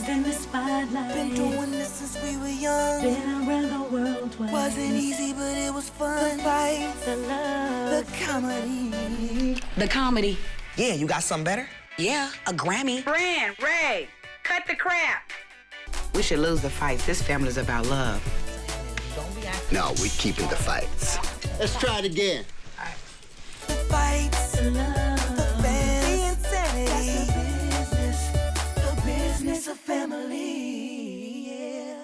always in the spotlight. Been doing this since we were young. Been around the world twice. Wasn't easy, but it was fun. The fights, The love. the comedy. The comedy. Yeah, you got something better? Yeah, a Grammy. Brand, Ray, cut the crap. We should lose the fight. This family's about love. No, we keeping the fights. Let's try it again. The fights, The love. the bands, the insanity. That's The business of family, yeah.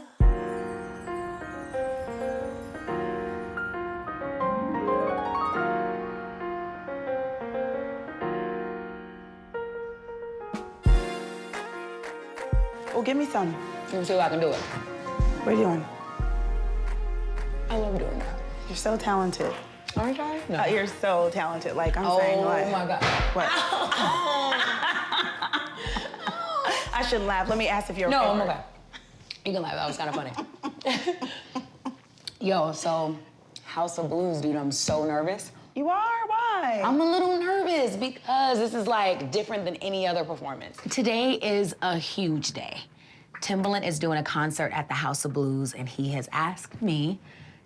Oh, give me some. Let me see if I can do it. What are you doing? I love doing that. You're so talented. Aren't I? No. You're so talented. Like, I'm saying, like... Oh, my God. What? I shouldn't laugh. Let me ask if you're okay. No, I'm okay. You can laugh. That was kind of funny. Yo, so House of Blues, dude, I'm so nervous. You are? Why? I'm a little nervous because this is like different than any other performance. Today is a huge day. Timberland is doing a concert at the House of Blues and he has asked me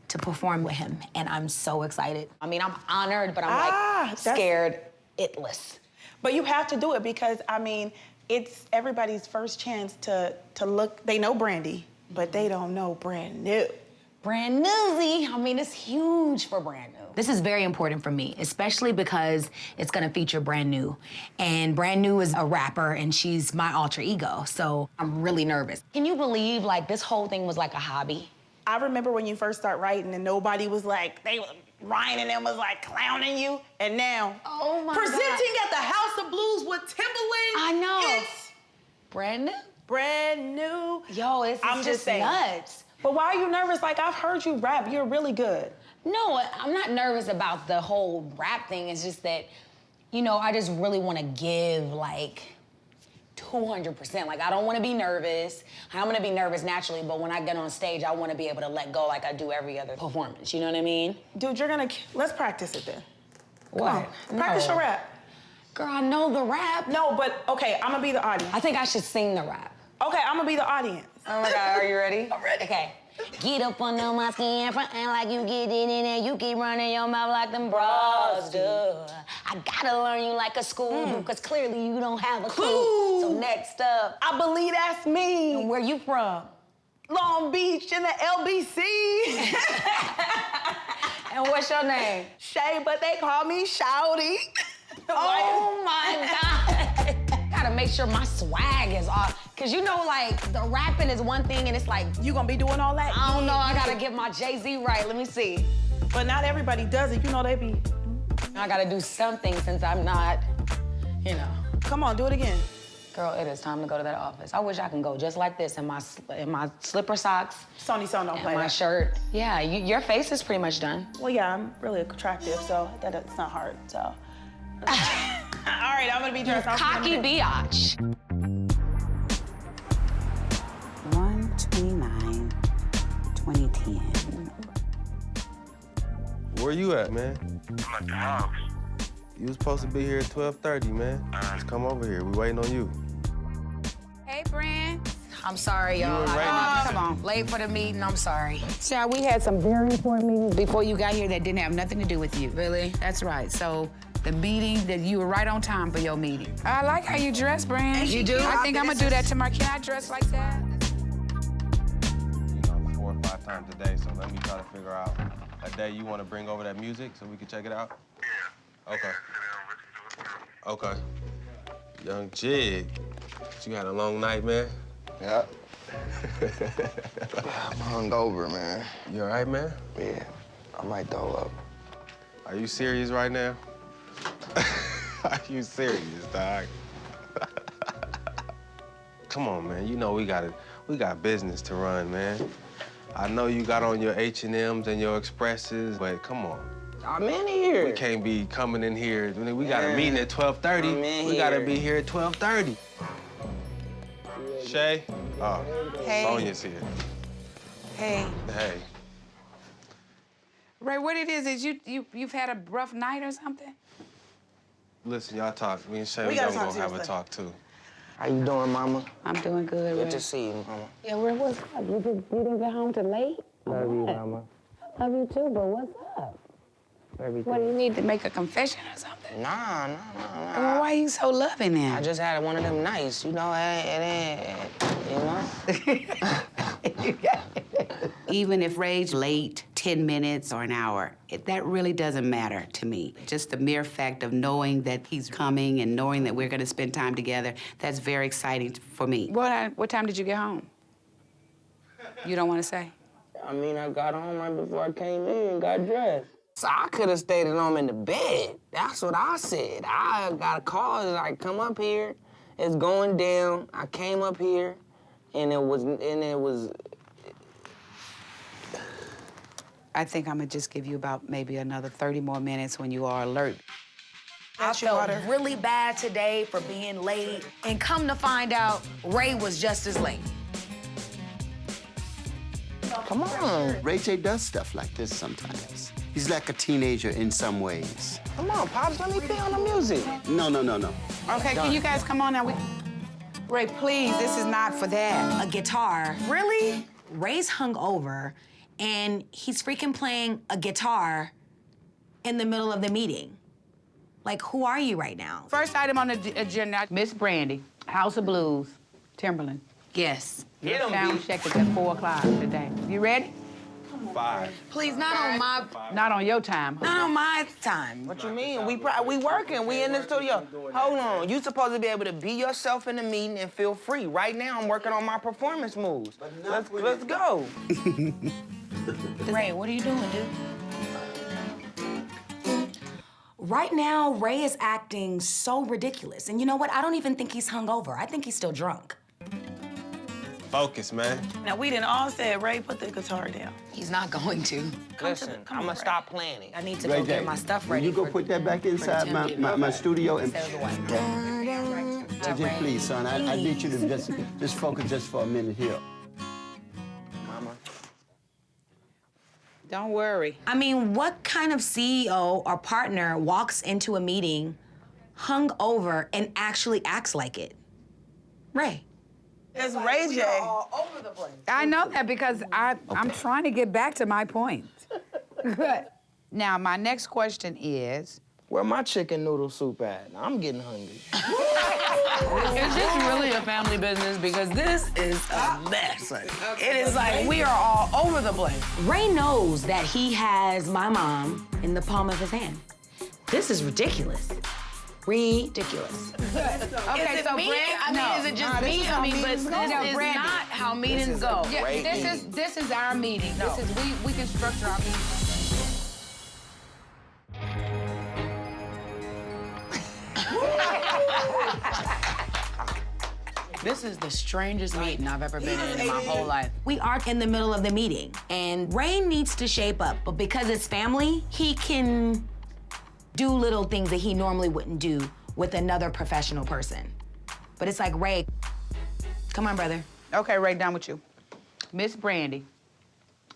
to perform with him and I'm so excited. I mean, I'm honored, but I'm like scared, itless. But you have to do it because, I mean, it's everybody's first chance to look. They know Brandy, but they don't know Brand New. Brand newsy. I mean, it's huge for Brand New. This is very important for me, especially because it's gonna feature Brand New. And Brand New is a rapper and she's my alter ego, so I'm really nervous. Can you believe like this whole thing was like a hobby? I remember when you first start writing and nobody was like, Ryan and them was like clowning you, and now, Oh my presenting God. at the House of Blues with Timberland. I know. It's Brand New? Brand New. Yo, it's I'm just saying. nuts. But why are you nervous? Like, I've heard you rap. You're really good. No, I'm not nervous about the whole rap thing. It's just that, you know, I just really want to give like 200%. Like, I don't want to be nervous. I'm going to be nervous naturally, but when I get on stage, I want to be able to let go like I do every other performance. You know what I mean? Dude, let's practice it then. What? Come on, practice your rap. Girl, I know the rap. No, but okay, I'm gonna be the audience. I think I should sing the rap. Okay, I'm gonna be the audience. Oh my God, are you ready? I'm ready. Okay. Get up under my skin, frontin' like you get it in and you keep running your mouth like them bras do. I gotta learn you like a school, cause clearly you don't have a clue. So next up, I believe that's me. where you from? Long Beach in the LBC. And what's your name? Shay, but they call me Shorty. Oh my God. Gotta make sure my swag is off. Cause you know, like, the rapping is one thing and it's like, You gonna be doing all that? I don't know, I gotta get my Jay-Z right. Let me see. But not everybody does it. You know they be. I gotta do something since I'm not, you know. Come on, do it again. Girl, it is time to go to that office. I wish I can go just like this in my slipper socks Sony Son don't and play my that. shirt. Yeah, your face is pretty much done. Well, yeah, I'm really attractive, so it's not hard. So. All right, I'm gonna be dressed. Cocky biatch. 1/29/2010. Where you at, man? I'm at the house. You was supposed to be here at 12:30, man. Just come over here. We waiting on you. Hey, Brand. I'm sorry, y'all. You were right. Come on. Late for the meeting, I'm sorry. So we had some very important meetings before you got here that didn't have nothing to do with you. Really? That's right. So the meeting, that you were right on time for your meeting. I like how you dress, Brand. You do? I think I'm gonna do that tomorrow. Can I dress like that? You know, 4 or 5 times a day, so let me try to figure out a day you want to bring over that music so we can check it out? Yeah. Okay. Sit down, listen to it. Okay. Young Jig, you had a long night, man? Yeah. I'm hungover, man. You all right, man? Yeah, I might throw up. Are you serious right now? Are you serious, dog? Come on, man. You know we got business to run, man. I know you got on your H&Ms and your Expresses, but come on. I'm in here. We can't be coming in here. We got a meeting at 12:30. I'm in We gotta here. be here at 12:30. Shay? Oh, Hey. Sonia's here. Hey. Hey. Ray, what it is you've had a rough night or something? Listen, y'all talk. Me and Shay, We we gotta gonna talk go have a seriously. talk, too. How you doing, mama? I'm doing good, Good Ray. to see you, mama. Yeah, Ray, what's up? You didn't get home till late? Love you, mama. Love you too, but what's up? Everything. What, do you need to make a confession or something? Nah. Well, why you so loving then? I just had one of them nights, you know, you know? Even if Ray's late 10 minutes or an hour, that really doesn't matter to me. Just the mere fact of knowing that he's coming and knowing that we're gonna spend time together, that's very exciting for me. What time did you get home? You don't wanna say? I mean, I got home right before I came in and got dressed. So I could have stayed at home in the bed. That's what I said. I got a call, it's like, come up here. It's going down. I came up here, and it was. I think I'm gonna just give you about maybe another 30 more minutes when you are alert. I felt really bad today for being late, and come to find out, Ray was just as late. Come on. Ray J does stuff like this sometimes. He's like a teenager in some ways. Come on, Pops, let me be on the music. No. Okay, can you guys come on now? Ray, please, this is not for that. A guitar. Really? Ray's hungover, and he's freaking playing a guitar in the middle of the meeting. Like, who are you right now? First item on the agenda, Miss Brandy, House of Blues, Timberland. Yes. Your sound check is at 4 o'clock today. You ready? 5. Please, not on my... Not on your time. Not on my time. What you mean? We working. We in the studio. Hold on. You supposed to be able to be yourself in the meeting and feel free. Right now, I'm working on my performance moves. Let's go. Ray, what are you doing, dude? Right now, Ray is acting so ridiculous. And you know what? I don't even think he's hungover. I think he's still drunk. Focus, man. Now, we didn't all say, Ray, put the guitar down. He's not going to. Listen, I'm gonna stop playing it. I need to Ray go J, get my stuff ready. You go put that back inside my studio and... Ray J, please, son, I need you to just focus just for a minute here. Mama. Don't worry. I mean, what kind of CEO or partner walks into a meeting hungover and actually acts like it? Ray. It's Ray J. I know that because I'm trying to get back to my point. Now, my next question is, Where my chicken noodle soup at? I'm getting hungry. Is this really a family business? Because this is a mess. It is like we are all over the place. Ray knows that he has my mom in the palm of his hand. This is ridiculous. Ridiculous. okay, so me? Brandy, I mean, is it just me? I mean, but this is Brandy. not how meetings go. Yeah, this is our meeting. This is we can structure our meeting. This is the strangest meeting I've ever been in my whole life. We are in the middle of the meeting, and Ray needs to shape up, but because it's family, he can do little things that he normally wouldn't do with another professional person. But it's like, Ray, come on, brother. Okay, Ray, done with you. Miss Brandy,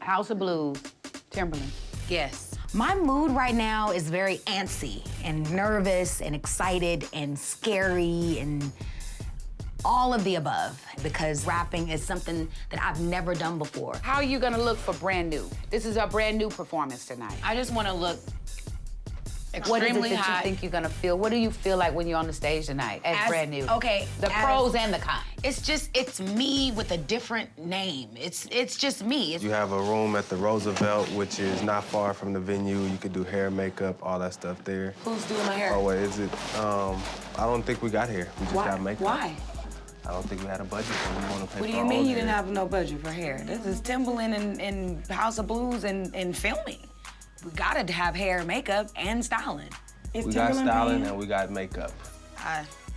House of Blues, Timberland. Yes. My mood right now is very antsy and nervous and excited and scary and all of the above, because rapping is something that I've never done before. How are you gonna look for brand new? This is a brand new performance tonight. I just want to look What is it extremely that high. you think you're gonna feel? What do you feel like when you're on the stage tonight as brand new? Okay. The pros and the cons. It's me with a different name. It's just me. You have a room at the Roosevelt, which is not far from the venue. You could do hair, makeup, all that stuff there. Who's doing my hair? Oh, wait, is it? I don't think we got hair. We just got makeup. Why? I don't think we had a budget, so we want to pay What for do you our mean own you didn't hair. have no budget for hair? This is Timberland and House of Blues and filming. We gotta have hair, makeup, and styling. We got styling and we got makeup.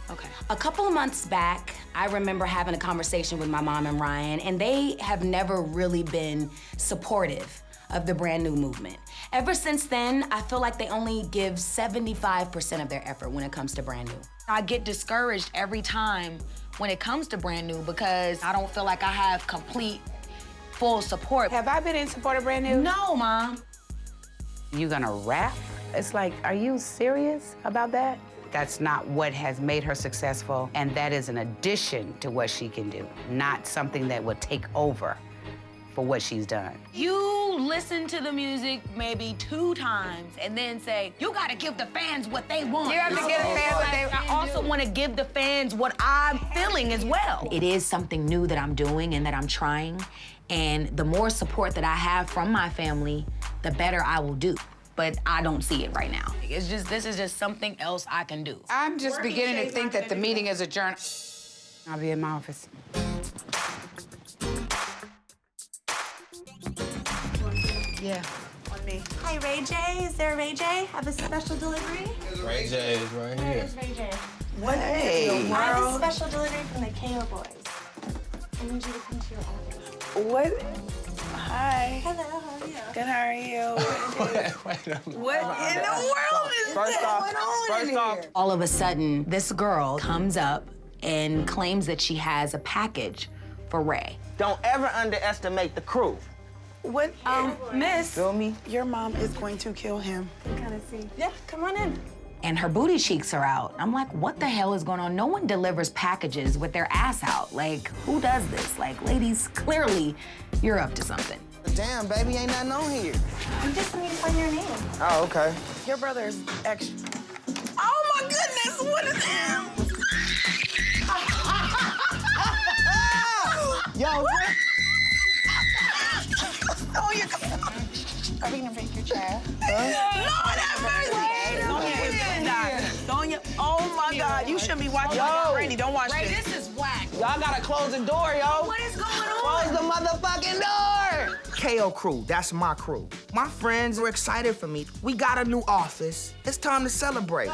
Okay. A couple of months back, I remember having a conversation with my mom and Ryan, and they have never really been supportive of the brand new movement. Ever since then, I feel like they only give 75% of their effort when it comes to brand new. I get discouraged every time when it comes to brand new because I don't feel like I have complete, full support. Have I been in support of brand new? No, Mom. You gonna rap? It's like, are you serious about that? That's not what has made her successful, and that is an addition to what she can do, not something that will take over for what she's done. You listen to the music maybe 2 times and then say, you gotta give the fans what they want. You have to give the fans what they I also wanna give the fans what I'm feeling as well. It is something new that I'm doing and that I'm trying, and the more support that I have from my family, the better I will do. But I don't see it right now. It's just, this is just something else I can do. I'm just beginning to think that the meeting is adjourned. I'll be in my office. Yeah. On me. Hi, Ray J. Is there a Ray J? Have a special delivery? Ray J is right here. Where's Ray J? What in the I have a world? special delivery from the KO boys. I need you to come to your office. What? Hi. Hello, how are you? Good, how are you? Wait a minute. What in the world is going on in here? All of a sudden, this girl comes up and claims that she has a package for Ray. Don't ever underestimate the crew. What? Miss. Feel me? Your mom is going to kill him. Kind of see. Yeah, come on in. And her booty cheeks are out. I'm like, what the hell is going on? No one delivers packages with their ass out. Like, who does this? Like, ladies, clearly you're up to something. Damn, baby, ain't nothing on here. You just need to find your name. Oh, okay. Your brother is extra. Oh my goodness, what is that? Yo, Oh, you're Are we gonna break your chair? Lord have mercy! Sonia is gonna die. Sonia, oh my God, you shouldn't be watching Brandy. Don't watch this. This is whack. y'all gotta close the door, yo. What is going on? Close the motherfucking door! KO crew, that's my crew. My friends are excited for me. We got a new office. It's time to celebrate.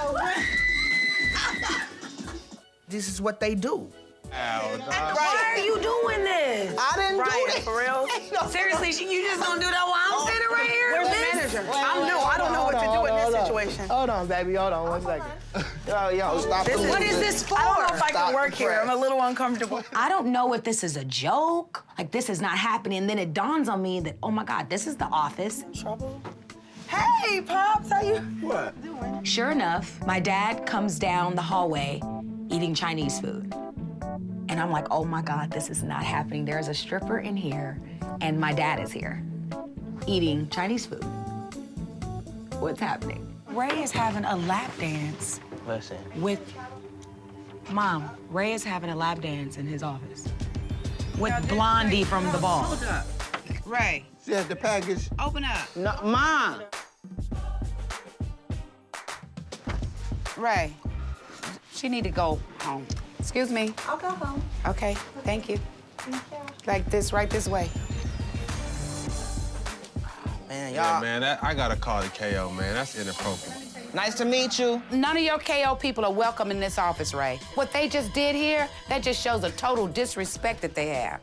This is what they do. Why are you doing this? I didn't do Ryan, it. for real? Seriously, you just gonna do that while I'm standing right here? Where's the manager? I'm new. I don't know what to do in this situation. Hold on, baby. Hold on 1 second. Yo, stop. What is this for? I don't know if I Stop can work the here. press. I'm a little uncomfortable. I don't know if this is a joke, like this is not happening. And then it dawns on me that, oh my God, this is the office. Trouble? Hey, Pops, how you? What? Sure enough, my dad comes down the hallway eating Chinese food. And I'm like, oh my God, this is not happening. There's a stripper in here, and my dad is here eating Chinese food. What's happening? Ray is having a lap dance Listen. with Mom. Ray is having a lap dance in his office with Blondie from the ball. Ray, She has the package. open up. No, Mom. Ray, she need to go home. Excuse me. I'll go home. Okay, thank you. Thank you. Like this, right this way. Man, Yeah, y'all. man, I gotta call the KO, man. That's inappropriate. Nice to meet you. None of your KO people are welcome in this office, Ray. What they just did here, that just shows a total disrespect that they have.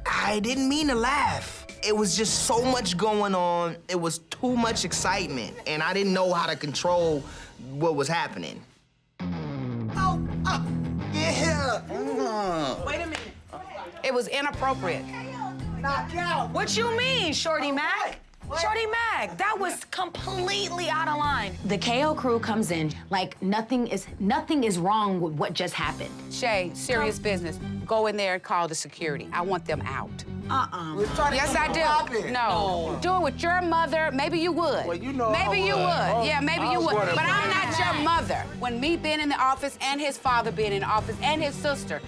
I didn't mean to laugh. It was just so much going on. It was too much excitement, and I didn't know how to control what was happening. Yeah. Wait a minute. It was inappropriate. What you mean, Shorty Mac? Shorty Mac, that was completely out of line. The KO crew comes in like nothing is wrong with what just happened. Shay, serious business. Go in there and call the security. I want them out. Yes, I do. No. Do it with your mother. Maybe you would. Well, you know maybe I you would. would. Yeah, maybe I you was would. gonna But bring I'm it not your mother. When me being in the office and his father being in the office and his sister,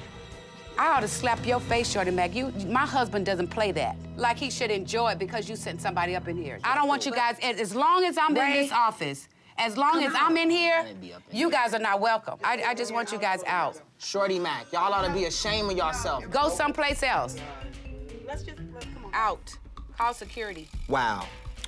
I ought to slap your face, Shorty Mac. My husband doesn't play that. Like he should enjoy it because you sent somebody up in here. I don't want you guys, as long as I'm in this office, as long as I'm in here, you guys are not welcome. I just want you guys out. Shorty Mac, y'all ought to be ashamed of yourself. Go someplace else. Let's come on. Out. Call security. Wow.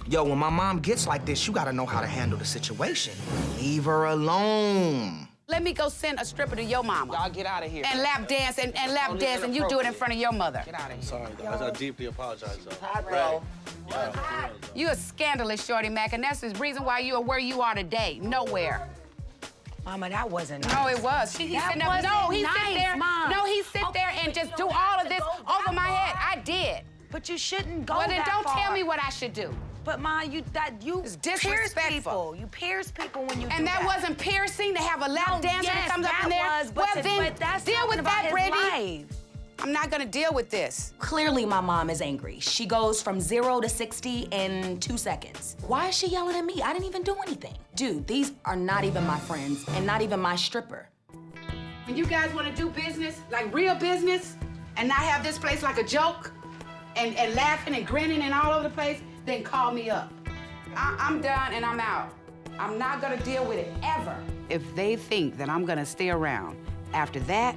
Yo, when my mom gets like this, you gotta know how to handle the situation. Leave her alone. Let me go send a stripper to your mama. Y'all get out of here. And lap dance and lap dance, and you do it in front of your mother. Get out of here. Sorry, guys. I deeply apologize, though. Hi, bro. You are scandalous, Shorty Mac, and that's the reason why you are where you are today. Nowhere. Mama, that wasn't No, it was. He That sit there. wasn't No, he nice, sit there. Mom. No, he sit there and just do all of this over my head. I did. But you shouldn't go Well, then that don't far. tell me what I should do. But Ma, you It's pierce disrespectful. people. You pierce people when you do And that wasn't piercing to have a lap dancer that comes up in there? Was, but well, then but that's deal with that, Brandy. Life. I'm not gonna deal with this. Clearly, my mom is angry. She goes from 0 to 60 in 2 seconds. Why is she yelling at me? I didn't even do anything. Dude, these are not even my friends and not even my stripper. When you guys wanna do business, like real business, and not have this place like a joke, and laughing and grinning and all over the place, then call me up. I'm done and I'm out. I'm not gonna deal with it ever. If they think that I'm gonna stay around after that,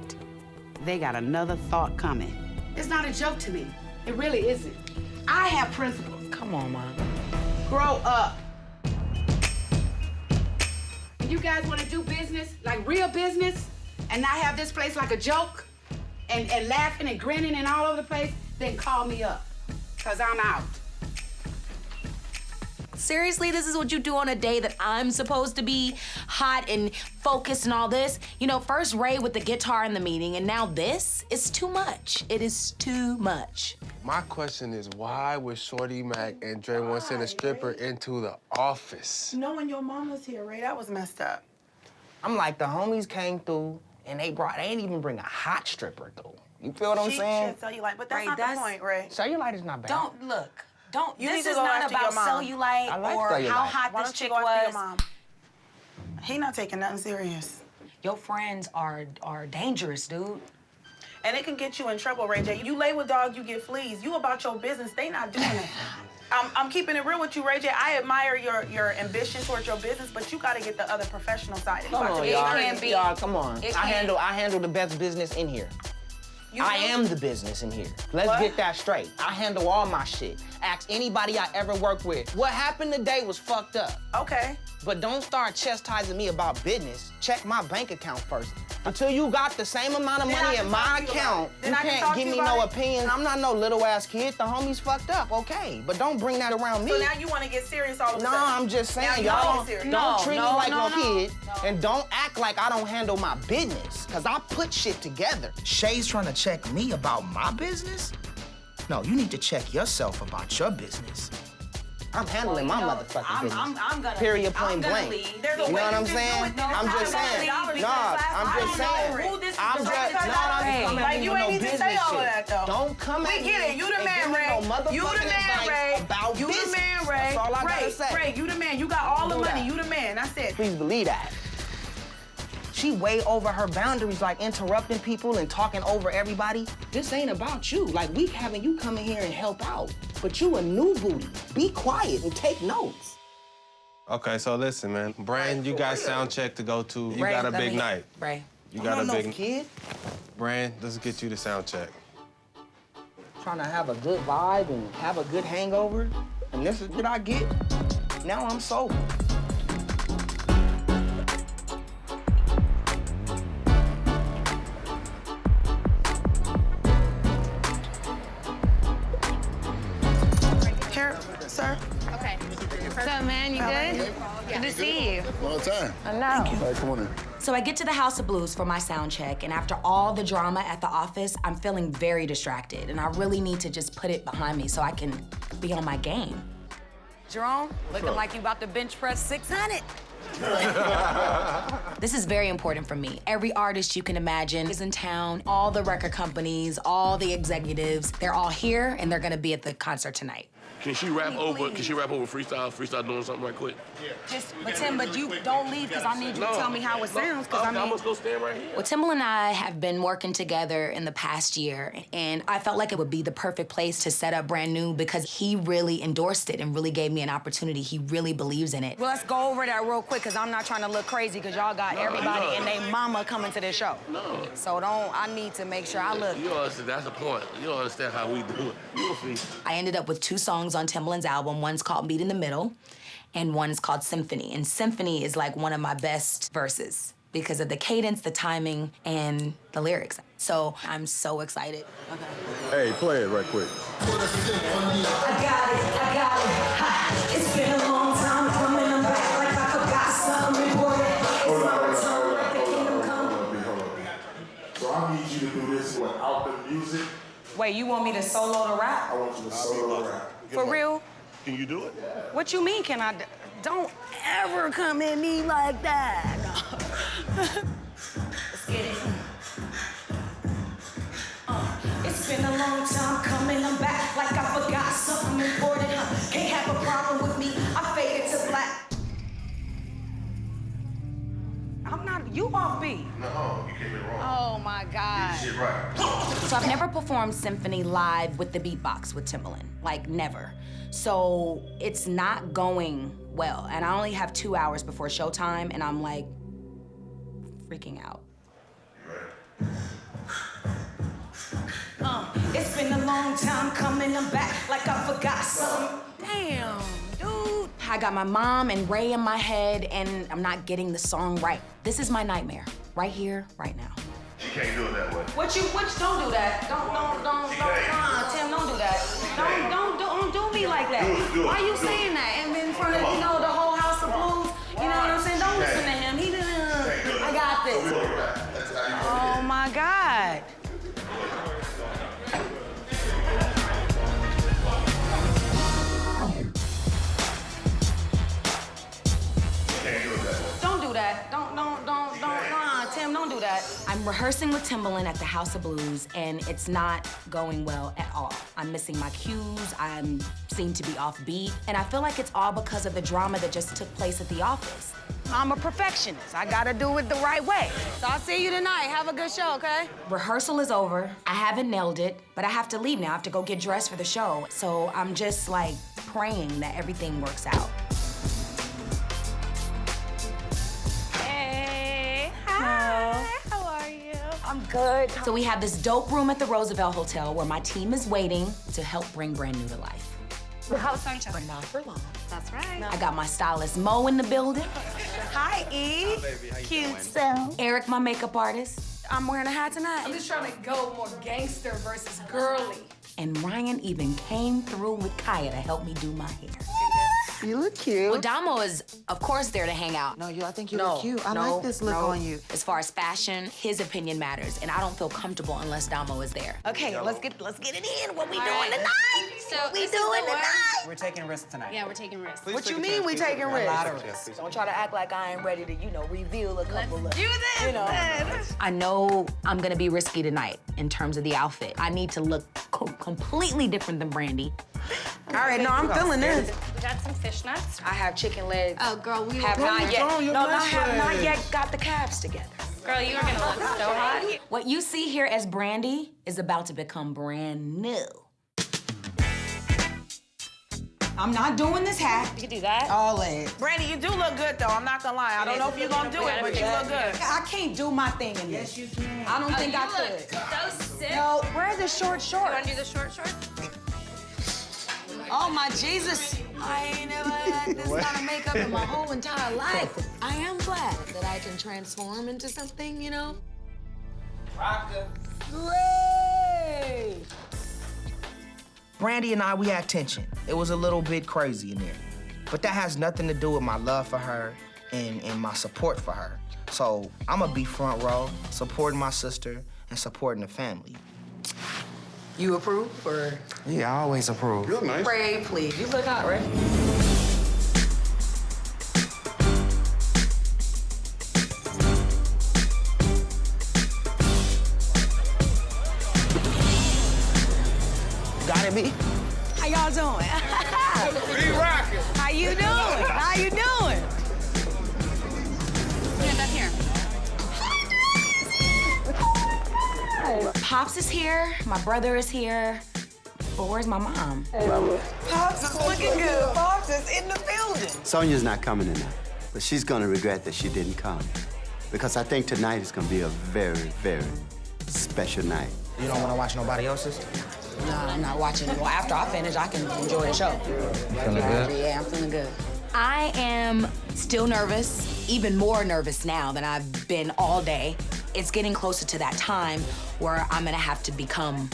they got another thought coming. It's not a joke to me. It really isn't. I have principles. Come on, Mom. Grow up. When you guys wanna do business, like real business, and not have this place like a joke, and laughing and grinning and all over the place, then call me up, cause I'm out. Seriously, this is what you do on a day that I'm supposed to be hot and focused and all this? You know, first Ray with the guitar in the meeting, and now this? It's too much. It is too much. My question is, why would Shorty Mac and Dre want to send a stripper into the office? Knowing your mom was here, Ray, that was messed up. I'm like, the homies came through and they didn't even bring a hot stripper through. You feel what I'm saying? Cellulite, but that's Ray, not the point, Ray. Cellulite is not bad. You This need to is go not after about your mom. cellulite I like or cellulite. how hot Why this don't you chick go after your was. mom? He not taking nothing serious. Your friends are dangerous, dude. And it can get you in trouble, Ray J. You lay with dogs, you get fleas. You about your business, they not doing it. I'm keeping it real with you, Ray J. I admire your ambition towards your business, but you gotta get the other professional side. Come on, y'all, come on. I handle the best business in here. I am the business in here. Let's get that straight. I handle all my shit. Ask anybody I ever worked with. What happened today was fucked up. Okay. But don't start chastising me about business. Check my bank account first. Until you got the same amount of money in my account, you can't give me no opinion. I'm not no little ass kid. The homie's fucked up, okay. But don't bring that around me. So now you want to get serious all of a sudden? No, I'm just saying, y'all don't treat me like no kid. And don't act like I don't handle my business, because I put shit together. Shay's trying to check me about my business? No, you need to check yourself about your business. I'm handling my motherfucking business. I'm gonna Period, point blank. leave. You know what I'm saying? I'm just saying. I'm just saying. Like, you ain't need to say all of that, though. Don't come at me. We get it. You the man, Ray. You the man, Ray. You the man, Ray. That's all I gotta say. Ray, you the man. You got all the money. You the man. That's it. Please believe that. She way over her boundaries, like interrupting people and talking over everybody. This ain't about you. Like, we having you come in here and help out. But you a new booty. Be quiet and take notes. Okay, so listen, man. Brand, you got sound check to go to. You got a big night. Ray. You got a big kid. Brand, let's get you the sound check. Trying to have a good vibe and have a good hangover, and this is what I get. Now I'm sober. Here, sir. Okay. What's up, man? You good? Good to see you. Long time. I know. All right, come on in. So I get to the House of Blues for my sound check, and after all the drama at the office, I'm feeling very distracted, and I really need to just put it behind me so I can be on my game. Jerome, looking like you about to bench press 600. This is very important for me. Every artist you can imagine is in town. All the record companies, all the executives, they're all here, and they're gonna be at the concert tonight. Can she rap over? Can she rap over freestyle? Freestyle doing something right quick. But Tim, you don't leave because I need you to tell me how it sounds. I must go stand right here. Well, Timberland and I have been working together in the past year, and I felt like it would be the perfect place to set up Brand New because he really endorsed it and really gave me an opportunity. He really believes in it. Well, let's go over that real quick because I'm not trying to look crazy because y'all got everybody and their mama coming to this show. No. So I need to make sure I look. You don't understand, that's the point. You don't understand how we do it. You'll see. I ended up with 2 songs on Timberland's album. One's called Meet in the Middle, and one's called Symphony. And Symphony is like one of my best verses because of the cadence, the timing, and the lyrics. So I'm so excited. Okay. Hey, play it right quick. I got it. Ha. It's been a long time coming. I'm back like I forgot something important. Hold on. So I need you to do this without the music Wait, you want me to solo the rap? I want you to solo the rap. For real? Can you do it? What you mean, can I? Don't ever come at me like that. Let's get it. It's been a long time coming, I'm back like I forgot something important. Can't have a problem with me, I faded to black. I'm not, you off beat. No, you came in wrong. Oh my God. You shit right. So I've never performed symphony live with the beatbox with Timberland, like never. So it's not going well. And I only have 2 hours before showtime and I'm like freaking out. It's been a long time coming, I'm back like I forgot something. Damn, dude. I got my mom and Ray in my head and I'm not getting the song right. This is my nightmare, right here, right now. She can't do it that way. Don't do that. Don't, Tim, don't do that. Don't do me like that. Do it, Why you do it. saying that? And in front of, you know, the whole House of Blues, you know what I'm saying? Don't listen to him. He didn't, I got this. That's how you Oh my God. Don't do that. Tim, don't do that. I'm rehearsing with Timberland at the House of Blues and it's not going well at all. I'm missing my cues, I seem to be off beat, and I feel like it's all because of the drama that just took place at the office. I'm a perfectionist. I gotta do it the right way. So I'll see you tonight. Have a good show, okay? Rehearsal is over, I haven't nailed it, but I have to leave now. I have to go get dressed for the show. So I'm just like praying that everything works out. Hey, hi. How are you? I'm good. So we have this dope room at the Roosevelt Hotel where my team is waiting to help bring Brand New to life. How's sunshine? But not for long. That's right. I got my stylist Mo in the building. Hi, E. Cute self. Eric, my makeup artist. I'm wearing a hat tonight. I'm just trying to go more gangster versus girly. And Ryan even came through with Kaya to help me do my hair. You look cute. Well, Damo is, of course, there to hang out. No, I think you look cute. I like this look on you. As far as fashion, his opinion matters, and I don't feel comfortable unless Damo is there. Okay, let's get it in. What we All doing right. tonight? So What we this is doing the one. tonight? We're taking risks tonight. Yeah, we're taking risks. What you mean we taking A lot risks? of risks. Don't try to act like I ain't ready to, reveal a couple of. Do this You know. then. I know I'm gonna be risky tonight in terms of the outfit. I need to look completely different than Brandy. All right, no, I'm feeling this. We got some fishnets. I have chicken legs. Oh, girl, we Have not yet. on your No, I best have not leg. yet got the calves together. Girl, you are gonna look so hot. What you see here as Brandy is about to become brand new. I'm not doing this hat. You could do that. All legs. Brandy, you do look good though. I'm not gonna lie. I don't know if you're gonna do it, but you look good. I can't do my thing in this. Yes, you can. I don't think I You could. look so sick. No, where's the short You shorts? wanna do the short shorts? Oh my Jesus. I ain't never had this kind of makeup in my whole entire life. I am glad that I can transform into something, Great. Brandy and I, we had tension. It was a little bit crazy in there. But that has nothing to do with my love for her and my support for her. So I'm gonna be front row, supporting my sister and supporting the family. You approve or? Yeah, I always approve. You look nice. Ray, please. You look hot, Ray. Got it, B? How y'all doing? We rocking. How you doing? How you doing? Stand up here. Pops is here, my brother is here, but where's my mom? Pops is looking good. Pops is in the building. Sonia's not coming tonight, but she's gonna regret that she didn't come. Because I think tonight is gonna be a very, very special night. You don't want to watch nobody else's? No, I'm not watching. Well, after I finish, I can enjoy the show. Feeling good? Yeah, I'm feeling good. I am still nervous, even more nervous now than I've been all day. It's getting closer to that time where I'm gonna have to become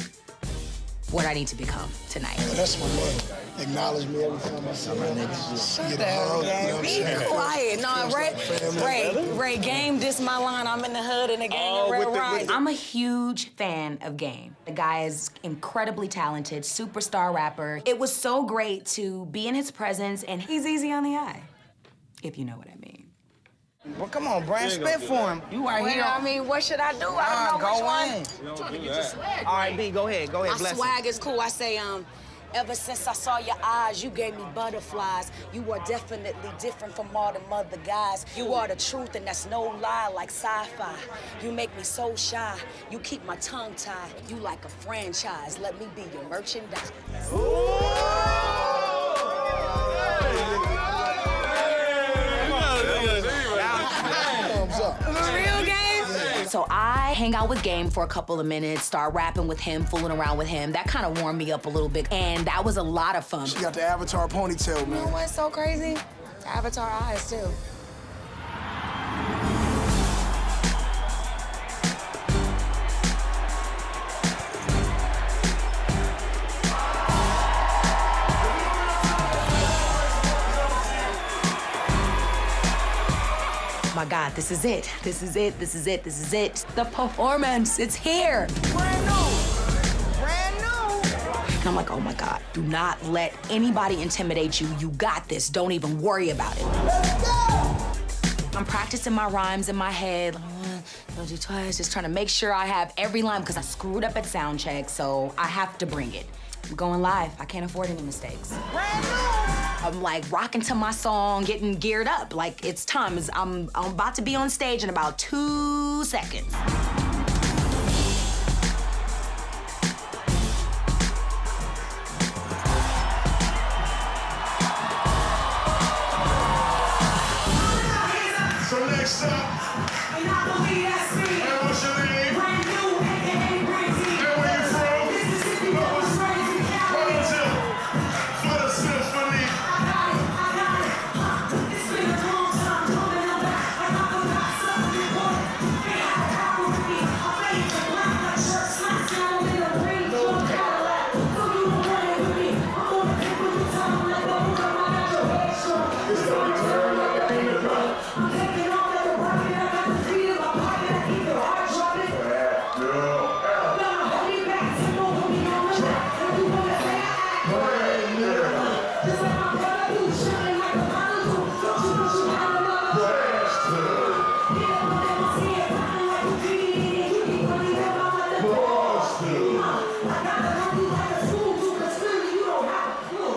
what I need to become tonight. That's my man. Acknowledge me every time I see my niggas. Just get a hug, you know what I'm Be saying? quiet. No, Ray, Game, this my line. I'm in the hood and the gang of Red Rise. I'm a huge fan of Game. The guy is incredibly talented, superstar rapper. It was so great to be in his presence, and he's easy on the eye, if you know what I mean. Well, come on, Brand, spit for him. You right here. I mean, what should I do? I don't know which one. All right, B, go ahead, My bless swag is cool. I say, ever since I saw your eyes, you gave me butterflies. You are definitely different from all the other guys. You are the truth, and that's no lie, like sci-fi. You make me so shy. You keep my tongue tied. You like a franchise. Let me be your merchandise. Real Game? So I hang out with Game for a couple of minutes, start rapping with him, fooling around with him. That kind of warmed me up a little bit, and that was a lot of fun. She got the Avatar ponytail, man. You know what's so crazy? Avatar eyes, too. My God, this is it. This is it. This is it. This is it. The performance, it's here. Brand new. Brand new. And I'm like, oh my God, do not let anybody intimidate you. You got this. Don't even worry about it. Let's go. I'm practicing my rhymes in my head. Don't do twice. Just trying to make sure I have every line because I screwed up at sound check, so I have to bring it. I'm going live. I can't afford any mistakes. Brand new. I'm like rocking to my song, getting geared up. Like it's time. I'm about to be on stage in about 2 seconds. So next up, and I believe that's me. And what's your name? Brand new, aka Brandy. And where you from? Mississippi, what was crazy? For the symphony. I got it. It's been a long time coming. I'm back. Like I forgot something important. They had a problem with me. I made it black like shirt slacks. Now I'm in a green John Cadillac. So you don't run it with me. I'm gonna take with the time like the hook. I got your head strong. It's gonna turn like a thing to run. I'm taking all that rocket. I got the feet of my pocket. I keep the heart dropping. Hold me back. Take over me on the track. And you wanna say I act just like my brother do, shining like a model do. Don't you know she had another? Yeah, but they must see it popping like a genie. You keep running them out like the boss do. I gotta help you like a spoon do, 'cause clearly you don't have a clue.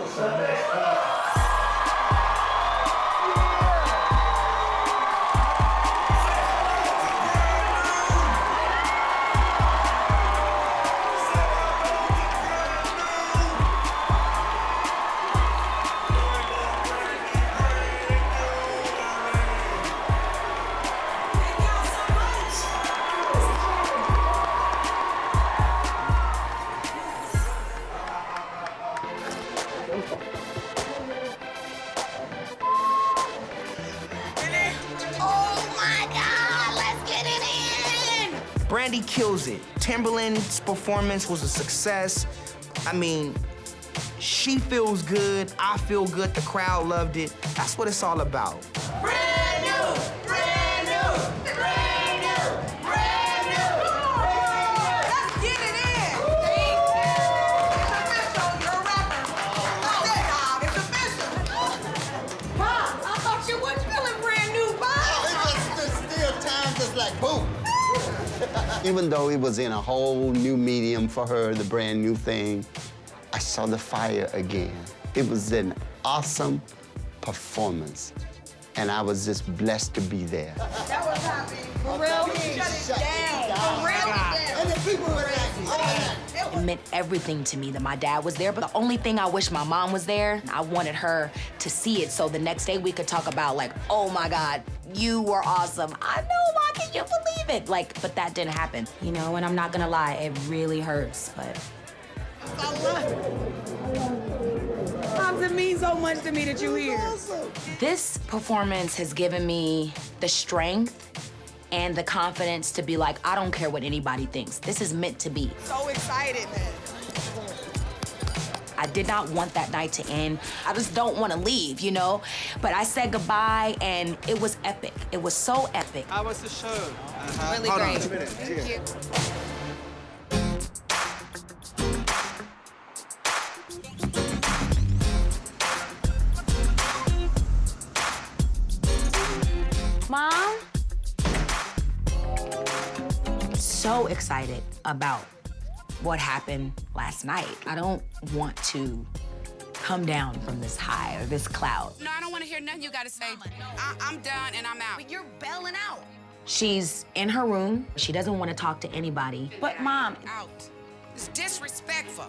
Brandy kills it. Timberland's performance was a success. I mean, she feels good, I feel good, the crowd loved it. That's what it's all about. Brand new! Brand new! Brand new! Brand new! Let's get it in! It's official, you're a rapper. It's official. Mom, I thought you weren't feeling brand new, Mom. It's still time, just like boom. Even though it was in a whole new medium for her, the brand new thing, I saw the fire again. It was an awesome performance, and I was just blessed to be there. That was happy. For real? Shut it down. For real? And the people were like, It meant everything to me that my dad was there, but the only thing I wish my mom was there, I wanted her to see it so the next day we could talk about like, oh my God, you were awesome. I know, Mom, can you believe it? Like, but that didn't happen, you know, and I'm not gonna lie, it really hurts, but. Moms, it means so much to me that you're here. This performance has given me the strength and the confidence to be like, I don't care what anybody thinks. This is meant to be. So excited, man. I did not want that night to end. I just don't want to leave, you know? But I said goodbye, and it was epic. It was so epic. How was the show? Really Hold great. on. Thank you. Mom? So excited about what happened last night. I don't want to come down from this high or this cloud. No, I don't want to hear nothing you got to say. I'm done and I'm out. But you're bailing out. She's in her room. She doesn't want to talk to anybody. But Mom, Out. It's disrespectful.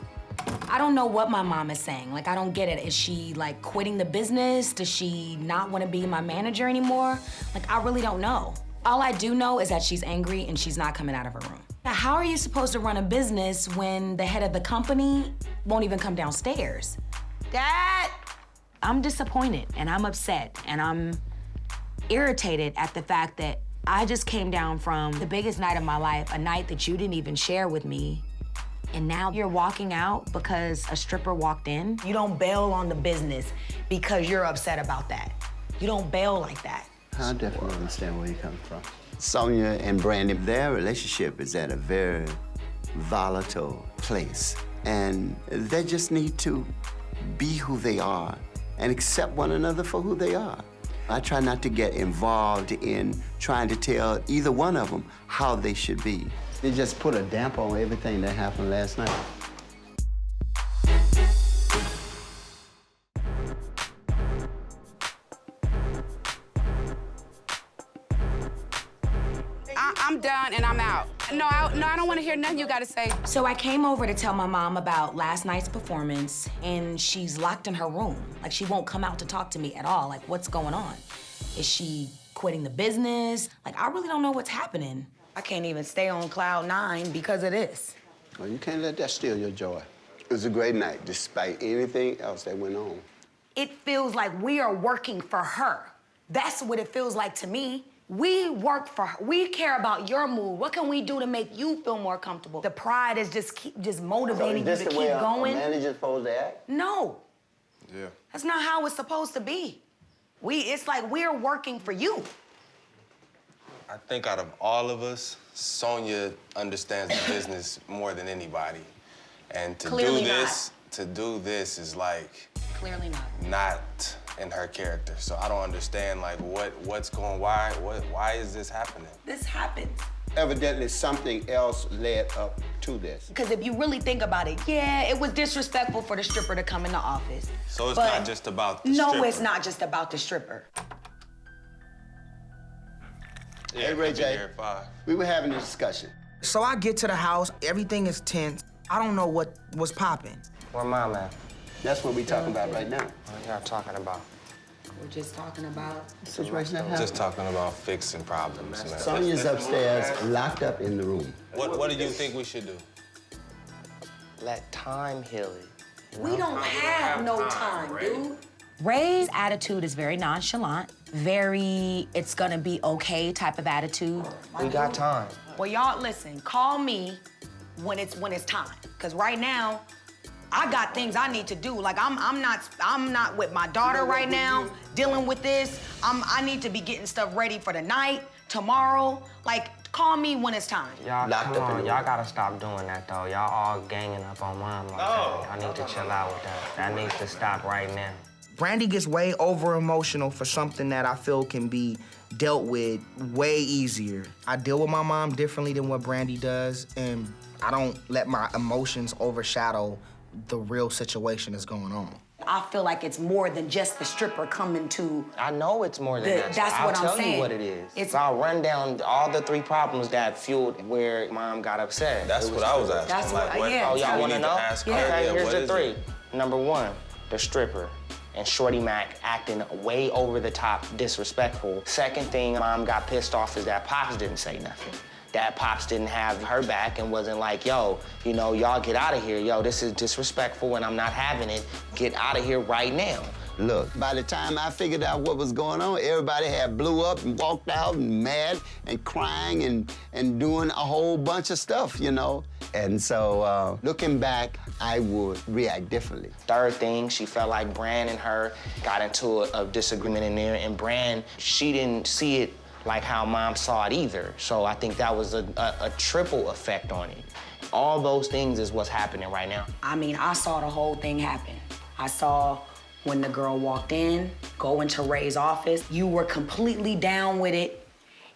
I don't know what my mom is saying. Like, I don't get it. Is she, like, quitting the business? Does she not want to be my manager anymore? Like, I really don't know. All I do know is that she's angry and she's not coming out of her room. Now, how are you supposed to run a business when the head of the company won't even come downstairs? Dad! I'm disappointed and I'm upset and I'm irritated at the fact that I just came down from the biggest night of my life, a night that you didn't even share with me. And now you're walking out because a stripper walked in. You don't bail on the business because you're upset about that. You don't bail like that. I definitely understand where you're coming from. Sonia and Brandy, their relationship is at a very volatile place. And they just need to be who they are and accept one another for who they are. I try not to get involved in trying to tell either one of them how they should be. It just put a damper on everything that happened last night. I'm done and I'm out. No, I don't want to hear nothing you got to say. So I came over to tell my mom about last night's performance, and she's locked in her room. Like, she won't come out to talk to me at all. Like, what's going on? Is she quitting the business? Like, I really don't know what's happening. I can't even stay on cloud 9 because of this. Well, you can't let that steal your joy. It was a great night, despite anything else that went on. It feels like we are working for her. That's what it feels like to me. We work for her. We care about your mood. What can we do to make you feel more comfortable? The pride is just motivating you to keep going. A manager's supposed to act? No. Yeah. That's not how it's supposed to be. It's like we're working for you. I think out of all of us, Sonia understands the business more than anybody. And to Clearly do this is like Clearly not. not in her character. So I don't understand like what's going why is this happening? This happens. Evidently something else led up to this. Because if you really think about it, yeah, it was disrespectful for the stripper to come in the office. So it's But not just about the No, stripper. it's not just about the stripper. Hey, Ray J, we were having a discussion. So I get to the house, everything is tense. I don't know what was popping. Where Mom at? That's what we talking about right now. What y'all talking about? We're just talking about The situation that happened. Just talking about fixing problems, man. Sonia's upstairs, locked up in the room. What do you think we should do? Let time heal it. We don't have no time, dude. Ray's attitude is very nonchalant, very it's gonna be okay type of attitude. We got time. Well, y'all listen, call me when it's time. Cause right now, I got things I need to do. Like I'm not with my daughter right now, dealing with this. I need to be getting stuff ready for the night, tomorrow. Like, call me when it's time. Y'all, come on. Y'all gotta stop doing that, though. Y'all all ganging up on Mom like that. Y'all need to chill out with that. That needs to stop right now. Brandy gets way over emotional for something that I feel can be dealt with way easier. I deal with my mom differently than what Brandy does, and I don't let my emotions overshadow the real situation that's going on. I feel like it's more than just the stripper coming to. I know it's more than that. That's what I'm I'll tell saying. you what it is. So I'll run down all the 3 problems that fueled where Mom got upset. That's what I was asking. That's what, yeah. Oh, y'all want to know? Ask her, Okay, yeah, here's what the is 3. it? Number 1, the stripper. And Shorty Mac acting way over the top disrespectful. Second thing Mom got pissed off is that Pops didn't say nothing. That Pops didn't have her back and wasn't like, yo, you know, y'all get out of here. Yo, this is disrespectful and I'm not having it. Get out of here right now. Look, by the time I figured out what was going on, everybody had blew up and walked out and mad and crying and doing a whole bunch of stuff, you know. And so looking back, I would react differently. Third thing, she felt like Brand and her got into a disagreement in there, and Brand, she didn't see it like how Mom saw it either. So I think that was a triple effect on it. All those things is what's happening right now. I mean, I saw the whole thing happen. I saw when the girl walked in, go into Ray's office. You were completely down with it.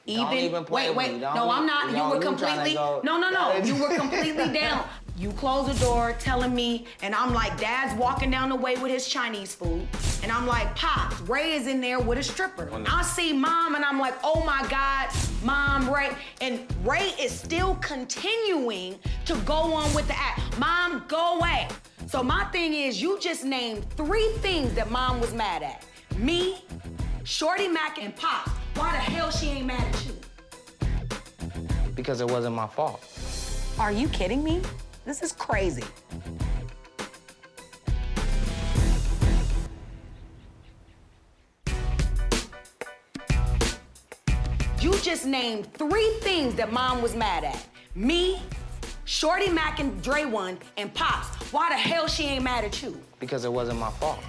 Don't even play with me. No, I'm not. You were completely, no. You were completely down. You close the door telling me, and I'm like, Dad's walking down the way with his Chinese food. And I'm like, Pops, Ray is in there with a stripper. I see Mom, and I'm like, oh my God, Mom, Ray. And Ray is still continuing to go on with the act. Mom, go away. So my thing is, you just named 3 things that Mom was mad at. Me, Shorty Mac, and Pop. Why the hell she ain't mad at you? Because it wasn't my fault. Are you kidding me? This is crazy. You just named 3 things that Mom was mad at. Me, Shorty Mac and Dre One, and Pops. Why the hell she ain't mad at you? Because it wasn't my fault.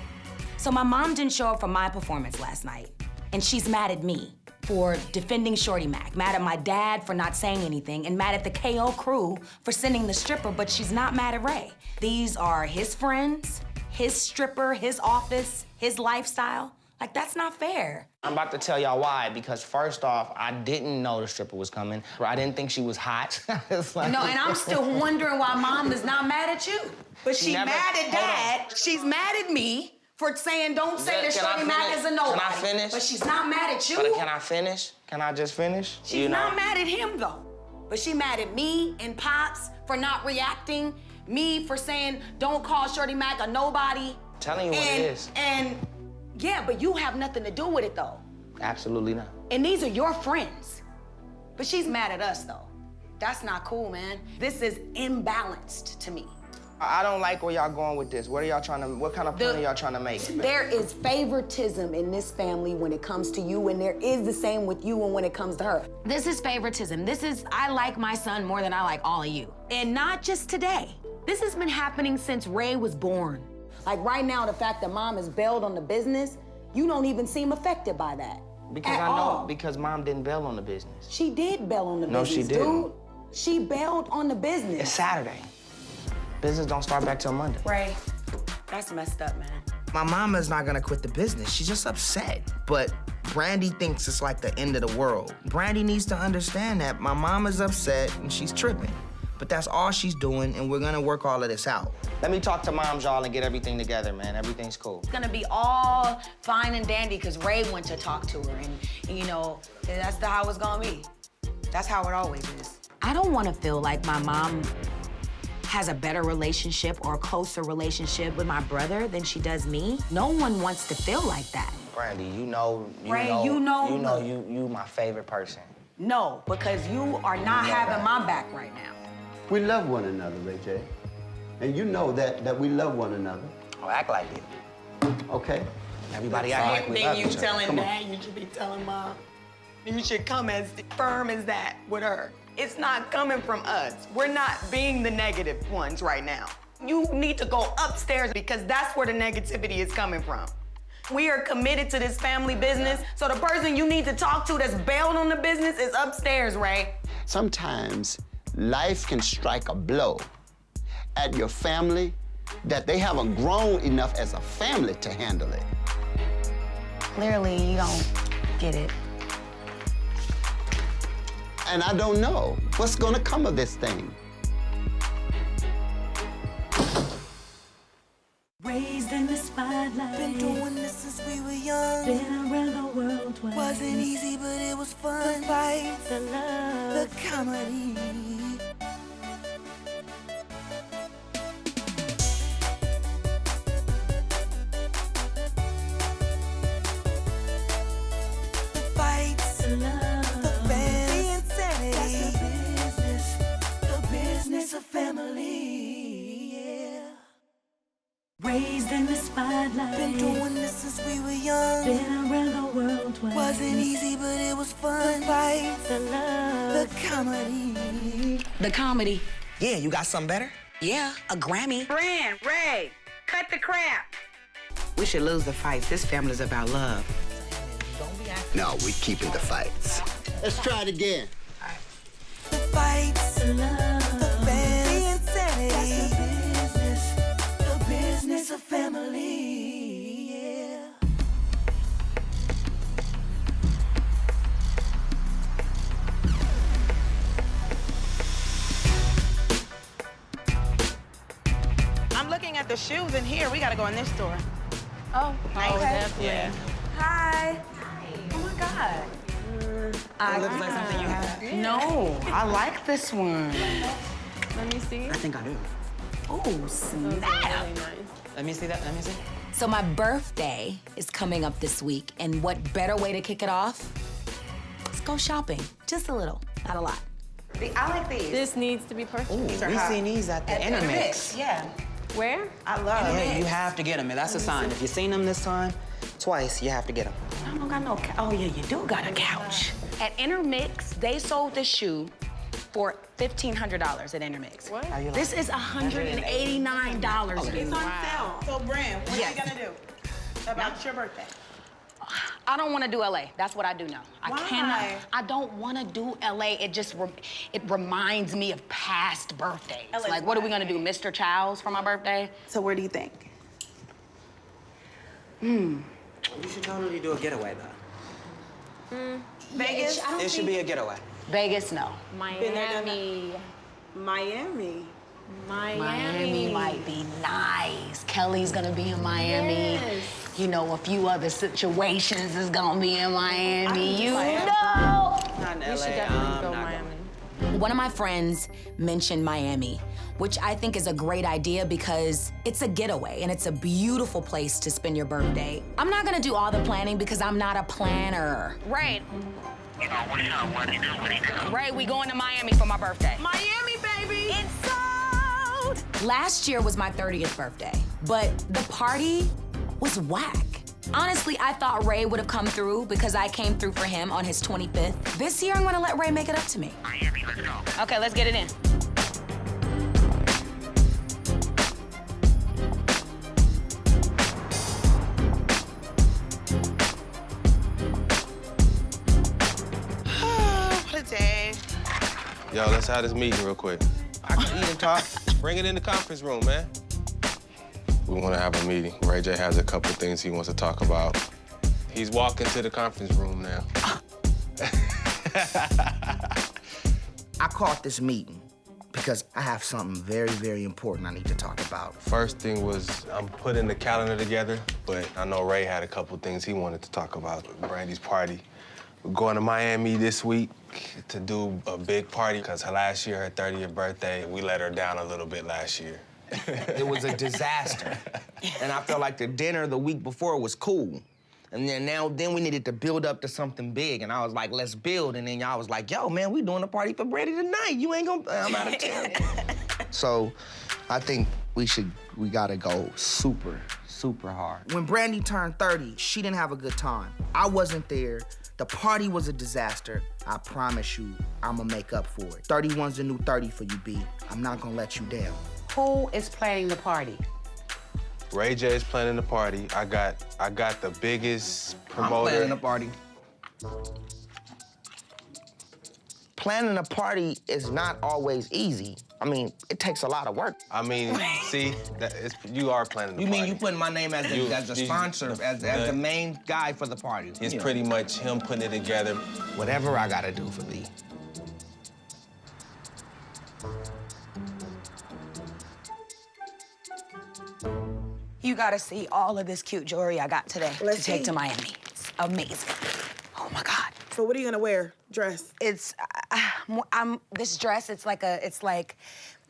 So my mom didn't show up for my performance last night, and she's mad at me for defending Shorty Mac, mad at my dad for not saying anything, and mad at the KO crew for sending the stripper, but she's not mad at Ray. These are his friends, his stripper, his office, his lifestyle. Like, that's not fair. I'm about to tell y'all why, because first off, I didn't know the stripper was coming. I didn't think she was hot. It's like... No, and I'm still wondering why Mom is not mad at you. But she's mad at Dad, she's mad at me for saying don't say that Shorty Mac is a nobody. Can I finish? But she's not mad at you. But can I finish? Can I just finish? She's not mad at him, though. But she mad at me and Pops for not reacting, me for saying don't call Shorty Mac a nobody. Telling you what it is. And yeah, but you have nothing to do with it, though. Absolutely not. And these are your friends. But she's mad at us, though. That's not cool, man. This is imbalanced to me. I don't like where y'all going with this. What kind of point are y'all trying to make? There is favoritism in this family when it comes to you, and there is the same with you and when it comes to her. This is favoritism. This is, I like my son more than I like all of you. And not just today. This has been happening since Ray was born. Like right now, the fact that Mom has bailed on the business, you don't even seem affected by that. Because I know, because Mom didn't bail on the business. She did bail on the business, No, she didn't. dude. She bailed on the business. It's Saturday. Business don't start back till Monday. Ray, that's messed up, man. My mama's not gonna quit the business. She's just upset. But Brandy thinks it's like the end of the world. Brandy needs to understand that my mama's upset and she's tripping. But that's all she's doing, and we're gonna work all of this out. Let me talk to Moms, y'all, and get everything together, man. Everything's cool. It's gonna be all fine and dandy because Ray went to talk to her, and you know, that's how it's gonna be. That's how it always is. I don't wanna feel like my mom has a better relationship or a closer relationship with my brother than she does me. No one wants to feel like that. Brandy, you my favorite person. No, because you are not having my back right now. We love one another, Ray J. And you know that we love one another. Oh, act like it. Okay. Everybody act like we love each other. Telling Dad, you should be telling Mom. You should come as firm as that with her. It's not coming from us. We're not being the negative ones right now. You need to go upstairs because that's where the negativity is coming from. We are committed to this family business, so the person you need to talk to that's bailed on the business is upstairs, Ray. Sometimes life can strike a blow at your family that they haven't grown enough as a family to handle it. Clearly, you don't get it. And I don't know what's gonna come of this thing. Raised in the spotlight. Been doing this since we were young. Been around the world twice. Wasn't easy, but it was fun. The fight, the love, the comedy. The fights, the love, the fans, the insanity. That's the business of family. Yeah. Raised in the spotlight. Been doing this since we were young. Been around the world twice. Wasn't easy, but it was fun. The fight, the love, the comedy. The comedy. Yeah, you got something better? Yeah, a Grammy. Brand, Ray, cut the crap. We should lose the fights. This family's about love. No, we keeping the fights. Let's try it again. The fights, the love, the fans, the insanity. That's the business of family, yeah. I'm looking at the shoes in here. We gotta go in this store. Oh, Nice. okay. Yeah. Hi. Oh my God. It looks like something you have. No, I like this one. Let me see. I think I do. Oh, snap. Really nice. Let me see that. Let me see. So my birthday is coming up this week, and what better way to kick it off? Let's go shopping. Just a little, not a lot. I like these. This needs to be purchased. Ooh, are we hot. seen these at the Intermix. Yeah. Where? I love Yeah, it. you have to get them. That's a sign. If you've seen them this time, twice, you have to get them. I don't got no oh yeah, you do got a couch. At Intermix, they sold this shoe for $1,500 at Intermix. What? How you like This it? is $189. It's on sale. So, Brand, what Yes. are you gonna do about your birthday? I don't want to do LA. That's what I do now. I Why? cannot. I don't want to do LA. It just it reminds me of past birthdays. LA 's Like, what are we why? gonna do, Mr. Chow's for my birthday? So, where do you think? You should totally do a getaway, though. Vegas? It should be a getaway. Vegas, no. Miami. Miami. Miami might be nice. Kelly's gonna be in Miami. Yes. You know, a few other situations is gonna be in Miami. You Miami. know. Not in We LA. should definitely go not Miami. One of my friends mentioned Miami, which I think is a great idea because it's a getaway and it's a beautiful place to spend your birthday. I'm not gonna do all the planning because I'm not a planner. Right. Right, we going to Miami for my birthday. Miami, baby! It's sold! Last year was my 30th birthday, but the party was whack. Honestly, I thought Ray would have come through because I came through for him on his 25th. This year, I'm gonna let Ray make it up to me. Miami, let's go. Okay, let's get it in. What a day. Yo, let's have this meeting real quick. I can eat and talk. Bring it in the conference room, man. We want to have a meeting. Ray J has a couple things he wants to talk about. He's walking to the conference room now. I called this meeting because I have something very, very important I need to talk about. First thing was I'm putting the calendar together, but I know Ray had a couple things he wanted to talk about. Brandy's party. We're going to Miami this week to do a big party because last year, her 30th birthday, we let her down a little bit last year. It was a disaster. And I felt like the dinner the week before was cool. And then we needed to build up to something big. And I was like, let's build. And then y'all was like, yo, man, we doing a party for Brandy tonight. You ain't gonna, I'm out of town. So I think we gotta go super, super hard. When Brandy turned 30, she didn't have a good time. I wasn't there. The party was a disaster. I promise you, I'ma make up for it. 31's the new 30 for you, B. I'm not gonna let you down. Who is planning the party? Ray J is planning the party. I got the biggest promoter. I'm planning the party. Planning a party is not always easy. I mean, it takes a lot of work. I mean, see, you are planning the You party. mean you putting my name as a sponsor, as the main guy for the party? It's You know. pretty much him putting it together. Whatever I gotta do for B. You gotta see all of this cute jewelry I got today Let's to take see. to Miami. It's amazing. Oh my God. So what are you gonna wear? Dress? It's, this dress, it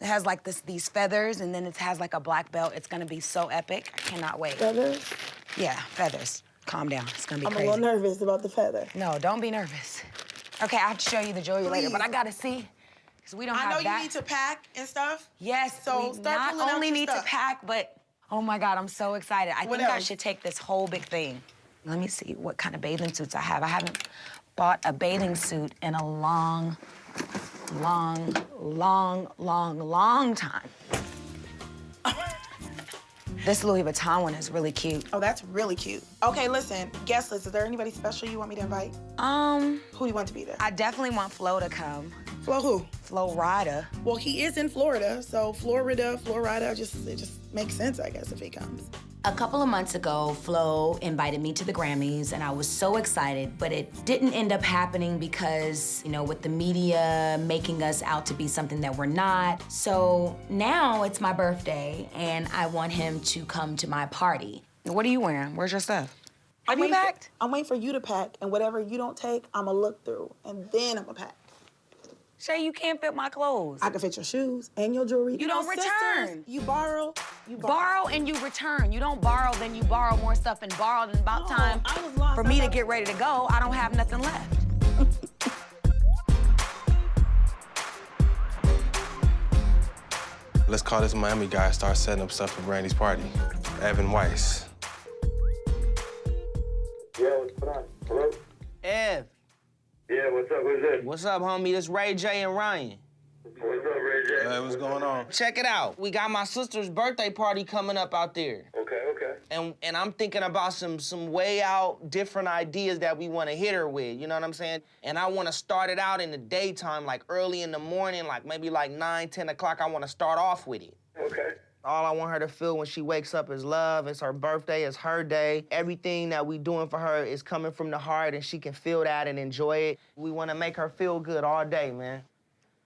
has like these feathers and then it has like a black belt. It's gonna be so epic. I cannot wait. Feathers? Yeah, feathers. Calm down, it's gonna be I'm crazy. a little nervous about the feather. No, don't be nervous. Okay, I have to show you the jewelry later, but I gotta see, because we don't I have know that. you need to pack and stuff. Yes, So we start not pulling out only your need stuff. to pack, but oh my God, I'm so excited. I What think I else? should take this whole big thing. Let me see what kind of bathing suits I have. I haven't bought a bathing suit in a long long, long, long, long time. This Louis Vuitton one is really cute. Oh, that's really cute. Okay, listen, guest list, is there anybody special you want me to invite? Who do you want to be there? I definitely want Flo to come. Flo who? Flo Rida. Well, he is in Florida, so Florida, it just makes sense, I guess, if he comes. A couple of months ago, Flo invited me to the Grammys, and I was so excited, but it didn't end up happening because, you know, with the media making us out to be something that we're not. So now it's my birthday, and I want him to come to my party. What are you wearing? Where's your stuff? Have you packed? I'm waiting for you to pack, and whatever you don't take, I'ma look through, and then I'ma pack. Shay, you can't fit my clothes. I can fit your shoes and your jewelry. You don't return. Sisters, you borrow. Borrow and you return. You don't borrow, then you borrow more stuff and borrow, and about time for me to get ready to go. I don't have nothing left. Let's call this Miami guy, start setting up stuff for Brandy's party. Evan Weiss. Yeah, what's going on? Hello? Ev. Yeah, what's up? Who's this? What's up, homie? This Ray J and Ryan. What's up, Ray J? Hey, what's going on? Check it out. We got my sister's birthday party coming up out there. Okay. And I'm thinking about some way out different ideas that we want to hit her with, you know what I'm saying? And I want to start it out in the daytime, like early in the morning, like maybe like 9, 10 o'clock. I want to start off with it. Okay. All I want her to feel when she wakes up is love. It's her birthday, it's her day. Everything that we doing for her is coming from the heart, and she can feel that and enjoy it. We want to make her feel good all day, man.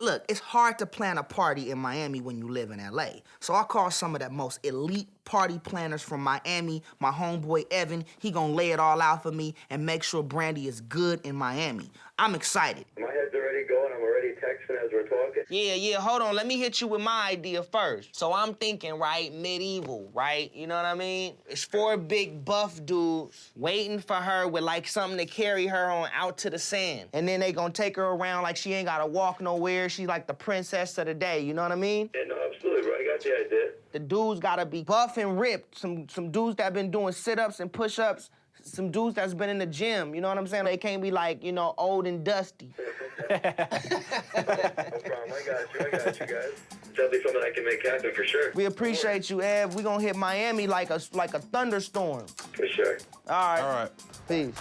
Look, it's hard to plan a party in Miami when you live in LA. So I called some of the most elite party planners from Miami, my homeboy Evan. He gonna lay it all out for me and make sure Brandy is good in Miami. I'm excited. My head's already going. I'm already texting as we're talking. Yeah, hold on. Let me hit you with my idea first. So I'm thinking, right, medieval, right? You know what I mean? It's 4 big buff dudes waiting for her with like something to carry her on out to the sand. And then they gonna take her around like she ain't gotta walk nowhere. She's like the princess of the day, you know what I mean? Yeah, no, absolutely, bro. I got the idea. The dudes gotta be buff and ripped. Some dudes that been doing sit-ups and push-ups. Some dudes that's been in the gym, you know what I'm saying? They can't be like, you know, old and dusty. No problem. I got you, guys. Definitely something I can make happen for sure. We appreciate you, Ev. We gonna hit Miami like a thunderstorm. For sure. All right. All right. Peace.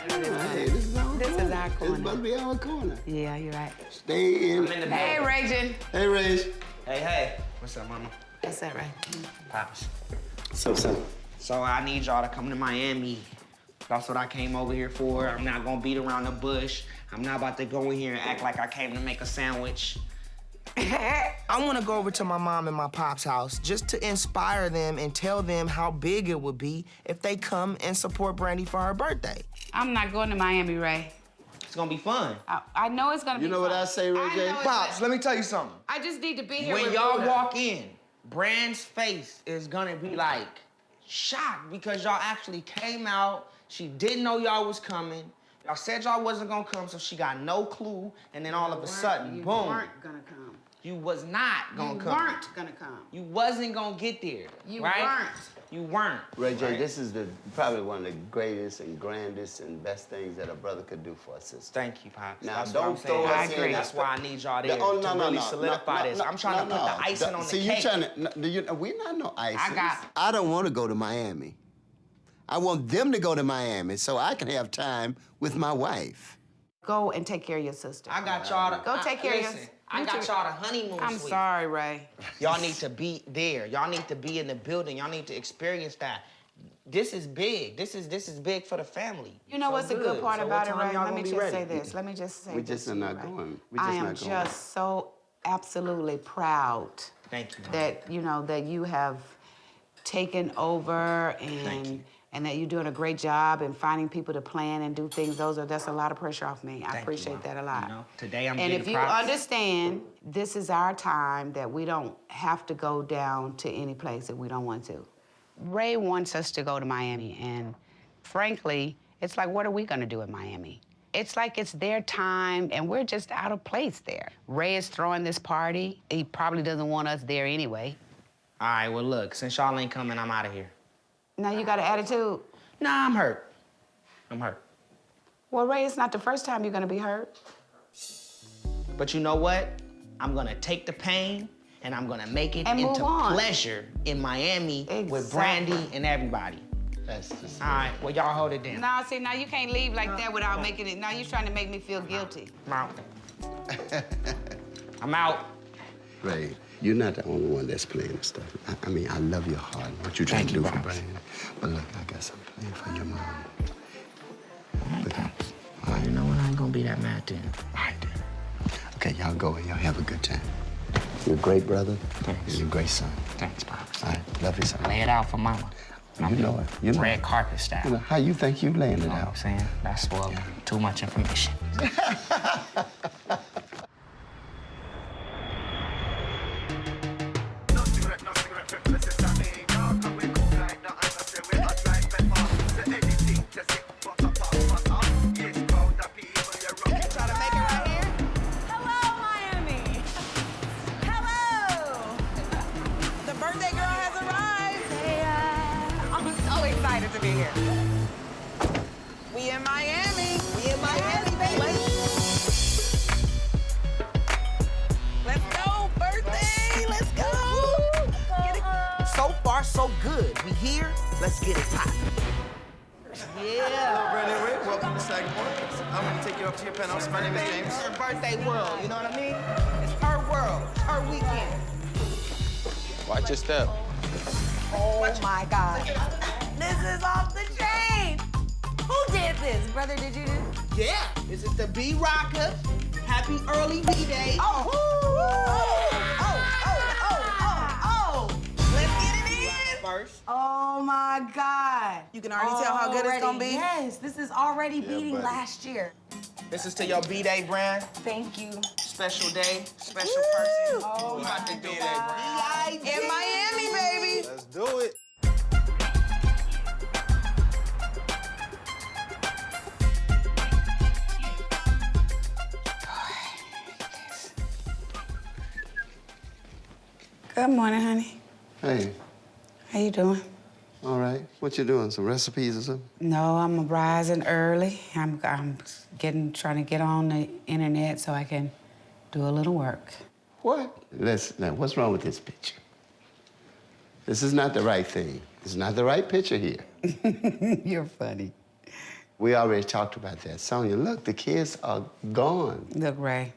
Hey, this is our corner. This is our corner. It's supposed to be our corner. Yeah, you're right. Stay in. Hey, Ragin. Hey, Rage. Hey. What's up, mama? What's that, Ray? Pops. So. So I need y'all to come to Miami. That's what I came over here for. I'm not gonna beat around the bush. I'm not about to go in here and act like I came to make a sandwich. I want to go over to my mom and my pop's house just to inspire them and tell them how big it would be if they come and support Brandy for her birthday. I'm not going to Miami, Ray. It's gonna be fun. I know it's gonna be fun. You know what I say, Ray J? Pops, let me tell you something. I just need to be here When with y'all Buddha. walk in, Brand's face is gonna be like shocked because y'all actually came out. She didn't know y'all was coming. Y'all said y'all wasn't gonna come, so she got no clue. And then all of a sudden, boom. You weren't gonna come. You was not gonna come. You weren't gonna come. You wasn't gonna get there. You right? weren't. You weren't. Ray J, right? this is probably one of the greatest and grandest and best things that a brother could do for a sister. Thank you, Pops. Now, That's don't what I'm saying. throw I us agree. in. That's why I need y'all there Oh, no, to no, really no, solidify no, this. no, I'm trying to put the icing on the See, cake. you trying to, we're not no icing. got- I don't want to go to Miami. I want them to go to Miami so I can have time with my wife. Go and take care of your sister. I got y'all to Go take care of listen, your. I got y'all to honeymoon I'm suite. sorry, Ray. Y'all need to be there. Y'all need to be in the building. Y'all need to experience that. This is big. This is big for the family. You know So what's the good part So about what it, time Ray? y'all Let me gonna be just ready? say this. Let me just say We this. just to are you, not Ray. going. We I just am not going. just so absolutely proud Thank you, Mom. that that you have taken over and that you're doing a great job in finding people to plan and do things. That's a lot of pressure off me. I Thank you, appreciate Mom. that a lot. You know, today I'm And getting if you props. understand, this is our time that we don't have to go down to any place that we don't want to. Ray wants us to go to Miami, and frankly, it's like, what are we gonna do in Miami? It's like it's their time, and we're just out of place there. Ray is throwing this party. He probably doesn't want us there anyway. All right, well, look, since y'all ain't coming, I'm out of here. Now you got an attitude? Nah, I'm hurt. I'm hurt. Well, Ray, it's not the first time you're gonna be hurt. But you know what? I'm gonna take the pain and I'm gonna make it And move into on. pleasure in Miami with Brandy and everybody. That's just All right, well, y'all hold it down. Nah, see, now you can't leave like that without making it. Now you're trying to make me feel guilty. I'm out. I'm out. Ray, you're not the only one that's playing this stuff. I mean, I love your heart and what you're trying to do for Brandy. But look, I got something playing for your mom. Look out. All right. You know what? I ain't gonna be that mad then. All right, then. Okay, y'all go and y'all have a good time. You're a great brother. Thanks. And you're a great son. Thanks, Pops. All right, love you, son. Lay it out for Mama. You know it. You know Red it. carpet style. You know, how you think you laying it You know what out? I'm saying? That's well, too much information. To be here. We in Miami. We in Miami, baby. Let's go, birthday. Let's go. Get it. So far, so good. We here. Let's get it poppin'. Hello, Brandy Rick. Welcome to Sagamore. I'm going to take you up to your penthouse. My name is James. It's her birthday world, you know what I mean? It's her world, her weekend. Watch your step. Oh my God. This is off the chain. Who did this? Brother, did you do this? Yeah. This is the B-Rocker. Happy early B-Day. Oh. Let's get it in. First. Oh my God. You can already tell how good it's gonna be. Yes, this is already beating last year. This is to your B-Day, Brand. Thank you. Special day, special person. Oh Happy B-Day, Brand. In Miami, baby. Let's do it. Good morning, honey. Hey, How you doing? all right. What you doing? Some recipes or something? No, I'm rising early. I'm trying to get on the internet so I can do a little work. What? Now, what's wrong with this picture? This is not the right thing. It's not the right picture here. You're funny. We already talked about that. Sonia, look, the kids are gone. Look, Ray,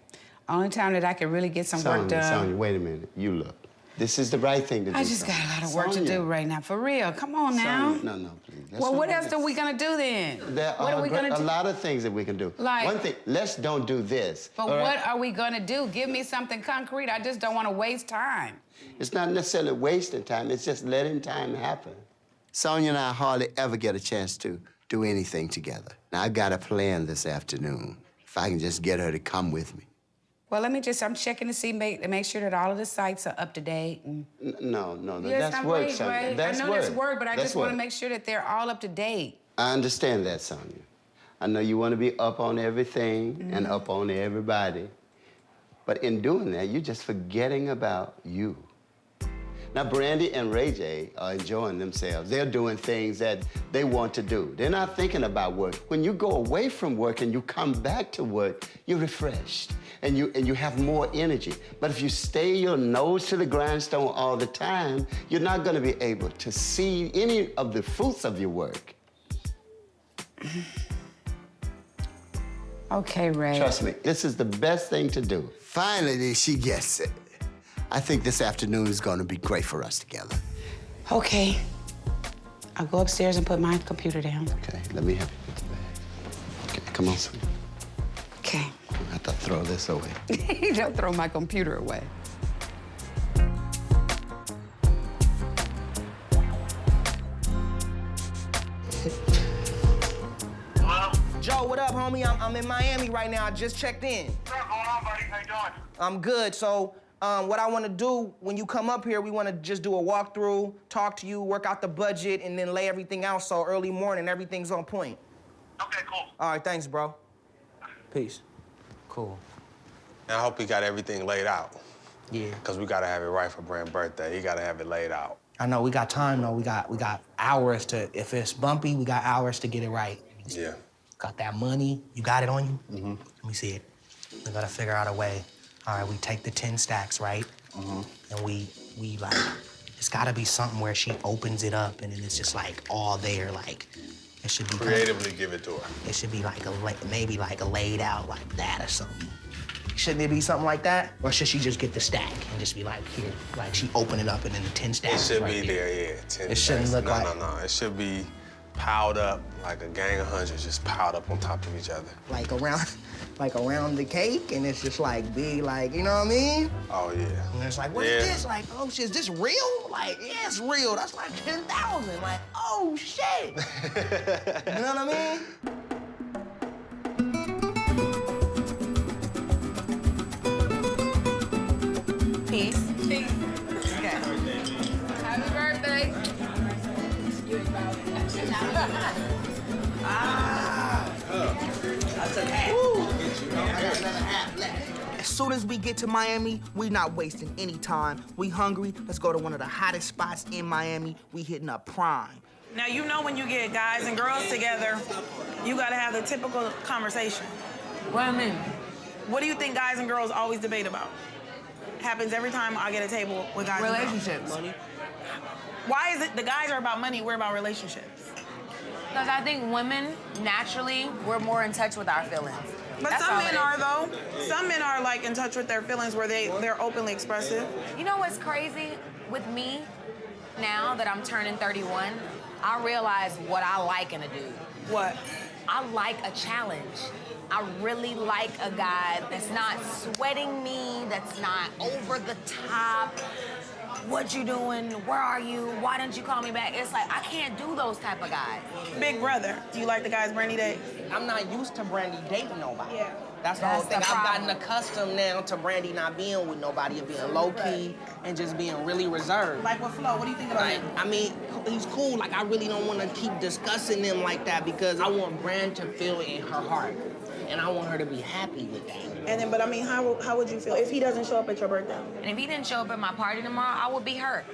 only time that I can really get some work done. Sonia, wait a minute. You look. This is the right thing to do. I just got a lot of work to do right now. For real. Come on now. Sonia, no, please. Well, what else are we gonna do then? There What are we gonna a do? lot of things that we can do. Like- One thing, let's don't do this. But all right? what are we gonna do? Give me something concrete. I just don't want to waste time. It's not necessarily wasting time. It's just letting time happen. Sonia and I hardly ever get a chance to do anything together. Now, I got a plan this afternoon. If I can just get her to come with me. Well, I'm checking to see, make sure that all of the sites are up to date. And... No, Yes, that's I'm work, right, Sonia. right? That's I know work. that's work, but I That's just want to work. make sure that they're all up to date. I understand that, Sonia. I know you want to be up on everything and up on everybody. But in doing that, you're just forgetting about you. Now, Brandy and Ray J are enjoying themselves. They're doing things that they want to do. They're not thinking about work. When you go away from work and you come back to work, you're refreshed and you have more energy. But if you stay your nose to the grindstone all the time, you're not going to be able to see any of the fruits of your work. Okay, Ray. Trust me, this is the best thing to do. Finally, she gets it. I think this afternoon is going to be great for us together. Okay. I'll go upstairs and put my computer down. Okay, let me help you put the bag. Okay, come on, sweetie. Okay. I have to throw this away. Don't throw my computer away. Joe, what up, homie? I'm in Miami right now. I just checked in. What's going on, buddy? How you doing? I'm good. So, what I want to do when you come up here, we want to just do a walkthrough, talk to you, work out the budget, and then lay everything out so early morning, everything's on point. Okay, cool. All right, thanks, bro. Peace. Cool. And I hope he got everything laid out. Yeah. Because we got to have it right for Brand's birthday. He got to have it laid out. I know we got time though. We got hours to, if it's bumpy, we got hours to get it right. Yeah. Got that money, you got it on you? Mm-hmm. Let me see it. We gotta figure out a way. All right, we take the 10 stacks, right? Mm-hmm. And we like, it's gotta be something where she opens it up and then it's just like all there, like, it should be creatively give it to her. It should be like maybe like a laid out like that or something. Shouldn't it be something like that? Or should she just get the stack and just be like, here, like she open it up and then the 10 stacks It should right be there, yeah. 10 it shouldn't stacks. look like... No. It should be piled up like a gang of hundreds just piled up on top of each other. Like around the cake and it's just like big, like, you know what I mean? Oh, yeah. And it's like, what is this? Like, oh shit, is this real? Like, yeah, it's real. That's like 10,000. Like, oh shit. You know what I mean? Peace. Peace. Okay. Happy birthday. That's a hat. I got another hat left. As soon as we get to Miami, we not wasting any time. We hungry, let's go to one of the hottest spots in Miami. We hitting up Prime. Now, you know when you get guys and girls together, you gotta have the typical conversation. What do you mean? What do you think guys and girls always debate about? Happens every time I get a table with guys and girls. Relationships. Money. Why is it the guys are about money, we're about relationships? Because I think women, naturally, we're more in touch with our feelings. But That's some all men it is. are, though. Some men are, like, in touch with their feelings where they're openly expressive. You know what's crazy with me now that I'm turning 31? I realize what I like in a dude. What? I like a challenge. I really like a guy that's not sweating me, that's not over the top. What you doing? Where are you? Why didn't you call me back? It's like, I can't do those type of guys. Big brother, do you like the guys Brandy date? I'm not used to Brandy dating nobody. Yeah. That's the whole thing. I've gotten accustomed now to Brandy not being with nobody and being low-key and just being really reserved. Like with Flo, what do you think about him? I mean, he's cool. Like, I really don't want to keep discussing him like that because I want Brand to feel in her heart. And I want her to be happy with that. And then, but I mean, how would you feel if he doesn't show up at your birthday? And if he didn't show up at my party tomorrow, I would be hurt.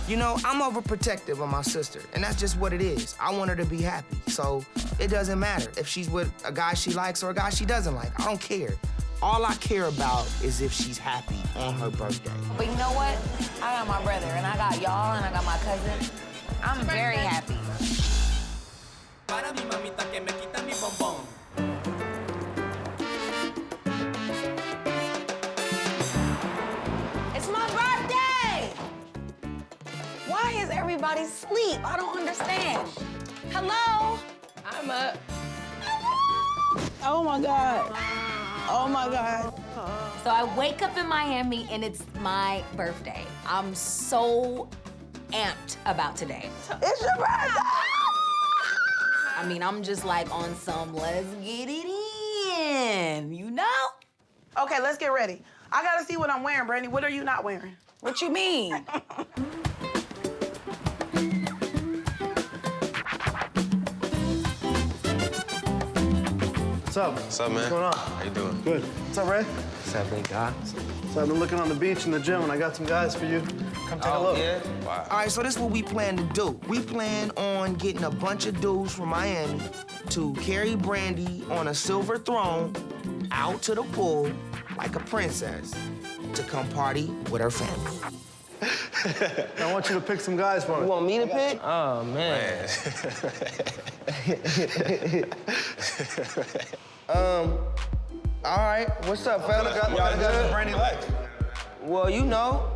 You know, I'm overprotective of my sister, and that's just what it is. I want her to be happy, so it doesn't matter if she's with a guy she likes or a guy she doesn't like. I don't care. All I care about is if she's happy on her birthday. But you know what? I got my brother, and I got y'all, and I got my cousin. I'm very happy. It's my birthday! Why is everybody asleep? I don't understand. Hello? I'm up. Oh my God. Oh my God. So I wake up in Miami and it's my birthday. I'm so amped about today. It's your birthday! I mean, I'm just like on some let's get it in, you know? Okay, let's get ready. I gotta see what I'm wearing, Brandy. What are you not wearing? What you mean? What's up? What's up, man? What's going on? How you doing? Good. What's up, Ray? What's up, big guy? So I've been looking on the beach in the gym, and I got some guys for you. Come take a look. Yeah? Wow. All right, so this is what we plan to do. We plan on getting a bunch of dudes from Miami to carry Brandy on a silver throne out to the pool like a princess to come party with her family. I want you to pick some guys for me. You want me to pick? Oh, man. All right. What's up, fella? What kind of guys does Brandy like? Well, you know,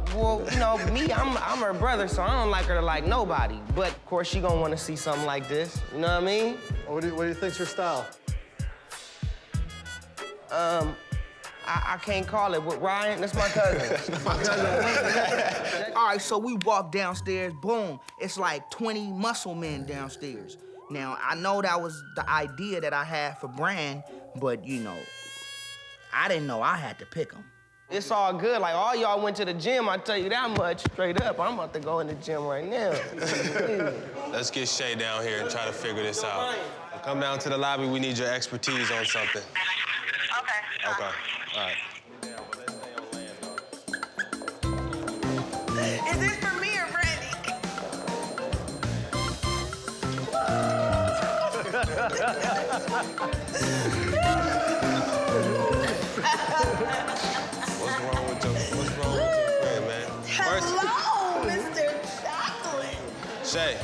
me, I'm her brother, so I don't like her to like nobody. But, of course, she gonna want to see something like this. You know what I mean? What do you think's your style? I can't call it. But Ryan, that's my cousin. My cousin. All right, so we walk downstairs, boom. It's like 20 muscle men downstairs. Now, I know that was the idea that I had for Brand, but, you know, I didn't know I had to pick them. It's all good. Like, all y'all went to the gym, I tell you that much straight up. I'm about to go in the gym right now. Let's get Shay down here and try to figure this out. Come down to the lobby. We need your expertise on something. Okay. Okay. All right. Is this for me or Brandy? What's wrong with your friend, man? Hello, Mr. Chocolate. Shay,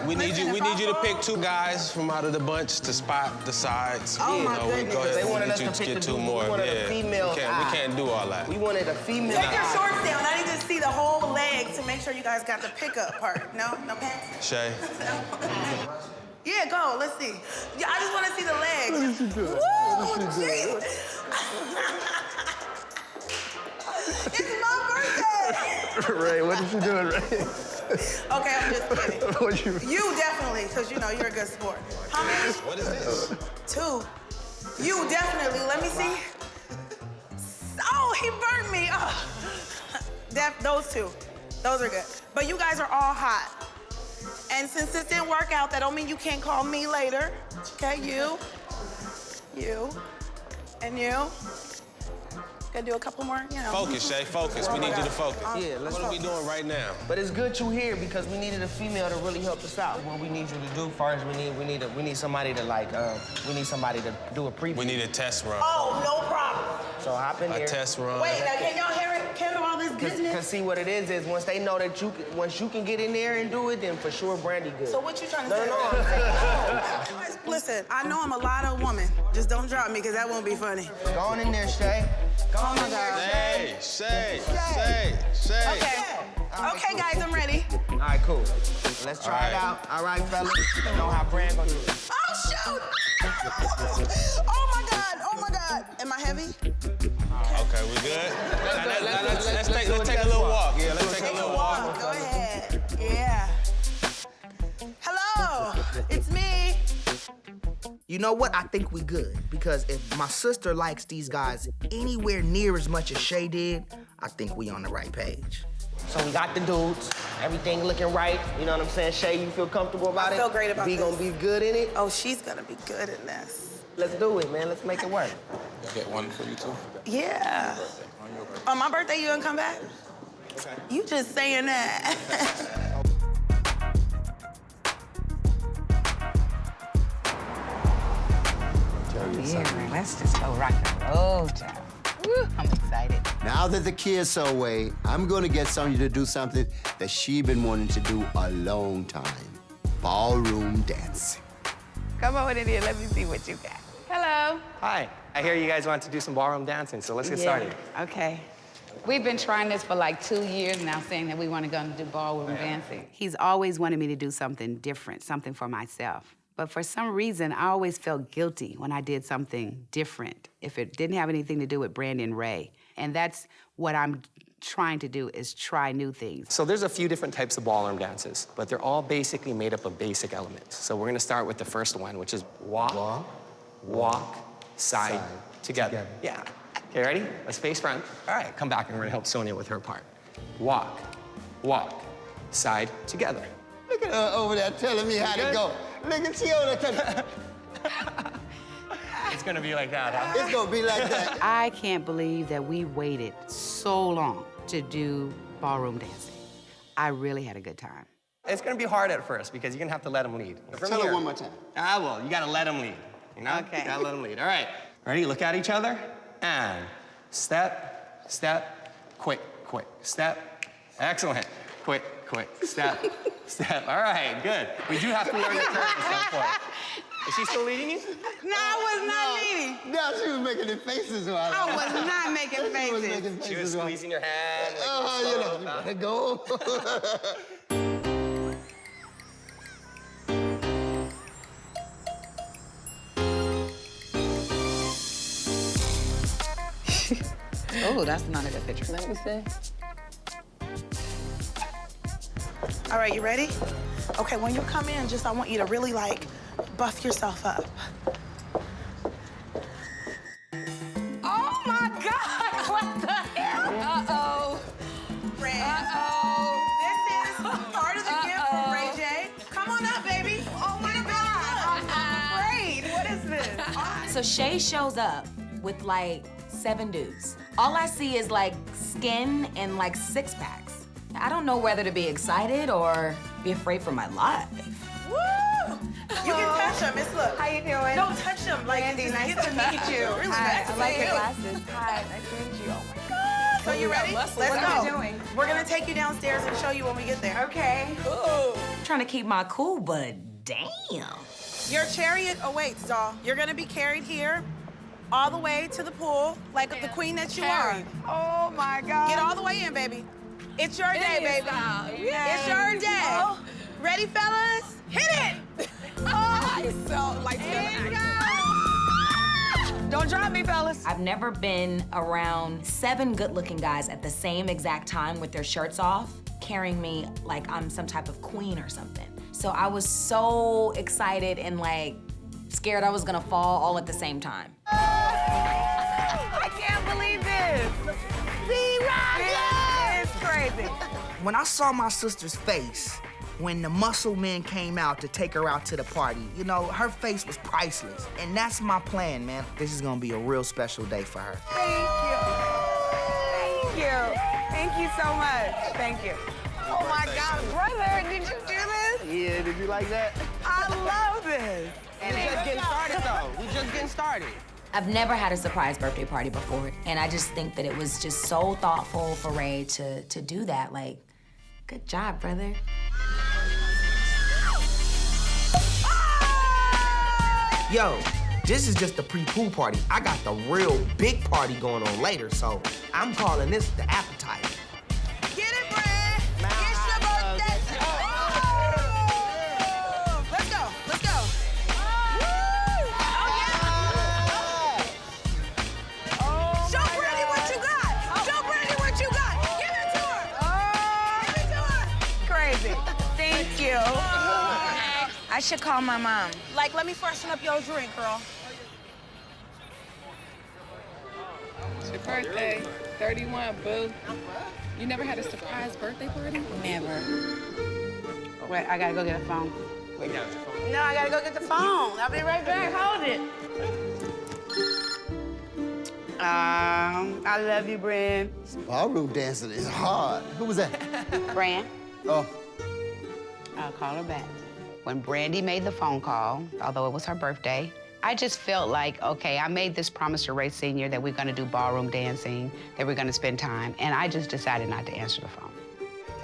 we need you to pick two guys from out of the bunch to spot the sides. Oh, my we goodness. go ahead They and wanted get us you to pick get the two dude. more. We wanted a Yeah, female we eye. can't do all that. We wanted a female Take your shorts down. I need to see the whole leg to make sure you guys got the pickup part. No pants? Shay. Yeah, go. Let's see. Yeah, I just want to see the legs. What did you do? Woo, jeez. It's my birthday. Ray, what did you do, Ray? Okay, I'm just kidding. What you? You definitely, because you know you're a good sport. How many? What is this? 2. You definitely. Let me see. Oh, he burned me. Oh. Those 2. Those are good. But you guys are all hot. And since this didn't work out, that don't mean you can't call me later. Okay, you, and you. Gonna do a couple more, you know. Focus, Shay, focus. We need you to focus. Yeah, let's What are we doing right now? But it's good you here because we needed a female to really help us out. What we need you to do first, we need somebody to like, we need somebody to do a preview. We need a test run. Oh, no problem. So hop in A here. test run. Wait, now can y'all handle all this goodness? Cause see what it is once they know that once you can get in there and do it, then for sure Brandy good. So what you trying to say? No. Listen, I know I'm a lotto woman. Just don't drop me, because that won't be funny. Go on in there, Shay. Go on in there, Shay. Okay, guys, I'm ready. All right, cool. Let's try it out. All right, fellas. You know how Brand gonna do it. Oh, shoot! Oh, my God. Am I heavy? Okay, we good? Let's take a little walk. Yeah, let's take a little walk. Go ahead. Yeah. Hello, it's me. You know what? I think we good. Because if my sister likes these guys anywhere near as much as Shay did, I think we on the right page. So we got the dudes, everything looking right. You know what I'm saying? Shay, you feel comfortable about it? I feel great about this. this. Gonna be good in it? Oh, she's gonna be good in this. Let's do it, man. Let's make it work. I get one for you too. Yeah. On my birthday, you gonna come back? Okay. You just saying that. Yeah, man, let's just go rock and roll, child. Woo, I'm excited. Now that the kids are away, I'm gonna get Sonia to do something that she's been wanting to do a long time. Ballroom dancing. Come on in here, let me see what you got. Hello. Hi. I hear you guys want to do some ballroom dancing, so let's get started. Okay. We've been trying this for like 2 years now, saying that we want to go and do ballroom dancing. He's always wanted me to do something different, something for myself. But for some reason, I always felt guilty when I did something different, if it didn't have anything to do with Brandy and Ray. And that's what I'm trying to do, is try new things. So there's a few different types of ballroom dances, but they're all basically made up of basic elements. So we're gonna start with the first one, which is walk, side, together. Yeah. Okay, ready? Let's face front. All right, come back and we're gonna help Sonia with her part. Walk, side, together. Look at her over there telling me how to go. Look at she over there. It's gonna be like that, huh? It's gonna be like that. I can't believe that we waited so long to do ballroom dancing. I really had a good time. It's gonna be hard at first because you're gonna have to let them lead. Tell her one more time. Ah, well, you gotta let them lead. You know? Okay. You gotta let them lead. All right. Ready? Look at each other. And step, quick, step. Excellent. Quick, step, All right, good. We do have to learn the turn at some point. Is she still leading you? No, I was not leading. No, she was making the faces while I was not making faces. She was squeezing your hand. Like, oh, you know, you better go. Oh, that's not a good picture. Let me see. All right, you ready? Okay, when you come in, I want you to really, like, buff yourself up. Oh, my God! What the hell? Uh-oh. Ray. Uh-oh. This is part of the gift from Ray J. Come on up, baby. Oh, my God. I'm afraid. What is this? So Shay shows up with like 7 dudes. All I see is like skin and like 6-packs. I don't know whether to be excited or be afraid for my life. Woo! You can touch them. It's look. How you doing? No, touch them. Like, Brandy, just nice get to know meet you. Really Hi, nice I to like meet your you. glasses. Hi, nice to meet you. Oh my God. So you ready? Let's What go. are you doing? We're gonna take you downstairs and show you when we get there. Okay. Ooh. Trying to keep my cool, but damn. Your chariot awaits, doll. You're gonna be carried here all the way to the pool, like the queen that you are. Oh my God. Get all the way in, baby. It's your day, baby. Yay. It's your day. Oh. Ready, fellas? Hit it! I felt like Don't drop me, fellas. I've never been around 7 good-looking guys at the same exact time with their shirts off, carrying me like I'm some type of queen or something. So I was so excited and like scared I was gonna fall all at the same time. I can't believe this. It's crazy. When I saw my sister's face, when the muscle men came out to take her out to the party, you know, her face was priceless. And that's my plan, man. This is gonna be a real special day for her. Thank you. Thank you. Thank you so much. Thank you. Oh my God, brother, did you do this? Yeah, did you like that? I love this. And we're just getting started, though. We just getting started. I've never had a surprise birthday party before, and I just think that it was just so thoughtful for Ray to do that. Like, good job, brother. Yo, this is just the pre-pool party. I got the real big party going on later, so I'm calling this the appetizer. Get it, Brad. It's your birthday. Let's go. Let's go. Show Brandy what you got. Show Brandy what you got. Give it to her. Give it to her. Crazy. Thank you. I should call my mom. Like, let me freshen up your drink, girl. It's your birthday. 31, boo. You never had a surprise birthday party? Never. Wait, I gotta go get a phone. No, I gotta go get the phone. I'll be right back. Hold it. I love you, Bran. Ballroom dancing is hard. Who was that? Bran, Oh, I'll call her back. When Brandy made the phone call, although it was her birthday, I just felt like, okay, I made this promise to Ray Sr. that we're gonna do ballroom dancing, that we're gonna spend time, and I just decided not to answer the phone.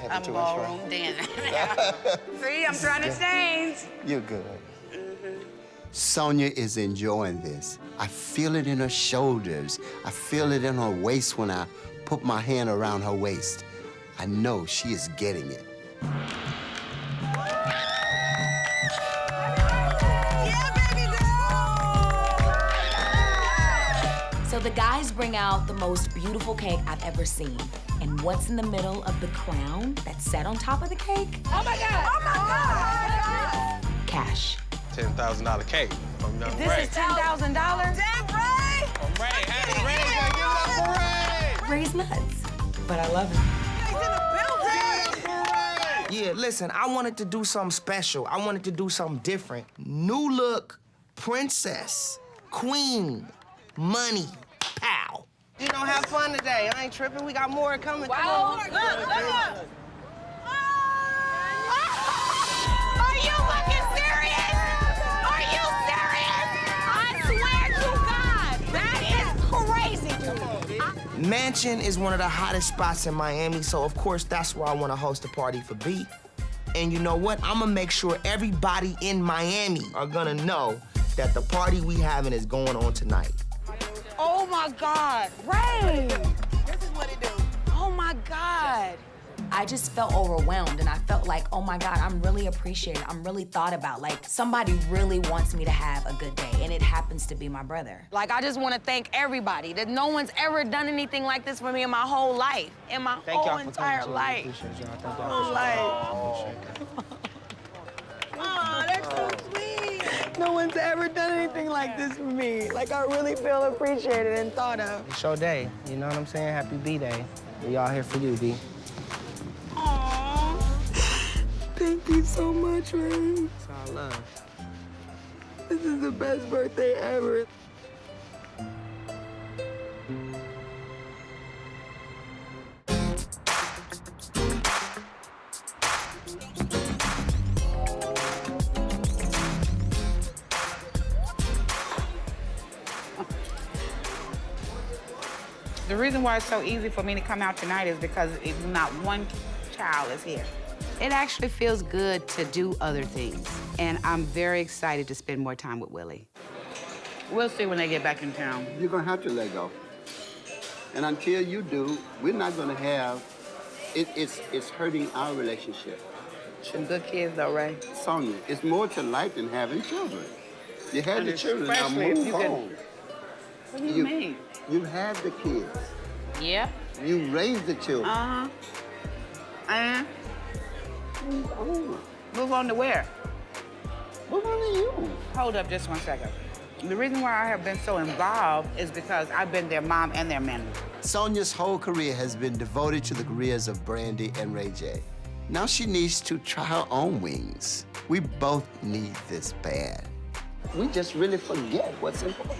I'm ballroom dancing. See, I'm trying to change. you're good. Sonia is enjoying this. I feel it in her shoulders. I feel it in her waist when I put my hand around her waist. I know she is getting it. So the guys bring out the most beautiful cake I've ever seen. And what's in the middle of the crown that's set on top of the cake? Oh my God! Oh my God! Cash. $10,000 cake from young This Ray. is $10,000? Damn, Ray! Ray, happy Ray, give it up for Ray! Ray's nuts, but I love him. Yeah, listen, I wanted to do something special. I wanted to do something different. New look, princess, queen, money, pow. You know, have fun today. I ain't tripping. We got more coming. Wow. Come on. Look. Are you fucking serious? Are you serious? I swear to God, that is crazy, dude. Mansion is one of the hottest spots in Miami, so of course that's where I want to host a party for B. And you know what? I'm gonna make sure everybody in Miami are gonna know that the party we having is going on tonight. Oh my God, Ray! This is what it do. Oh my God. I just felt overwhelmed and I felt like, oh my God, I'm really appreciated. I'm really thought about. Like, somebody really wants me to have a good day, and it happens to be my brother. Like, I just want to thank everybody that no one's ever done anything like this for me in my whole life. In my whole entire life. Whole life. Oh, that's so sweet. No one's ever done anything like this for me. Like, I really feel appreciated and thought of. It's your day. You know what I'm saying? Happy B-Day. We all here for you, B. Aww. Thank you so much, man. It's all love. This is the best birthday ever. The reason why it's so easy for me to come out tonight is because not one child is here. It actually feels good to do other things, and I'm very excited to spend more time with Willie. We'll see when they get back in town. You're gonna have to let go. And until you do, we're not gonna have, it's hurting our relationship. Some good kids though, Ray. Sonia, it's more to life than having children. You had And the children, now especially if move you can- on. What do you mean? You had the kids. Yep. You raised the children. Uh-huh. And move on. Move on to where? Move on to you. Hold up just one second. The reason why I have been so involved is because I've been their mom and their manager. Sonia's whole career has been devoted to the careers of Brandy and Ray J. Now she needs to try her own wings. We both need this bad. We just really forget what's important.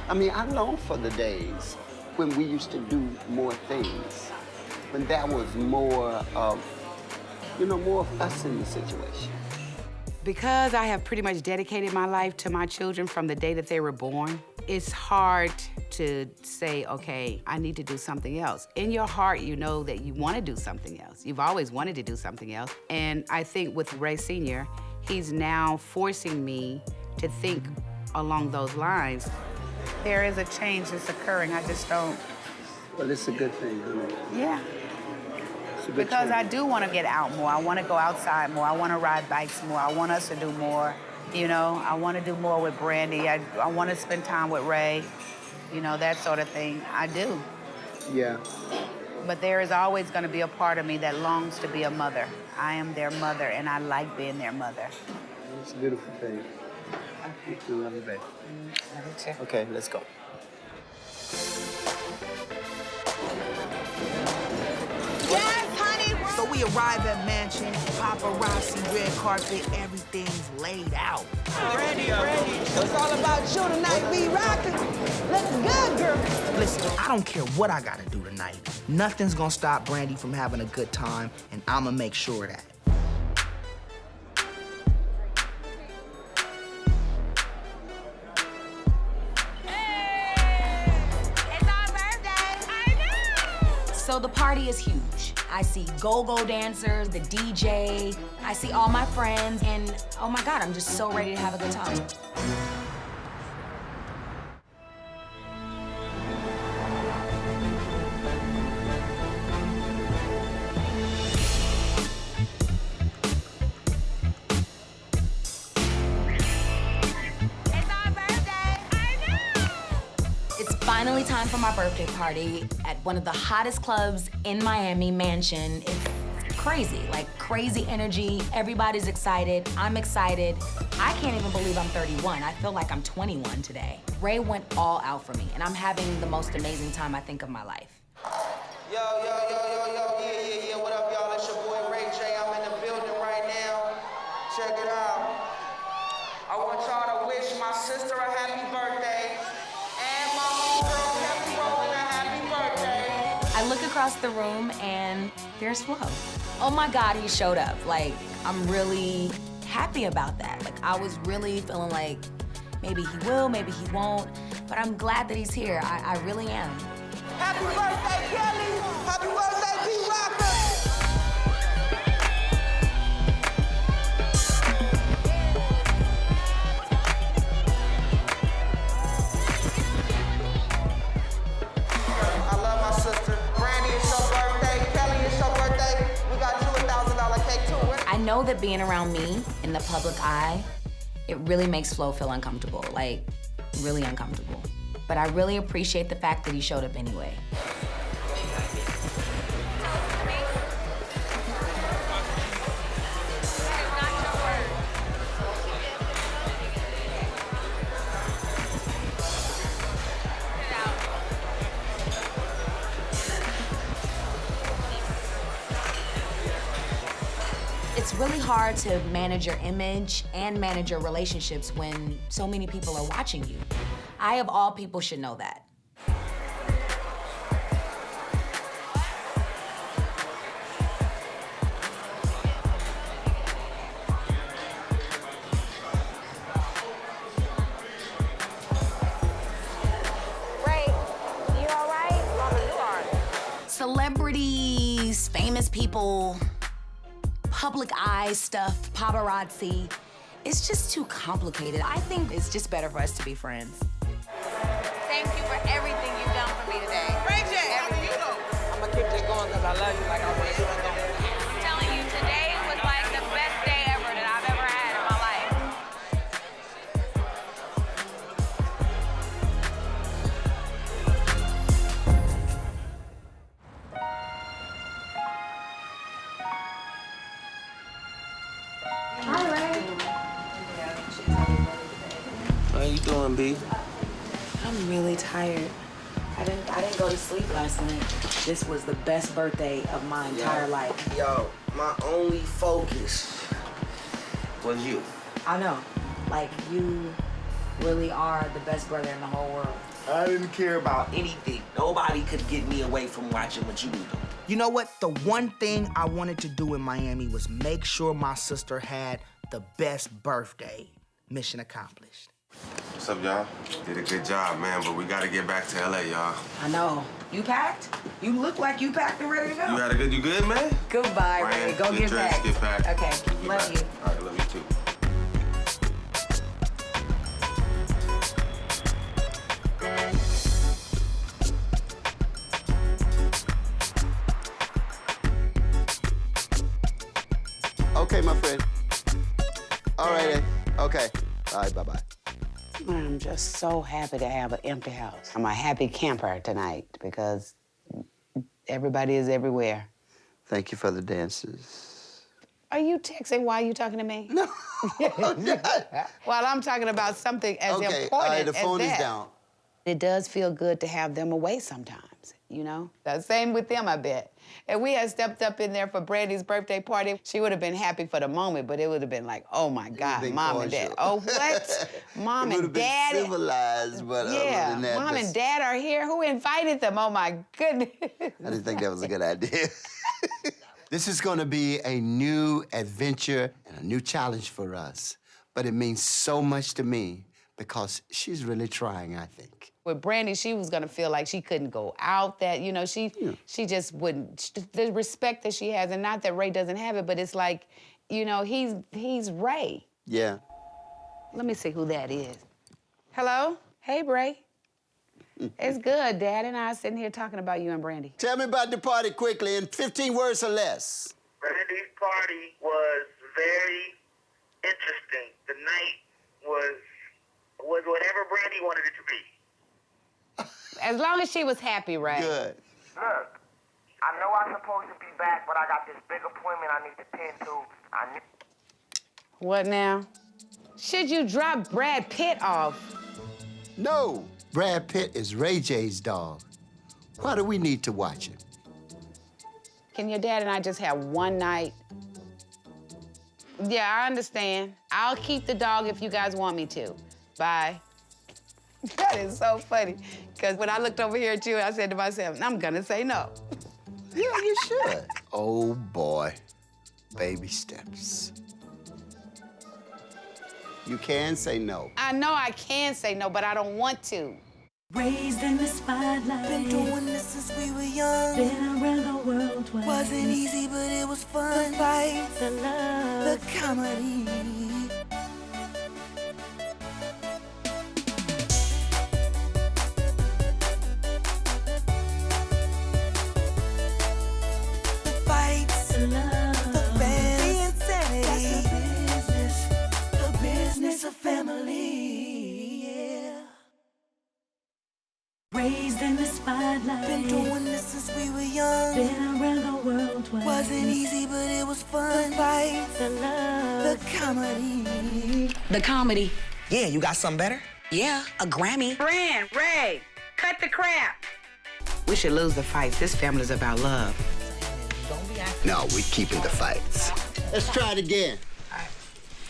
I mean, I long for the days when we used to do more things, when there was more of, more of us in the situation. Because I have pretty much dedicated my life to my children from the day that they were born, it's hard to say, okay, I need to do something else. In your heart, you know that you want to do something else. You've always wanted to do something else. And I think with Ray Sr., he's now forcing me to think along those lines. There is a change that's occurring. I just don't. Well, it's a good thing, isn't it? Yeah. It's a good Because I change. do want to get out more. I want to go outside more. I want to ride bikes more. I want us to do more. I want to do more with Brandy. I want to spend time with Ray. That sort of thing. I do. Yeah. But there is always going to be a part of me that longs to be a mother. I am their mother, and I like being their mother. It's a beautiful thing. Okay. I love you, babe. Love you too. Okay, let's go. Yes, honey. So we arrive at mansion, paparazzi, red carpet, everything's laid out. Brandy, it's all about you tonight, we rockin'. Looking good, girl. Listen, I don't care what I gotta do tonight. Nothing's gonna stop Brandy from having a good time, and I'ma make sure of that. So the party is huge. I see go-go dancers, the DJ, I see all my friends, and oh my God, I'm just so ready to have a good time. It's finally time for my birthday party at one of the hottest clubs in Miami, Mansion. It's crazy, like crazy energy. Everybody's excited. I'm excited. I can't even believe I'm 31. I feel like I'm 21 today. Ray went all out for me, and I'm having the most amazing time I think of my life. Yo, yeah, what up, y'all? It's your boy Ray J. I'm in the building right now. Check it out. I want y'all to wish my sister a happy birthday and my homegirl Kelly Rowland a happy birthday. I look across the room, and there's Flo. Oh my God, he showed up. Like, I'm really happy about that. Like, I was really feeling like maybe he will, maybe he won't, but I'm glad that he's here. I really am. Happy birthday, Kelly. Happy birthday, P-Rocker. I love my sister. Brandy, it's your birthday. Kelly, it's your birthday. We got you a $1,000 cake too. I know that being around me in the public eye, it really makes Flo feel uncomfortable, like really uncomfortable. But I really appreciate the fact that he showed up anyway. It's really hard to manage your image and manage your relationships when so many people are watching you. I, of all people, should know that. Ray, you're Celebrities, famous people, public eye stuff, paparazzi. It's just too complicated. I think it's just better for us to be friends. Thank you for everything you've done for me today. Ray J, how do you know? I'm gonna keep this going because I love you like I want to. I'm telling you, today was like the best day ever that I've ever had in my life. Hi, Ray. How you doing, B? I'm really tired. I didn't go to sleep last night. This was the best birthday of my entire life. Yo, my only focus was you. I know. Like, you really are the best brother in the whole world. I didn't care about Anything. Nobody could get me away from watching what you were doing. You know what? The one thing I wanted to do in Miami was make sure my sister had the best birthday. Mission accomplished. What's up, y'all? Did a good job, man, but we gotta get back to LA, y'all. I know. You packed? You look like you packed and ready to go. You good, man? Goodbye, Ray. Go get dressed, packed. get packed. Okay, love you. All right, love you too. Okay, my friend. All right, then. Okay. All right, bye-bye. I'm just so happy to have an empty house. I'm a happy camper tonight because everybody is everywhere. Thank you for the dances. Are you texting while you talking to me? No. While I'm talking about something as Okay, important all right, the as phone that. is down. It does feel good to have them away sometimes, you know? The same with them, I bet. If we had stepped up in there for Brandy's birthday party, she would have been happy for the moment, but it would have been like, oh my God, been Mom and Dad. cordial. Oh, what? Mom It would and have been Dad. civilized, but other Yeah, than that, Mom and Dad are here. Who invited them? Oh my goodness. I didn't think that was a good idea. This is gonna be a new adventure and a new challenge for us. But it means so much to me because she's really trying, I think. With Brandy, she was gonna feel like she couldn't go out, that, you know, she just wouldn't. The respect that she has, and not that Ray doesn't have it, but it's like, you know, he's Ray. Yeah. Let me see who that is. Hello? Hey, Ray. It's good. Dad and I are sitting here talking about you and Brandy. Tell me about the party quickly in 15 words or less. Brandy's party was very interesting. The night was whatever Brandy wanted it to be. As long as she was happy, Ray. Good. Look, I know I'm supposed to be back, but I got this big appointment I need to tend to. What now? Should you drop Brad Pitt off? No, Brad Pitt is Ray J's dog. Why do we need to watch him? Can your dad and I just have one night? Yeah, I understand. I'll keep the dog if you guys want me to. Bye. That is so funny, because when I looked over here at you, I said to myself, I'm gonna say no. Yeah, you should. Oh, boy. Baby steps. You can say no. I know I can say no, but I don't want to. Raised in the spotlight. Been doing this since we were young. Been around the world twice. Wasn't easy, but it was fun. The fights, the love, the comedy. The fights, the love, the bands, the insanity. that's The business of family, yeah. raised in the spotlight. Been doing this since we were young. Been around the world twice. Wasn't easy, but it was fun. The fights, the love, the comedy. The comedy. Yeah, you got something better? Yeah, a Grammy. Brand, Ray, cut the crap. We should lose the fights. This family's about love. No, we're keeping the fights. Let's try it again.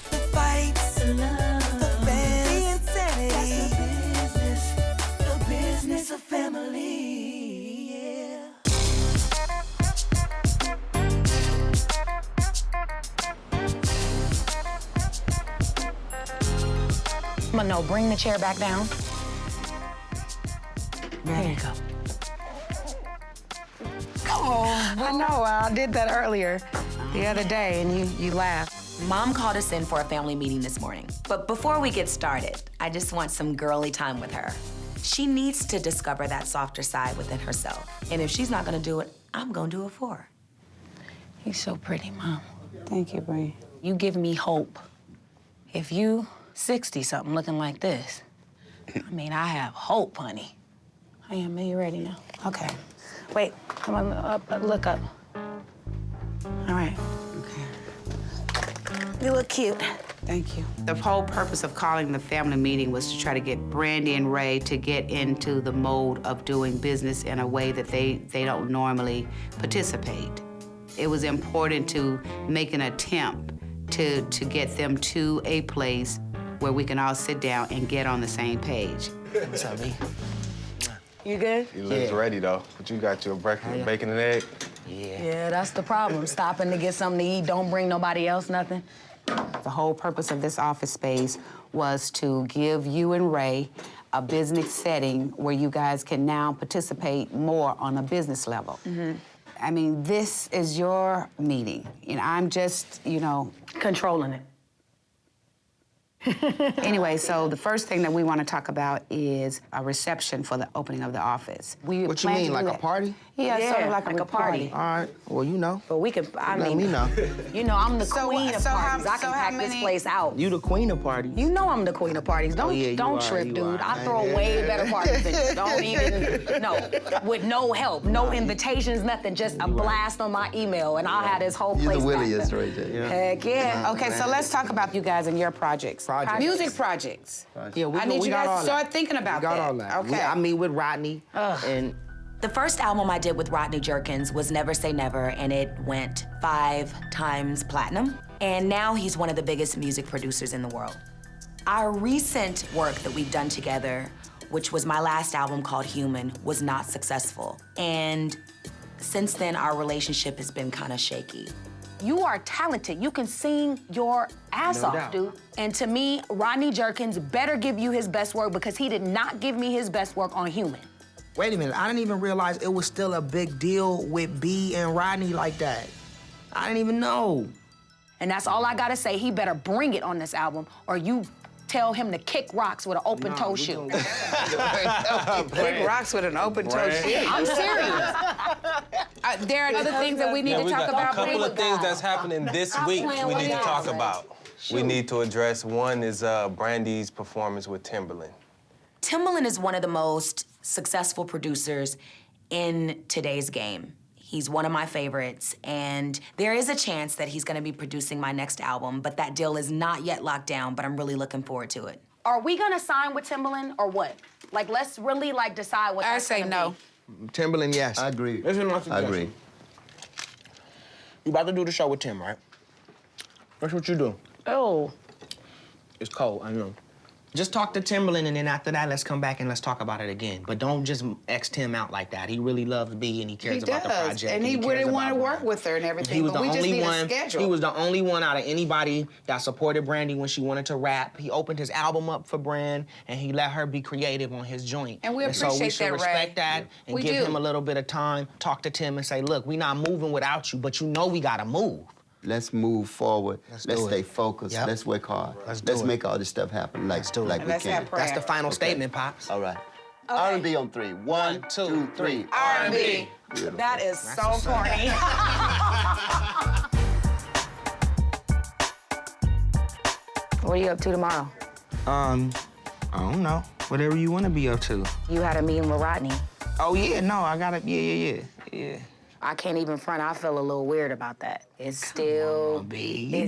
The fights, the love, the bands, the insanity. that's The business of family, yeah. No, bring the chair back down. There you go. Go. I know. I did that earlier the other day, and you laughed. Mom called us in for a family meeting this morning. But before we get started, I just want some girly time with her. She needs to discover that softer side within herself. And if she's not gonna do it, I'm gonna do it for her. You're so pretty, Mom. Thank you, Bree. You give me hope. If you 60-something looking like this, I mean, I have hope, honey. I am. Are you ready now? Okay. Wait, come on, look up. All right. You look cute. Thank you. The whole purpose of calling the family meeting was to try to get Brandy and Ray to get into the mode of doing business in a way that they don't normally participate. It was important to make an attempt to get them to a place where we can all sit down and get on the same page. What's up, B? You good? You look ready, though. But you got your breakfast, bacon and egg? Yeah, that's the problem. Stopping to get something to eat, don't bring nobody else nothing. The whole purpose of this office space was to give you and Ray a business setting where you guys can now participate more on a business level. I mean, this is your meeting, and I'm just, controlling it. Anyway, so the first thing that we want to talk about is a reception for the opening of the office. What you mean, like a party? Yeah, sort of like a party. All right, well, you know. But we could, Let me know. You know, I'm the queen of parties. I can pack this place out. You the queen of parties. You know I'm the queen of parties. Don't trip, dude. I throw way better parties than you. Don't even, no. With no help, no invitations, nothing. Just a blast on my email, and I'll have this whole place You're the packed williest up. right there. Yeah. Heck yeah. Okay, so let's talk about you guys and your projects. Music projects. Yeah, I need you guys to start thinking about that. that. All that. Okay. I meet with Rodney, and The first album I did with Rodney Jerkins was Never Say Never, and it went 5 times platinum. And now he's one of the biggest music producers in the world. Our recent work that we've done together, which was my last album called Human, was not successful. And since then, our relationship has been kind of shaky. You are talented. You can sing your ass off, dude. And to me, Rodney Jerkins better give you his best work because he did not give me his best work on Human. wait a minute, I didn't even realize it was still a big deal with B and Rodney like that. I didn't even know. And that's all I gotta say. He better bring it on this album, or you tell him to kick rocks with an open-toe shoe. Kick rocks with an open-toe shoe. I'm serious. There are other things that we need to talk about. A couple of things that's happening this week we need to talk about. We need to address. One is Brandy's performance with Timberland. Timberland is one of the most successful producers in today's game. He's one of my favorites, and there is a chance that he's gonna be producing my next album, but that deal is not yet locked down, but I'm really looking forward to it. Are we gonna sign with Timberland or what? Like, let's really decide what that's gonna be. I say no. Timberland, yes. I agree. This is my suggestion. I agree. You about to do the show with Tim, right? That's what you do. Oh. It's cold, I know. Just talk to Timberland, and then after that, let's come back and let's talk about it again. But don't just X Tim out like that. He really loves B, and he cares about the project. And he really want to work with her and everything, He was but the we just only need one. a schedule. He was the only one out of anybody that supported Brandy when she wanted to rap. He opened his album up for Brand, and he let her be creative on his joint. And we so we appreciate should that, respect Ray. that and We give do. him a little bit of time. Talk to Tim and say, look, we not moving without you, but you know we gotta move. Let's move forward. Let's Let's do stay it. focused. Yep. Let's work hard. Let's do it. make all this stuff happen like we Let's can. have prayer. That's the final statement, Pops. All right. R&B on 3. 1, 2, 3. R&B. Beautiful. That is so corny. What are you up to tomorrow? I don't know. Whatever you want to be up to. You had a meeting with Rodney. Oh, yeah, no, I got it. Yeah. I can't even front. I feel a little weird about that. It's still, it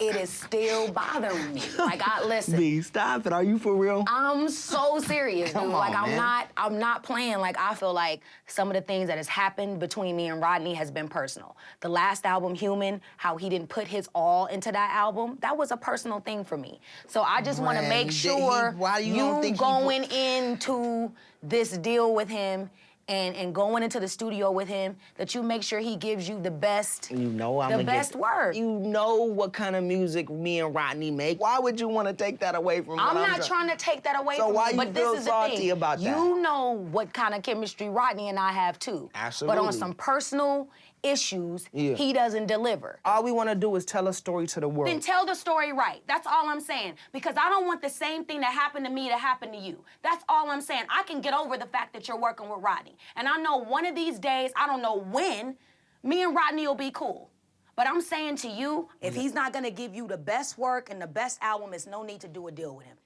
is still bothering me. Like, listen. B, stop it. Are you for real? I'm so serious, dude. Come Like, on, man. I'm not playing. Like, I feel like some of the things that has happened between me and Rodney has been personal. The last album, Human, how he didn't put his all into that album, that was a personal thing for me. So I just want to make sure why you don't think he going into this deal with him and going into the studio with him, that you make sure he gives you the best, You know I'm the best work. You know what kind of music me and Rodney make. Why would you want to take that away from me? I'm not trying to take that away from why you, you but this feel is the salty thing. about that? You know what kind of chemistry Rodney and I have too. Absolutely. But on some personal issues, Yeah. he doesn't deliver. All we want to do is tell a story to the world. Then tell the story right. That's all I'm saying. Because I don't want the same thing that happened to me to happen to you. That's all I'm saying. I can get over the fact that you're working with Rodney. And I know one of these days, I don't know when, me and Rodney will be cool. But I'm saying to you, if he's not gonna give you the best work and the best album, it's no need to do a deal with him.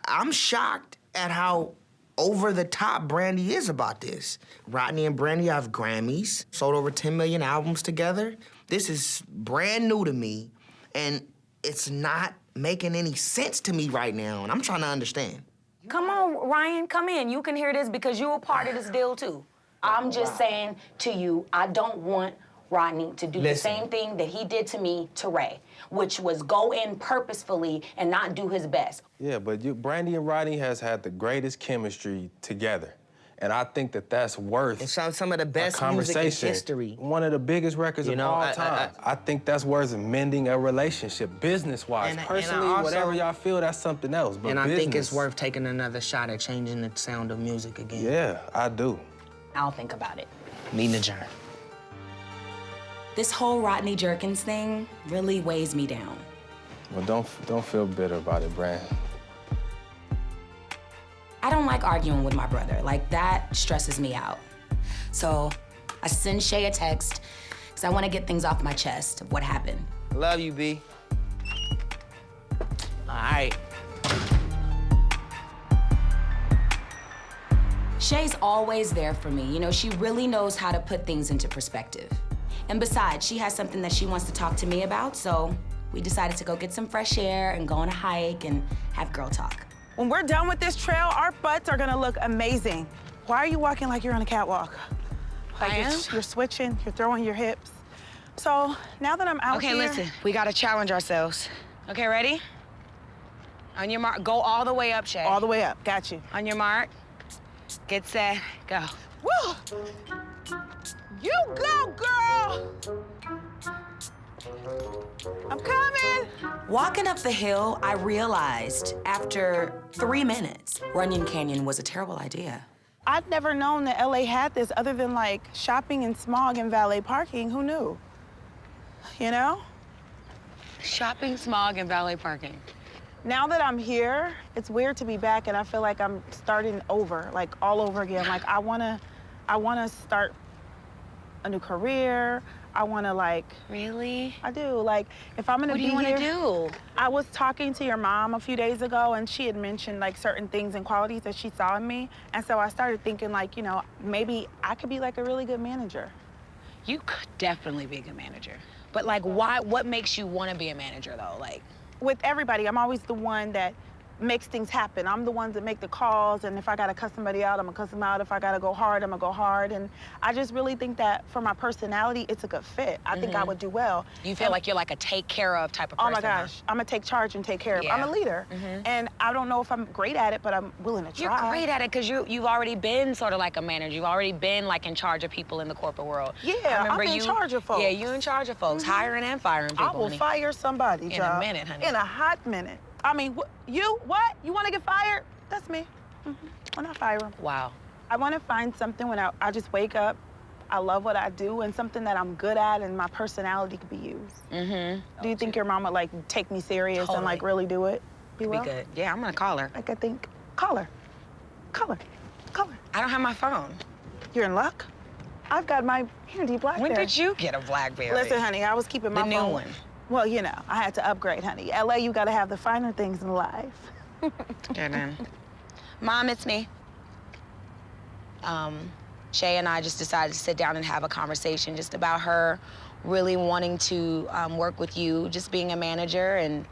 I'm shocked at how over the top Brandy is about this. Rodney and Brandy have Grammys, sold over 10 million albums together. This is brand new to me, and it's not making any sense to me right now, and I'm trying to understand. Come on, Ryan, come in. You can hear this because you're a part of this deal too. I'm just saying to you, I don't want Rodney to do the same thing that he did to me to Ray, which was go in purposefully and not do his best. Yeah, but Brandy and Rodney has had the greatest chemistry together. And I think that that's worth some of the best conversation. music in history. One of the biggest records of all time. I think that's worth mending a relationship, business-wise. Personally, also, whatever y'all feel, that's something else. But and I business, think it's worth taking another shot at changing the sound of music again. Yeah, I do. I'll think about it. Meeting the giant. This whole Rodney Jerkins thing really weighs me down. Well, don't feel bitter about it, Brand. I don't like arguing with my brother. Like, that stresses me out. So I send Shay a text because I want to get things off my chest of what happened. Love you, B. All right. Shay's always there for me. You know, she really knows how to put things into perspective. And besides, she has something that she wants to talk to me about, so we decided to go get some fresh air and go on a hike and have girl talk. When we're done with this trail, our butts are gonna look amazing. Why are you walking like you're on a catwalk? Like I am? You're switching, you're throwing your hips. So now that I'm out Okay, here... listen, we gotta challenge ourselves. Okay, ready? On your mark, go all the way up, Shay. All the way up, got you. On your mark, get set, go. Woo! You go, girl! I'm coming! Walking up the hill, I realized after 3 minutes, Runyon Canyon was a terrible idea. I'd never known that LA had this other than like shopping and smog and valet parking. Who knew? You know? Shopping, smog, and valet parking. Now that I'm here, it's weird to be back and I feel like I'm starting over, like all over again. Like I wanna start a new career. I wanna like... Really? I do. Like, if I'm gonna be here... What do you wanna do? I was talking to your mom a few days ago and she had mentioned like certain things and qualities that she saw in me. And so I started thinking like, you know, maybe I could be like a really good manager. You could definitely be a good manager. But like, why, what makes you wanna be a manager though? Like, with everybody, I'm always the one that makes things happen. I'm the ones that make the calls, and if I gotta cuss somebody out, I'm gonna cuss them out. If I gotta go hard, I'm gonna go hard. And I just really think that for my personality, it's a good fit. I think I would do well. you feel like you're like a take care of type of person. Oh my gosh, I'm gonna take charge and take care of. I'm a leader. And I don't know if I'm great at it, but I'm willing to try. You're great at it because you've already been sort of like a manager. You've already been like in charge of people in the corporate world. Yeah, I'm in charge of folks. Yeah, you in charge of folks, hiring and firing people. I will honey. fire somebody, In Job. a minute, honey. In a hot minute. I mean, what? You want to get fired? That's me. I'm not firing. Wow. I want to find something when I just wake up, I love what I do, and something that I'm good at and my personality could be used. Do you think your mom would like take me serious and like really do it? You Could will? be good. Yeah, I'm gonna call her. Like I think, call her. I don't have my phone. You're in luck. I've got my handy BlackBerry. When did you get a BlackBerry? Listen, honey, I was keeping my The new phone. one. Well, you know, I had to upgrade, honey. LA, you gotta have the finer things in life. Yeah, then. Mom, it's me. Shay and I just decided to sit down and have a conversation just about her really wanting to work with you, just being a manager, and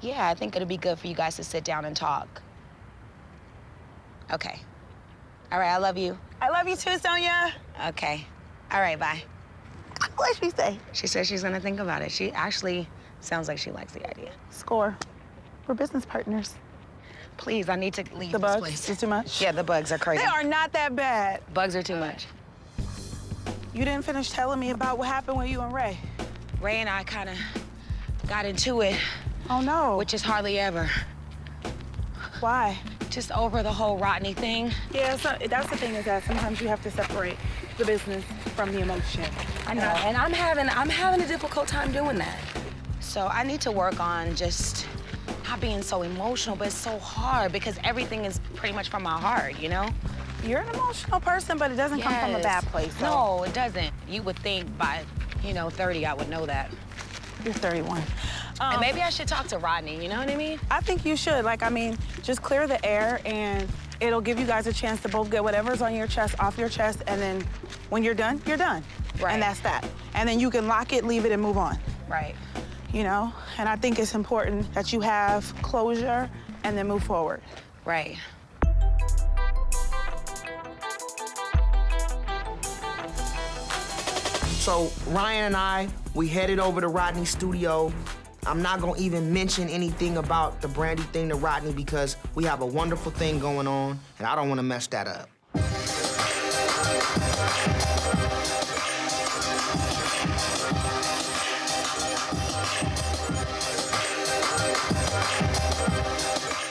yeah, I think it'd be good for you guys to sit down and talk. Okay. All right, I love you. I love you too, Sonia. Okay. All right, bye. What'd she say? She said she's gonna think about it. She actually sounds like she likes the idea. Score. We're business partners. Please, I need to leave The this bugs place. is too much? Yeah, the bugs are crazy. They are not that bad. Bugs are too much. You didn't finish telling me about what happened with you and Ray. Ray and I kind of got into it. Oh, no. Which is hardly ever. Why? Just over the whole Rodney thing. Yeah, so that's the thing is that sometimes you have to separate the business from the emotion. I know, and I'm having a difficult time doing that. So I need to work on just not being so emotional, but it's so hard because everything is pretty much from my heart, you know? You're an emotional person, but it doesn't come from a bad place. So. No, it doesn't. You would think by, 30 I would know that. You're 31. And maybe I should talk to Rodney, you know what I mean? I think you should. Just clear the air and it'll give you guys a chance to both get whatever's on your chest off your chest, and then when you're done, you're done. Right. And that's that. And then you can lock it, leave it, and move on. Right. You know? And I think it's important that you have closure and then move forward. Right. So Ryan and I, we headed over to Rodney's studio. I'm not gonna even mention anything about the Brandy thing to Rodney because we have a wonderful thing going on, and I don't wanna mess that up.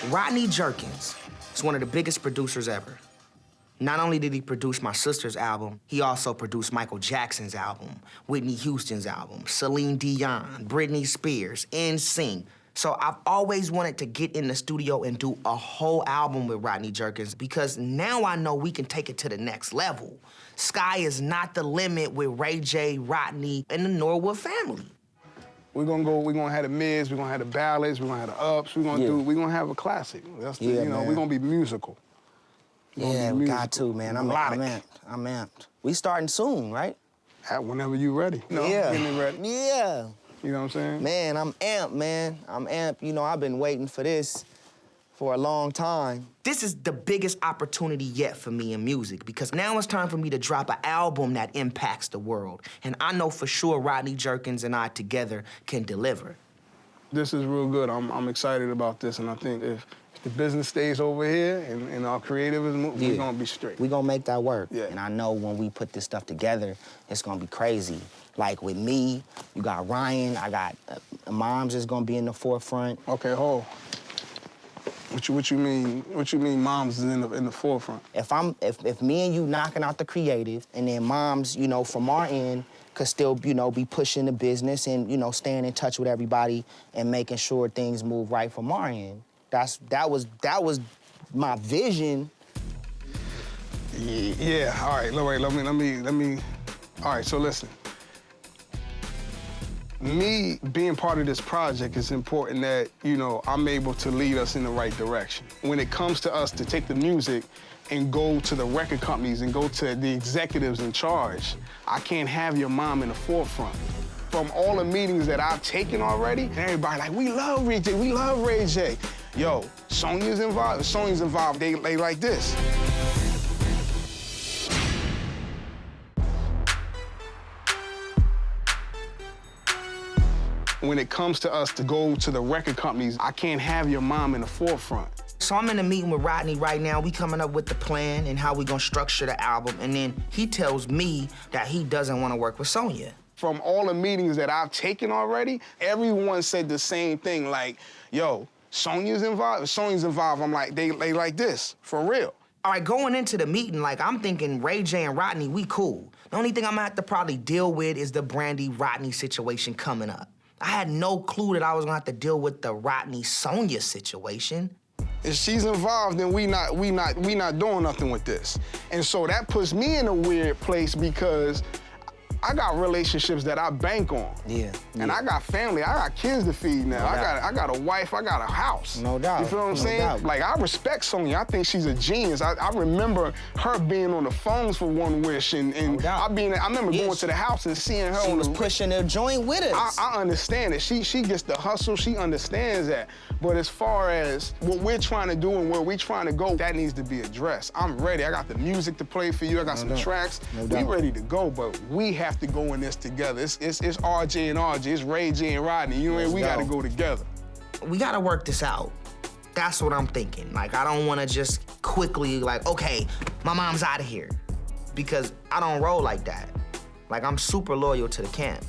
Rodney Jerkins is one of the biggest producers ever. Not only did he produce my sister's album, he also produced Michael Jackson's album, Whitney Houston's album, Celine Dion, Britney Spears, NSYNC. So I've always wanted to get in the studio and do a whole album with Rodney Jerkins because now I know we can take it to the next level. Sky is not the limit with Ray J, Rodney, and the Norwood family. We're gonna have the mids, we're gonna have the ballads, we're gonna have the ups, we're gonna have a classic. That's the, we're gonna be musical. Yeah, we got to, man. I'm amped. We starting soon, right? Whenever you ready. Yeah. Getting ready. Yeah. You know what I'm saying? Man, I'm amped, man. I'm amped. I've been waiting for this for a long time. This is the biggest opportunity yet for me in music because now it's time for me to drop an album that impacts the world. And I know for sure Rodney Jerkins and I together can deliver. This is real good. I'm excited about this, and I think if the business stays over here and our creative is moving, we're gonna be straight. We're gonna make that work. Yeah. And I know when we put this stuff together, it's gonna be crazy. Like with me, you got Ryan, I got Moms is gonna be in the forefront. Okay, hold. What you mean? What you mean? Moms is in the forefront? If me and you knocking out the creative, and then Moms, from our end, could still, be pushing the business and staying in touch with everybody and making sure things move right from our end. That was my vision. Yeah. All right. Let me. All right. So listen. Me being part of this project is important that, I'm able to lead us in the right direction. When it comes to us to take the music and go to the record companies and go to the executives in charge, I can't have your mom in the forefront. From all the meetings that I've taken already, and everybody like, we love Ray J, we love Ray J. Yo, Sonia's involved, they like this. When it comes to us to go to the record companies, I can't have your mom in the forefront. So I'm in a meeting with Rodney right now. We coming up with the plan and how we gonna structure the album. And then he tells me that he doesn't wanna work with Sonia. From all the meetings that I've taken already, everyone said the same thing, like, yo, Sonia's involved. I'm like, they like this, for real. All right, going into the meeting, I'm thinking Ray J and Rodney, we cool. The only thing I'm gonna have to probably deal with is the Brandy-Rodney situation coming up. I had no clue that I was gonna have to deal with the Rodney-Sonia situation. If she's involved, then we not doing nothing with this. And so that puts me in a weird place because I got relationships that I bank on. Yeah. And I got family, I got kids to feed now. I got a wife, I got a house. No doubt. You feel what I'm saying? Doubt. Like, I respect Sonia. I think she's a genius. I remember her being on the phones for One Wish, and I remember going to the house and seeing her she on was pushing the joint with us. I understand it. She gets the hustle, she understands that. But as far as what we're trying to do and where we're trying to go, that needs to be addressed. I'm ready. I got the music to play for you. I got some tracks. We ready to go, but we have to go in this together. It's RJ and RJ. It's Ray J and Rodney. We got to go together. We got to work this out. That's what I'm thinking. Like, I don't wanna just quickly, like, okay, my mom's out of here. Because I don't roll like that. Like, I'm super loyal to the camp.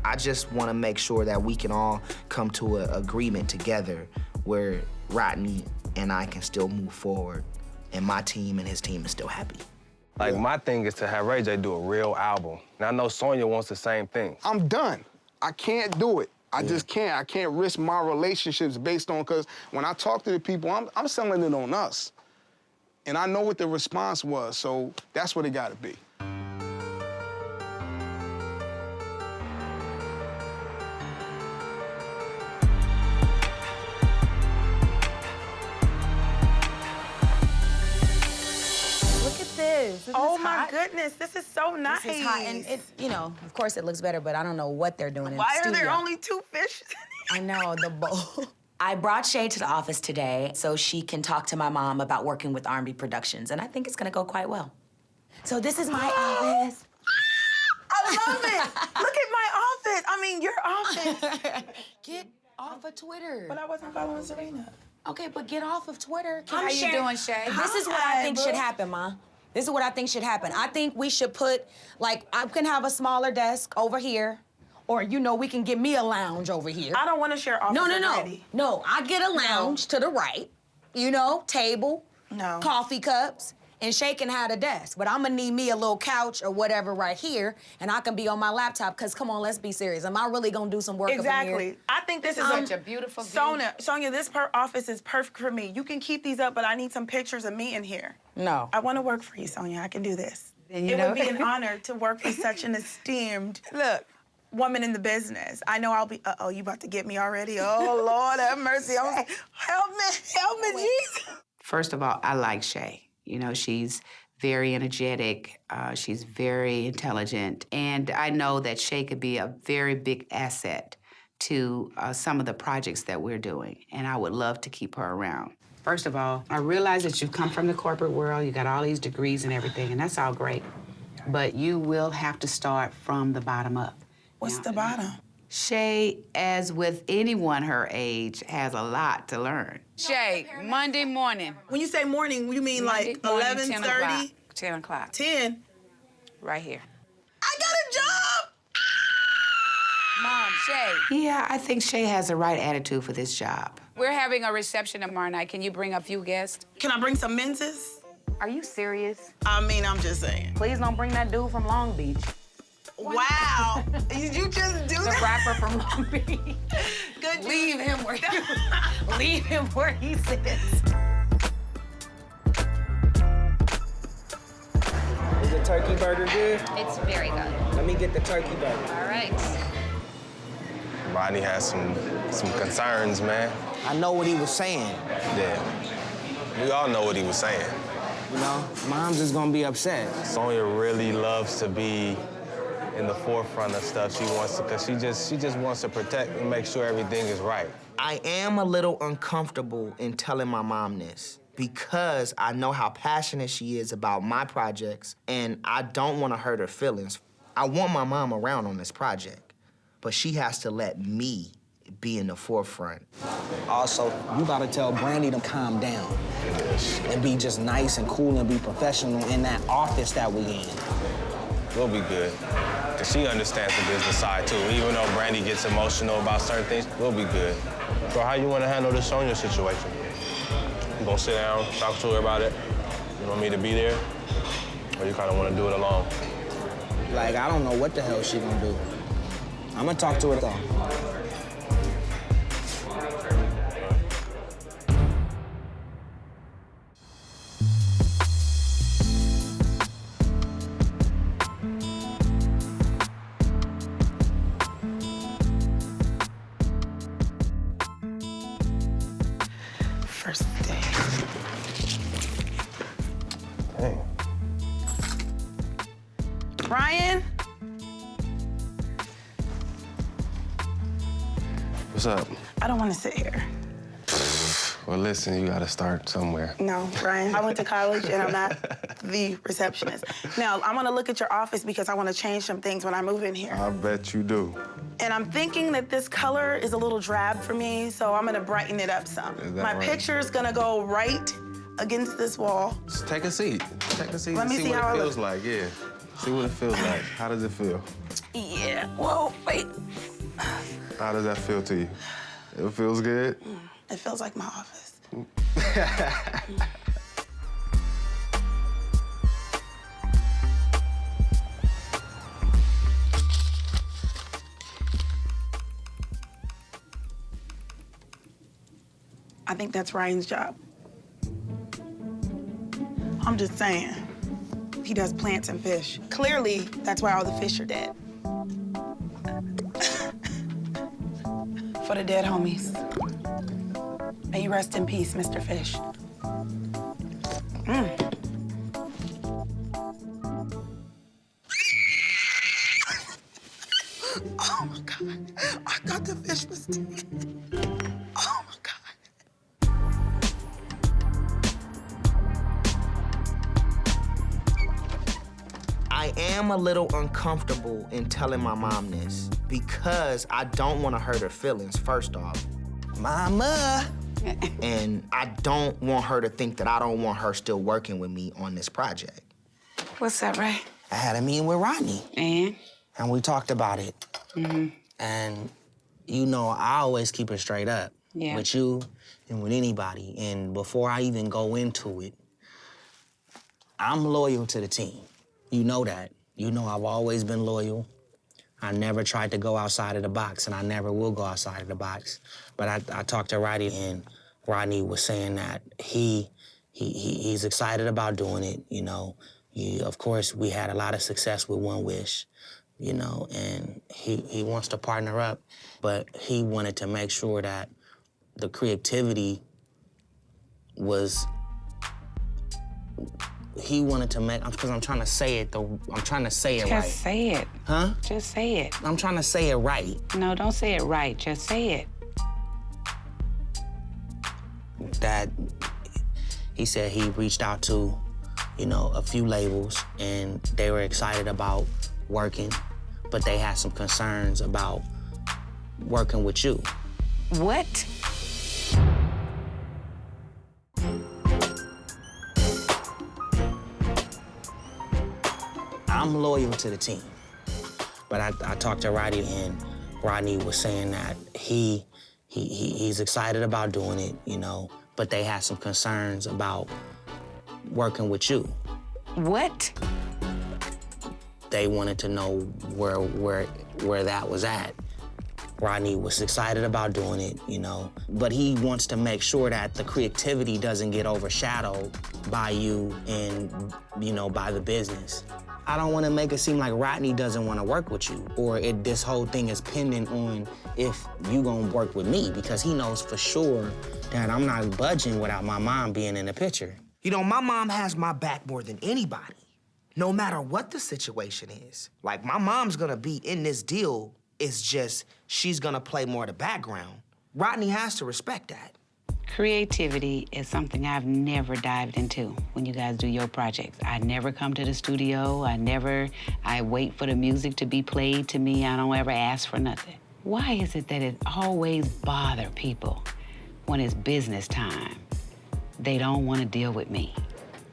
I just wanna make sure that we can all come to an agreement together where Rodney and I can still move forward, and my team and his team is still happy. Like, my thing is to have Ray J do a real album. And I know Sonia wants the same thing. I'm done. I can't do it. I just can't. I can't risk my relationships based on, because when I talk to the people, I'm selling it on us. And I know what the response was, so that's what it gotta be. Look at this. Oh my goodness, this is so nice. This is hot, and it, you know, of course it looks better, but I don't know what they're doing in the Why studio. are there only 2 fish? I know, the bowl. I brought Shay to the office today so she can talk to my mom about working with R&B Productions, and I think it's gonna go quite well. So this is my office. I love it. Look at my office. I mean, your office. Get off of Twitter. But I wasn't following Serena. Okay, but get off of Twitter. How you doing, Shay? This is what I think should happen, Ma. This is what I think should happen. I think we should put, like, I can have a smaller desk over here, or, you know, we can get me a lounge over here. I don't want to share office with Brandy. No, I get a lounge to the right, you know, table, coffee cups, and Shay can have a desk. But I'm gonna need me a little couch or whatever right here, and I can be on my laptop, because come on, let's be serious. Am I really gonna do some work up in here? Exactly. I think this is such a beautiful view. Sonia, this office is perfect for me. You can keep these up, but I need some pictures of me in here. No. I want to work for you, Sonia. I can do this. Then It would be an honor to work with such an esteemed, woman in the business. I know I'll be, uh-oh, you about to get me already? Oh, Lord, have mercy. Help me, Jesus. First of all, I like Shay. You know, she's very energetic, she's very intelligent, and I know that Shay could be a very big asset to some of the projects that we're doing, and I would love to keep her around. First of all, I realize that you've come from the corporate world, you got all these degrees and everything, and that's all great, but you will have to start from the bottom up. What's the bottom? Shay, as with anyone her age, has a lot to learn. Shay, Monday morning. When you say morning, you mean Monday like morning, 11:30? 10 o'clock. 10? Right here. I got a job! Mom, Shay. Yeah, I think Shay has the right attitude for this job. We're having a reception tomorrow night. Can you bring a few guests? Can I bring some menses? Are you serious? I mean, I'm just saying. Please don't bring that dude from Long Beach. Wow. Did you just do The that? rapper from Long Beach. Good. Leave him where leave him where he sits. Is the turkey burger good? It's very good. Let me get the turkey burger. All right. Rodney has some concerns, man. I know what he was saying. Yeah. We all know what he was saying. You know, Mom's is gonna be upset. Sonia really loves to be in the forefront of stuff. She wants to, because she just wants to protect and make sure everything is right. I am a little uncomfortable in telling my mom this because I know how passionate she is about my projects, and I don't want to hurt her feelings. I want my mom around on this project, but she has to let me be in the forefront. Also, you gotta tell Brandy to calm down and be just nice and cool and be professional in that office that we in. We'll be good. Because she understands the business side, too. Even though Brandy gets emotional about certain things, we'll be good. So how you want to handle the Sonia situation? You gonna sit down, talk to her about it? You want me to be there? Or you kind of want to do it alone? Like, I don't know what the hell she gonna do. I'm gonna talk to her though. First day. Hey. Brian? What's up? I don't want to sit here. Well, listen, you gotta start somewhere. No, Brian, I went to college and I'm not the receptionist. Now, I'm gonna look at your office because I wanna change some things when I move in here. I bet you do. And I'm thinking that this color is a little drab for me, so I'm gonna brighten it up some. Is that My right? picture's gonna go right against this wall. Just take a seat. Take a seat Let and me see see what how it I feels look. like, yeah. See what it feels like. How does it feel? Yeah, whoa, wait. How does that feel to you? It feels good? It feels like my office. I think that's Ryan's job. I'm just saying. He does plants and fish. Clearly, that's why all the fish are dead. For the dead homies. May you rest in peace, Mr. Fish. Oh my God. I thought the fish was dead. Oh my God. I am a little uncomfortable in telling my mom this because I don't want to hurt her feelings, first off. Mama! And I don't want her to think that I don't want her still working with me on this project. What's up, Ray? I had a meeting with Rodney. And we talked about it. Mm-hmm. And you know, I always keep it straight up with you and with anybody. And before I even go into it, I'm loyal to the team. You know that. You know I've always been loyal. I never tried to go outside of the box, and I never will go outside of the box. But I talked to Rodney, and Rodney was saying that he's excited about doing it, you know. Of course, we had a lot of success with One Wish, you know, and he wants to partner up, but he wanted to make sure that the creativity was, he wanted to make, because I'm trying to say it, I'm trying to say it right. Just say it. Huh? Just say it. I'm trying to say it right. No, don't say it right. Just say it. That he said he reached out to, you know, a few labels, and they were excited about working, but they had some concerns about working with you. What? I'm loyal to the team, but I talked to Rodney, and Rodney was saying that he's excited about doing it, you know, but they had some concerns about working with you. What? They wanted to know where that was at. Rodney was excited about doing it, you know, but he wants to make sure that the creativity doesn't get overshadowed by you and, you know, by the business. I don't want to make it seem like Rodney doesn't want to work with you, or this whole thing is pending on if you gonna work with me, because he knows for sure that I'm not budging without my mom being in the picture. You know, my mom has my back more than anybody, no matter what the situation is. Like, my mom's gonna be in this deal, it's just she's gonna play more of the background. Rodney has to respect that. Creativity is something I've never dived into when you guys do your projects. I never come to the studio. I wait for the music to be played to me. I don't ever ask for nothing. Why is it that it always bother people when it's business time? They don't want to deal with me,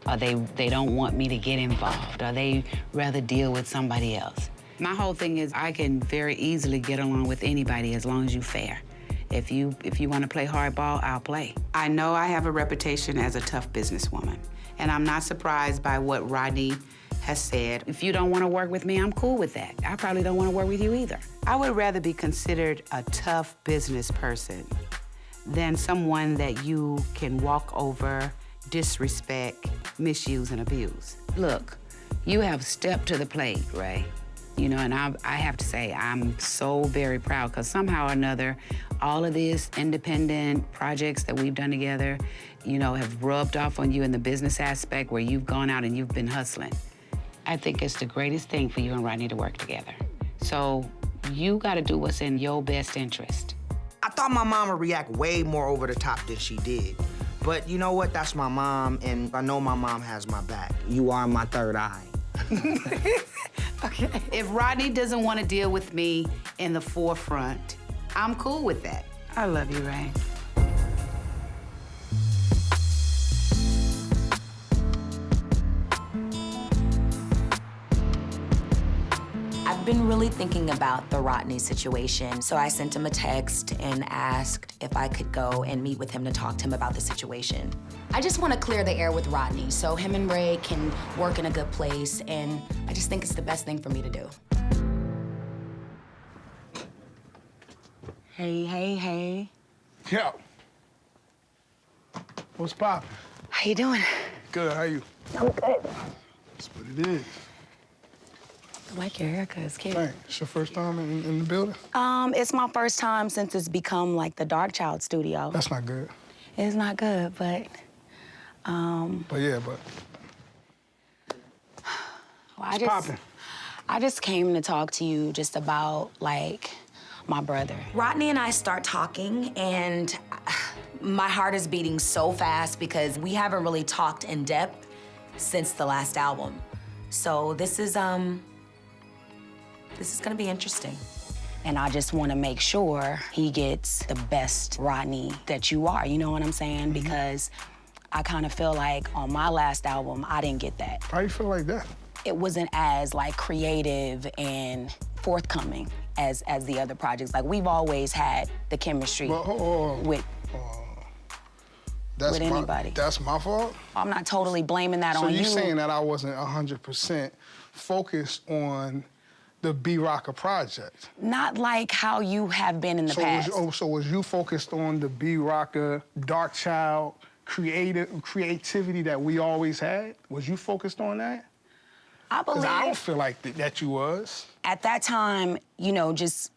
or they don't want me to get involved, or they rather deal with somebody else. My whole thing is I can very easily get along with anybody as long as you're fair. If you want to play hardball, I'll play. I know I have a reputation as a tough businesswoman, and I'm not surprised by what Rodney has said. If you don't want to work with me, I'm cool with that. I probably don't want to work with you either. I would rather be considered a tough business person than someone that you can walk over, disrespect, misuse, and abuse. Look, you have stepped to the plate, Ray. You know, and I have to say, I'm so very proud, because somehow or another, all of these independent projects that we've done together, you know, have rubbed off on you in the business aspect where you've gone out and you've been hustling. I think it's the greatest thing for you and Rodney to work together. So you got to do what's in your best interest. I thought my mom would react way more over the top than she did. But you know what? That's my mom, and I know my mom has my back. You are my third eye. Okay. If Rodney doesn't want to deal with me in the forefront, I'm cool with that. I love you, Ray. I've been really thinking about the Rodney situation, so I sent him a text and asked if I could go and meet with him to talk to him about the situation. I just want to clear the air with Rodney so him and Ray can work in a good place, and I just think it's the best thing for me to do. Hey. Yo. What's poppin'? How you doing? Good, how you? I'm good. That's what it is. I like your haircut, it's cute. Thanks. It's your first time in the building? It's my first time since it's become like the Dark Child studio. That's not good. It's not good, but, But yeah, but. Well, I just came to talk to you just about, like, my brother. Rodney and I start talking, and my heart is beating so fast because we haven't really talked in depth since the last album. So this is gonna be interesting. And I just want to make sure he gets the best Rodney that you are, you know what I'm saying? Because I kind of feel like on my last album, I didn't get that. How you feel like that? It wasn't as like creative and forthcoming as the other projects. Like we've always had the chemistry with anybody. That's my fault? I'm not totally blaming that on you. So you saying that I wasn't 100% focused on the B-Rocker project? Not like how you have been in the past. So was you focused on the B-Rocker, Dark Child, creativity that we always had? Was you focused on that? I believe. Because I don't feel like that you was. At that time, you know, just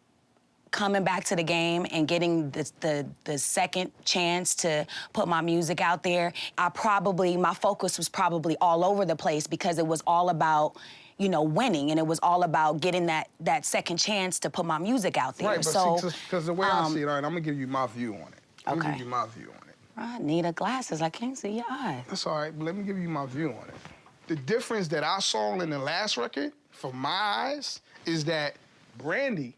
coming back to the game and getting the second chance to put my music out there, my focus was probably all over the place because it was all about, you know, winning, and it was all about getting that second chance to put my music out there. Right, but because the way I see it, all right, I'm gonna give you my view on it. I'm gonna give you my view on it. I need glasses, I can't see your eyes. That's all right, but let me give you my view on it. The difference that I saw in the last record, from my eyes, is that Brandy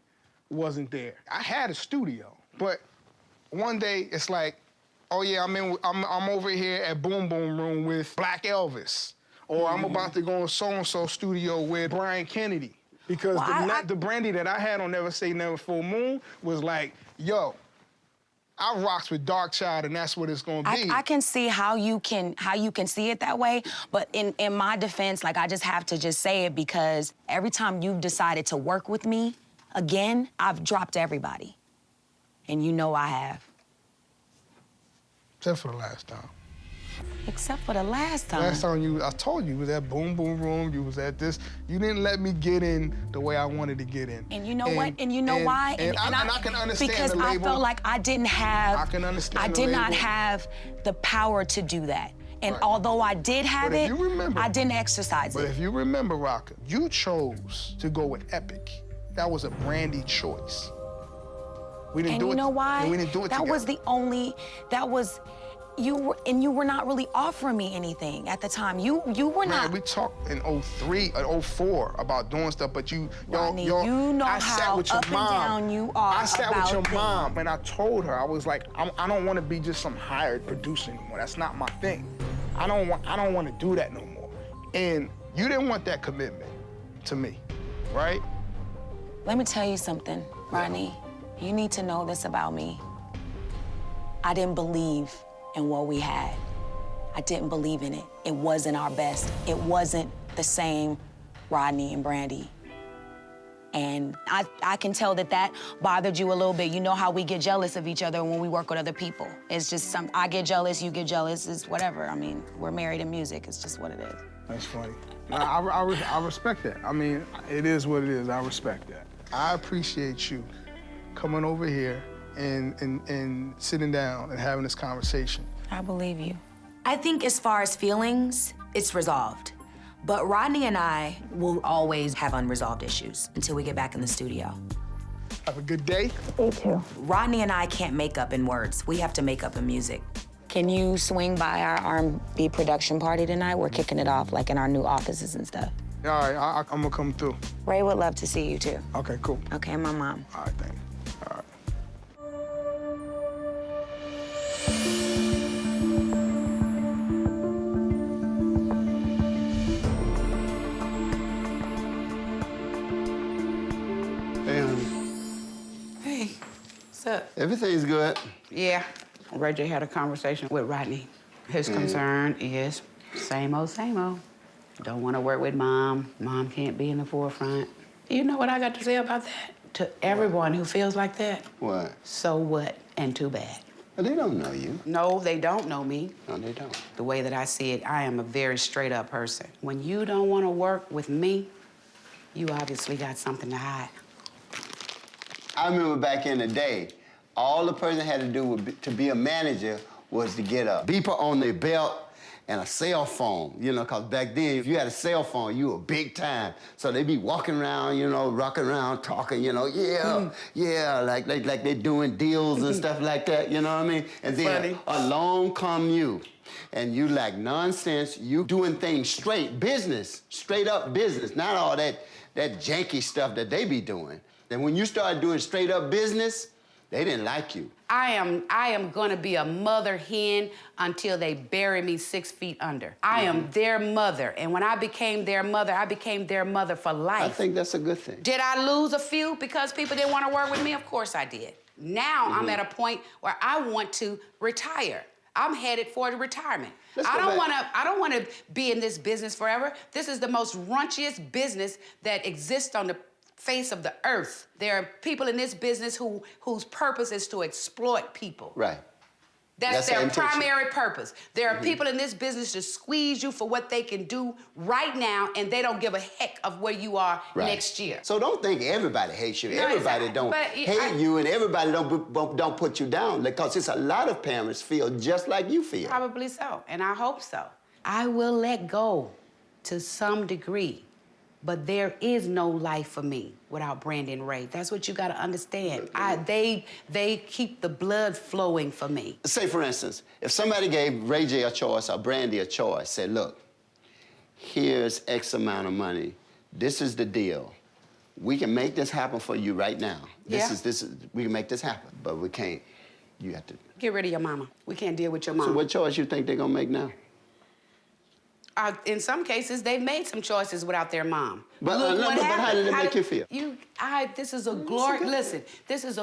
wasn't there. I had a studio, but one day it's like, oh yeah, I'm over here at Boom Boom Room with Black Elvis, or I'm about to go in so-and-so studio with Brian Kennedy. Because the Brandy that I had on Never Say Never Full Moon was like, yo, I rocks with Dark Child, and that's what it's gonna be. I can see how you can see it that way, but in my defense, like I just have to just say it because every time you've decided to work with me again, I've dropped everybody, and you know I have. Except for the last time. Except for the last time. Last time I told you was at Boom Boom Room, you was at this. You didn't let me get in the way I wanted to get in. And you know what? And you know why? And I can understand because the label. I felt like I didn't have. I can understand. I did not have the power to do that. And although I did have it, I didn't exercise it. But if you remember, Rocker, you chose to go with Epic. That was a Brandy choice. We didn't do it. And you know why? We didn't do it that together. was the only. That was. You were not really offering me anything at the time. You were not. We talked in 03 or 04 about doing stuff, but Rodney, you know I sat with your up and mom. down you are I sat about with your things. mom, and I told her, I was like, I don't want to be just some hired producer anymore. That's not my thing. I don't want to do that no more. And you didn't want that commitment to me, right? Let me tell you something, Rodney. You need to know this about me. I didn't believe in what we had. I didn't believe in it. It wasn't our best. It wasn't the same Rodney and Brandy. And I can tell that bothered you a little bit. You know how we get jealous of each other when we work with other people. It's just I get jealous, you get jealous, it's whatever. I mean, we're married in music, it's just what it is. That's funny. I respect that. I mean, it is what it is. I respect that. I appreciate you coming over here and sitting down and having this conversation. I believe you. I think as far as feelings, it's resolved. But Rodney and I will always have unresolved issues until we get back in the studio. Have a good day. You too. Rodney and I can't make up in words. We have to make up in music. Can you swing by our R&B production party tonight? We're kicking it off, like in our new offices and stuff. All right, I'm gonna come through. Ray would love to see you too. Okay, cool. Okay, and my mom. All right, thanks. All right. Hey, honey. Hey, what's up? Everything's good. Yeah, Ray J had a conversation with Rodney. His concern is same old, same old. Don't want to work with Mom. Mom can't be in the forefront. You know what I got to say about that? To everyone who feels like that? What? So what, and too bad. But they don't know you. No, they don't know me. No, they don't. The way that I see it, I am a very straight up person. When you don't want to work with me, you obviously got something to hide. I remember back in the day, all the person had to do to be a manager was to get a beeper on their belt and a cell phone, you know, because back then, if you had a cell phone, you were big time. So they'd be walking around, you know, rocking around, talking, you know, yeah, like they're doing deals and stuff like that, you know what I mean? And then along come you, and you like nonsense, you doing things straight, business, straight up business, not all that janky stuff that they be doing. And when you started doing straight up business, they didn't like you. I am gonna be a mother hen until they bury me 6 feet under. I am their mother, and when I became their mother for life. I think that's a good thing. Did I lose a few because people didn't want to work with me? Of course I did. Now I'm at a point where I want to retire. I'm headed for the retirement. I don't want to be in this business forever. This is the most raunchiest business that exists on the face of the earth. There are people in this business whose purpose is to exploit people. Right. That's their primary purpose. There are people in this business to squeeze you for what they can do right now, and they don't give a heck of where you are next year. So don't think everybody hates you. No, Everybody don't hate you, and everybody don't put you down, because it's a lot of parents feel just like you feel. Probably so, and I hope so. I will let go to some degree. But there is no life for me without Brandy and Ray. That's what you gotta understand. They keep the blood flowing for me. Say, for instance, if somebody gave Ray J a choice or Brandy a choice, said, look, here's X amount of money. This is the deal. We can make this happen for you right now. This is we can make this happen, but we can't. You have to get rid of your mama. We can't deal with your mama. So what choice you think they're gonna make now? In some cases, they've made some choices without their mom. But how did it make you feel? This is a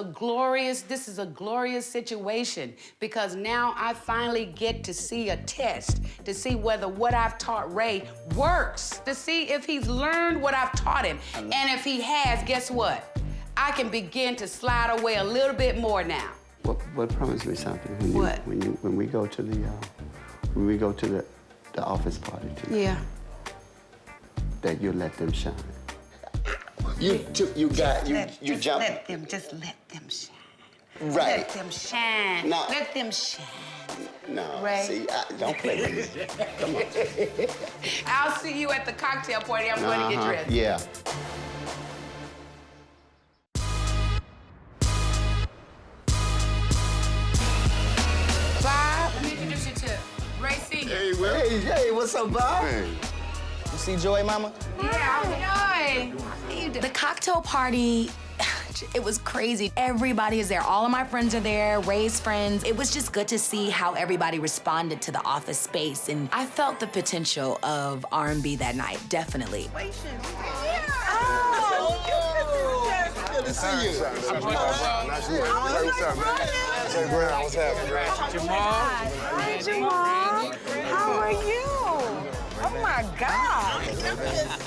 glorious situation, because now I finally get to see a test to see whether what I've taught Ray works, to see if he's learned what I've taught him. And if he has, guess what? I can begin to slide away a little bit more now. What promise me something? When we go to the office party tonight. Yeah. That you let them shine. You just jump. Just let them shine. Right. Let them shine. No. Let them shine. No. Ray. See, don't play with me. Come on. I'll see you at the cocktail party. I'm going to get dressed. Yeah. Bob, let me introduce you to Ray Senior. Hey, what's up, Bob? Hey. You see Joy, Mama? Yeah, Joy. The cocktail party, it was crazy. Everybody is there. All of my friends are there, Ray's friends. It was just good to see how everybody responded to the office space, and I felt the potential of R&B that night, definitely. Good to see you. What's happening? Jamal. Hi, Jamal. How are you? Oh my God.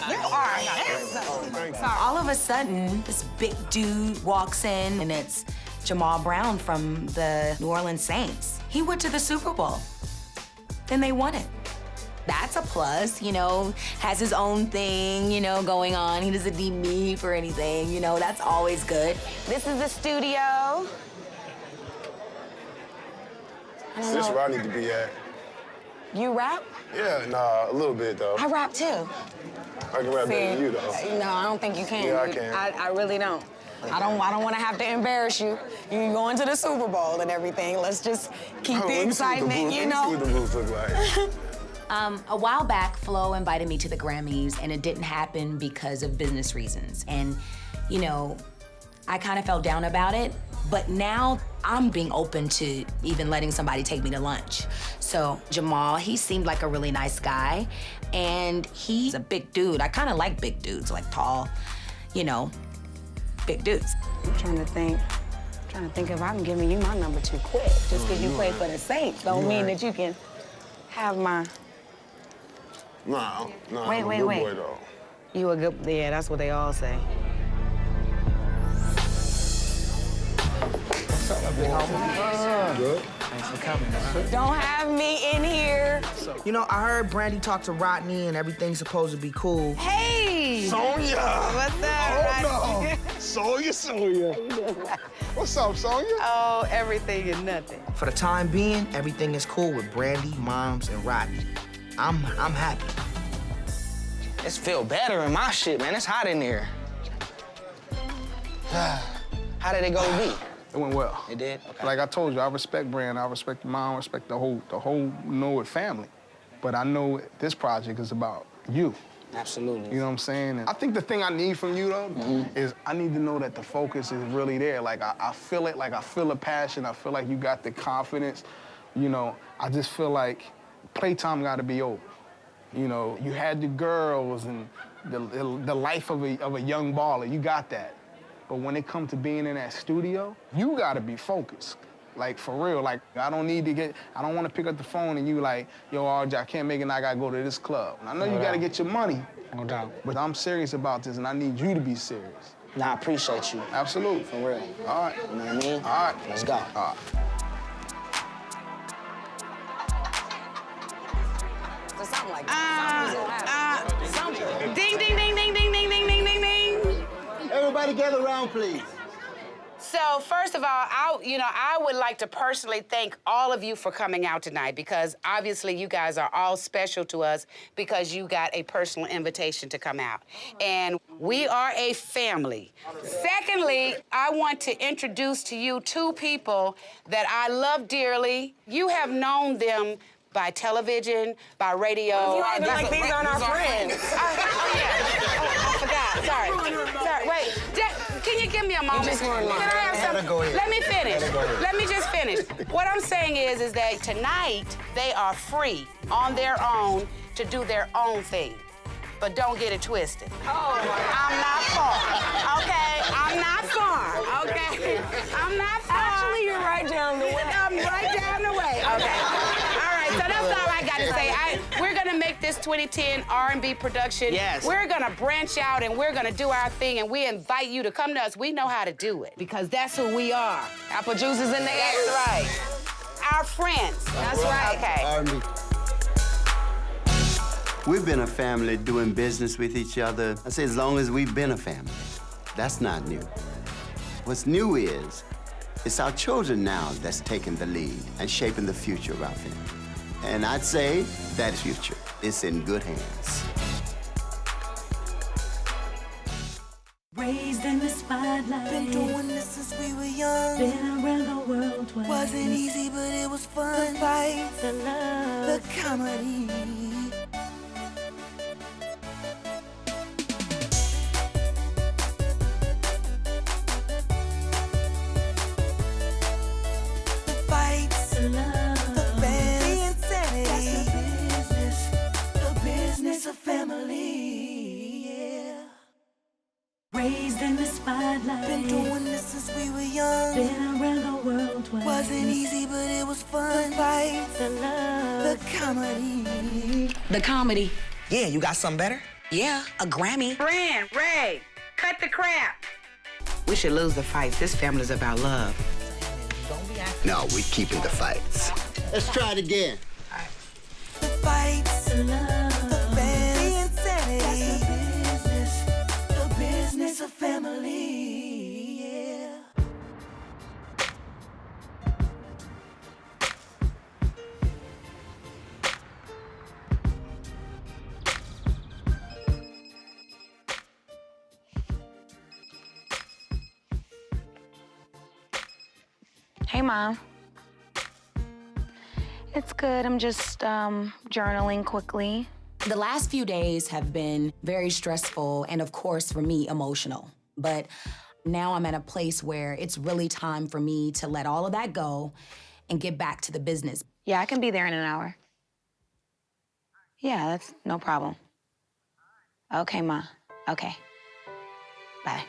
You are handsome. All of a sudden, this big dude walks in, and it's Jamal Brown from the New Orleans Saints. He went to the Super Bowl. Then they won it. That's a plus, you know, has his own thing, you know, going on. He doesn't need me for anything, you know, that's always good. This is the studio. Is this where I need to be at? You rap? Yeah, nah, a little bit, though. I rap, too. I can rap better than you, though. No, I don't think you can. Yeah, I can. I really don't. I don't want to have to embarrass you. You going to the Super Bowl and everything. Let's just keep the excitement, you know? Let me see what the booth look like. A while back, Flo invited me to the Grammys, and it didn't happen because of business reasons. And, you know, I kind of felt down about it, but now I'm being open to even letting somebody take me to lunch. So Jamal, he seemed like a really nice guy, and he's a big dude. I kind of like big dudes, like tall, you know, big dudes. I'm trying to think if I'm giving you my number too quick. Just because you play for the Saints don't mean that you can have my... No, Wait. boy, though. You a good, yeah, that's what they all say. What's up, big homie? Good. Thanks for coming, man. Don't have me in here. You know, I heard Brandy talk to Rodney and everything's supposed to be cool. Hey! Sonia! What's up, Oh, no. Sonia. What's up, Sonia? Oh, everything and nothing. For the time being, everything is cool with Brandy, Moms, and Rodney. I'm happy. It's feel better in my shit, man. It's hot in here. How did it go with me? It went well. It did? Okay. Like I told you, I respect Brand, I respect the mom, I respect the whole Know It family. But I know this project is about you. Absolutely. You know what I'm saying? And I think the thing I need from you, though, is I need to know that the focus is really there. Like, I feel it, like I feel the passion, I feel like you got the confidence. You know, I just feel like playtime got to be over. You know, you had the girls and the life of a young baller, you got that. But when it comes to being in that studio, you got to be focused. Like, for real, like, I don't want to pick up the phone and you like, yo, RJ, I can't make it, I got to go to this club. And I know you got to get your money. No doubt. But I'm serious about this, and I need you to be serious. Nah, I appreciate you. Absolutely. For real. All right. You know what I mean? All right. Let's go. All right. So something like that. Ding, ding, ding, ding, ding, ding, ding, ding, ding, ding. Everybody gather around, please. So first of all, I would like to personally thank all of you for coming out tonight, because obviously you guys are all special to us because you got a personal invitation to come out. And we are a family. Secondly, I want to introduce to you two people that I love dearly. You have known them by television, by radio. You acting like these aren't our friends. I forgot. Sorry. Wait. Can you give me a moment? just weren't lying. Can I have some? Go ahead. Let me finish. Let me just finish. What I'm saying is that tonight they are free on their own to do their own thing. But don't get it twisted. Oh, I'm not far. Okay? I'm not far. Okay? I'm not far. Actually, you're right down the way. I'm right down the way. Okay. All right, so that's all I got to say. We're gonna make this 2010 R&B production. Yes. We're gonna branch out and we're gonna do our thing, and we invite you to come to us. We know how to do it because that's who we are. Apple juice is in the air. That's right. Our friends. That's right. Okay. R&B. We've been a family doing business with each other, I say, as long as we've been a family. That's not new. What's new is, it's our children now that's taking the lead and shaping the future of our family. And I'd say that future is in good hands. Raised in the spotlight. Been doing this since we were young. Been around the world twice. Wasn't easy, but it was fun. The fight, The love. the comedy. The fights, The love. the bands, the insanity. That's the business of family. Yeah. Raised in the spotlight. Been doing this since we were young. Been around the world twice. Wasn't easy, but it was fun. The fights, The love. the comedy. The comedy. Yeah, you got something better? Yeah, a Grammy. Brand, Ray, cut the crap. We should lose the fights. This family's about love. No, we're keeping the fights. Let's try it again. The fights, The love. the bands, the insanity. That's the business of family. Yeah. Hey, Mom. It's good. I'm just journaling quickly. The last few days have been very stressful and, of course, for me, emotional. But now I'm at a place where it's really time for me to let all of that go and get back to the business. Yeah, I can be there in an hour. Yeah, that's no problem. Okay, Ma. Okay. Bye.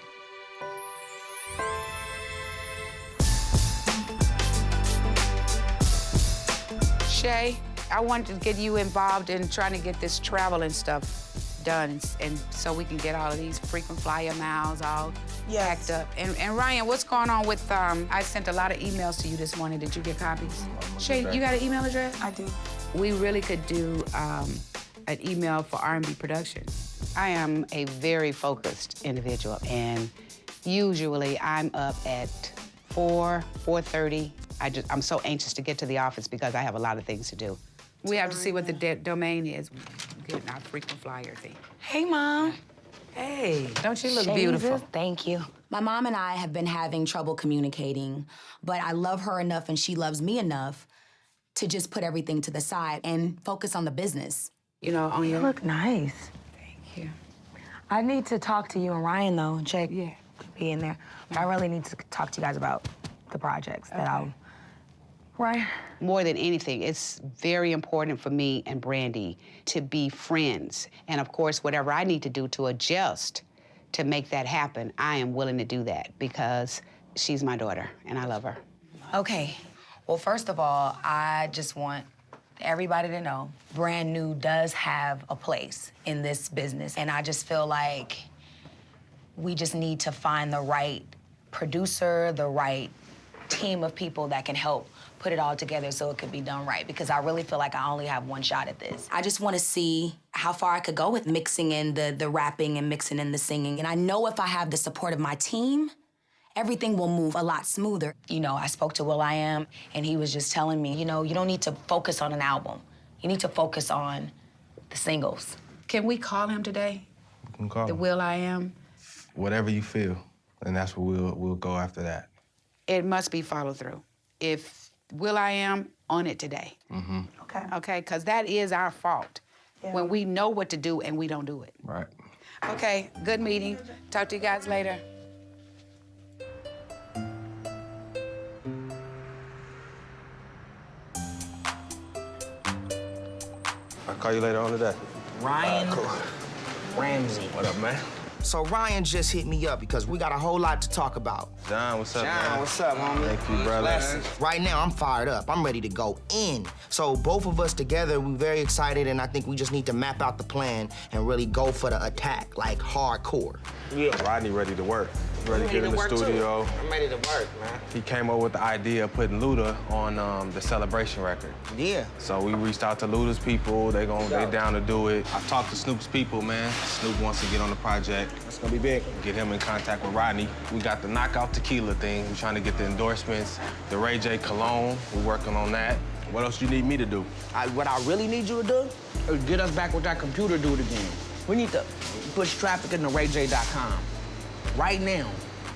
Shay, I wanted to get you involved in trying to get this travel and stuff done, and so we can get all of these frequent flyer miles all packed up. And Ryan, what's going on with, I sent a lot of emails to you this morning. Did you get copies? Shay, you got an email address? I do. We really could do an email for R&B production. I am a very focused individual, and usually I'm up at 4:30. I'm so anxious to get to the office because I have a lot of things to do. We have to see what the domain is. Getting our frequent flyer thing. Hey, Mom. Hey, don't you look Jesus, beautiful? Thank you. My mom and I have been having trouble communicating, but I love her enough and she loves me enough to just put everything to the side and focus on the business. You know, on You your... look nice. Thank you. I need to talk to you and Ryan, though, and check be in there. But I really need to talk to you guys about the projects that I'll... Right. More than anything, it's very important for me and Brandy to be friends. And of course, whatever I need to do to adjust to make that happen, I am willing to do that because she's my daughter and I love her. Okay. Well, first of all, I just want everybody to know Brand New does have a place in this business. And I just feel like we just need to find the right producer, the right team of people that can help put it all together so it could be done right, because I really feel like I only have one shot at this. I just want to see how far I could go with mixing in the rapping and mixing in the singing. And I know if I have the support of my team, everything will move a lot smoother. You know, I spoke to will.i.am, and he was just telling me, you know, you don't need to focus on an album. You need to focus on the singles. Can we call him today? You can call The him. will.i.am? Whatever you feel, and that's what we'll go after that. It must be follow through. If will.i.am, on it today. Mm-hmm. Okay. Okay, because that is our fault. Yeah. When we know what to do and we don't do it. Right. Okay, good meeting. Talk to you guys later. I'll call you later on today. Ryan Cool. Ramsey. What up, man? So Ryan just hit me up because we got a whole lot to talk about. John, what's up, man? John, what's up, homie? Thank you, brother. Right now, I'm fired up. I'm ready to go in. So both of us together, we're very excited, and I think we just need to map out the plan and really go for the attack, like hardcore. Yeah. Rodney ready to work. Ready to get in the studio. I'm ready to work, man. He came up with the idea of putting Luda on the Celebration record. Yeah. So we reached out to Luda's people. They down to do it. I talked to Snoop's people, man. Snoop wants to get on the project. It's gonna be big. Get him in contact with Rodney. We got the Knockout Tequila thing. We're trying to get the endorsements. The Ray J Cologne, we're working on that. What else you need me to do? What I really need you to do is get us back with that computer dude again. We need to push traffic into RayJ.com right now.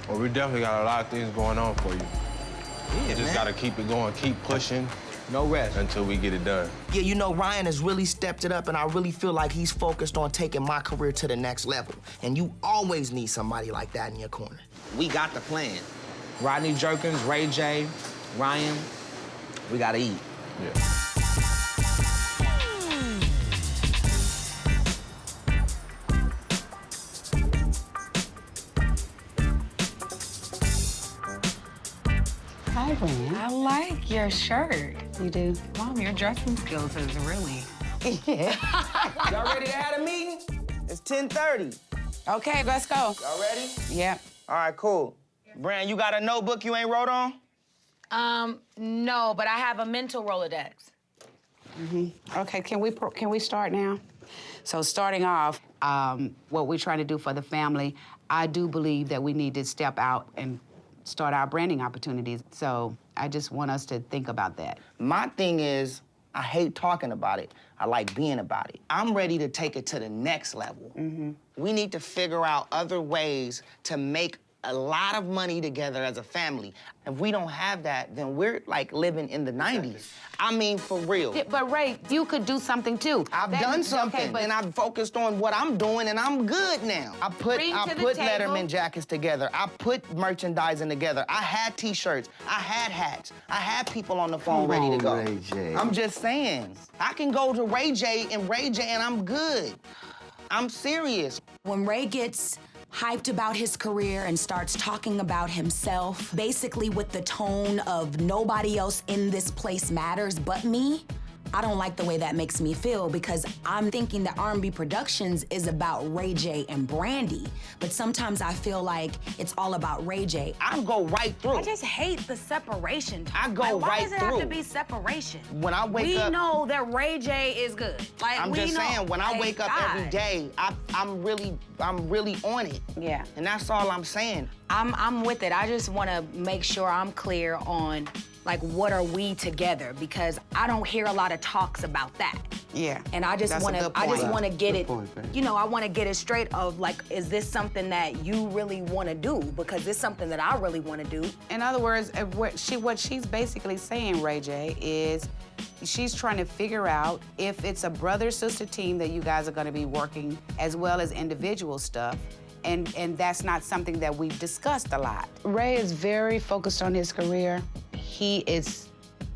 Well, we definitely got a lot of things going on for you. Yeah, You just man. gotta keep it going, keep pushing. No rest. Until we get it done. Yeah, you know, Ryan has really stepped it up, and I really feel like he's focused on taking my career to the next level. And you always need somebody like that in your corner. We got the plan. Rodney, Jerkins, Ray J, Ryan, we gotta eat. Yeah. Hi, Brandy. I like your shirt. You do? Mom, your dressing skills is really... Y'all ready to have a meeting? It's 10:30. Okay, let's go. Y'all ready? Yep. All right, cool. Brand, you got a notebook you ain't wrote on? No, but I have a mental Rolodex. Okay, can we start now? So starting off, what we're trying to do for the family, I do believe that we need to step out and start our branding opportunities. So I just want us to think about that. My thing is, I hate talking about it. I like being about it. I'm ready to take it to the next level. We need to figure out other ways to make a lot of money together as a family. If we don't have that, then we're like living in the 90s. I mean, for real. Yeah, but Ray, you could do something too. I've done something, and I've focused on what I'm doing, and I'm good now. I put Letterman jackets together. I put merchandising together. I had T-shirts. I had hats. I had people on the phone ready to go. Ray J. I'm just saying. I can go to Ray J, and I'm good. I'm serious. When Ray gets hyped about his career and starts talking about himself, basically with the tone of nobody else in this place matters but me, I don't like the way that makes me feel because I'm thinking that R&B Productions is about Ray J and Brandy, but sometimes I feel like it's all about Ray J. I go right through. I just hate the separation. I go why right does it through. have to be separation? When I wake up, we know that Ray J is good. Like I'm we just know. saying, when I Thank wake up God. every day, I'm really on it. Yeah. And that's all I'm saying. I'm with it. I just want to make sure I'm clear on like what are we together because I don't hear a lot of talks about that. Yeah. And I just That's a want to good I just point. want to get Good it point, babe. you know, I want to get it straight of like is this something that you really want to do because it's something that I really want to do. In other words, what she's basically saying, Ray J, is she's trying to figure out if it's a brother-sister team that you guys are going to be working as well as individual stuff. And that's not something that we've discussed a lot. Ray is very focused on his career. He is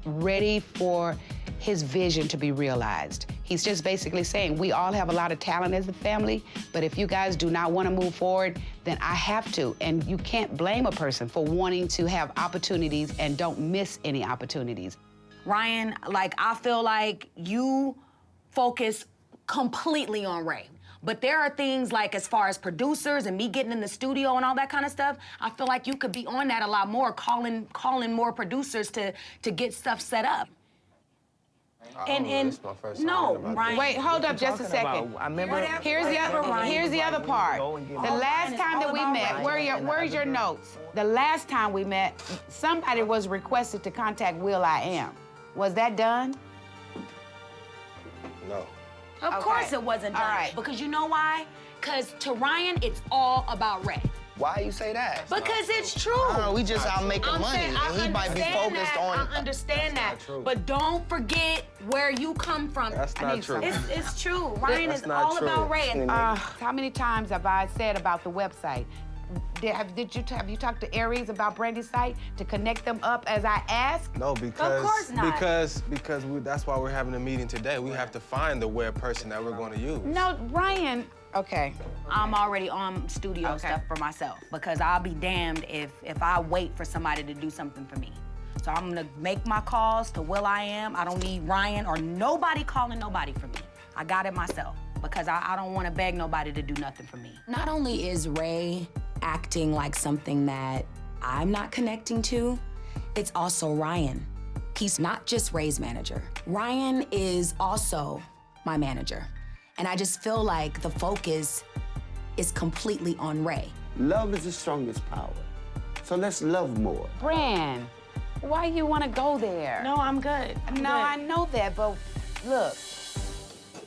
ready for his vision to be realized. He's just basically saying, we all have a lot of talent as a family, but if you guys do not want to move forward, then I have to. And you can't blame a person for wanting to have opportunities and don't miss any opportunities. Ryan, like I feel like you focus completely on Ray. But there are things like as far as producers and me getting in the studio and all that kind of stuff, I feel like you could be on that a lot more, calling more producers to get stuff set up. This my first time no, hearing about Ryan. Wait, hold up just a second. I remember. Here's the other part. The last time that we met, where's your notes? The last time we met, somebody was requested to contact will.i.am. Was that done? No. Of course it wasn't done. All right. Because you know why? Because to Ryan, it's all about Ray. Why you say that? Because it's true. No, we just out making I'm money, saying, and he might be focused on. I understand that, but don't forget where you come from. That's not true. It's true. Ryan That's is not all true. about Ray. And, How many times have I said about the website? Have you talked to Aries about Brandy's site to connect them up as I asked? No, because Of course not. because that's why we're having a meeting today. We have to find the web person that we're going to use. No, Ryan. Okay. I'm already on studio stuff for myself because I'll be damned if I wait for somebody to do something for me. So I'm gonna make my calls to will.i.am. I don't need Ryan or nobody calling nobody for me. I got it myself because I don't want to beg nobody to do nothing for me. Not only is Ray acting like something that I'm not connecting to, it's also Ryan. He's not just Ray's manager. Ryan is also my manager. And I just feel like the focus is completely on Ray. Love is the strongest power. So let's love more. Bran, why you want to go there? No, I'm good. I'm No, good. I know that, but look.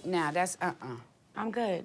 Now, that's I'm good.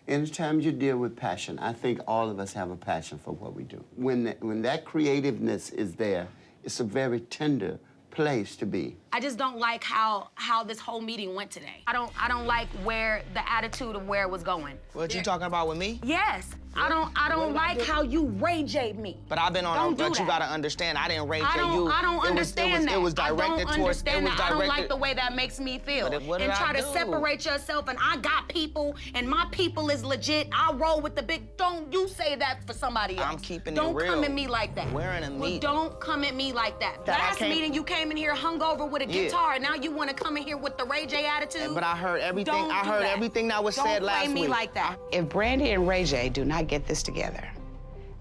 Anytime you deal with passion, I think all of us have a passion for what we do. When that creativeness is there, it's a very tender place to be. I just don't like how this whole meeting went today. I don't like where the attitude of where it was going. What you talking about with me? Yes. I don't like how you Ray J'd me. But I've been on. Don't do But you that. gotta understand, I didn't Ray J I you. don't understand that. It was directed I don't towards. understand It was that. I don't like directed. the way that makes me feel. But what and did try I to do? separate yourself and I got people and my people is legit. I roll with the big. Don't you say that for somebody else. I'm keeping it Don't real. come at me like that. We're in a Well, meeting. don't come at me like that. That I Last can't- meeting you came in here hungover with a Yeah. guitar and now you want to come in here with the Ray J attitude. But I heard everything. Don't I do heard that. everything that was Don't said last play me week. like that. If Brandy and Ray J do not get this together,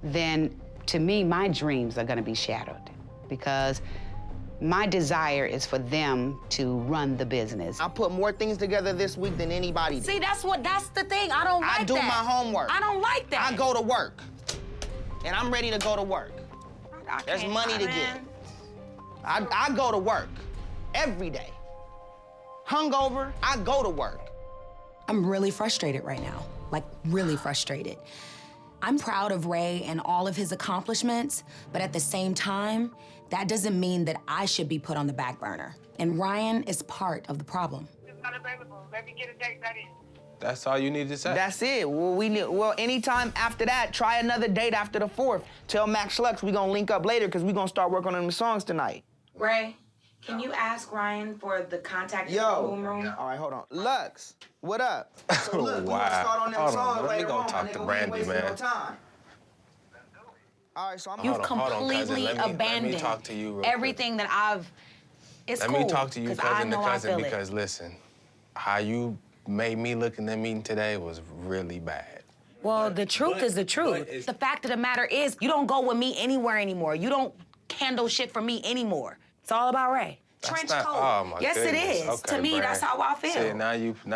then to me, my dreams are gonna be shattered because my desire is for them to run the business. I put more things together this week than anybody did. See, that's the thing. I don't like that. I do my homework. I don't like that. I go to work. And I'm ready to go to work. There's money to get. I go to work every day. Hungover, I go to work. I'm really frustrated right now, like really frustrated. I'm proud of Ray and all of his accomplishments, but at the same time, that doesn't mean that I should be put on the back burner. And Ryan is part of the problem. It's not available. Let me get a date that is. That's all you need to say? That's it. Well, anytime after that, try another date after the 4th. Tell Max Lux we gonna link up later because we gonna start working on them songs tonight. Ray, can you ask Ryan for the contact in the boom room? All right, hold on. Lux, what up? So look, we Wow. gonna start on them Hold songs on, let me later go on, talk my to nigga. Brandy, We ain't wasting man. no time. All right, so I'm You've Hold on, cousin. completely Let me abandoned talk to you real everything that I've. It's Let cool. me talk to you, 'cause I cousin to know I cousin, feel it. because listen, how you made me look in that meeting today was really bad. Well, the truth is the truth. The fact of the matter is, you don't go with me anywhere anymore. You don't handle shit for me anymore. It's all about Ray. Trench coat. Oh my yes, goodness. it is. Okay, To me, Brand. that's how I feel. See, now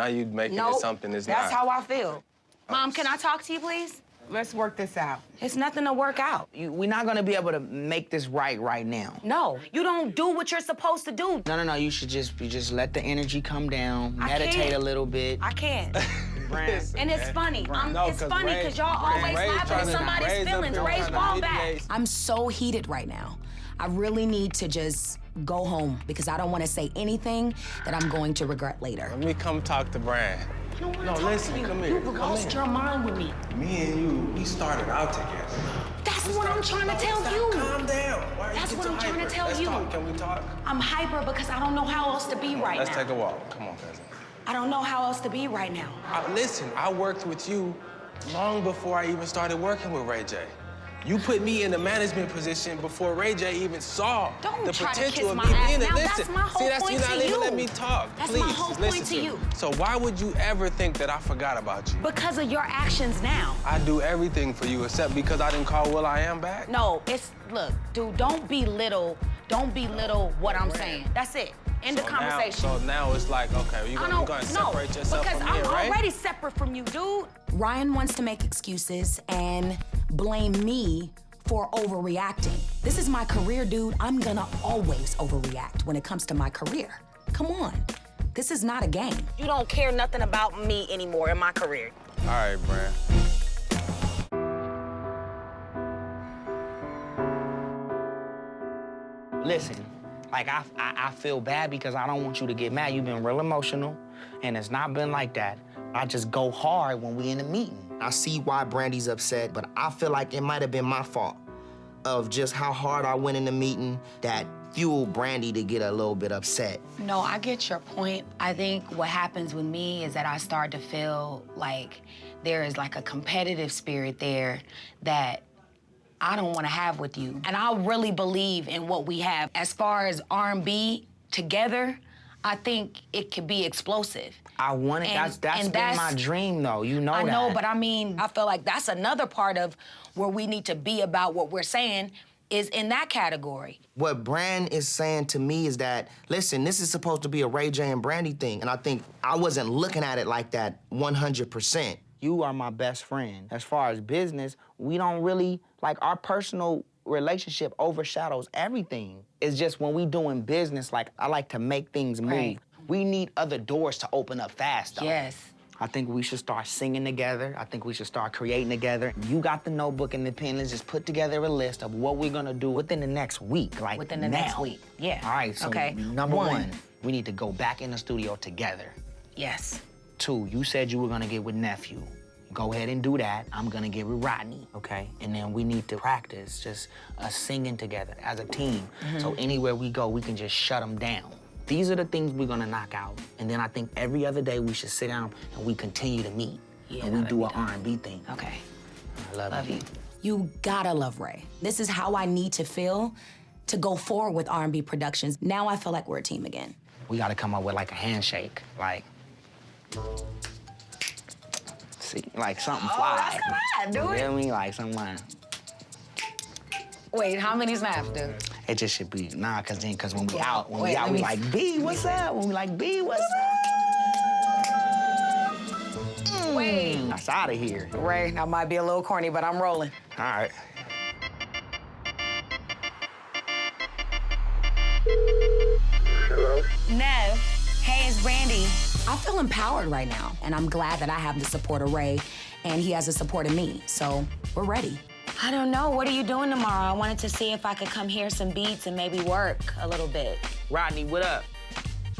you making it something it's not. That's how I feel. Mom, can I talk to you, please? Let's work this out. It's nothing to work out. We're not gonna be able to make this right now. No, you don't do what you're supposed to do. No. You just let the energy come down, I meditate can't. a little bit. I can't. Listen, And it's man. funny. No, It's 'cause funny Ray- because y'all always Ray's laughing trying at to- somebody's Ray's up feelings. here Ray's trying to fall back. mediate. I'm so heated right now. I really need to just go home because I don't want to say anything that I'm going to regret later. Let me come talk to Brand. I don't want No, to talk listen, to you. come here. You've lost your mind with me. Me and you, we started out together. That's what I'm trying to tell you. Calm down. Why are you That's what getting I'm trying to hyper? tell Let's you. Talk. Can we talk? I'm hyper because I don't know how else to be right Let's now. take a walk. Come on, cousin. I don't know how else to be right now. Listen, I worked with you long before I even started working with Ray J. You put me in a management position before Ray J even saw Don't the try to potential kiss of my me ass being a now. listen. That's my whole See, that's point you're not to even you. letting me talk. That's Please, my whole just point listen to you. So why would you ever think that I forgot about you? Because of your actions now. I do everything for you except because I didn't call Will I Am back. No, look, dude, don't belittle what I'm saying. That's it. End of conversation. So now it's like, okay, you're gonna separate yourself because from I'm me, right? already separate from you, dude. Ryan wants to make excuses and blame me for overreacting. This is my career, dude. I'm gonna always overreact when it comes to my career. Come on. This is not a game. You don't care nothing about me anymore in my career. All right, Brand. Listen, like I feel bad because I don't want you to get mad. You've been real emotional, and it's not been like that. I just go hard when we in a meeting. I see why Brandy's upset, but I feel like it might have been my fault of just how hard I went in the meeting that fueled Brandy to get a little bit upset. No, I get your point. I think what happens with me is that I start to feel like there is like a competitive spirit there that I don't want to have with you. And I really believe in what we have. As far as R&B together, I think it could be explosive. I want it. And That's been my dream, though. You know that. I know, but I mean, I feel like that's another part of where we need to be about what we're saying is in that category. What Brand is saying to me is that, listen, this is supposed to be a Ray J and Brandy thing, and I think I wasn't looking at it like that 100%. You are my best friend. As far as business, we don't really, like, our personal relationship overshadows everything. It's just when we doing business, like, I like to make things move. Right. We need other doors to open up fast, though. Yes. I think we should start singing together. I think we should start creating together. You got the notebook and the pen. Let's just put together a list of what we're gonna do within the next week, like Within the now. next week, yeah. All right, so Okay. number one, we need to go back in the studio together. Yes. 2, you said you were gonna get with Nephew. Go ahead and do that. I'm gonna get with Rodney, okay? And then we need to practice just us singing together as a team. So anywhere we go, we can just shut them down. These are the things we're gonna knock out. And then I think every other day we should sit down and we continue to meet. Yeah, and we do that'd an be R&B thing. Okay. I love you. You gotta love Ray. This is how I need to feel to go forward with R&B productions. Now I feel like we're a team again. We gotta come up with like a handshake, like, see, like something fly. come on, do You it. feel me? Like something like, Wait, how many snaps, dude? it just should be, cause when we out, Wait, let we me- like, B, what's up? When we like, B, what's up? Wait. That's out of here. Ray, that might be a little corny, but I'm rolling. All right. Hello? Nev, hey, it's Brandy. I feel empowered right now, and I'm glad that I have the support of Ray, and he has the support of me, so we're ready. I don't know, what are you doing tomorrow? I wanted to see if I could come hear some beats and maybe work a little bit. Rodney, what up?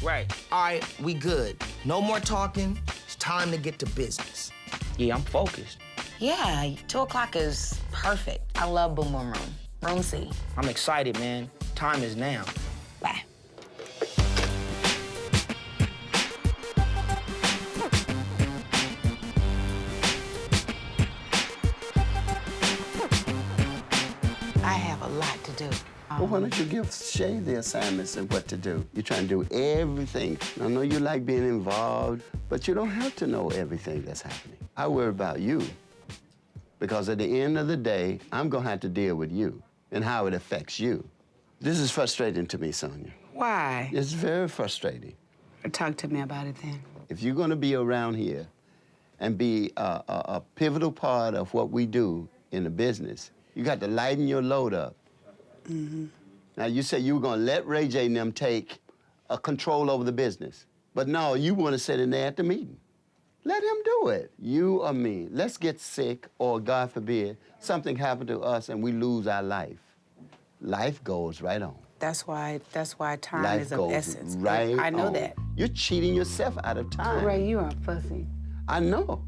Right. All right, we good. No more talking. It's time to get to business. Yeah, I'm focused. Yeah, 2 o'clock is perfect. I love Boom Boom Room. Room C. I'm excited, man. Time is now. Bye. I have a lot to do. Well, why don't you give Shay the assignments and what to do? You're trying to do everything. I know you like being involved, but you don't have to know everything that's happening. I worry about you, because at the end of the day, I'm gonna have to deal with you and how it affects you. This is frustrating to me, Sonia. Why? It's very frustrating. Talk to me about it then. If you're gonna be around here and be a pivotal part of what we do in the business, you got to lighten your load up. Mm-hmm. Now, you said you were gonna let Ray J and them take control over the business. But no, you wanna sit in there at the meeting. Let him do it. You or me. Let's get sick, or God forbid, something happened to us and we lose our life. Life goes right on. That's why time Life is of goes essence. right I know on. that. You're cheating yourself out of time. Ray, you are fussy. I know.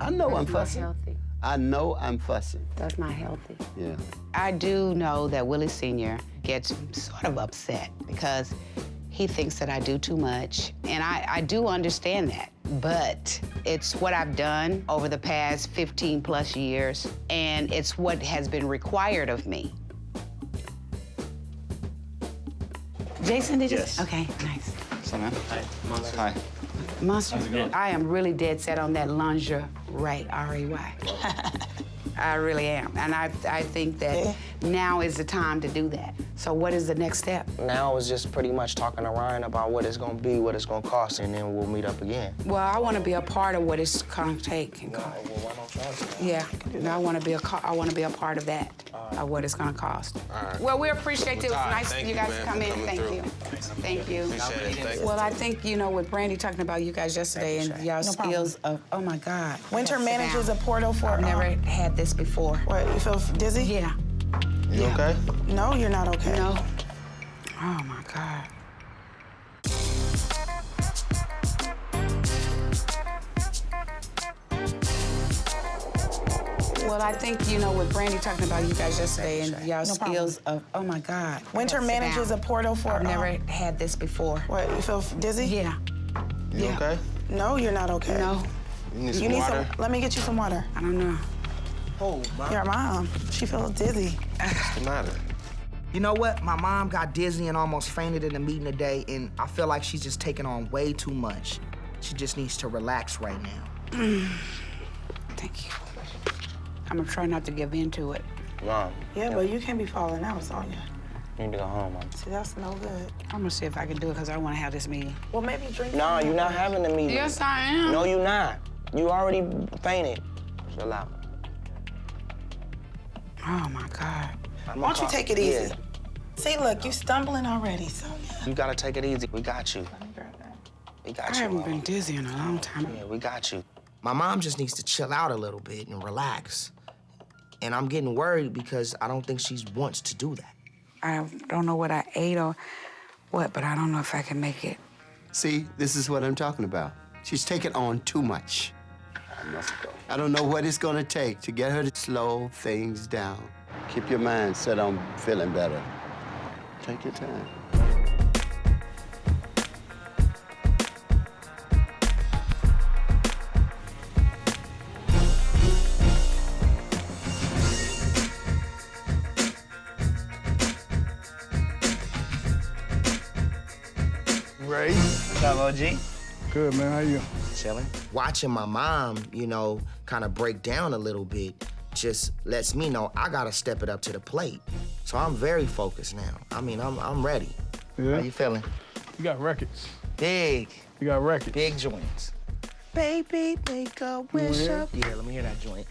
I know I'm That's not fussing. healthy. I know I'm fussing. That's not healthy. Yeah. I do know that Willie Sr. gets sort of upset because he thinks that I do too much, and I do understand that, but it's what I've done over the past 15 plus years, and it's what has been required of me. Jason, did you? Yes. Okay, nice. Sonia. Hi. Monster. Hi. Monster. How's it going? I am really dead set on that lingerie, R-A-Y. I really am, and I think that now is the time to do that. So what is the next step? Now it's just pretty much talking to Ryan about what it's gonna be, what it's gonna cost, and then we'll meet up again. Well, I want to be a part of what it's gonna take. And Well, why don't y'all? yeah, and I want to be a part of that, of what it's gonna cost. All right. Well, we appreciate it. It was Ty, nice thank you you, guys man, to come for in. coming Thank through. you. Thank you. Appreciate it. Thank you. Well, I think, with Brandy talking about you guys yesterday and y'all skills of, oh my God. Winter manages a portal for. I've never had this before. What, you feel dizzy? Yeah. You okay? No, you're not okay. No. Oh my God. Well, I think, with Brandy talking about you guys yesterday and y'all skills of, oh my God. Winter manages a portal for. I've never had this before. What, you feel dizzy? Yeah. You okay? No, you're not okay. No. You need some water? Let me get you some water. I don't know. Oh, Mom. Your mom, she feels dizzy. What's the matter? You know what? My mom got dizzy and almost fainted in a meeting today, and I feel like she's just taking on way too much. She just needs to relax right now. Thank you. I'm gonna try not to give in to it. Mom. Yeah, but you can't be falling out, Sonia. You need to go home, Mom. See, that's no good. I'm gonna see if I can do it because I want to have this meeting. Well, maybe drink. No, you're not having the meeting. Yes, I am. No, you're not. You already fainted. Chill out. Oh my God. Why don't you take it easy? See, look, you stumbling already, Sonia. You gotta take it easy. We got you. We got I you. haven't been dizzy in a long time. Yeah, we got you. My mom just needs to chill out a little bit and relax. And I'm getting worried because I don't think she wants to do that. I don't know what I ate or what, but I don't know if I can make it. See, this is what I'm talking about. She's taking on too much. I must go. I don't know what it's gonna take to get her to slow things down. Keep your mind set on feeling better. Take your time. Ray. What's up, OG? Good, man. How you? Chilling. Watching my mom, kind of break down a little bit just lets me know I gotta step it up to the plate. So I'm very focused now. I mean, I'm ready. Yeah. How you feeling? You got records. Big. You got records. Big joints. Baby, make a wish up. Yeah, let me hear that joint.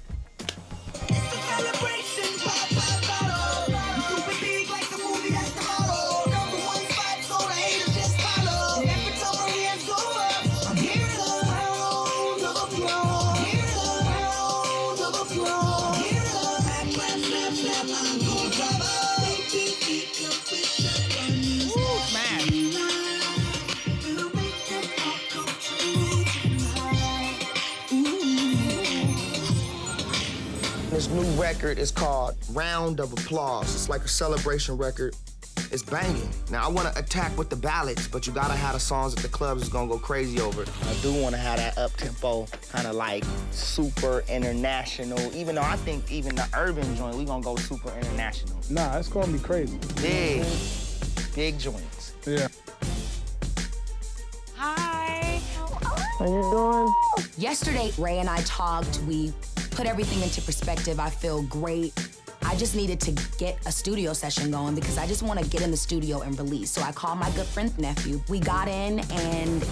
His new record is called Round of Applause. It's like a celebration record. It's banging. Now, I want to attack with the ballads, but you gotta have the songs that the clubs is gonna go crazy over. I do want to have that up-tempo, kind of like super international, even though I think even the urban joint, we gonna go super international. Nah, it's gonna be crazy. Big joints. Yeah. Hi. How you doing? Yesterday, Ray and I talked. We put everything into perspective. I feel great. I just needed to get a studio session going because I just want to get in the studio and release. So I called my good friend nephew. We got in, and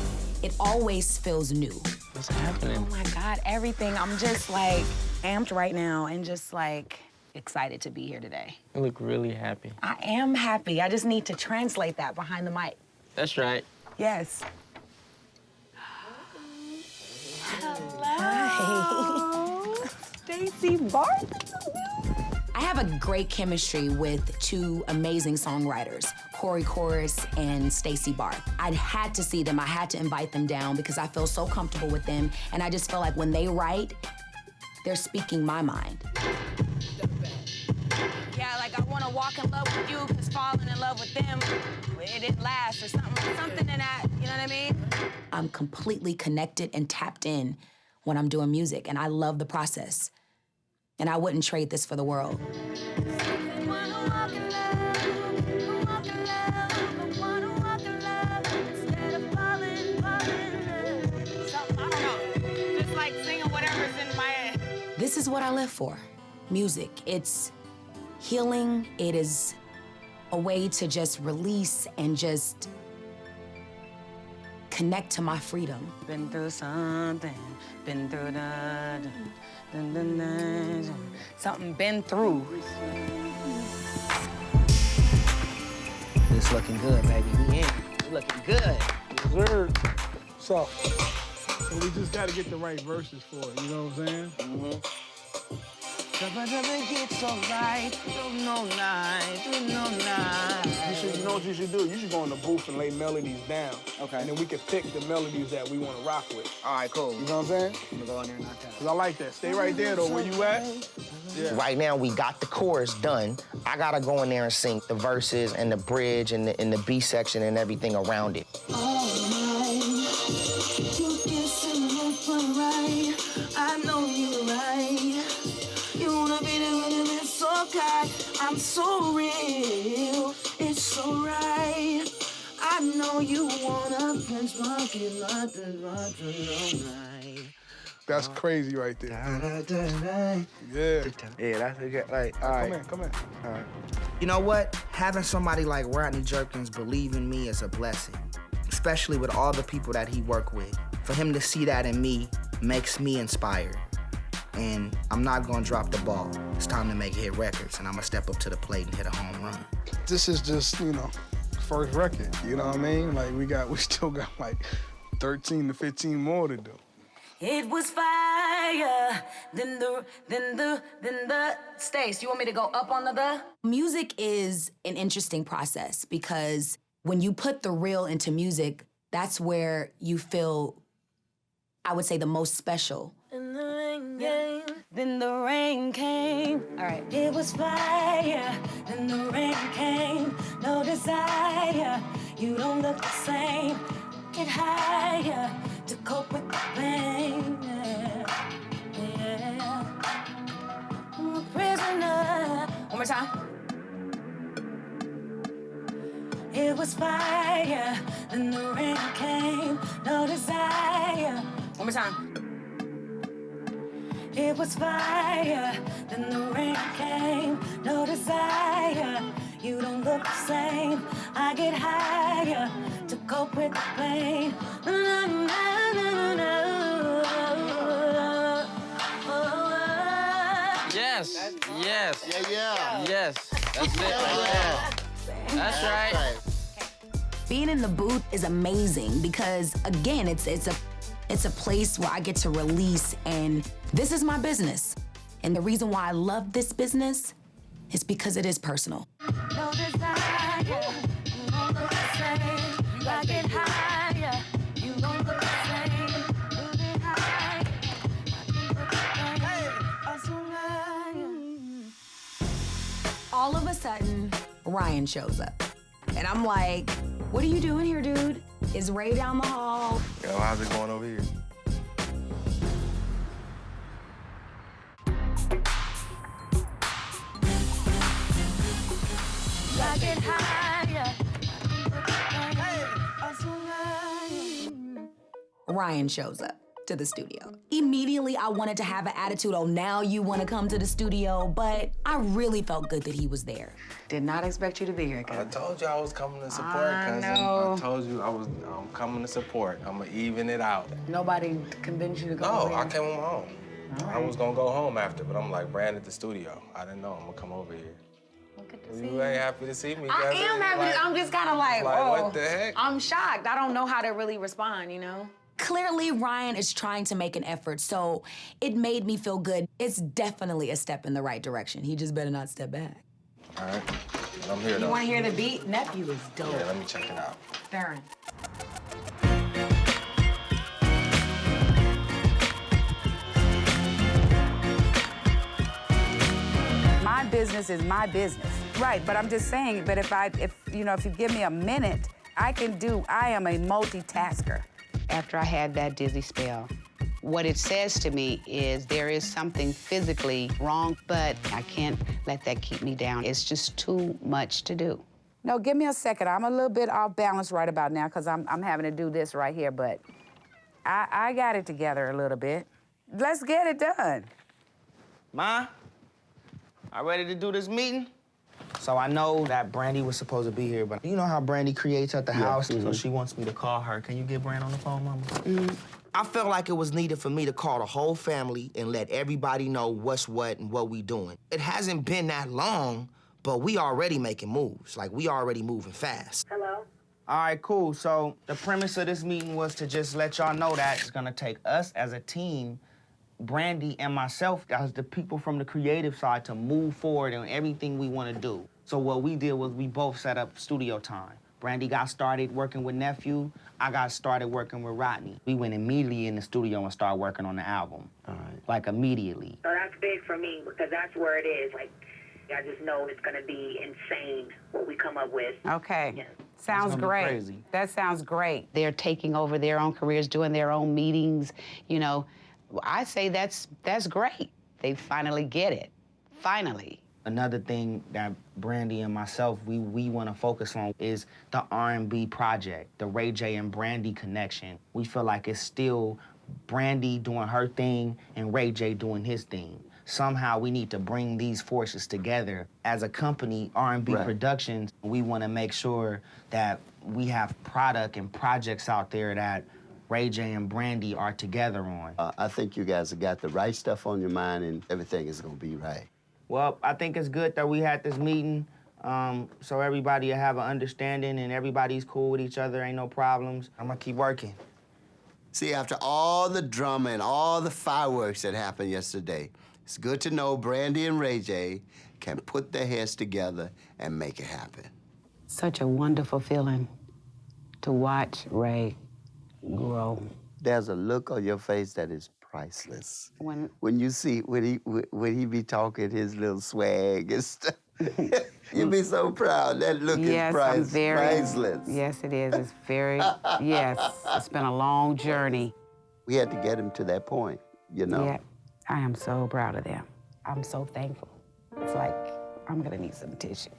it always feels new. What's happening? Oh my God, everything. I'm just like amped right now and just like excited to be here today. You look really happy. I am happy. I just need to translate that behind the mic. That's right. Yes. Hello. Stacy Barth. I have a great chemistry with two amazing songwriters, Corey Chorus and Stacey Barth. I had to see them. I had to invite them down because I feel so comfortable with them, and I just feel like when they write, they're speaking my mind. Yeah, like I want to walk in love with you because falling in love with them, it didn't last or something in that, you know what I mean? I'm completely connected and tapped in when I'm doing music, and I love the process. And I wouldn't trade this for the world. Just like singing whatever's in my head. This is what I live for, music. It's healing. It is a way to just release and just connect to my freedom. Been through something, been through something been through. It's looking good, baby. We in. It's looking good. Dessert. So we just gotta get the right verses for it, you know what I'm saying? Mm-hmm. It's alright, no night. You know what you should do? You should go in the booth and lay melodies down. Okay. And then we can pick the melodies that we want to rock with. All right, cool. You know what I'm saying? I'm gonna go in there and knock that out. Cause I like that. Stay right there though, where you at? Yeah. Right now, we got the chorus done. I gotta go in there and sing the verses and the bridge and the B section and everything around it. I know you're right. You wanna be there when it's so kind. I'm so real. It's so right. I know you wanna pinch my kid, nothing all night. That's crazy right there. Yeah. Yeah, that's a good, like, all right. Come in. All right. You know what? Having somebody like Rodney Jerkins believe in me is a blessing, especially with all the people that he worked with. For him to see that in me makes me inspired. And I'm not gonna drop the ball. It's time to make hit records, and I'm gonna step up to the plate and hit a home run. This is just, first record, you know what I mean? Like, we still got like 13 to 15 more to do. It was fire, then the Stace, you want me to go up on the? Music is an interesting process because when you put the real into music, that's where you feel, I would say, the most special. And the rain came, Then the rain came. All right. it was fire. Then the rain came, no desire. You don't look the same. Get higher to cope with the pain. Yeah. I'm a prisoner. One more time. It was fire. Then the rain came, no desire. One more time. It was fire, then the rain came, no desire. You don't look the same. I get higher to cope with the pain. Yes. Yeah. Yes. That's it right there. That's right. Being in the booth is amazing because, again, it's a place where I get to release, and this is my business. And the reason why I love this business is because it is personal. No desire, you don't look the same. I get higher, you don't look the same. You get higher, I can look the same. I'm so high. Ryan shows up. And I'm like, what are you doing here, dude? Is Ray down the hall? Yo, how's it going over here? Ryan shows up to the studio. Immediately, I wanted to have an attitude, oh, now you want to come to the studio, but I really felt good that he was there. Did not expect you to be here, I Kevin. told you I was coming to support, I cousin. know. I told you I'm coming to support. I'm gonna even it out. Nobody convinced you to go No, over I here? came home. All I right. was gonna go home after, but I'm like, Brand at the studio. I didn't know I'm gonna come over here. You ain't happy to see me, I cousin. am happy. Like, I'm just kind of like, like, whoa. what the heck? I'm shocked. I don't know how to really respond, you know? Clearly, Ryan is trying to make an effort, so it made me feel good. It's definitely a step in the right direction. He just better not step back. All right, I'm here You though. want to hear the beat? Nephew is dope. Yeah, let me check it out. Darren. My business is my business. Right, but I'm just saying, but if you give me a minute, I am a multitasker. After I had that dizzy spell, what it says to me is there is something physically wrong, but I can't let that keep me down. It's just too much to do. No, give me a second. I'm a little bit off balance right about now because I'm having to do this right here, but I got it together a little bit. Let's get it done. Ma, I ready to do this meeting? So I know that Brandy was supposed to be here, but you know how Brandy creates at the house? So she wants me to call her. Can you get Brandy on the phone, Mama? I felt like it was needed for me to call the whole family and let everybody know what's what and what we doing. It hasn't been that long, but we already making moves. Like, we already moving fast. Hello? All right, cool. So the premise of this meeting was to just let y'all know that it's gonna take us as a team, Brandy and myself as the people from the creative side, to move forward on everything we want to do. So what we did was we both set up studio time. Brandy got started working with Nephew. I got started working with Rodney. We went immediately in the studio and started working on the album. All right. Like immediately. So that's big for me because that's where it is. Like, I just know it's gonna be insane what we come up with. Okay. Yeah. Sounds It's gonna be great. crazy. That sounds great. They're taking over their own careers, doing their own meetings, you know. I say that's great. They finally get it. Finally. Another thing that Brandy and myself, we want to focus on is the R&B project, the Ray J and Brandy connection. We feel like it's still Brandy doing her thing and Ray J doing his thing. Somehow we need to bring these forces together. As a company, R&B Productions, we want to make sure that we have product and projects out there that Ray J and Brandy are together on. I think you guys have got the right stuff on your mind and everything is gonna be right. Well, I think it's good that we had this meeting so everybody will have an understanding and everybody's cool with each other, ain't no problems. I'm gonna keep working. See, after all the drama and all the fireworks that happened yesterday, it's good to know Brandy and Ray J can put their heads together and make it happen. Such a wonderful feeling to watch Ray grow. There's a look on your face that is priceless. When you see, when he be talking his little swag and stuff, you be so proud. That look is priceless. Yes, it is. It's very, yes. It's been a long journey. We had to get him to that point, you know? Yeah, I am so proud of them. I'm so thankful. It's like, I'm gonna need some tissue.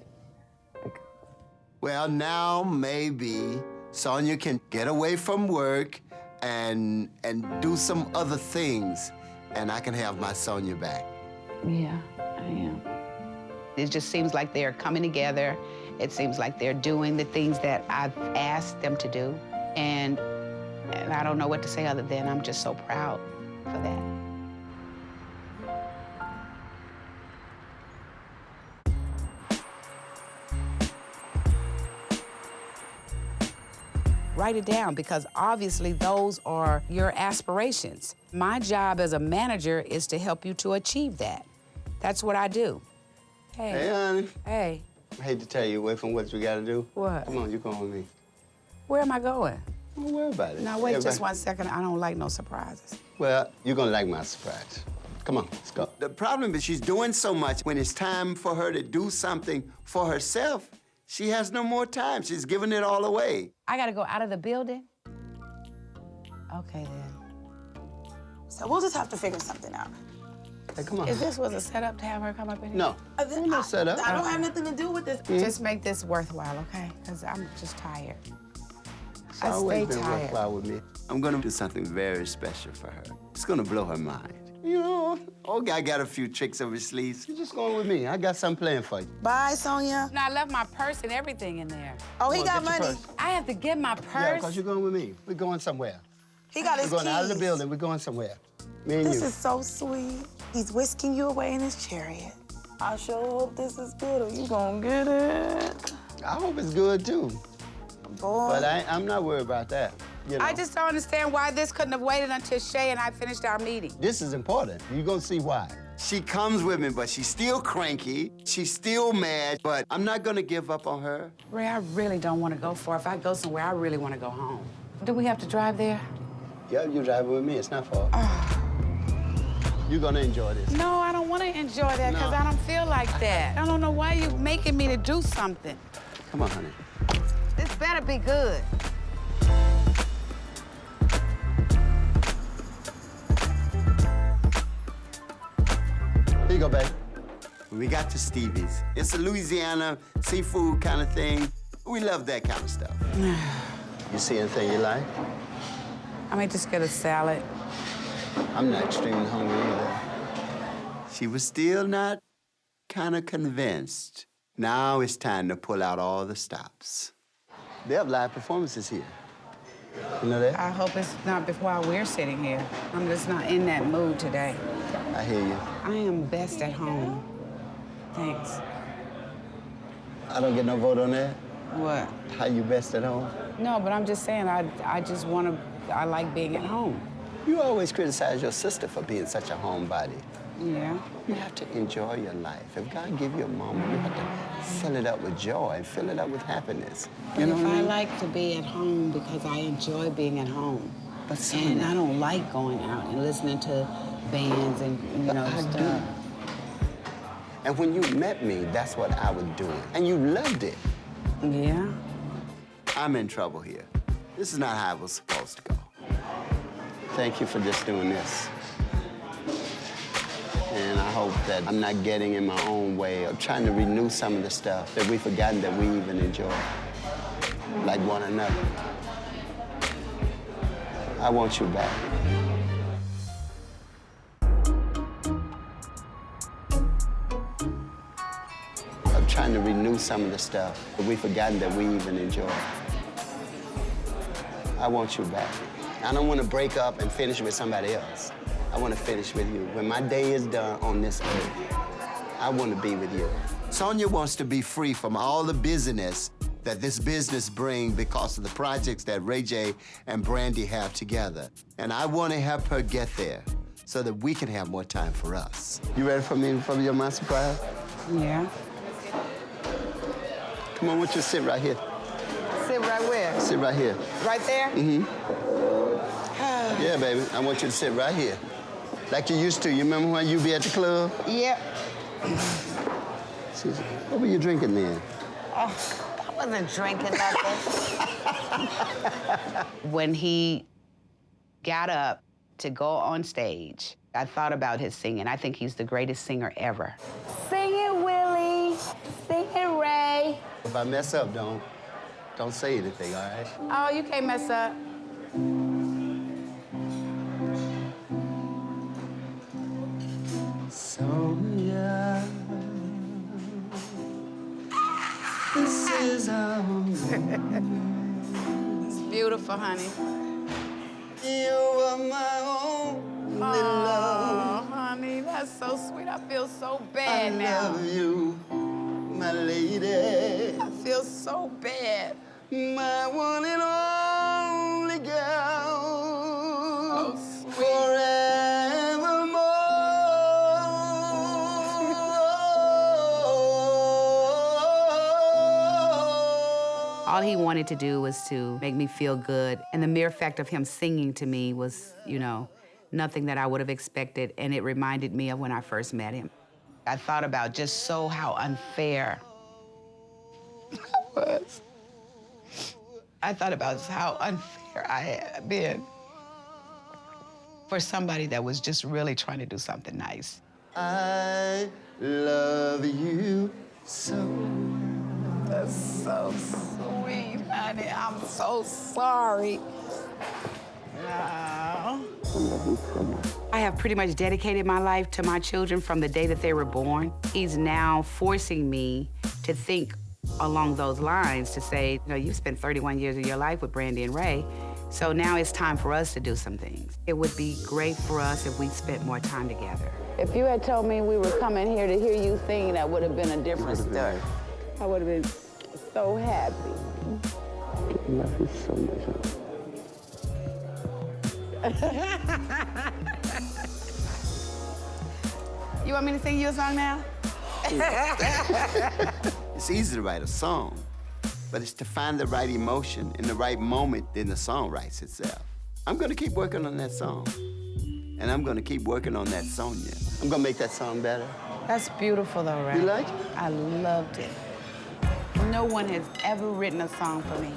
Well, now maybe Sonia can get away from work and do some other things, and I can have my Sonia back. Yeah, I am. It just seems like they're coming together. It seems like they're doing the things that I've asked them to do. And I don't know what to say other than I'm just so proud for that. Write it down because obviously those are your aspirations. My job as a manager is to help you to achieve that. That's what I do. Hey, honey. Hey. I hate to tell you away from what you gotta do. What? Come on, you come with me. Where am I going? Don't worry about it. Now, wait just Everybody- 1 second. I don't like no surprises. Well, you're gonna like my surprise. Come on, let's go. The problem is she's doing so much. When it's time for her to do something for herself, She has no more time. She's giving it all away. I gotta go out of the building? Okay, then. So we'll just have to figure something out. Hey, come on. Is this was a setup to have her come up in here? No. No setup. I don't have nothing to do with this. Just make this worthwhile, okay? Because I'm just tired. It's I always stay been tired. worthwhile with me. I'm gonna do something very special for her. It's gonna blow her mind. You know, old guy got a few tricks up his sleeves. You're just going with me. I got something planned for you. Bye, Sonia. No, I left my purse and everything in there. Oh, he Come on, got get your money. purse. I have to get my Yeah, purse. because you're going with me. We're going somewhere. He got his We're going out of the keys. building. We're going somewhere. Me and This you. is so sweet. He's whisking you away in his chariot. I sure hope this is good or you gonna get it. I hope it's good, too. Boy. But I'm not worried about that. You know, I just don't understand why this couldn't have waited until Shay and I finished our meeting. this is important. You're going to see why. She comes with me, but she's still cranky. She's still mad, but I'm not going to give up on her. Ray, I really don't want to go far. If I go somewhere, I really want to go home. Do we have to drive there? Yeah, you're driving with me. It's not far. You're going to enjoy this. No, I don't want to enjoy that because No. I don't feel like that. I don't know why you're making me to do something. Come on, honey. This better be good. Here you go, babe. We got to Stevie's. It's a Louisiana seafood kind of thing. We love that kind of stuff. You see anything you like? I may just get a salad. I'm not extremely hungry either. She was still not kind of convinced. Now it's time to pull out all the stops. They have live performances here. You know that? I hope it's not while we're sitting here. I'm just not in that mood today. I hear you. I am best at home. Thanks. I don't get no vote on that. What? How you best at home? No, but I'm just saying, I just want to, I like being at home. You always criticize your sister for being such a homebody. Yeah. You have to enjoy your life. If God give you a moment, you have to fill it up with joy and fill it up with happiness. You know If what I I mean? like to be at home because I enjoy being at home. But And Sonia, I don't like going out and listening to bands and, you know, I stuff. do. And when you met me, that's what I was doing. And you loved it. Yeah? I'm in trouble here. This is not how it was supposed to go. Thank you for just doing this. And I hope that I'm not getting in my own way of trying to renew some of the stuff that we've forgotten that we even enjoy, like one another. I want you back. I'm trying to renew some of the stuff that we've forgotten that we even enjoy. I want you back. I don't want to break up and finish with somebody else. I want to finish with you. When my day is done on this earth, I want to be with you. Sonia wants to be free from all the busyness that this business brings because of the projects that Ray J and Brandy have together. And I want to help her get there so that we can have more time for us. You ready for me for your my surprise? Yeah. Come on, why don't you sit right here? Sit right where? Sit right here. Right there? Mm-hmm. Yeah, baby, I want you to sit right here. Like you used to. You remember when you be at the club? Yep. What were you drinking then? I wasn't drinking nothing. When he got up to go on stage, I thought about his singing. I think he's the greatest singer ever. Sing it, Willie. Sing it, Ray. If I mess up, don't say anything, all right? Oh, you can't mess up. Sonia, this is our It's beautiful, honey. You are my only love. Honey, that's so sweet. I feel so bad I now. love you, my lady. I feel so bad. My one and only girl. Oh, sweet. Forevermore. All he wanted to do was to make me feel good. And the mere fact of him singing to me was, you know, nothing that I would have expected. And it reminded me of when I first met him. I thought about just how unfair was. I thought about how unfair I had been for somebody that was just really trying to do something nice. I love you so. That's so sweet, honey. I'm so sorry. No. I have pretty much dedicated my life to my children from the day that they were born. He's now forcing me to think along those lines, to say, you know, you spent 31 years of your life with Brandy and Ray, so now it's time for us to do some things. It would be great for us if we spent more time together. If you had told me we were coming here to hear you sing, that would have been a different story. I would have been so happy. I love you so much. You want me to sing you a song now? It's easy to write a song, but it's to find the right emotion in the right moment, then the song writes itself. I'm gonna keep working on that song, and I'm gonna keep working on that Sonia. I'm gonna make that song better. That's beautiful though, right? You like it? I loved it. No one has ever written a song for me.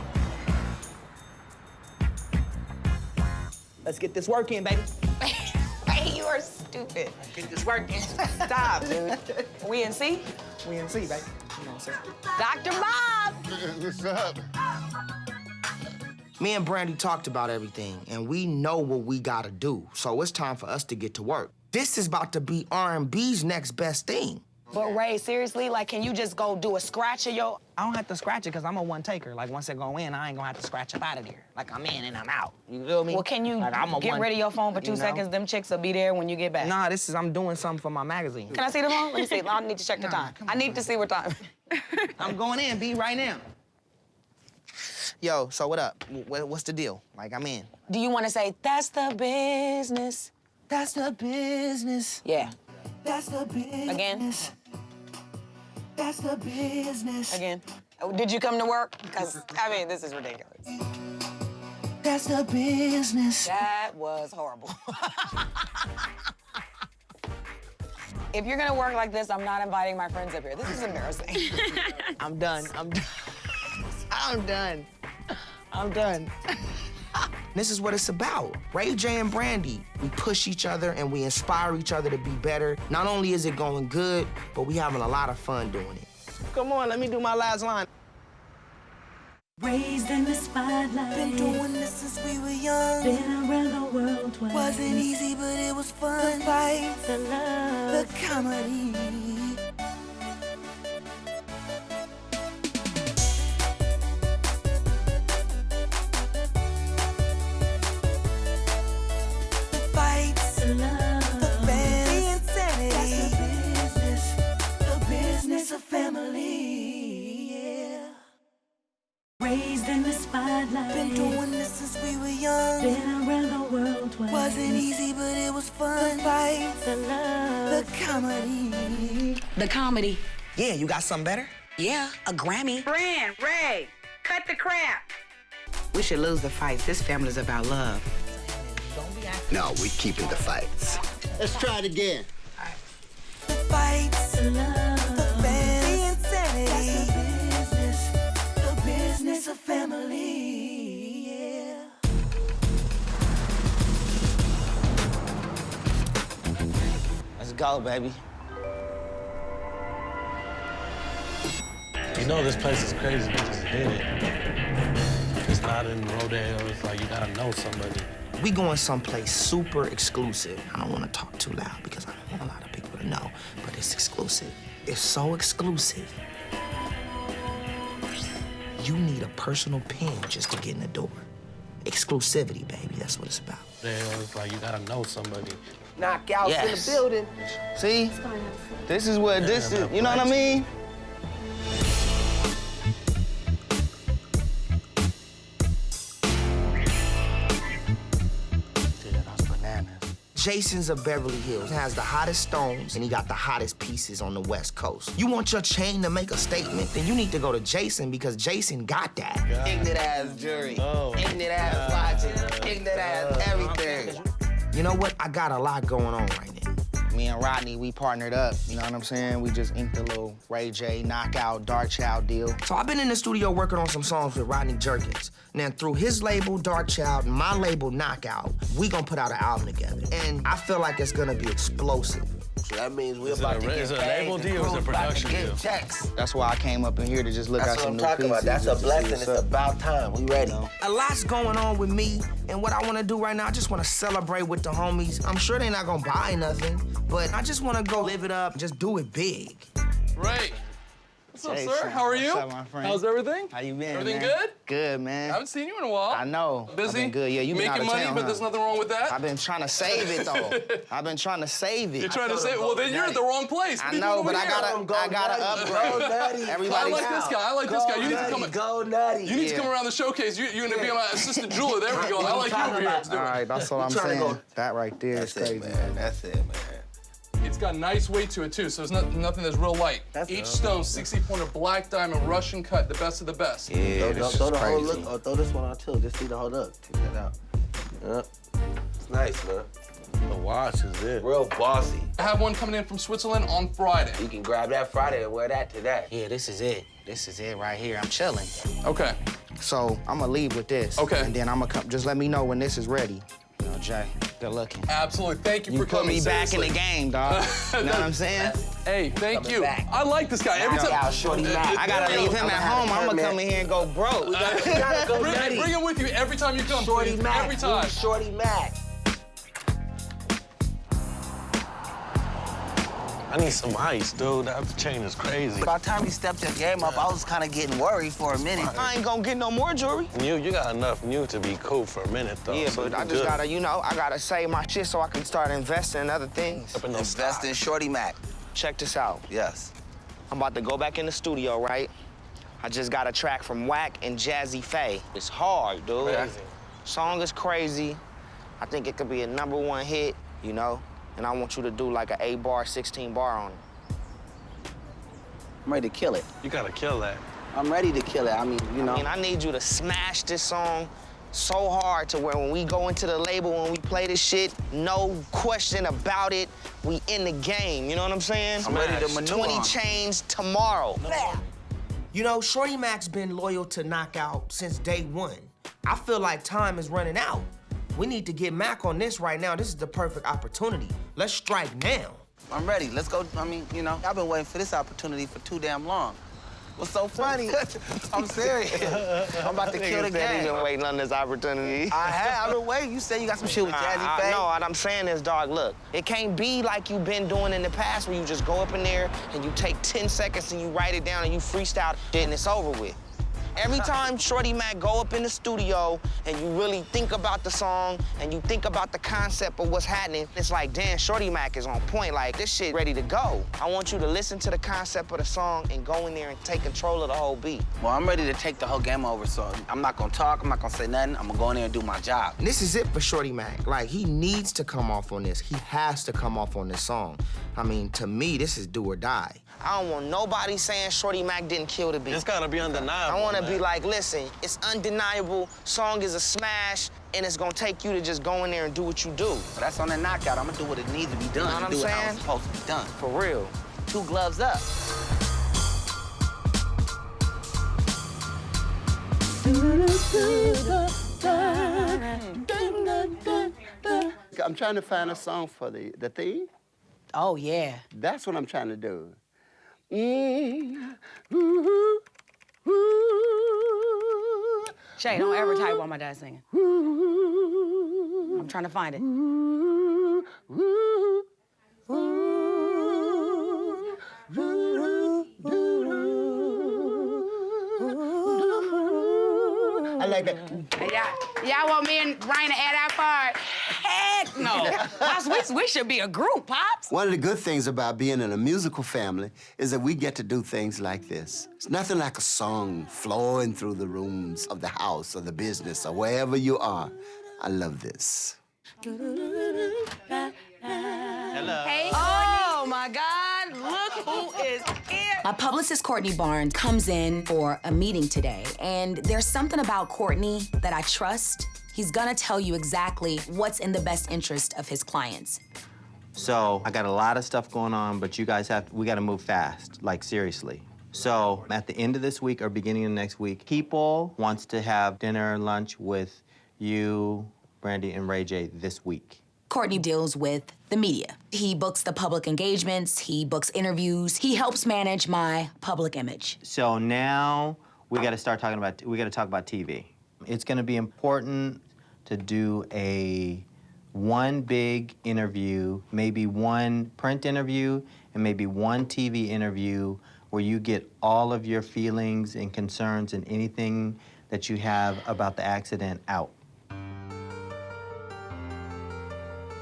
Let's get this work in, baby. Hey, you are stupid. Get this work in. Stop, dude. We in C? We in C, baby. You know what I'm saying? Dr. Bob! What's up? Me and Brandy talked about everything, and we know what we gotta do. So it's time for us to get to work. This is about to be R&B's next best thing. But Ray, seriously, like, can you just go do a scratch of your... I don't have to scratch it because I'm a one taker. Like, once I go in, I ain't gonna have to scratch up out of there. Like, I'm in and I'm out. You feel me? Well, can you like, get rid of your phone for 2 seconds? Them chicks will be there when you get back. Nah, I'm doing something for my magazine. Can I see the phone? Let me see. I need to check the time. I need to see what time. I'm going in, B, right now. Yo, so what up? What's the deal? Like, I'm in. Do you want to say, that's the business? That's the business. Yeah. That's the business. Again? That's the business. Again. Did you come to work? Because, I mean, this is ridiculous. That's the business. That was horrible. If you're gonna work like this, I'm not inviting my friends up here. This is embarrassing. I'm done. I'm done. I'm done. This is what it's about. Ray J and Brandy, we push each other and we inspire each other to be better. Not only is it going good, but we having a lot of fun doing it. Come on, let me do my last line. Raised in the spotlight. Been doing this since we were young. Been around the world twice. Wasn't easy, but it was fun. The fights, the love, the comedy. spotlight. Been doing this since we were young. Been around the world twice. Wasn't easy, but it was fun. The fights, the love, the comedy. The comedy. Yeah, you got something better? Yeah, a Grammy. Brand, Ray, cut the crap. We should lose the fights. This family's about love. No, we keeping the fights. Let's try it again. The fights, the love, the family insanity. that's The business of family, yeah. Let's go, baby. You know this place is crazy. You just hit it. It's not in Rodeo. It's like you gotta know somebody. We going someplace super exclusive. I don't want to talk too loud because I don't want a lot of people to know, but it's exclusive. It's so exclusive. You need a personal pin just to get in the door. Exclusivity, baby. That's what it's about. It's like you gotta know somebody. Knockouts Yes. in the building. See? This is what this is. You know what I mean? Jason's of Beverly Hills has the hottest stones and he got the hottest pieces on the West Coast. You want your chain to make a statement, then you need to go to Jason because Jason got that. Ignorant ass jury, ignorant ass watching, ignorant ass everything. You know what? I got a lot going on right now. Me and Rodney, we partnered up, you know what I'm saying? We just inked a little Ray J, Knockout, Dark Child deal. So I've been in the studio working on some songs with Rodney Jerkins. And then through his label, Dark Child, and my label, Knockout, we gonna put out an album together. And I feel like it's gonna be explosive. So that means we're about to get Is it a paid label and deal or is it a crew's about to production get deal? checks. That's why I came up in here to just look at some new pieces. That's what I'm talking about. That's a just to see blessing. what's It's up. about time. We ready. A lot's going on with me, and what I want to do right now, I just want to celebrate with the homies. I'm sure they're not gonna buy nothing, but I just want to go live it up, just do it big. Ray. What's up, Hey, sir? son. How are you? What's up, my friend? How's everything? How you been, Everything man? good? Good, man. I haven't seen you in a while. I know. Busy? I've been good. Yeah, you been Making out of money, town, but huh? there's nothing wrong with that. I've been trying to save it though. I've been trying to save it. You're trying to say, well, then you're at the wrong place. I People know, over but I here. gotta upgrade. Go Nutty. Everybody I like this guy. I like this guy. You need to come. Go Nutty. You need to come around the showcase. You're gonna be my assistant jeweler. There we go. I like you over here. Let's do All it. right, that's what I'm trying to saying. go- That right there is crazy. man. That's it, man. It's got nice weight to it too, so it's nothing that's real light. Each stone, 60-pointer black diamond Russian cut, the best of the best. Yeah, this Throw is the whole crazy. look, or throw this one on too. Just see the whole look. Check that out. Yep. It's nice, man. The watch is it. Real bossy. I have one coming in from Switzerland on Friday. You can grab that Friday and wear that today. Yeah, this is it. This is it right here. I'm chilling. Okay. So I'm gonna leave with this. Okay. And then I'm gonna come. Just let me know when this is ready. You know, Jay, good looking. Absolutely. Thank you You for put coming. me back in the seriously. game, dog. You know what I'm saying? Hey, thank Coming you. back. I like this guy. Every time. Out, Shorty Mac. I gotta leave him at home. I'm gonna come in here and go broke. We gotta go nutty. Bring him with you every time you come. Shorty please. Mac. Every time. Shorty Mac. I need some ice, dude. That chain is crazy. By the time you stepped your game up, I was kind of getting worried for a minute. I ain't gonna get no more jewelry. You got enough new to be cool for a minute, though. Yeah, so but you I just good. gotta, you know, I gotta save my shit so I can start investing in other things. Up in those Invest in Shorty Mac. Check this out. Yes. I'm about to go back in the studio, right? I just got a track from Wack and Jazzy Faye. It's hard, dude. Crazy. Song is crazy. I think it could be a #1 hit, you know? And I want you to do like an 8-bar, 16-bar on it. I'm ready to kill it. You gotta kill that. I'm ready to kill it. I mean, you know. I mean, I need you to smash this song so hard to where when we go into the label, when we play this shit, no question about it, we in the game, you know what I'm saying? I'm ready to maneuver 20 on it. chains tomorrow. You know, Shorty Mac's been loyal to Knockout since day one. I feel like time is running out. We need to get Mac on this right now. This is the perfect opportunity. Let's strike now. I'm ready. Let's go. I mean, you know, I've been waiting for this opportunity for too damn long. What's so funny? I'm serious. I'm about to kill the Nigga said he game. been waiting on this opportunity. I have. I've been waiting. You said you got some shit with Jazzy Faye. No, what I'm saying is, dog, look, it can't be like you've been doing in the past where you just go up in there and you take 10 seconds and you write it down and you freestyle it and it's over with. Every time Shorty Mac go up in the studio and you really think about the song and you think about the concept of what's happening, it's like, damn, Shorty Mac is on point. Like, this shit ready to go. I want you to listen to the concept of the song and go in there and take control of the whole beat. Well, I'm ready to take the whole game over, so I'm not gonna talk, I'm not gonna say nothing. I'm gonna go in there and do my job. And this is it for Shorty Mac. Like, he needs to come off on this. He has to come off on this song. I mean, to me, this is do or die. I don't want nobody saying Shorty Mac didn't kill the beat. It's gotta be undeniable. I want to man. be like, listen, it's undeniable. Song is a smash, and it's gonna take you to just go in there and do what you do. But that's on the knockout. I'm gonna do what it needs to be done. You know what I'm do it how saying? it's supposed to be done. For real. 2 gloves up. I'm trying to find a song for the theme. Oh, yeah. That's what I'm trying to do. Shay, don't ever type while my dad's singing. I'm trying to find it. I like that. Y'all want me and Brian to add our part? Heck no. Pops, we should be a group, Pops. One of the good things about being in a musical family is that we get to do things like this. It's nothing like a song flowing through the rooms of the house or the business or wherever you are. I love this. Hello. Hey, oh, my God. Look who is here. My publicist, Courtney Barnes, comes in for a meeting today, and there's something about Courtney that I trust. He's gonna tell you exactly what's in the best interest of his clients. So I got a lot of stuff going on, but you guys we gotta move fast, like seriously. So at the end of this week or beginning of next week, People wants to have dinner and lunch with you, Brandy, and Ray J this week. Courtney deals with the media. He books the public engagements, he books interviews, he helps manage my public image. So now we gotta talk about TV. It's gonna be important to do one big interview, maybe one print interview, and maybe one TV interview where you get all of your feelings and concerns and anything that you have about the accident out.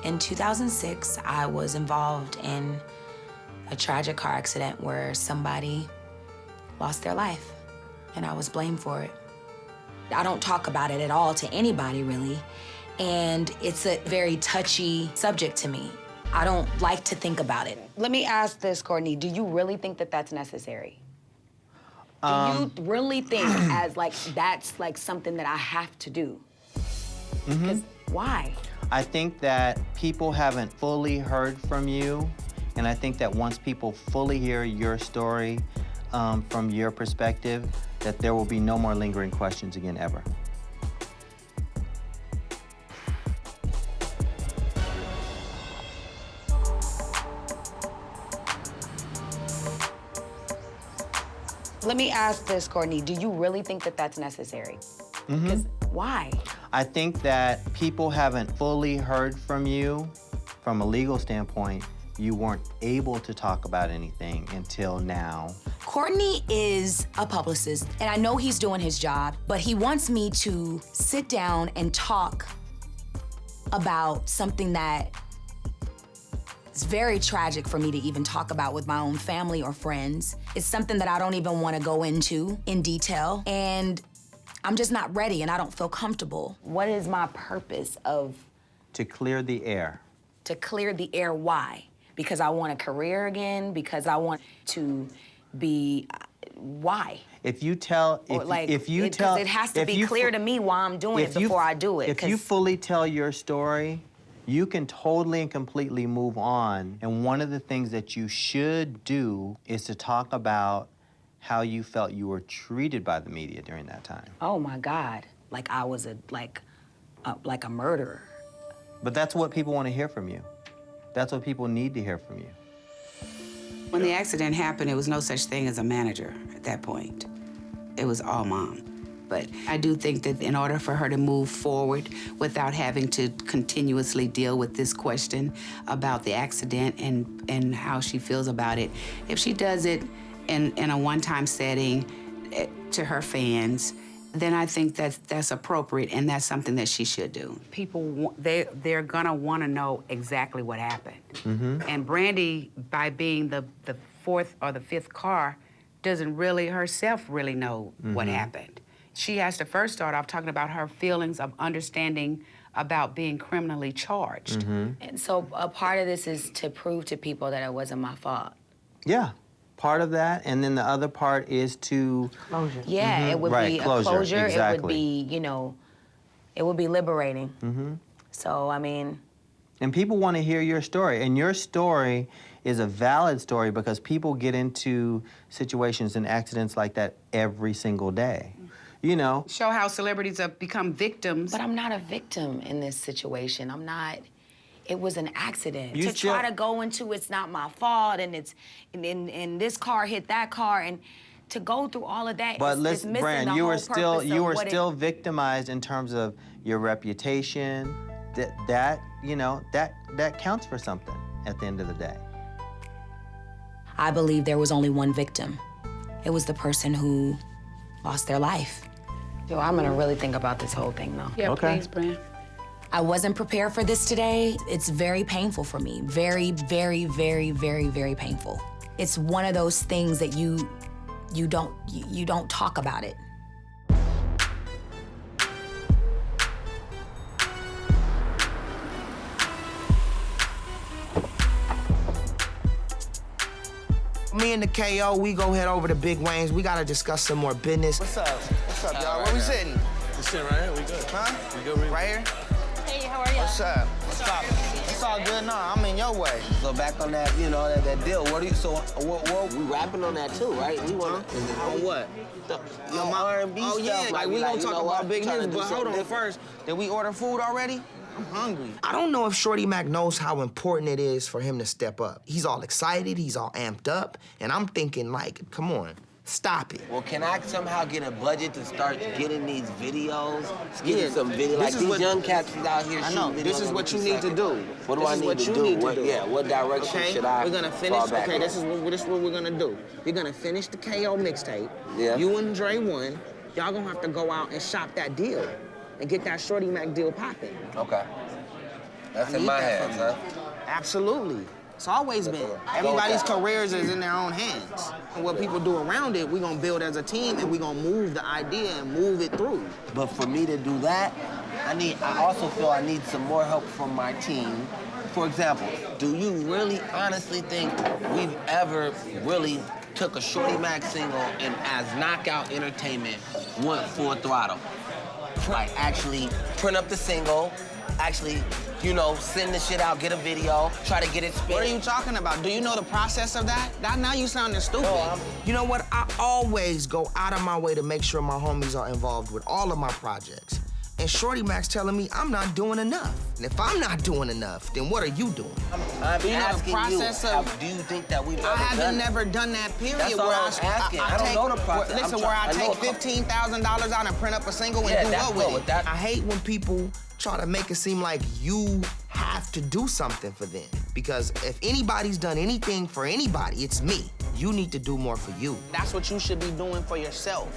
In 2006, I was involved in a tragic car accident where somebody lost their life, and I was blamed for it. I don't talk about it at all to anybody, really, and it's a very touchy subject to me. I don't like to think about it. Let me ask this, Courtney. Do you really think that that's necessary? Do you really think that's something that I have to do? Because why? I think that people haven't fully heard from you, and I think that once people fully hear your story from your perspective, that there will be no more lingering questions again ever. Let me ask this, Courtney. Do you really think that that's necessary? Because why? I think that people haven't fully heard from you from a legal standpoint. You weren't able to talk about anything until now. Courtney is a publicist, and I know he's doing his job, but he wants me to sit down and talk about something that is very tragic for me to even talk about with my own family or friends. It's something that I don't even want to go into in detail, and I'm just not ready, and I don't feel comfortable. What is my purpose of? To clear the air. To clear the air, why? Because I want a career again? Because I want to be, why? If you tell, because it has to be clear to me why I'm doing it before I do it. If you fully tell your story, you can totally and completely move on. And one of the things that you should do is to talk about how you felt you were treated by the media during that time. Oh my God, like I was a murderer. But that's what people want to hear from you. That's what people need to hear from you. When the accident happened, there was no such thing as a manager at that point. It was all Mom. But I do think that in order for her to move forward without having to continuously deal with this question about the accident and how she feels about it, if she does it in a one-time setting to her fans, then I think that's appropriate, and that's something that she should do. People, they're gonna wanna know exactly what happened. And Brandy, by being the fourth or the fifth car, doesn't really herself really know what happened. She has to first start off talking about her feelings of understanding about being criminally charged. And so a part of this is to prove to people that it wasn't my fault. Yeah. Part of that, and then the other part is to... Closure. Yeah, it would be a closure. Exactly. It would be, it would be liberating. So, I mean... And people want to hear your story, and your story is a valid story because people get into situations and accidents like that every single day. Show how celebrities have become victims. But I'm not a victim in this situation. I'm not... It was an accident. Try to go into it's not my fault and it's and this car hit that car and to go through all of that. But listen, Brand, you were still victimized in terms of your reputation. That counts for something at the end of the day. I believe there was only one victim. It was the person who lost their life. Yo, I'm gonna really think about this whole thing though. Yeah, okay. Please, Brand. I wasn't prepared for this today. It's very painful for me. Very, very, very, very, very painful. It's one of those things that you don't talk about it. Me and the KO, we go head over to Big Wayne's. We gotta discuss some more business. What's up? What's up, y'all? Where we sitting? We sitting right here. We good. Huh? We good. Right here? Hey, how are you? What's up? What's poppin'? It's all good. No, I'm in your way. So back on that, you know, that deal. What do you? So what? We rapping on that too, right? We wanna. On what? Your R&B Oh stuff. yeah, like we gonna talk about big Trying to news, do but hold on something first. Did we order food already? I'm hungry. I don't know if Shorty Mac knows how important it is for him to step up. He's all excited, he's all amped up, and I'm thinking like, come on, stop it. Well, can I somehow get a budget to start getting these videos? Getting some videos. Like these young cats is out here shooting videos. This is what you need to do. What do I need to do? Yeah, what direction should I We're gonna finish. fall back Okay, on? this is what we're gonna do. We're gonna finish the KO mixtape. Yeah. You and Dre won. Y'all gonna have to go out and shop that deal and get that Shorty Mac deal popping. Okay. That's in my hands, huh? Absolutely. It's always been. Everybody's careers is in their own hands. And what people do around it, we're gonna build as a team and we're gonna move the idea and move it through. But for me to do that, I also feel I need some more help from my team. For example, do you really honestly think we've ever really took a Shorty Mac single and as Knockout Entertainment went full throttle? Like actually print up the single, actually, you know, send the shit out, get a video, try to get it spent. What are you talking about? Do you know the process of that? Now you sounding stupid. You know what? I always go out of my way to make sure my homies are involved with all of my projects. And Shorty Mac's telling me I'm not doing enough. And if I'm not doing enough, then what are you doing? I'm Do you know the asking process you, of- do you think that we've ever I haven't done it? never done that period. That's all where I'm asking. I don't know the process. Listen, I'm where I trying- I take know- $15,000 out and print up a single and Yeah, do that's what with cool it? with that. I hate when people try to make it seem like you have to do something for them. Because if anybody's done anything for anybody, it's me. You need to do more for you. That's what you should be doing for yourself.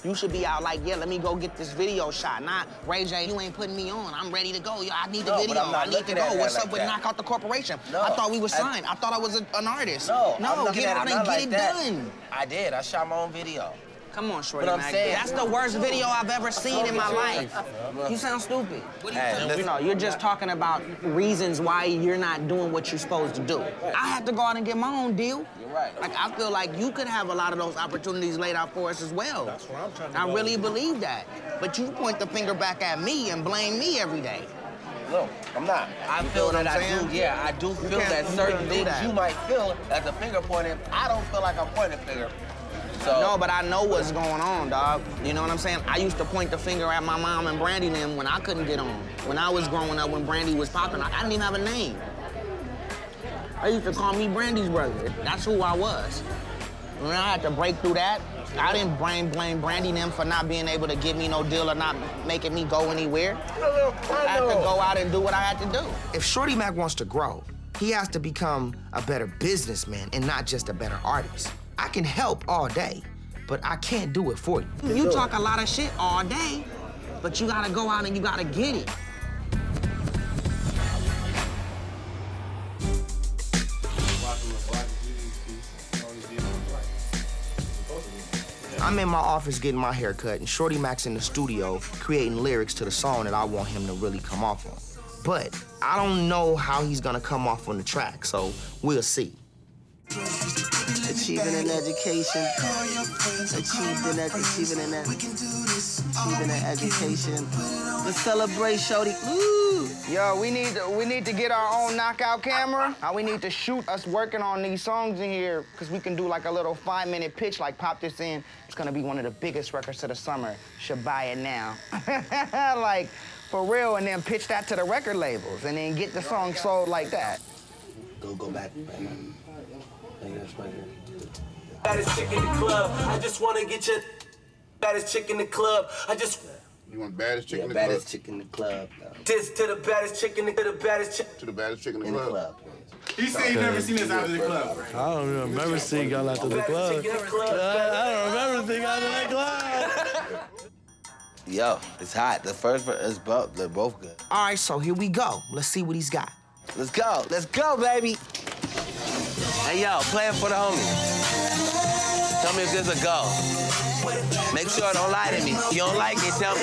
You should be out like, yeah, let me go get this video shot. Not, Ray J, you ain't putting me on. I'm ready to go. Yo, I need the No, but video. I'm not I need to looking at go. it What's like up with that. Knock Out the Corporation? No, I thought we was signed. I thought I was an artist. No, I'm looking get at out it and not get like it that. done. I did. I shot my own video. Come on, Shorty But I'm Mac. saying- That's the worst video I've ever seen in my life. You sound stupid. What do you think? You know, you're just talking about reasons why you're not doing what you're supposed to do. I have to go out and get my own deal. You're right. Like, I feel like you could have a lot of those opportunities laid out for us as well. That's what I'm trying to I do. really believe that. But you point the finger back at me and blame me every day. No, I'm not. I feel that I do, yeah, I do feel can't- that you certain can't do things that. you might feel as a finger pointing. I don't feel like I'm pointing a finger. So, No, but I know what's going on, dog. You know what I'm saying? I used to point the finger at my mom and Brandy and them when I couldn't get on. When I was growing up, when Brandy was popping, I didn't even have a name. They used to call me Brandy's brother. That's who I was. When I had to break through that, I didn't blame Brandy and them for not being able to give me no deal or not making me go anywhere. I had to go out and do what I had to do. If Shorty Mac wants to grow, he has to become a better businessman and not just a better artist. I can help all day, but I can't do it for you. You talk a lot of shit all day, but you gotta go out and you gotta get it. I'm in my office getting my hair cut, and Shorty Mac's in the studio creating lyrics to the song that I want him to really come off on. But I don't know how he's gonna come off on the track, so we'll see. achieving an education, achieving an education. Let's celebrate, Shorty. Woo! Yo, we need to get our own knockout camera. We need to shoot us working on these songs in here, because we can do like a little 5-minute pitch, like pop this in. It's gonna be one of the biggest records of the summer. Should buy it now. Like, for real, and then pitch that to the record labels, and then get the song sold like that. Go back. Baddest chick in the club. I just wanna get your baddest chick in the club. You want baddest chick in the baddest club? chick in the club. This to the baddest chick in the baddest chick. To the baddest chick in the In the club. club. He said he never seen us after the club. I don't remember seeing y'all after the club. I don't remember seeing y'all after the club. Yo, it's hot. The first verse is both. They're both good. All right, so here we go. Let's see what he's got. Let's go, baby. Hey, yo, play it for the homies. Tell me if this a go. Make sure don't lie to me. If you don't like it, tell me.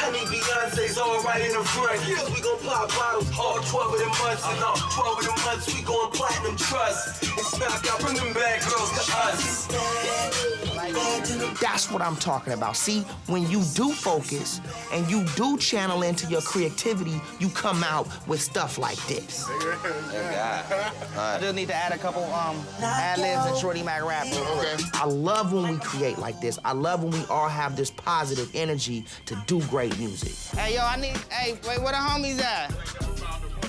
Honey, Beyonce's all right in the front. Cause we gon' pop bottles all 12 of them months. And all 12 of them months, we gon' platinum trust. It's knock out, bring them bad girls to us. That's what I'm talking about. See, when you do focus and you do channel into your creativity, you come out with stuff like this. I just need to add a couple ad-libs and Shorty Mac rap. Okay. I love when we create like this. I love when we all have this positive energy to do great music. Hey, yo, hey, wait, where the homies at?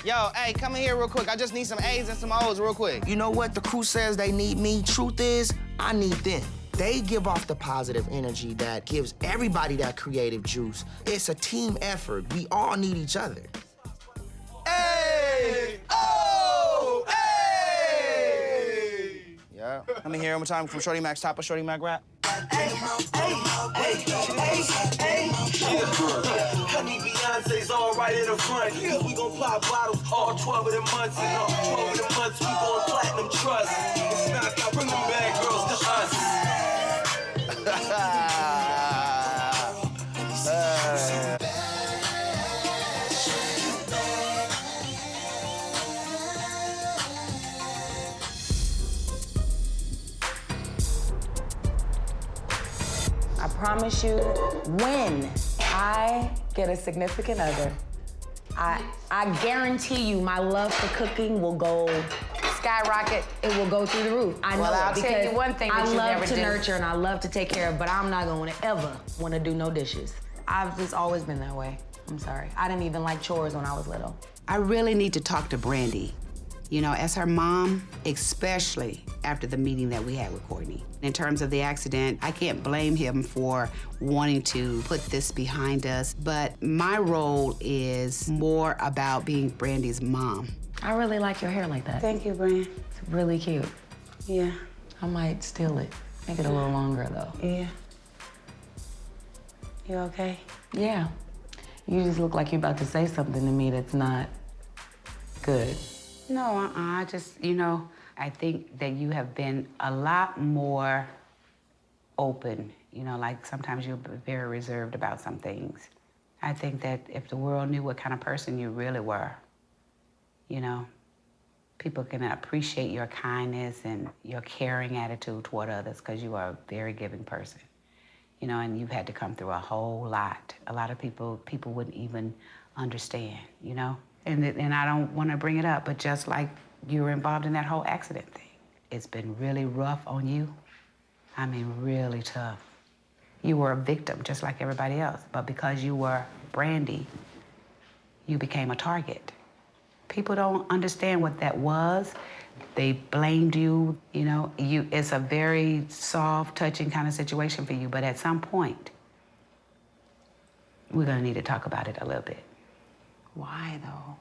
Yo, hey, come in here real quick. I just need some A's and some O's real quick. You know what? The crew says they need me. Truth is, I need them. They give off the positive energy that gives everybody that creative juice. It's a team effort. We all need each other. Hey! Oh! Hey! Yeah. Let me hear one more time from Shorty Mac's top of Shorty Mac rap. Honey, Beyonce's all right in the front. Cause we gon' pop bottles all 12 of them months. And all 12 of them months, we gon' platinum trust. It's knock out, bring them bad girls to us. I promise you, when I get a significant other, I guarantee you my love for cooking will go skyrocket. It will go through the roof. I know Well, I'll it tell you one thing that I you love never to do. nurture and I love to take care of, but I'm not gonna ever wanna do no dishes. I've just always been that way. I'm sorry. I didn't even like chores when I was little. I really need to talk to Brandy. You know, as her mom, especially after the meeting that we had with Courtney. In terms of the accident, I can't blame him for wanting to put this behind us, but my role is more about being Brandy's mom. I really like your hair like that. Thank you, Brand. It's really cute. Yeah. I might steal it. Make it a little longer, though. Yeah. You okay? Yeah. You just look like you're about to say something to me that's not good. No, I just, you know, I think that you have been a lot more open. You know, like sometimes you're very reserved about some things. I think that if the world knew what kind of person you really were, you know, people can appreciate your kindness and your caring attitude toward others because you are a very giving person. You know, and you've had to come through a whole lot. A lot of people wouldn't even understand, you know? And I don't want to bring it up, but just like you were involved in that whole accident thing, it's been really rough on you. I mean, really tough. You were a victim, just like everybody else, but because you were Brandy, you became a target. People don't understand what that was. They blamed you, you know. It's a very soft, touching kind of situation for you, but at some point, we're gonna need to talk about it a little bit. Why, though?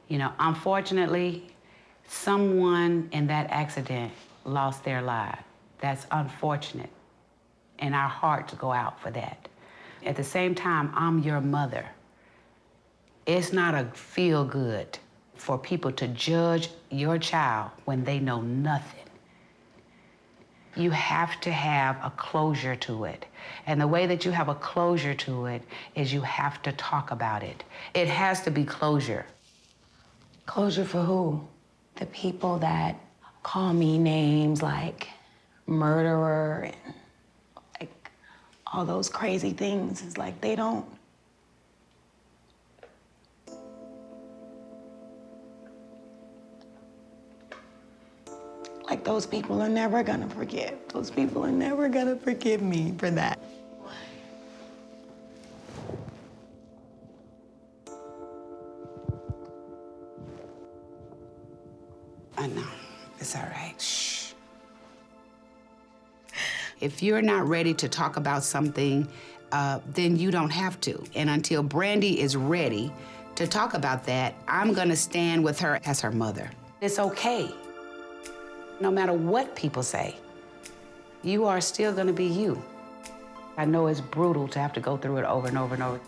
You know, unfortunately, someone in that accident lost their life. That's unfortunate, and our hearts go out for that. At the same time, I'm your mother. It's not a feel-good for people to judge your child when they know nothing. You have to have a closure to it. And the way that you have a closure to it is you have to talk about it. It has to be closure. Closure for who? The people that call me names like murderer and like all those crazy things. It's like they don't. Like those people are never gonna forgive. Those people are never gonna forgive me for that. I know. It's all right. Shh. If you're not ready to talk about something, then you don't have to. And until Brandy is ready to talk about that, I'm gonna stand with her as her mother. It's okay. No matter what people say, you are still gonna be you. I know it's brutal to have to go through it over and over and over.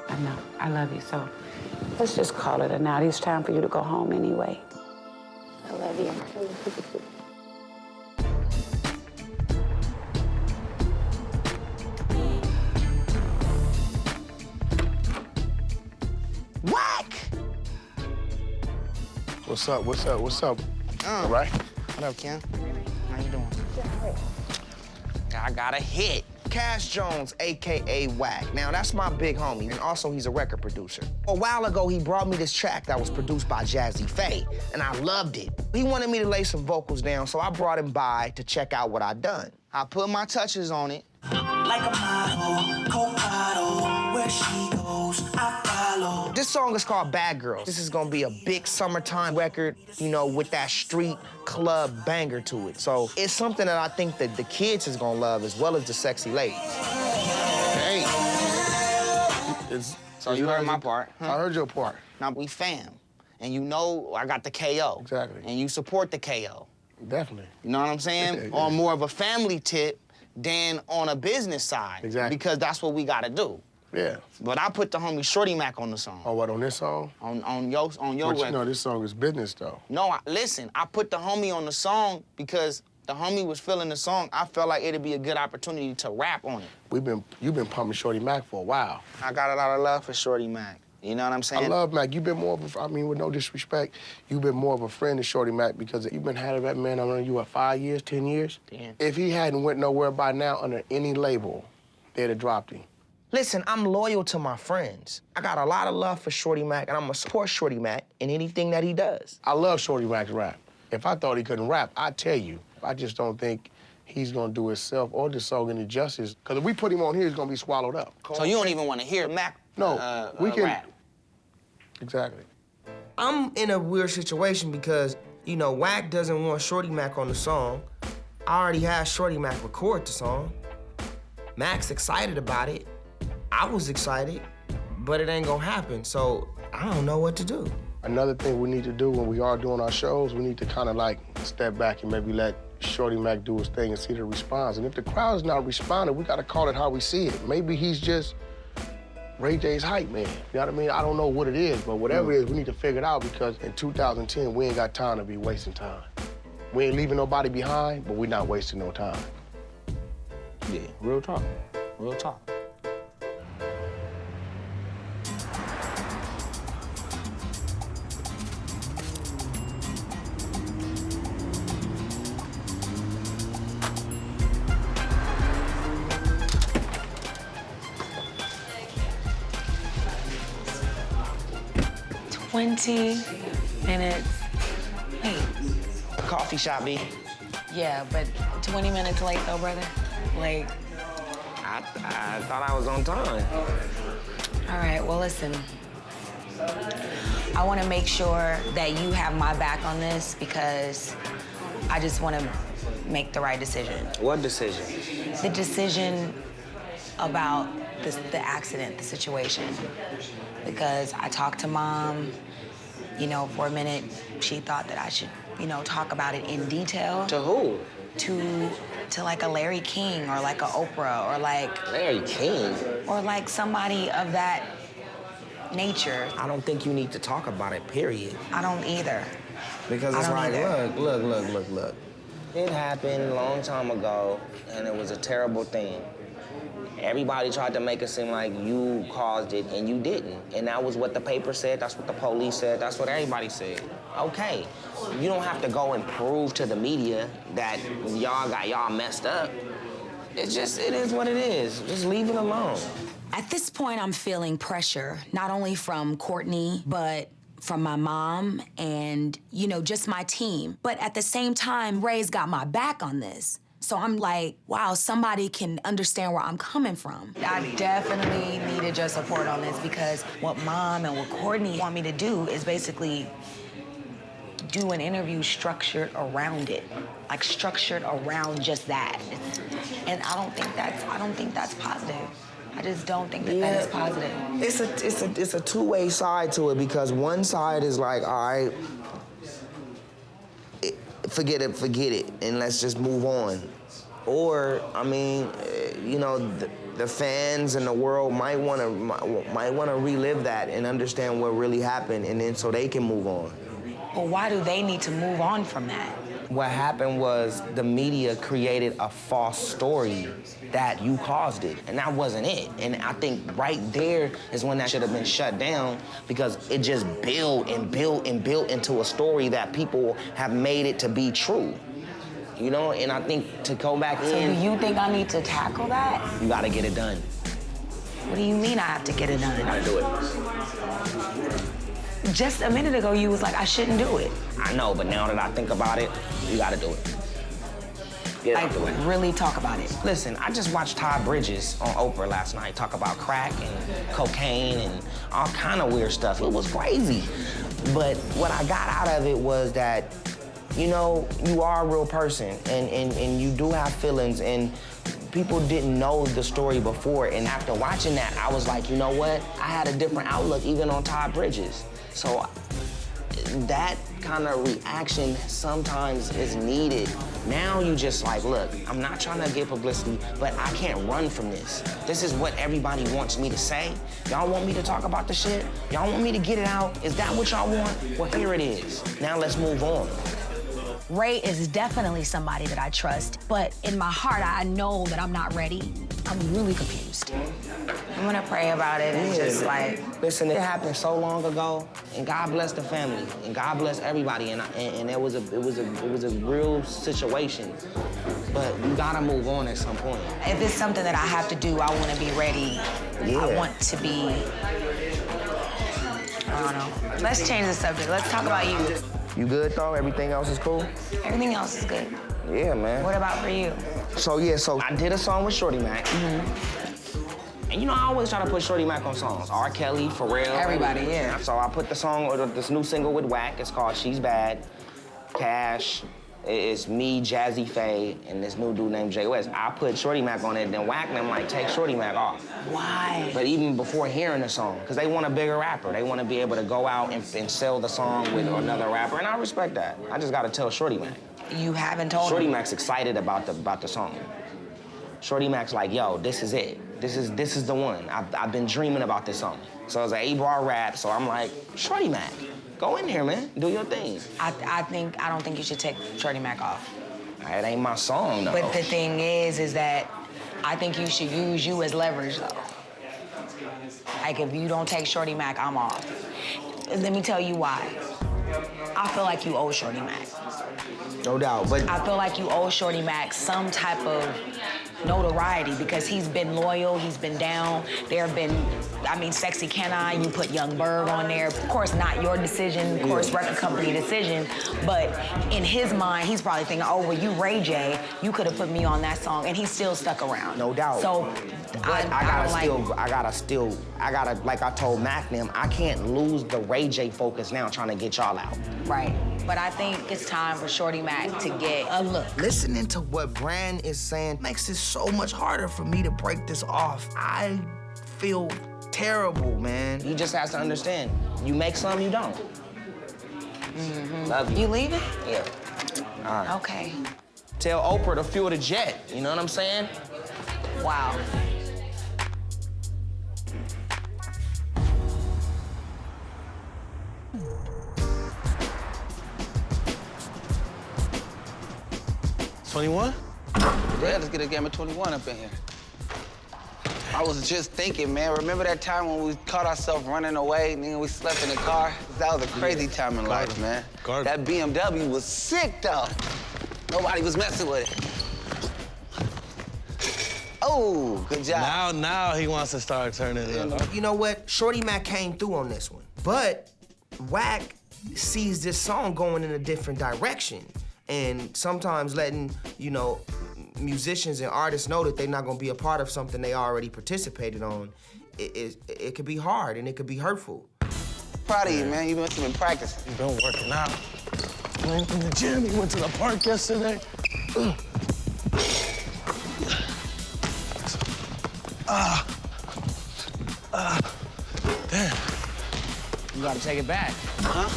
I know, I love you, so let's just call it a night. It's time for you to go home anyway. I love you. What's up? What's up? What's up? All right? What up, Ken? How you doing? I got a hit. Cash Jones, AKA Wack. Now, that's my big homie, and also he's a record producer. A while ago, he brought me this track that was produced by Jazzy Faye, and I loved it. He wanted me to lay some vocals down, so I brought him by to check out what I'd done. I put my touches on it. Like a model, cold bottle, where she goes, I follow. This song is called Bad Girls. This is gonna be a big summertime record, you know, with that street club banger to it. So it's something that I think that the kids is gonna love as well as the sexy ladies. Hey. So you heard my part. I heard your part. Now we fam, and you know I got the KO. Exactly. And you support the KO. Definitely. You know what I'm saying? On more of a family tip than on a business side. Exactly. Because that's what we gotta do. Yeah. But I put the homie Shorty Mac on the song. Oh, what, on this song? On your But record. you know this song is business, though. No, listen, I put the homie on the song because the homie was feeling the song. I felt like it'd be a good opportunity to rap on it. You've been pumping Shorty Mac for a while. I got a lot of love for Shorty Mac. You know what I'm saying? I love Mac. You've been more of a, I mean, with no disrespect, you've been more of a friend to Shorty Mac because you've been having that man around you, what, 5 years, 10 years? Damn. If he hadn't went nowhere by now under any label, they'd have dropped him. Listen, I'm loyal to my friends. I got a lot of love for Shorty Mac, and I'm gonna support Shorty Mac in anything that he does. I love Shorty Mac's rap. If I thought he couldn't rap, I'd tell you. I just don't think he's gonna do himself or the song any justice, because if we put him on here, he's gonna be swallowed up. So you don't even want to hear Mac we can rap? Exactly. I'm in a weird situation because, you know, Wack doesn't want Shorty Mac on the song. I already had Shorty Mac record the song. Mac's excited about it. I was excited, but it ain't gonna happen, so I don't know what to do. Another thing we need to do when we are doing our shows, we need to kind of like step back and maybe let Shorty Mac do his thing and see the response. And if the crowd's not responding, we gotta call it how we see it. Maybe he's just Ray J's hype man. You know what I mean? I don't know what it is, but whatever it is, we need to figure it out because in 2010, we ain't got time to be wasting time. We ain't leaving nobody behind, but we're not wasting no time. Yeah, real talk. Real talk. $20 minutes late. Coffee shop, B. Yeah, but 20 minutes late though, brother. Like, I thought I was on time. all right, well, listen. I want to make sure that you have my back on this because I just want to make the right decision. What decision? The decision about the accident, the situation. Because I talked to Mom, you know, for a minute, she thought that I should, you know, talk about it in detail. To who? To like a Larry King or like a Oprah or like... Larry King? Or like somebody of that nature. I don't think you need to talk about it, period. I don't either. Because it's like, look. It happened a long time ago, and it was a terrible thing. Everybody tried to make it seem like you caused it, and you didn't. And that was what the paper said, that's what the police said, that's what everybody said. Okay, you don't have to go and prove to the media that y'all got y'all messed up. It is what it is. Just leave it alone. At this point, I'm feeling pressure, not only from Courtney, but from my mom and, you know, just my team. But at the same time, Ray's got my back on this. So I'm like, wow, somebody can understand where I'm coming from. I definitely needed your support on this because what Mom and what Courtney want me to do is basically do an interview structured around it, like structured around just that. And I don't think that's positive. I just don't think that that is positive. It's a two-way side to it because one side is like, all right, forget it, and let's just move on. Or, I mean, you know, the fans and the world might want to relive that and understand what really happened, and then so they can move on. Well, why do they need to move on from that? What happened was the media created a false story that you caused it, and that wasn't it. And I think right there is when that should have been shut down, because it just built and built and built into a story that people have made it to be true. You know, and I think to go back in... So do you think I need to tackle that? You gotta get it done. What do you mean I have to get it done? You gotta do it. Just a minute ago, you was like, I shouldn't do it. I know, but now that I think about it, you gotta do it. Get it out the way. Really talk about it. Listen, I just watched Todd Bridges on Oprah last night talk about crack and cocaine and all kind of weird stuff. It was crazy. But what I got out of it was that, you know, you are a real person and you do have feelings, and people didn't know the story before. And after watching that, I was like, you know what? I had a different outlook even on Todd Bridges. So that kind of reaction sometimes is needed. Now you just like, look, I'm not trying to get publicity, but I can't run from this. This is what everybody wants me to say. Y'all want me to talk about the shit? Y'all want me to get it out? Is that what y'all want? Well, here it is. Now let's move on. Ray is definitely somebody that I trust, but in my heart, I know that I'm not ready. I'm really confused. I'm gonna pray about it and just like, listen, it happened so long ago, and God bless the family, and God bless everybody, and it was a real situation. But you gotta move on at some point. If it's something that I have to do, I want to be ready. Yeah. I want to be, I don't know. Let's change the subject. Let's talk about you. You good though? Everything else is cool? Everything else is good. Yeah, man. What about for you? So I did a song with Shorty Mac. Mm-hmm. And you know, I always try to put Shorty Mac on songs. R. Kelly, Pharrell. Everybody, yeah. So I put the song, or this new single with Wack. It's called She's Bad. Cash. It's me, Jazzy Faye, and this new dude named Jay West. I put Shorty Mac on it, then Wack, and I'm like, take Shorty Mac off. Why? But even before hearing the song, because they want a bigger rapper. They want to be able to go out and sell the song with another rapper, and I respect that. I just got to tell Shorty Mac. You haven't told Shorty him? Mac's excited about the song. Shorty Mac's like, yo, this is it. This is the one. I've been dreaming about this song. So it's an 8-bar rap, so I'm like, Shorty Mac, go in here, man. Do your thing. I don't think you should take Shorty Mac off. It ain't my song, though. But the thing is that I think you should use you as leverage, though. Like, if you don't take Shorty Mac, I'm off. Let me tell you why. I feel like you owe Shorty Mac. No doubt, but... I feel like you owe Shorty Mac some type of notoriety because he's been loyal, he's been down. There have been, Sexy Can I, you put Young Berg on there. Of course, not your decision, of course, record company decision, but in his mind, he's probably thinking, oh, well, you Ray J, you could have put me on that song, and he's still stuck around. No doubt. So, like I told Mac them, I can't lose the Ray J focus now trying to get y'all out. Right. But I think it's time for Shorty Mac to get a look. Listening to what Brand is saying makes it so much harder for me to break this off. I feel terrible, man. He just has to understand. You make some, you don't. Mm-hmm. Love you. You leaving? Yeah. All right. Okay. Tell Oprah to fuel the jet. You know what I'm saying? Wow. 21? Yeah, let's get a game of 21 up in here. I was just thinking, man, remember that time when we caught ourselves running away and then we slept in the car? That was a crazy time in life, man. That BMW was sick, though. Nobody was messing with it. Oh, good job. Now he wants to start turning it up. You know what? Shorty Mac came through on this one. But Wack sees this song going in a different direction. And sometimes letting, musicians and artists know that they're not gonna be a part of something they already participated on, it could be hard and it could be hurtful. Proud of you, man. You must have been practicing. You've been working out. Went to the gym, he went to the park yesterday. Damn. You gotta take it back. Huh?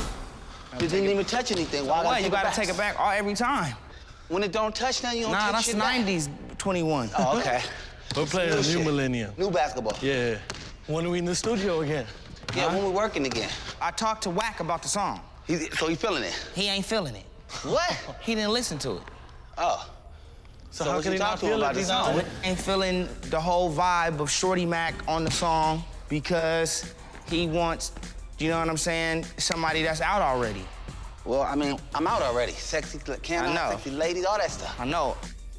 You didn't even touch anything. Why you gotta take it back every time? When it don't touch now, you don't Nah, take shit that's back? 90s 21. Oh, okay. We're playing the new millennium. New basketball. Yeah. When are we in the studio again? Yeah, when we working again. I talked to Wack about the song. So he feeling it? He ain't feeling it. What? He didn't listen to it. Oh. So how can he not feel it? He's not. Ain't feeling the whole vibe of Shorty Mac on the song because he wants, you know what I'm saying, somebody that's out already. Well, I mean, I'm out already. Sexy camera, sexy ladies, all that stuff. I know.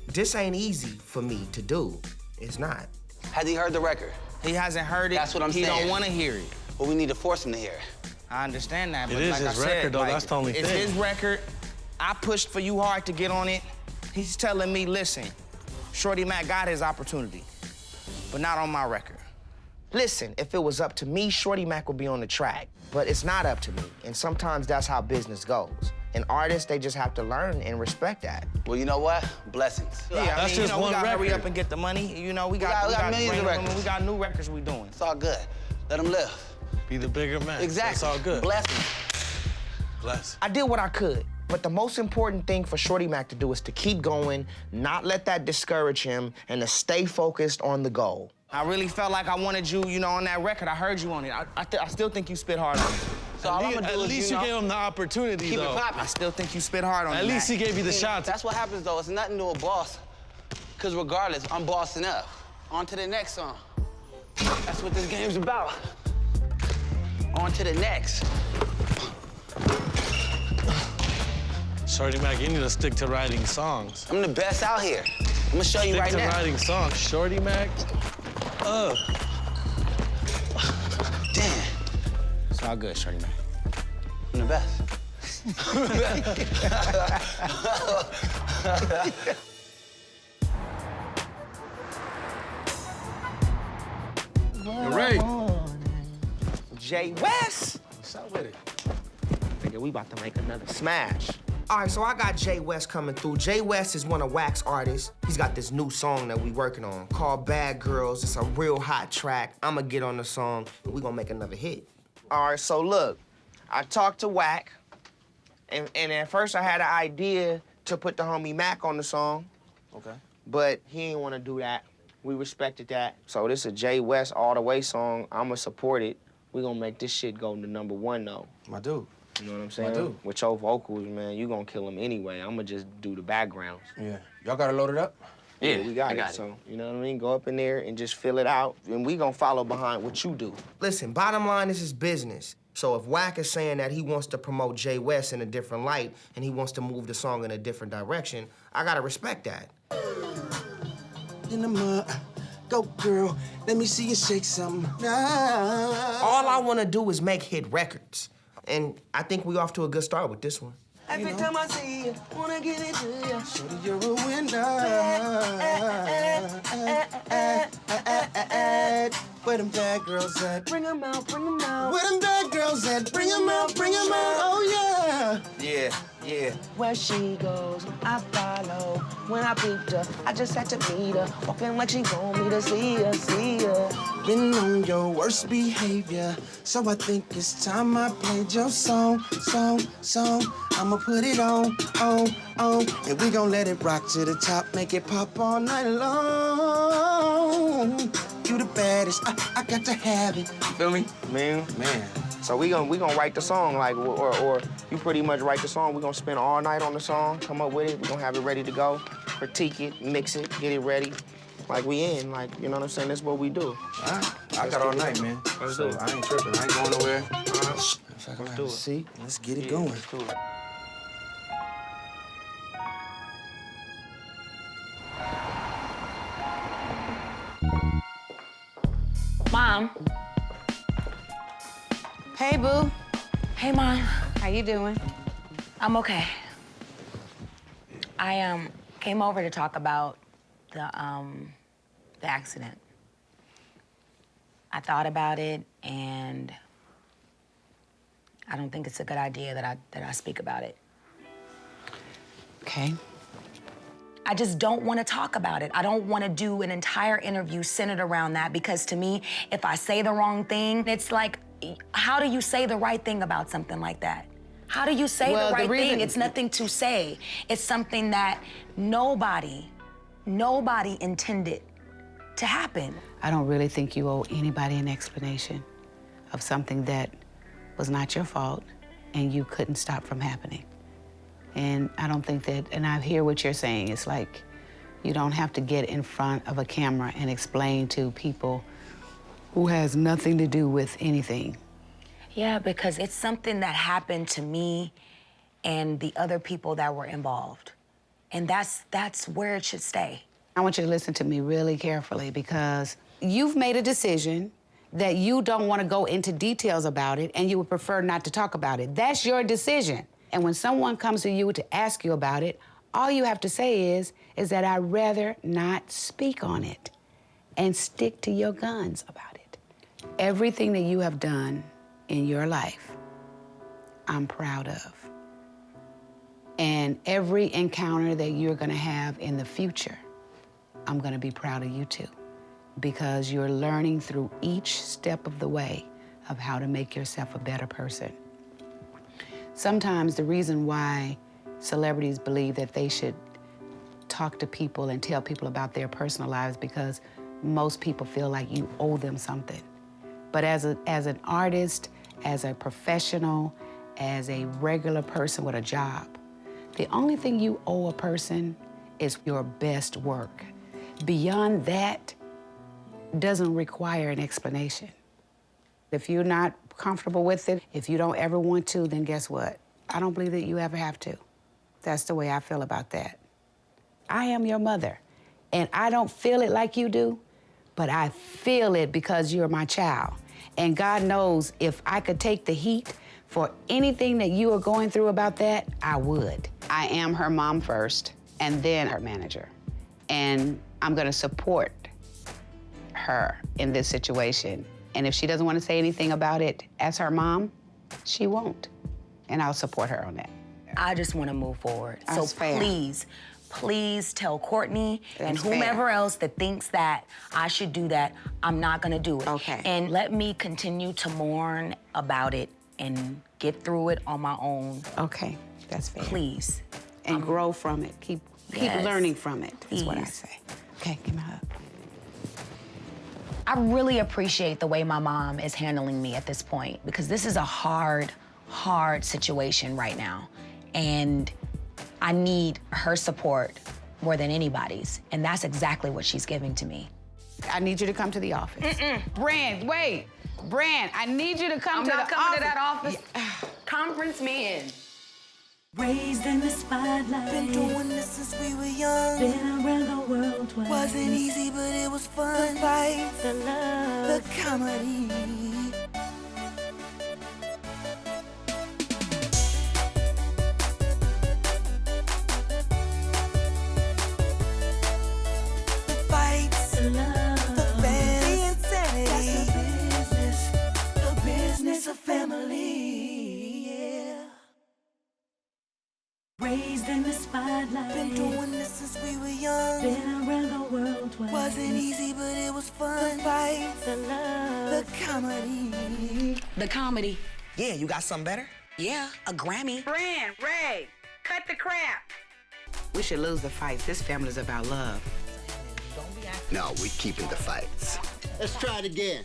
This ain't easy for me to do. It's not. Has he heard the record? He hasn't heard it. That's what I'm saying. He don't want to hear it. Well, we need to force him to hear it. I understand that, but It is like his I said, record, though. like, That's the only it's thing. his record. I pushed for you hard to get on it. He's telling me, listen, Shorty Mac got his opportunity, but not on my record. Listen, if it was up to me, Shorty Mac would be on the track, but it's not up to me, and sometimes that's how business goes. And artists, they just have to learn and respect that. Well, you know what? Blessings. Yeah, That's I mean, just you know, one we gotta hurry record. up and get the money. You know, we got millions of records. We got new records we doing. It's all good. Let him live. Be the bigger man. Exactly. It's all good. Blessings. Bless. I did what I could, but the most important thing for Shorty Mac to do is to keep going, not let that discourage him, and to stay focused on the goal. I really felt like I wanted you, you know, on that record. I heard you on it. I still think you spit hard on it. So all I'm gonna do At is, least you gave him the opportunity, keep though. it popping. I still think you spit hard on it. At least Mac. he gave you the shots. That's what happens, though. It's nothing to a boss. Because regardless, I'm bossing up. On to the next song. That's what this game's about. On to the next. Shorty Mac, you need to stick to writing songs. I'm the best out here. I'm gonna show you Stick right to now. writing songs. Shorty Mac. Damn. It's all good, Shorty Mac. I'm the best. Ray. Jay West. What's up with it? Nigga, we about to make another smash. All right, so I got Jay West coming through. Jay West is one of Wack's artists. He's got this new song that we working on called Bad Girls. It's a real hot track. I'ma get on the song, and we gonna make another hit. All right, so look, I talked to Wack, and at first I had an idea to put the homie Mac on the song. Okay. But he didn't want to do that. We respected that. So this is a Jay West all the way song. I'ma support it. We gonna make this shit go to #1 though. My dude. You know what I'm saying? I do. With your vocals, man, you gonna kill him anyway. I'ma just do the backgrounds. Yeah. Y'all got it loaded up? Yeah, we got I it. got it. So, you know what I mean? Go up in there and just fill it out, and we gonna follow behind what you do. Listen, bottom line, this is business. So if Wack is saying that he wants to promote Jay West in a different light and he wants to move the song in a different direction, I gotta respect that. In the mud, go girl, let me see you shake something. All I wanna do is make hit records. And I think we off to a good start with this one. Every time I see you, wanna get into you. Shorty, you're a winner. Where them bad girls at? Bring them out, bring them out. Where them bad girls at? Bring them out, bring them out. Oh, yeah. Yeah. Where she goes, I follow. When I peeped her, I just had to meet her. Walking like she want me to see her, see her. Been on your worst behavior, so I think it's time I played your song. I'ma put it on. And we gon' let it rock to the top, make it pop all night long. You the baddest, I got to have it. Feel me? Man. So we gonna write the song, like, or you pretty much write the song. We gonna spend all night on the song, come up with it. We gonna have it ready to go, critique it, mix it, get it ready. Like we in, like, you know what I'm saying? That's what we do. All right. I got all night, man. So I ain't tripping. I ain't going nowhere. Let's do it. See, let's get it going. Let's do it. Mom. Hey, boo. Hey, Mom. How you doing? I'm okay. I came over to talk about the accident. I thought about it, and I don't think it's a good idea that I speak about it. Okay. I just don't want to talk about it. I don't want to do an entire interview centered around that because to me, if I say the wrong thing, it's like, how do you say the right thing about something like that? How do you say the right thing? It's nothing to say. It's something that nobody intended to happen. I don't really think you owe anybody an explanation of something that was not your fault and you couldn't stop from happening. And I don't think that, and I hear what you're saying. It's like you don't have to get in front of a camera and explain to people who has nothing to do with anything. Yeah, because it's something that happened to me and the other people that were involved. And that's where it should stay. I want you to listen to me really carefully because you've made a decision that you don't want to go into details about it and you would prefer not to talk about it. That's your decision. And when someone comes to you to ask you about it, all you have to say is that I'd rather not speak on it and stick to your guns about it. Everything that you have done in your life, I'm proud of. And every encounter that you're gonna have in the future, I'm gonna be proud of you too, because you're learning through each step of the way of how to make yourself a better person. Sometimes the reason why celebrities believe that they should talk to people and tell people about their personal lives because most people feel like you owe them something. But as an artist, as a professional, as a regular person with a job, the only thing you owe a person is your best work. Beyond that, doesn't require an explanation. If you're not comfortable with it, if you don't ever want to, then guess what? I don't believe that you ever have to. That's the way I feel about that. I am your mother, and I don't feel it like you do, but I feel it because you're my child. And God knows if I could take the heat for anything that you are going through about that, I would. I am her mom first, and then her manager. And I'm gonna support her in this situation. And if she doesn't want to say anything about it as her mom, she won't. And I'll support her on that. I just want to move forward. That's so fair. please tell Courtney and That's whomever fair. else that thinks that I should do that, I'm not gonna do it. Okay. And let me continue to mourn about it and get through it on my own. Okay, that's fair. Please. And grow from it. Keep Yes. learning from it, is what I Please. say. Okay, give me a hug. I really appreciate the way my mom is handling me at this point because this is a hard situation right now. And I need her support more than anybody's. And that's exactly what she's giving to me. I need you to come to the office. Brand, wait. Brand, I need you to come to the office. I'm not coming to that office. Conference me in. Raised in the spotlight. Been doing this since we were young. Been around the world twice. Wasn't easy, but it was fun. The fights, the love, the comedy. The fights, the love, the bands, the insanity. That's the business of family. Yeah. Raised in the spotlight. Been doing this since we were young. Been around the world twice. Wasn't easy, but it was fun. The fights, the love, the comedy. The comedy. Yeah, you got something better? Yeah, a Grammy. Brand, Ray, cut the crap. We should lose the fights. This family's about love. No, we keeping the fights. Let's try it again.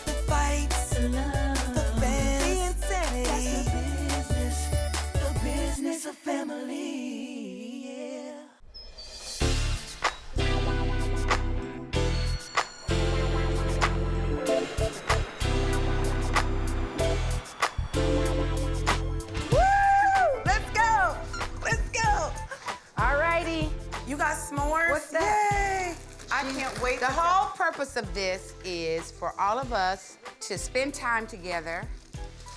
The fights, the love, the bands, the insanity. that's the business of family. Yeah. Woo! Let's go! Let's go! Alrighty. You got s'mores? What's that? Yay! I can't wait. The whole purpose of this is for all of us to spend time together,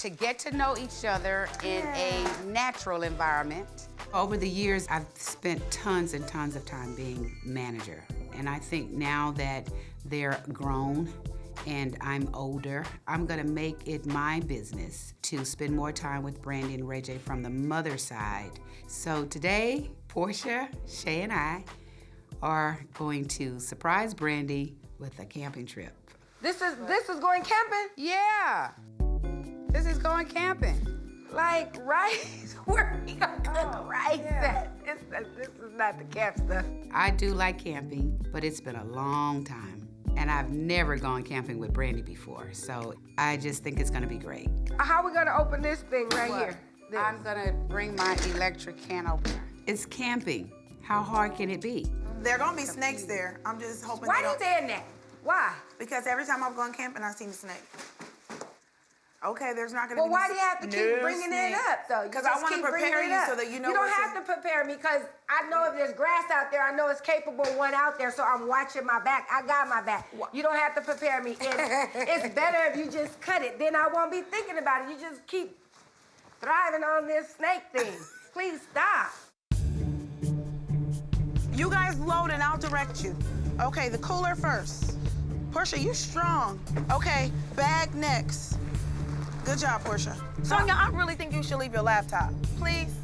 to get to know each other in a natural environment. Over the years, I've spent tons and tons of time being manager. And I think now that they're grown and I'm older, I'm gonna make it my business to spend more time with Brandy and Ray J from the mother side. So today, Portia, Shay, and I are going to surprise Brandy with a camping trip. This is going camping? Yeah. This is going camping. Like, right? Where we gonna cook rice at? This is not the camp stuff. I do like camping, but it's been a long time. And I've never gone camping with Brandy before, so I just think it's gonna be great. How are we gonna open this thing right here? this. I'm gonna bring my electric can opener. It's camping. How hard can it be? There are gonna be snakes there. I'm just hoping. Why you saying that? Why? Because every time I've gone camping, I've seen a snake. Okay, there's not gonna Well, be. why do you have to keep bringing it up, though? Because I want to prepare you so that you know. You don't have to prepare me, because I know if there's grass out there, I know it's capable one out there, so I'm watching my back. I got my back. You don't have to prepare me. It's better if you just cut it. Then I won't be thinking about it. You just keep thriving on this snake thing. Please stop. You guys load and I'll direct you. Okay, the cooler first. Portia, you strong. Okay, bag next. Good job, Portia. Sonia, I really think you should leave your laptop. Please.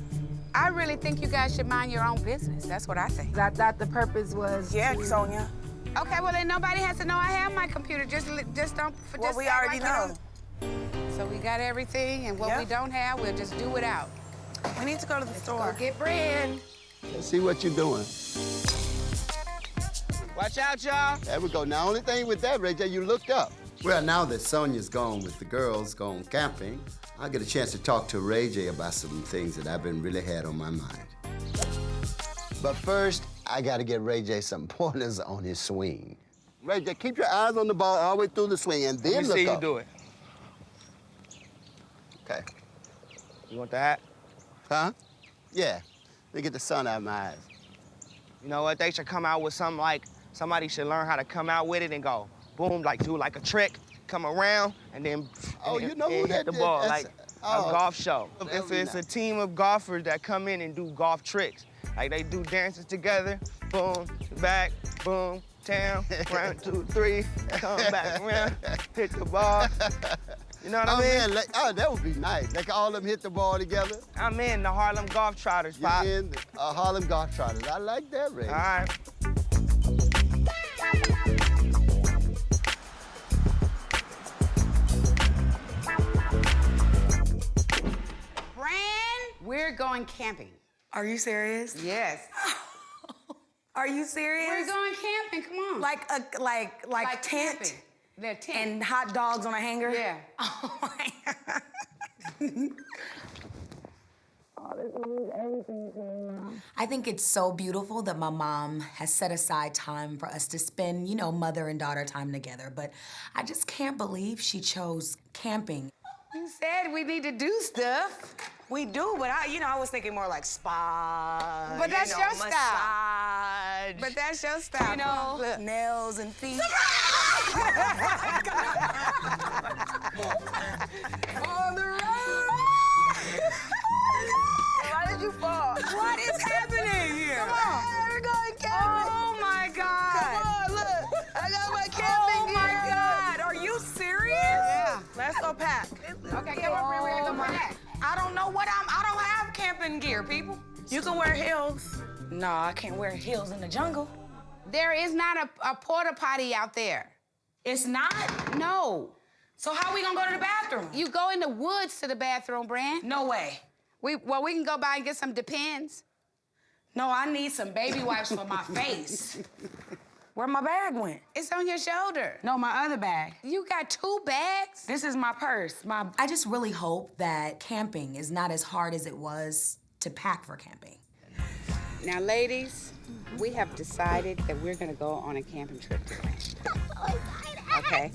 I really think you guys should mind your own business. That's what I think. I thought the purpose was. Yeah, Sonia. Okay, well then nobody has to know I have my computer. Just don't. Well, we already know. So we got everything, and what we don't have, we'll just do without. We need to go to the store. Go get Brand. Let's see what you're doing. Watch out, y'all. There we go. Now, only thing with that, Ray J, you looked up. Well, now that Sonia's gone with the girls, gone camping, I'll get a chance to talk to Ray J about some things that I've been really had on my mind. But first, I gotta get Ray J some pointers on his swing. Ray J, keep your eyes on the ball all the way through the swing, and then look up. Let me see you do it. Okay. You want the hat? Huh? Yeah. Let me get the sun out of my eyes. You know what? They should come out with something like, somebody should learn how to come out with it and go, boom, like do like a trick, come around, and then you know who hit the ball, like a golf show. If be it's nice. a team of golfers that come in and do golf tricks, like they do dances together, boom, back, boom, down, 1, 2, 3, come back around, hit the ball. You know what I mean? Man, that would be nice. Like all of them hit the ball together. I'm in the Harlem Golf Trotters, Pop. You're in the Harlem Golf Trotters. I like that, Ray. All right. We're going camping. Are you serious? Yes. Are you serious? We're going camping. Come on. Like tent? Camping. They're tent. And hot dogs on a hanger? Yeah. Oh my God. I think it's so beautiful that my mom has set aside time for us to spend, mother and daughter time together. But I just can't believe she chose camping. You said we need to do stuff. We do, but I was thinking more like spa. But that's your massage. style. But that's your style. Look. Nails and feet. On the road. Why did you fall? What is happening here? Come on. We're going camping. Oh my God. Come on, look. I got my camping gear. Oh my God. Are you serious? Yeah. Let's go pack. Okay, come on, we're gonna go pack. I don't know what I don't have camping gear, people. You can wear heels. No, I can't wear heels in the jungle. There is not a porta potty out there. It's not? No. So how we gonna go to the bathroom? You go in the woods to the bathroom, Brand. No way. We can go by and get some Depends. No, I need some baby wipes for my face. Where my bag went? It's on your shoulder. No, my other bag. You got 2 bags? This is my purse. I just really hope that camping is not as hard as it was to pack for camping. Now, ladies, we have decided that we're gonna go on a camping trip today. Okay?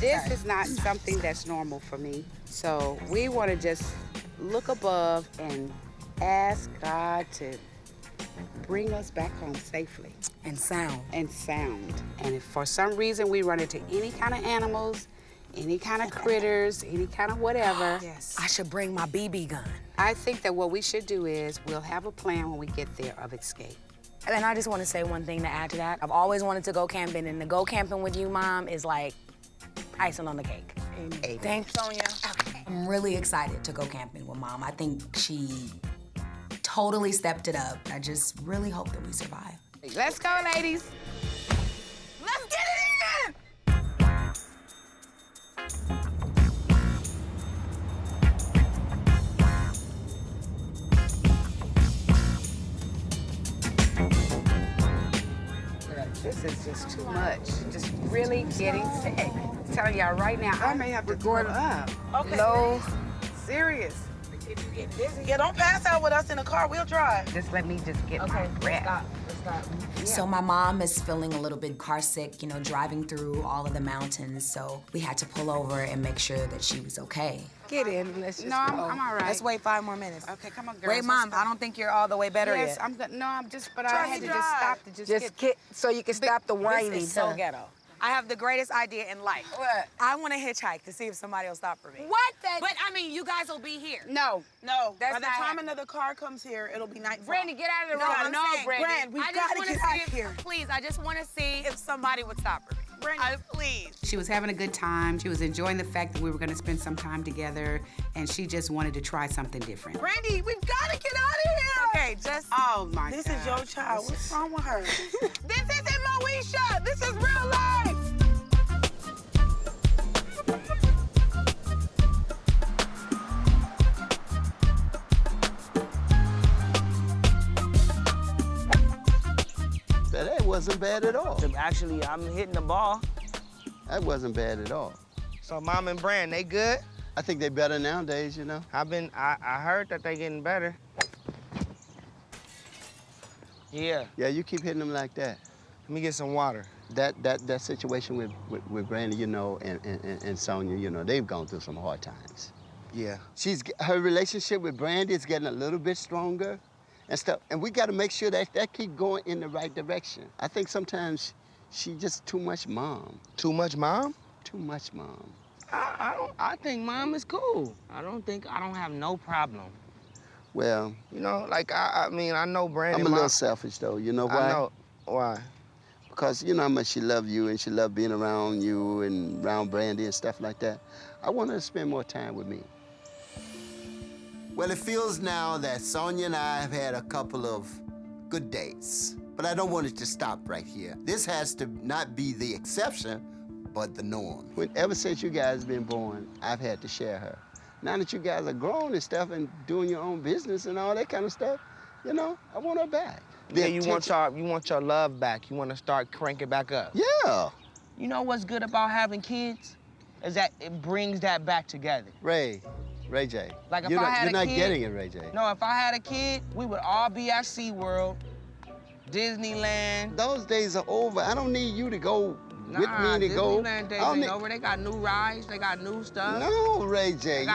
This is not something that's normal for me. So we wanna just look above and ask God to bring us back home safely. And sound. And if for some reason we run into any kind of animals, any kind of critters, any kind of whatever. Yes. I should bring my BB gun. I think that what we should do is we'll have a plan when we get there of escape. And I just want to say one thing to add to that. I've always wanted to go camping, and to go camping with you, Mom, is like icing on the cake. Amen. Thanks, Sonia. Okay. I'm really excited to go camping with Mom. I think she totally stepped it up. I just really hope that we survive. Let's go, ladies. Let's get it in! This is just too much. Just really getting sick. I'm telling y'all right now, I may have to go up. Okay. Low, serious. Yeah, don't pass out with us in the car. We'll drive. Just let me just get my breath. Stop. So my mom is feeling a little bit car sick, you know, driving through all of the mountains. So we had to pull over and make sure that she was okay. Get in. Let's just No, I'm all right. Let's wait 5 more minutes. Okay, come on, girls. Wait, Mom, I don't think you're all the way better Yes, yet. I'm good. No, I'm just, but Try I had to to just drive. stop to just get so you can stop the whining. This is so ghetto. I have the greatest idea in life. What? I want to hitchhike to see if somebody will stop for me. What the? But I mean, you guys will be here. No. No, That's by the not time happening. another car comes here, it'll be nightfall. Brandy, get out of the No, road. I'm saying, Brandy. Brand, we've I just got to wanna get see out if- here. Please, I just want to see if somebody would stop for me. Brandy, Please. She was having a good time. She was enjoying the fact that we were going to spend some time together, and she just wanted to try something different. Brandy, we've got to get out of here. Okay, just. Oh my This God. is your child. What's wrong with her? This isn't Moesha. This is real life. That wasn't bad at all. Actually, I'm hitting the ball. That wasn't bad at all. So Mom and Brand, they good? I think they're better nowadays, you know. I heard that they getting better. Yeah. Yeah, you keep hitting them like that. Let me get some water. That situation with Brandy, you know, and Sonia, you know, they've gone through some hard times. Yeah. Her relationship with Brandy is getting a little bit stronger and stuff. And we got to make sure that keep going in the right direction. I think sometimes she just too much mom. Too much mom? Too much mom. I think Mom is cool. I don't have no problem. Well, You know, like, I mean, I know Brandy. I'm a little selfish, though. You know why? I know. Why? Because you know how much she loved you and she loved being around you and around Brandy and stuff like that. I want her to spend more time with me. Well, it feels now that Sonia and I have had a couple of good dates, but I don't want it to stop right here. This has to not be the exception, but the norm. Ever since you guys been born, I've had to share her. Now that you guys are grown and stuff and doing your own business and all that kind of stuff, you know, I want her back. Yeah, you want your love back. You want to start cranking back up. Yeah. You know what's good about having kids? Is that it brings that back together. Ray J. Like if you're I not, had you're a not kid, getting it, Ray J. No, if I had a kid, we would all be at SeaWorld, Disneyland. Those days are over. I don't need you to go with me to Disneyland days go. ain't over. They got new rides. They got new stuff. No, Ray J.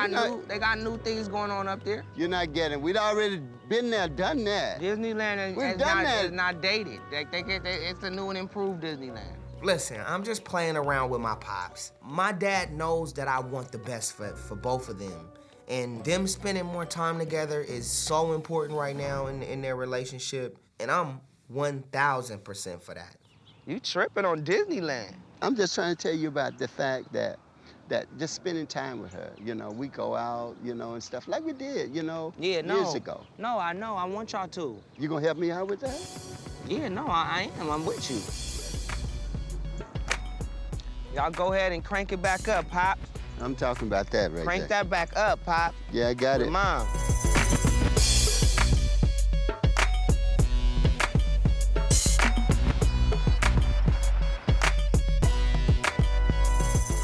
They got new things going on up there. You're not getting. We'd already been there, done that. Disneyland We've done that. is not dated. It's a new and improved Disneyland. Listen, I'm just playing around with my pops. My dad knows that I want the best for both of them. And them spending more time together is so important right now in their relationship. And I'm 1,000% for that. You tripping on Disneyland. I'm just trying to tell you about the fact that just spending time with her, you know, we go out, you know, and stuff like we did, you know, years ago. No, I know. I want y'all to. You gonna help me out with that? Yeah, no, I am. I'm with you. Y'all go ahead and crank it back up, Pop. I'm talking about that, Ray J. Crank that back up, Pop. Yeah, I got it. Mom.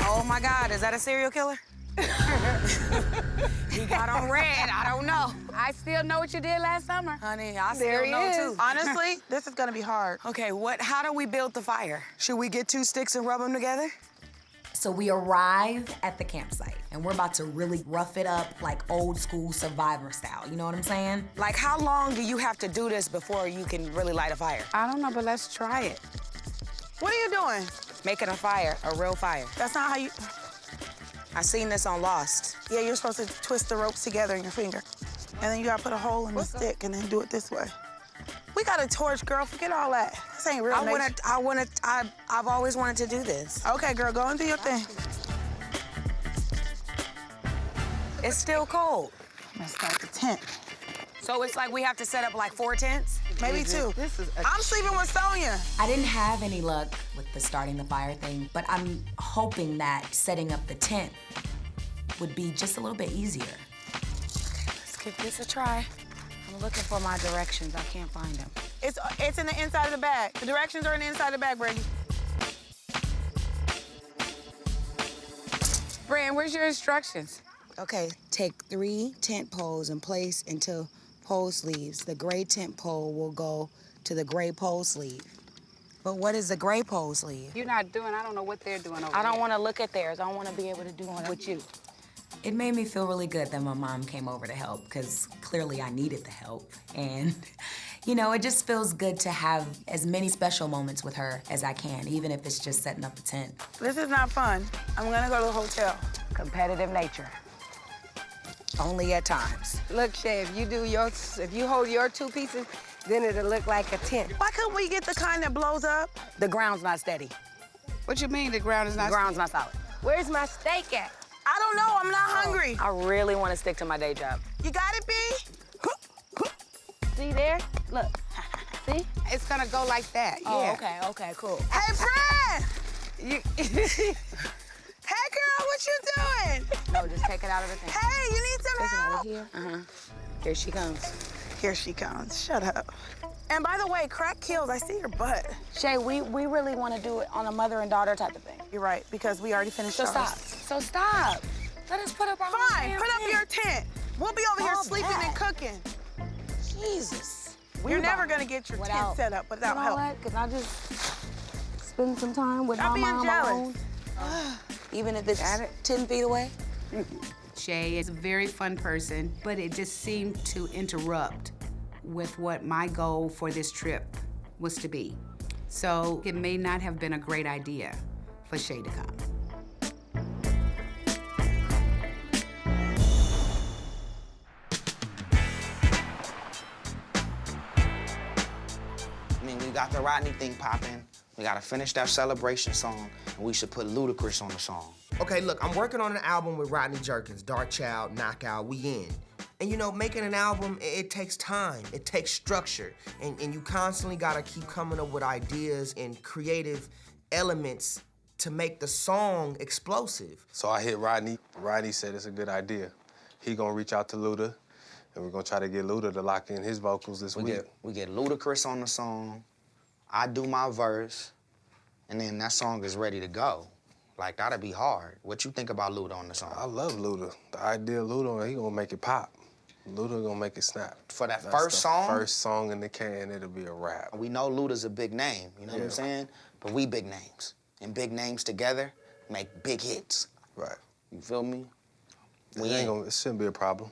Oh my God, is that a serial killer? He got on red, I don't know. I still know what you did last summer. Honey, I There still he know is. too. Honestly, this is gonna be hard. Okay, how do we build the fire? Should we get 2 sticks and rub them together? So we arrive at the campsite and we're about to really rough it up like old school Survivor style. You know what I'm saying? Like, how long do you have to do this before you can really light a fire? I don't know, but let's try it. What are you doing? Making a fire, a real fire. That's not how you... I seen this on Lost. Yeah, you're supposed to twist the ropes together in your finger. And then you gotta put a hole in the stick and then do it this way. We got a torch, girl. Forget all that. This ain't real nature. I've always wanted to do this. Okay, girl, go and do your thing. It's still cold. Let's start the tent. So it's like we have to set up like 4 tents? Maybe 2. I'm sleeping with Sonia. I didn't have any luck with the starting the fire thing, but I'm hoping that setting up the tent would be just a little bit easier. Let's give this a try. I'm looking for my directions. I can't find them. It's in the inside of the bag. The directions are in the inside of the bag, Brandy. Brand, where's your instructions? Okay, take 3 tent poles and place into pole sleeves. The gray tent pole will go to the gray pole sleeve. But what is the gray pole sleeve? You're not doing, I don't know what they're doing over I don't there. want to look at theirs. I want to be able to do one with you. It made me feel really good that my mom came over to help, because clearly I needed the help. And, you know, it just feels good to have as many special moments with her as I can, even if it's just setting up a tent. This is not fun. I'm gonna go to the hotel. Competitive nature. Only at times. Look, Shay, if you hold your 2 pieces, then it'll look like a tent. Why couldn't we get the kind that blows up? The ground's not steady. What you mean the ground is not The ground's not solid. Where's my steak at? I don't know, I'm not hungry. I really want to stick to my day job. You got it, B? See there? Look. See? It's gonna go like that, Oh, yeah. okay, cool. Hey, friend! Hey, girl, what you doing? No, just take it out of the thing. Hey, you need some Take it out help? of here. Here she comes. Here she comes. Shut up. And by the way, crack kills. I see your butt. Shay, we really want to do it on a mother and daughter type of thing. You're right, because we already finished So ours. stop. So stop. Let us put up our own Fine, damn put up tent. your tent. We'll be over here All sleeping that. and cooking. Jesus. You're never gonna get your tent set up without help. You know what? Can I just spend some time with Stop my being mom jealous. alone? Even if it's 10 feet away? Shay is a very fun person, but it just seemed to interrupt with what my goal for this trip was to be. So it may not have been a great idea for Shay to come. I mean, we got the Rodney thing popping. We gotta finish that celebration song, and we should put Ludacris on the song. Okay, look, I'm working on an album with Rodney Jerkins, Dark Child, Knockout, we in. And you know, making an album, it takes time, it takes structure, and you constantly gotta keep coming up with ideas and creative elements to make the song explosive. So I hit Rodney. Rodney said it's a good idea. He gonna reach out to Luda, and we're gonna try to get Luda to lock in his vocals this week. We get Ludacris on the song, I do my verse, and then that song is ready to go. Like, that'd be hard. What you think about Luda on the song? I love Luda. The idea of Luda, he gonna make it pop. Luda gonna make it snap. For that That's first the song? First song in the can, it'll be a rap. We know Luda's a big name, you know what I'm Yeah. saying? But we big names. And big names together make big hits. Right. You feel me? It shouldn't be a problem.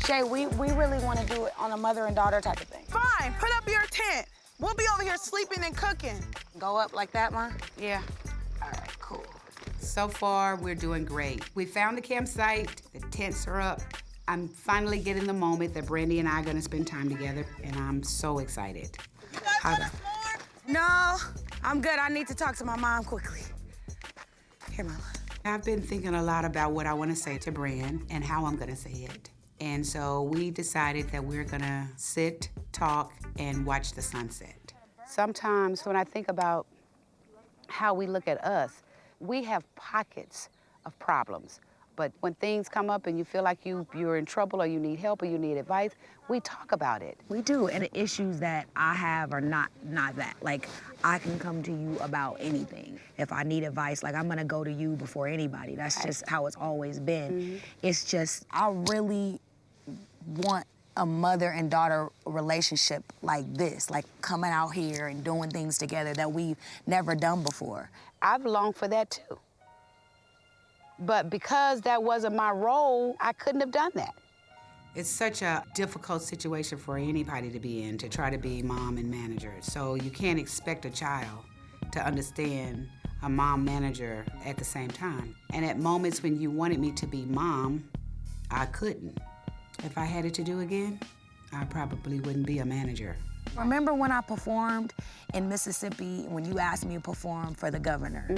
Shay, we really want to do it on a mother and daughter type of thing. Fine, put up your tent. We'll be over here sleeping and cooking. Go up like that, Ma? Yeah. All right, cool. So far, we're doing great. We found the campsite, the tents are up. I'm finally getting the moment that Brandy and I are gonna spend time together, and I'm so excited. No, I'm good. I need to talk to my mom quickly. Here, Mama. I've been thinking a lot about what I want to say to Brand and how I'm gonna say it. And so we decided that we're gonna sit, talk, and watch the sunset. Sometimes when I think about how we look at us, we have pockets of problems. But when things come up and you feel like you're in trouble or you need help or you need advice, we talk about it. We do, and the issues that I have are not that. Like, I can come to you about anything. If I need advice, like, I'm gonna go to you before anybody. That's just how it's always been. It's just, I really want a mother and daughter relationship like this, like coming out here and doing things together that we've never done before. I've longed for that too. But because that wasn't my role, I couldn't have done that. It's such a difficult situation for anybody to be in, to try to be mom and manager. So you can't expect a child to understand a mom manager at the same time. And at moments when you wanted me to be mom, I couldn't. If I had it to do again, I probably wouldn't be a manager. Remember when I performed in Mississippi, when you asked me to perform for the governor?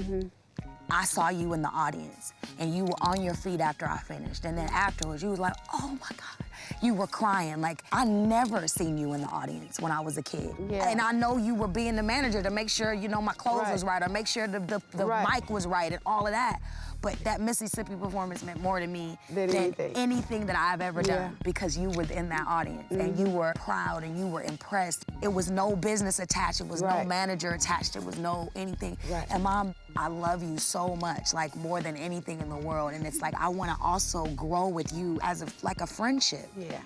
I saw you in the audience, and you were on your feet after I finished. And then afterwards, you was like, oh my God, you were crying. Like, I never seen you in the audience when I was a kid. Yeah. And I know you were being the manager to make sure, my clothes was right, or make sure the mic was right and all of that. But that Mississippi performance meant more to me than anything that I've ever done, because you were in that audience and you were proud and you were impressed. It was no business attached, it was no manager attached, it was no anything. And Mom, I love you so much, like more than anything in the world. And it's like, I wanna also grow with you as like a friendship. Yeah.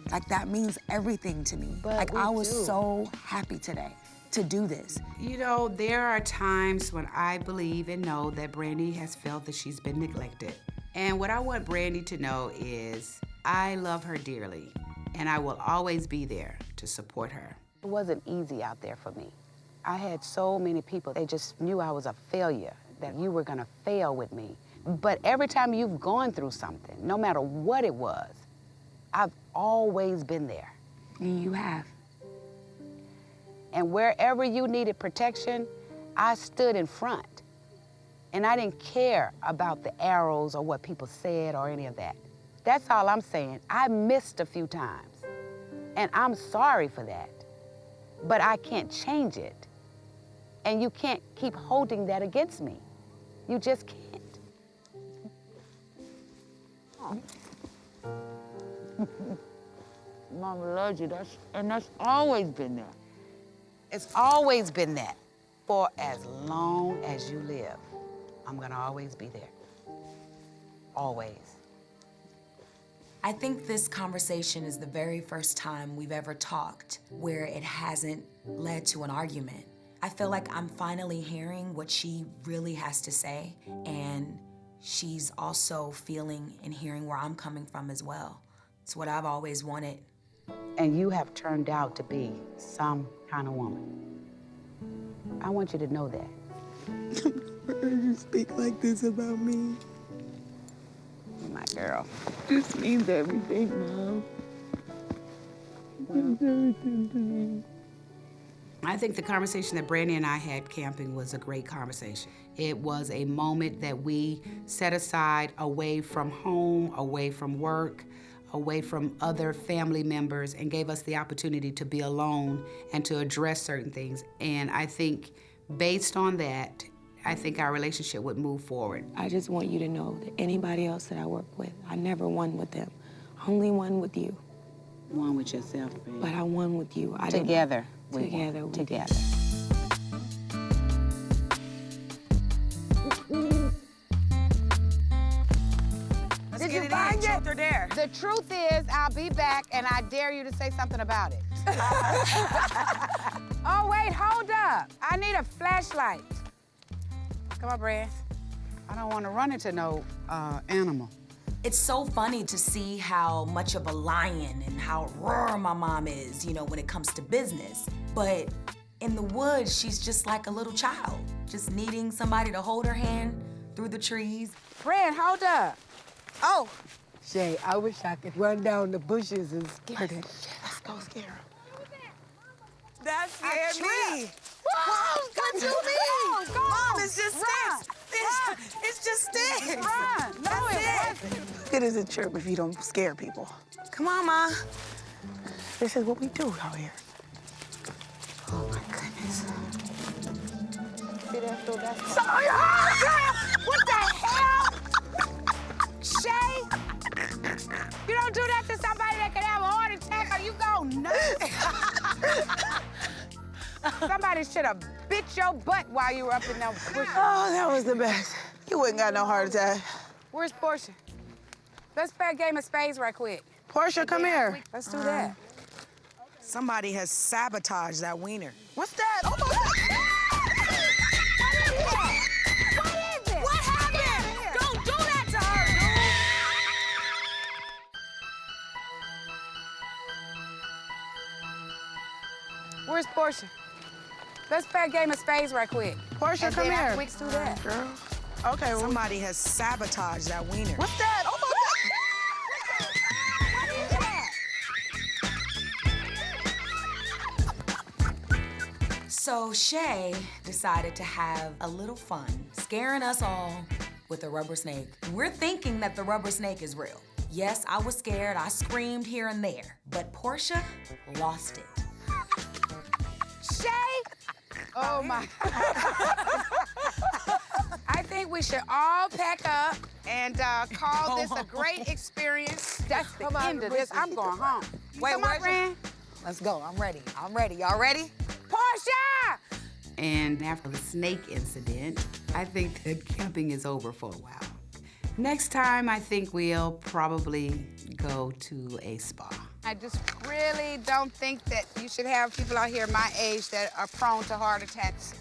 Like that means everything to me. Like I was so happy today to do this. You know, there are times when I believe and know that Brandy has felt that she's been neglected. And what I want Brandy to know is I love her dearly, and I will always be there to support her. It wasn't easy out there for me. I had so many people, they just knew I was a failure, that you were gonna fail with me. But every time you've gone through something, no matter what it was, I've always been there. You have. And wherever you needed protection, I stood in front. And I didn't care about the arrows or what people said or any of that. That's all I'm saying. I missed a few times. And I'm sorry for that. But I can't change it. And you can't keep holding that against me. You just can't. Mama loves you, that's always been there. It's always been that. For as long as you live, I'm gonna always be there. Always. I think this conversation is the very first time we've ever talked where it hasn't led to an argument. I feel like I'm finally hearing what she really has to say, and she's also feeling and hearing where I'm coming from as well. It's what I've always wanted. And you have turned out to be some kind of woman. I want you to know that. You speak like this about me. My girl. This means everything, Mom. It means everything to me. I think the conversation that Brandy and I had camping was a great conversation. It was a moment that we set aside away from home, away from work, away from other family members, and gave us the opportunity to be alone and to address certain things. And I think based on that, I think our relationship would move forward. I just want you to know that anybody else that I work with, I never won with them. Only won with you. Won with yourself, babe. But I won with you. Together. Together. Together. Did you find it? Truth or dare? The truth is, I'll be back, and I dare you to say something about it. Oh, wait, hold up. I need a flashlight. Come on, Brad. I don't want to run into no animal. It's so funny to see how much of a lion and how raw my mom is, when it comes to business. But in the woods, she's just like a little child, just needing somebody to hold her hand through the trees. Brad, hold up. Oh! Shay, I wish I could run down the bushes and scare her. Let's go scare her. That scared me. Whoa, What you mean? Mom, it's just sticks. It's just sticks. Run. No, it wasn't. It isn't true if you don't scare people. Come on, Ma. This is what we do out here. Oh, my goodness. See that through that? Sonia! What the hell? Shay? You don't do that to somebody that can have a heart attack or you go nuts. Somebody should have bit your butt while you were up in those bushes. Oh, that was the best. You wouldn't got no heart attack. Where's Portia? Let's play a game of spades right quick. Portia, come here. Let's do that. Somebody has sabotaged that wiener. What's that? Oh, my God. What happened? Don't do that to her, dude. Where's Portia? Let's play a game of spades right quick. Portia, come here. We do that. Girl. Okay, well. Somebody has sabotaged that wiener. What's that? Oh, my God. So Shay decided to have a little fun, scaring us all with a rubber snake. We're thinking that the rubber snake is real. Yes, I was scared. I screamed here and there. But Portia lost it. Shay! Oh, my. I think we should all pack up and call this a great experience. That's the end of this. I'm going home. Wait, come on, Brand. Let's go. I'm ready. Y'all ready? Portia! And after the snake incident, I think that camping is over for a while. Next time, I think we'll probably go to a spa. I just really don't think that you should have people out here my age that are prone to heart attacks.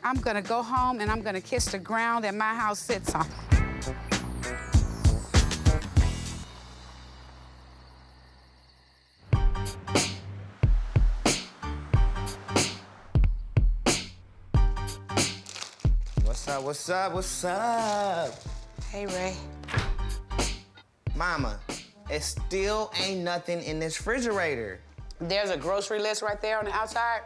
I'm gonna go home and I'm gonna kiss the ground that my house sits on. What's up? Hey, Ray. Mama, it still ain't nothing in this refrigerator. There's a grocery list right there on the outside.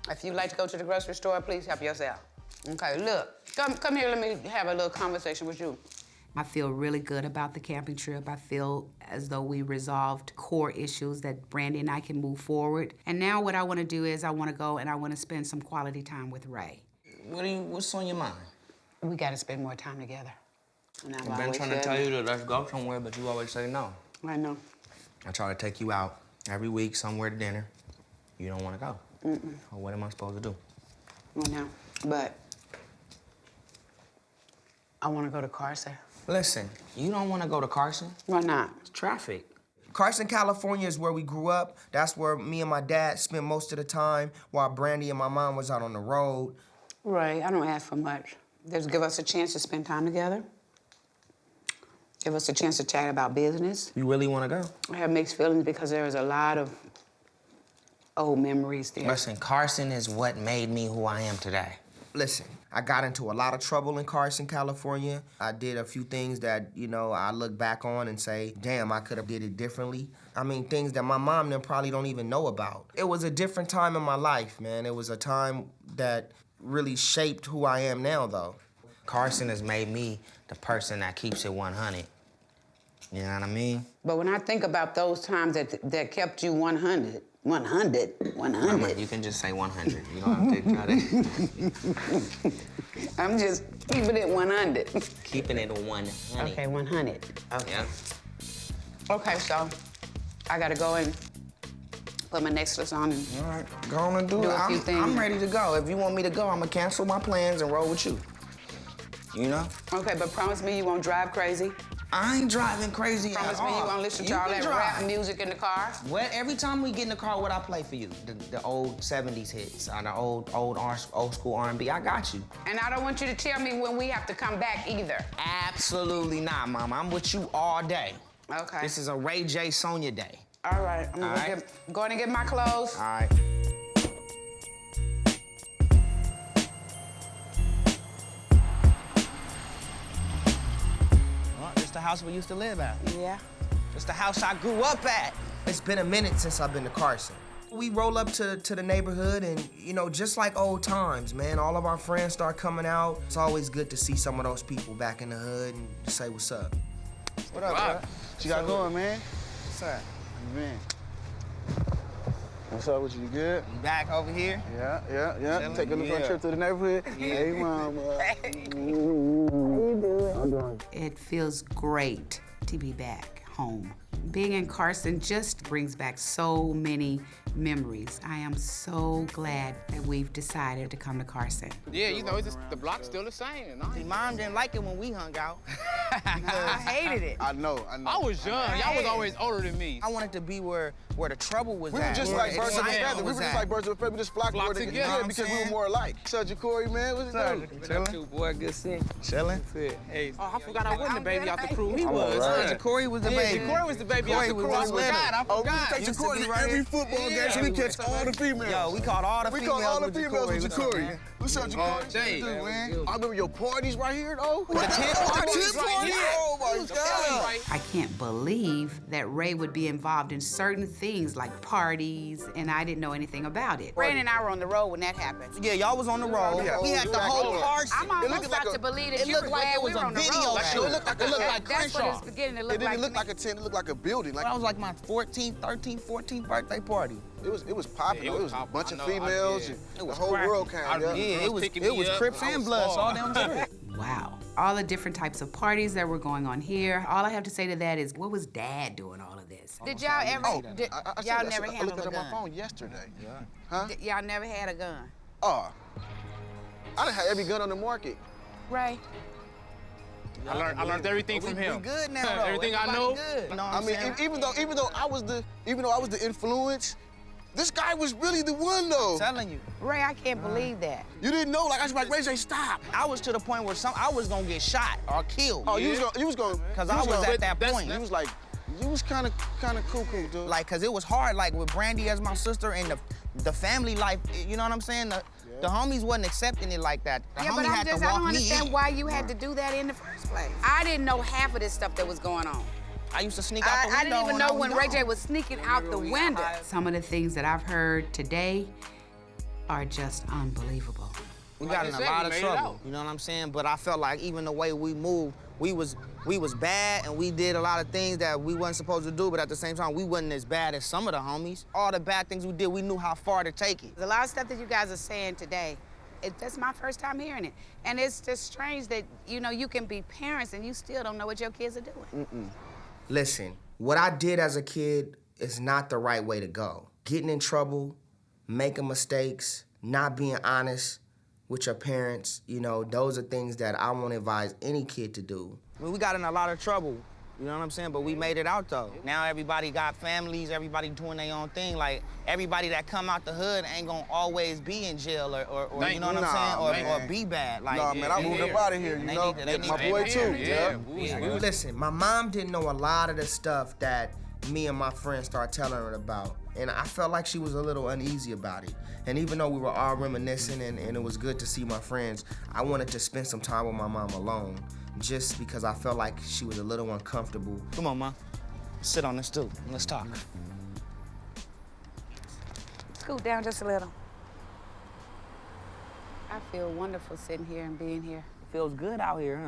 If you'd like to go to the grocery store, please help yourself. Okay, look, come here, let me have a little conversation with you. I feel really good about the camping trip. I feel as though we resolved core issues that Brandy and I can move forward. And now what I want to do is I want to go and I want to spend some quality time with Ray. What's on your mind? We gotta spend more time together. I've been trying to tell you to let's go somewhere, but you always say no. I know. I try to take you out every week somewhere to dinner. You don't want to go. Well, what am I supposed to do? I know, but I want to go to Carson. Listen, you don't want to go to Carson? Why not? It's traffic. Carson, California is where we grew up. That's where me and my dad spent most of the time while Brandy and my mom was out on the road. Ray, I don't ask for much. Just give us a chance to spend time together. Give us a chance to chat about business. You really want to go? I have mixed feelings because there is a lot of old memories there. Listen, Carson is what made me who I am today. Listen, I got into a lot of trouble in Carson, California. I did a few things that, I look back on and say, damn, I could have did it differently. I mean, things that my mom then probably don't even know about. It was a different time in my life, man. It was a time that really shaped who I am now, though. Carson has made me the person that keeps it 100. You know what I mean? But when I think about those times that kept you 100. Mama, you can just say 100. You don't have to try to. I'm just keeping it 100. Keeping it 100. Okay, 100. Okay. Yeah. Okay, so I gotta go and put my necklace on and all right, go on and do it. A few things. I'm ready to go. If you want me to go, I'm gonna cancel my plans and roll with you. You know? Okay, but promise me you won't drive crazy. I ain't driving crazy Promise at all. me you won't listen to all that rap music in the car. What? Every time we get in the car, what I play for you? The old 70s hits, the old school R&B. I got you. And I don't want you to tell me when we have to come back either. Absolutely not, Mama. I'm with you all day. Okay. This is a Ray J. Sonia day. All right. I'm going to get my clothes. All right. The house we used to live at. Yeah. It's the house I grew up at. It's been a minute since I've been to Carson. We roll up to the neighborhood and, just like old times, man, all of our friends start coming out. It's always good to see some of those people back in the hood and say what's up. What up, bro? What you got going, man? What's up? Man. What's up with you? You good? You back over here? Yeah. Taking a little trip to the neighborhood. Yeah. Hey, mama. How you doing? I'm doing. It feels great to be back home. Being in Carson just brings back so many memories. I am so glad that we've decided to come to Carson. Yeah, it's just, the block's still the same. See, Mom didn't like it when we hung out. I hated it. I know. I was young. Y'all was always older than me. I wanted to be where the trouble was we at. We were just like birds of a feather. We were just like birds of a feather. We just flocked together. Yeah, because we were more alike. Sergeant Corey, man, what's it doing? Chilling. Boy, good seeing. Chilling? Hey. Oh, I forgot I wasn't the baby out the crew. He was. Sergeant Corey was the baby. Yeah, Corey was the baby out the crew. I forgot. Oh, we take Jacory to every football game so we catch all the females. Yo, we caught all the females with Jacory. What's up, Jacory? Man. I remember your parties right here, though. The tent parties? Oh, my God. I can't believe that Ray would be involved in certain things like parties, and I didn't know anything about it. Brandy and I were on the road when that happened. Yeah, y'all was on the road. We had the whole Carson. I'm almost about to believe that you were glad we were on the road. It looked like That's what Crenshaw. it's beginning to look It didn't like. look like a tent, it looked like a building. That was like my 14th, 13th, 14th birthday party. It was popping. Yeah, It was a bunch of females. It was the whole world came. Yeah, it was Crips and Bloods all down the street. Wow. All the different types of parties that were going on here. All I have to say to that is, what was Dad doing all of this? Did y'all ever? Y'all never I handled looked a at my gun? phone yesterday. Yeah. Huh? Y'all never had a gun? Oh. I done had every gun on the market. Ray? I learned everything from him. We good now, though. Everything I know. Good. You know what I I'm mean, saying? even though I was the influence, this guy was really the one though. I'm telling you. Ray, I can't believe that. You didn't know, like I was like, Ray J, stop. I was to the point where I was gonna get shot or killed. Oh, you was gonna. Cause I was at that point. You was like, you was kind of cuckoo, dude. Like, cause it was hard, like with Brandy as my sister and the family life, you know what I'm saying? The homies wasn't accepting it like that. The Yeah, homie but had to I walk don't me understand in. why you had to do that in the first place. I didn't know half of this stuff that was going on. I used to sneak out the window. I didn't even know when Ray J gone. was sneaking out the window. Some of the things that I've heard today are just unbelievable. We got in a lot of trouble, you know what I'm saying? But I felt like even the way we moved, we was bad and we did a lot of things that we wasn't supposed to do, but at the same time, we wasn't as bad as some of the homies. All the bad things we did, we knew how far to take it. There's a lot of stuff that you guys are saying today. That's my first time hearing it. And it's just strange that, you know, you can be parents and you still don't know what your kids are doing. Listen, what I did as a kid is not the right way to go. Getting in trouble, making mistakes, not being honest with your parents, you know, those are things that I won't advise any kid to do. I mean, we got in a lot of trouble, you know what I'm saying? But we made it out though. Now everybody got families, everybody doing their own thing. Like, everybody that come out the hood ain't gonna always be in jail or you know what I'm saying? Or be bad. Like, Nah, man, I moved up out of here, you know? My boy too, yeah. Listen, my mom didn't know a lot of the stuff that me and my friends started telling her about. And I felt like she was a little uneasy about it. And even though we were all reminiscing and it was good to see my friends, I wanted to spend some time with my mom alone, just because I felt like she was a little uncomfortable. Come on, Mom. Sit on this stool and let's talk. Scoot down just a little. I feel wonderful sitting here and being here. Feels good out here,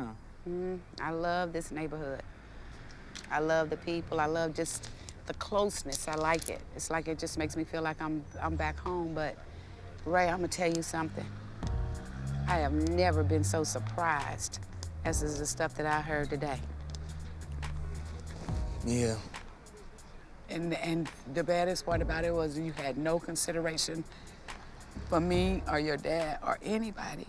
huh? I love this neighborhood. I love the people. I love just the closeness. I like it. It's like it just makes me feel like I'm back home. But Ray, I'm gonna tell you something. I have never been so surprised as is the stuff that I heard today. Yeah. And the baddest part about it was you had no consideration for me or your dad or anybody.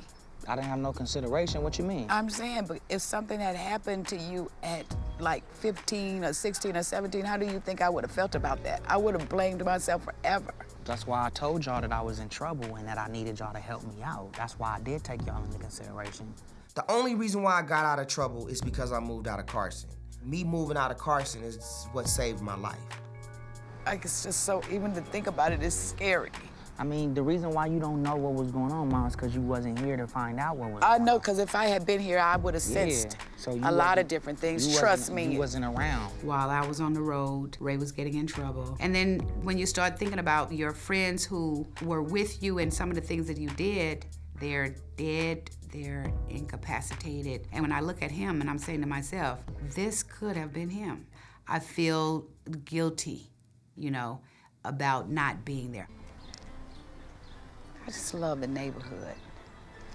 I didn't have no consideration. What you mean? I'm saying, but if something had happened to you at like 15 or 16 or 17, how do you think I would have felt about that? I would have blamed myself forever. That's why I told y'all that I was in trouble and that I needed y'all to help me out. That's why I did take y'all into consideration. The only reason why I got out of trouble is because I moved out of Carson. Me moving out of Carson is what saved my life. Like, it's just so, even to think about it is scary. I mean, the reason why you don't know what was going on, Mom, is because you wasn't here to find out what was I know, because if I had been here, I would have sensed a lot of different things. Trust me. You wasn't around. While I was on the road, Ray was getting in trouble. And then when you start thinking about your friends who were with you and some of the things that you did, they're dead, they're incapacitated. And when I look at him and I'm saying to myself, this could have been him. I feel guilty, you know, about not being there. I just love the neighborhood.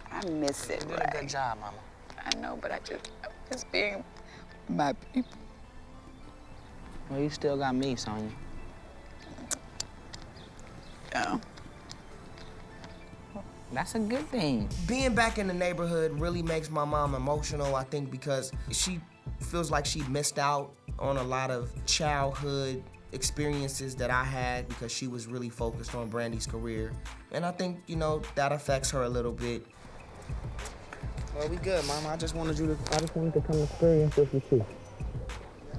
I miss it, You did a good job, Mama. I know, but I miss being my people. Well, you still got me, Sonia. Yeah. That's a good thing. Being back in the neighborhood really makes my mom emotional, I think, because she feels like she missed out on a lot of childhood experiences that I had because she was really focused on Brandy's career. And I think, you know, that affects her a little bit. Well, we good, Mama. I just wanted to come experience this with you.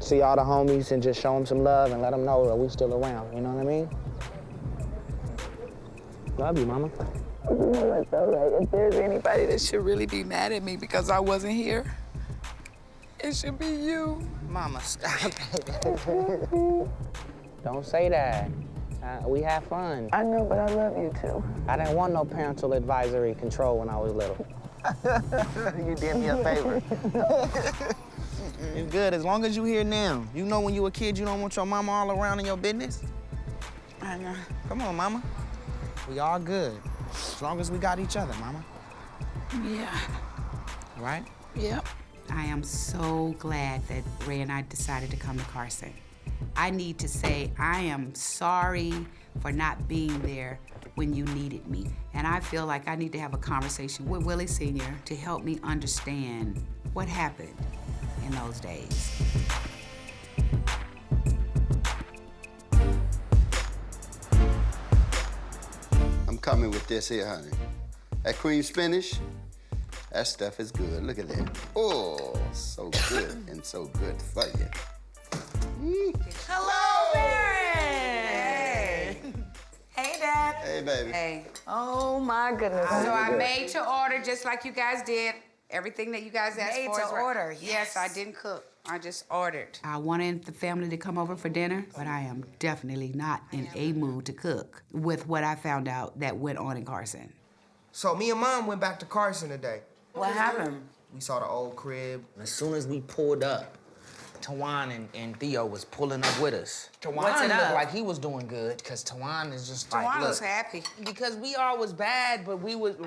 See all the homies and just show them some love and let them know that we still around, you know what I mean? Love you, Mama. You know what, though, right? If there's anybody that should really be mad at me because I wasn't here, It should be you. Mama, stop. Don't say that. We have fun. I know, but I love you too. I didn't want no parental advisory control when I was little. You did me a favor. It's good, as long as you here now. You know when you a kid, you don't want your mama all around in your business? I know. Come on, mama. We all good. As long as we got each other, mama. Yeah. Right? Yep. I am so glad that Ray and I decided to come to Carson. I need to say I am sorry for not being there when you needed me. And I feel like I need to have a conversation with Willie Sr. to help me understand what happened in those days. I'm coming with this here, honey. That cream spinach, that stuff is good. Look at that. Oh, so good and so good for you. Hello, Barry. Hey, Dad. Hey, baby. Hey. Oh, my goodness. So I made to order just like you guys did. Everything that you guys asked Made for to is right. order, Yes, I didn't cook. I just ordered. I wanted the family to come over for dinner, but I am definitely not in a mood to cook with what I found out that went on in Carson. So me and Mom went back to Carson today. What happened? We saw the old crib. As soon as we pulled up, Tawan and Theo was pulling up with us. What's Tawan it looked up? like he was doing good, because Tawan is just like, Tawan look. was happy. Because we all was bad, but we weren't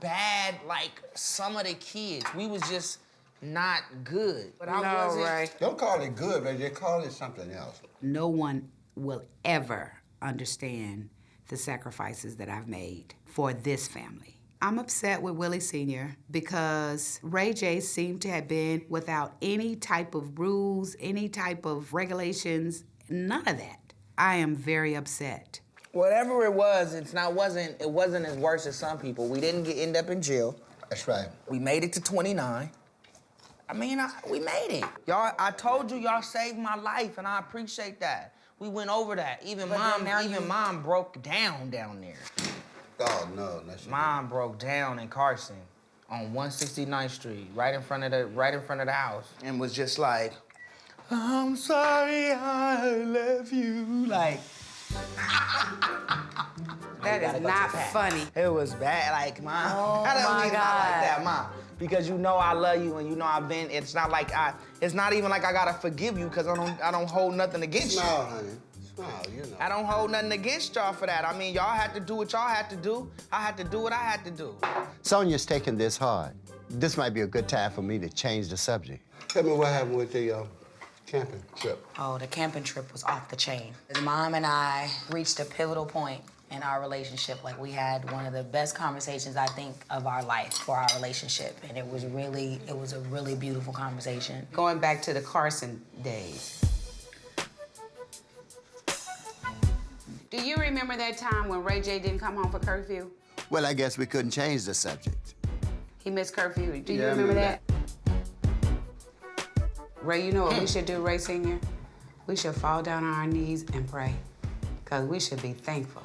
bad like some of the kids. We was just not good. But I wasn't. Right. Don't call it good, baby. They call it something else. No one will ever understand the sacrifices that I've made for this family. I'm upset with Willie Sr. because Ray J seemed to have been without any type of rules, any type of regulations, none of that. I am very upset. Whatever it was, it wasn't as worse as some people. We didn't end up in jail. That's right. We made it to 29. I mean, we made it. Y'all, I told you y'all saved my life, and I appreciate that. We went over that. Even Mom broke down there. Oh, no. Mom broke down in Carson on 169th Street, right in front of the house, and was just like, I'm sorry I left you. Like, That is not funny. it was bad. Like, Mom, Oh, I don't my mean not like God. that, Mom. Because you know I love you and you know it's not even like I gotta forgive you because I don't hold nothing against you. Smile, honey. Smile, you know. I don't hold nothing against y'all for that. I mean, y'all had to do what y'all had to do. I had to do what I had to do. Sonia's taking this hard. This might be a good time for me to change the subject. Tell me what happened with the camping trip. Oh, the camping trip was off the chain. His mom and I reached a pivotal point in our relationship. Like, we had one of the best conversations, I think, of our life for our relationship. And it was a really beautiful conversation. Going back to the Carson days. Do you remember that time when Ray J didn't come home for curfew? Well, I guess we couldn't change the subject. He missed curfew. Do you Yeah, I remember remember that? Ray, you know what we should do, Ray Sr.? We should fall down on our knees and pray, because we should be thankful.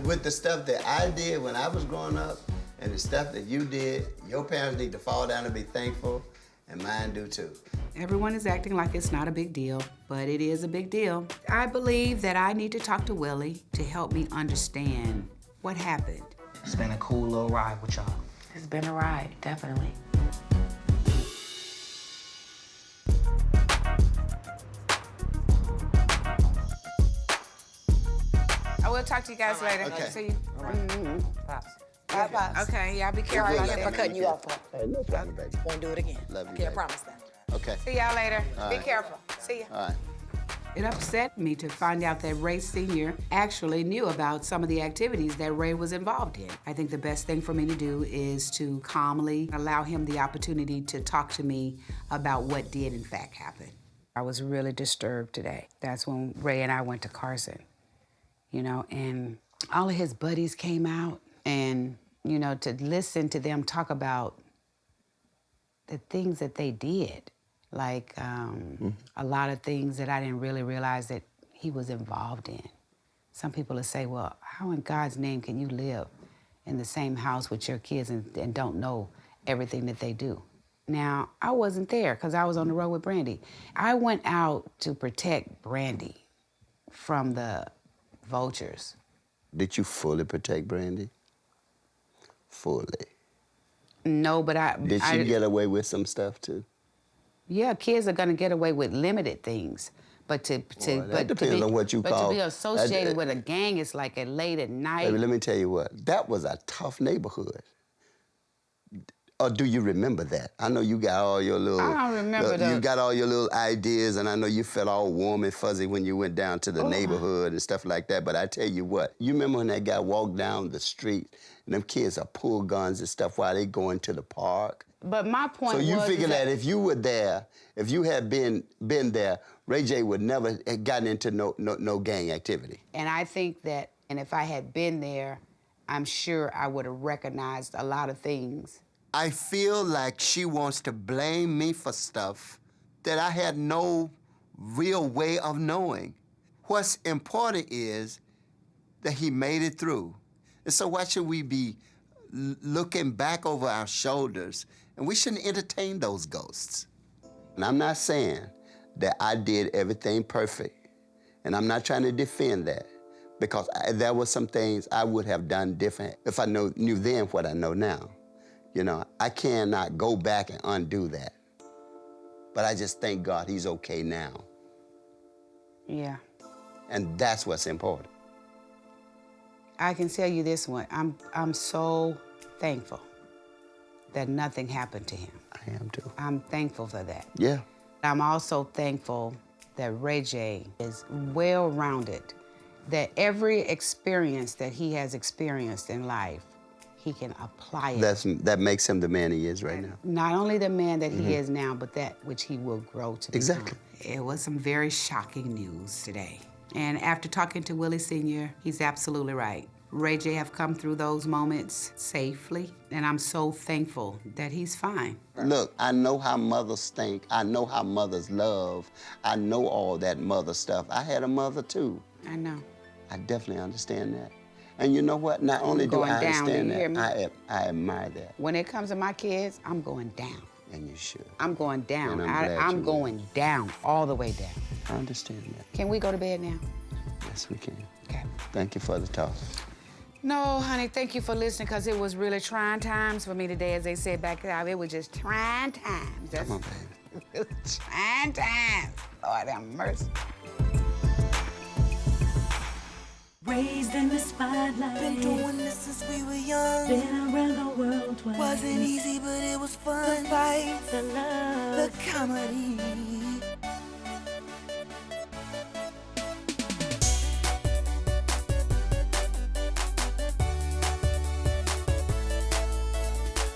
With the stuff that I did when I was growing up and the stuff that you did, your parents need to fall down and be thankful, and mine do too. Everyone is acting like it's not a big deal, but it is a big deal. I believe that I need to talk to Willie to help me understand what happened. It's been a cool little ride with y'all. It's been a ride, definitely. I will talk to you guys later. Okay. See you. Pops. Bye, Pops. Okay, y'all be careful Good out luck. there. For cutting you off. Hey, no problem, baby. Won't do it again. Love you, Okay, I baby. promise that. Okay. See y'all later. All Be right. careful. See ya. All right. It upset me to find out that Ray Sr. actually knew about some of the activities that Ray was involved in. I think the best thing for me to do is to calmly allow him the opportunity to talk to me about what did in fact happen. I was really disturbed today. That's when Ray and I went to Carson, and all of his buddies came out, and, to listen to them talk about the things that they did. Like a lot of things that I didn't really realize that he was involved in. Some people will say, well, how in God's name can you live in the same house with your kids and don't know everything that they do. Now, I wasn't there because I was on the road with Brandy. I went out to protect Brandy from the vultures. Did you fully protect Brandy? Fully? No, but Did she get away with some stuff too? Yeah, kids are gonna get away with limited things. But that depends on what you call. But to be associated with a gang, it's like at late at night. Baby, let me tell you what, that was a tough neighborhood. Or do you remember that? I know you got all your little... I don't remember that. You got all your little ideas, and I know you felt all warm and fuzzy when you went down to the neighborhood and stuff like that, but I tell you what, you remember when that guy walked down the street, and them kids are pull guns and stuff while they going to the park? But my point was... So you figure that if you were there, if you had been there, Ray J would never have gotten into no gang activity. And I think that, and if I had been there, I'm sure I would have recognized a lot of things. I feel like she wants to blame me for stuff that I had no real way of knowing. What's important is that he made it through. And so why should we be looking back over our shoulders? And we shouldn't entertain those ghosts. And I'm not saying that I did everything perfect. And I'm not trying to defend that, because there were some things I would have done different if I knew then what I know now. You know, I cannot go back and undo that. But I just thank God he's okay now. Yeah. And that's what's important. I can tell you this one, I'm so thankful that nothing happened to him. I am too. I'm thankful for that. Yeah. I'm also thankful that Ray J is well-rounded, that every experience that he has experienced in life, he can apply it. That makes him the man he is right now. Not only the man that he is now, but that which he will grow to become. Exactly. It was some very shocking news today. And after talking to Willie Sr., he's absolutely right. Ray J have come through those moments safely, and I'm so thankful that he's fine. Look, I know how mothers think. I know how mothers love. I know all that mother stuff. I had a mother too. I know. I definitely understand that. And you know what? Not only do I understand that, I admire that. When it comes to my kids, I'm going down. And you should. I'm going down. And I'm going down, all the way down. I understand that. Can we go to bed now? Yes, we can. Okay. Thank you for the talk. No, honey, thank you for listening, because it was really trying times for me today, as they said back out. It was just trying times. Come on, baby. It was trying times. Lord have mercy. Raised in the spotlight. Been doing this since we were young. Been around the world twice. Wasn't easy, but it was fun. The fight, the love, the comedy.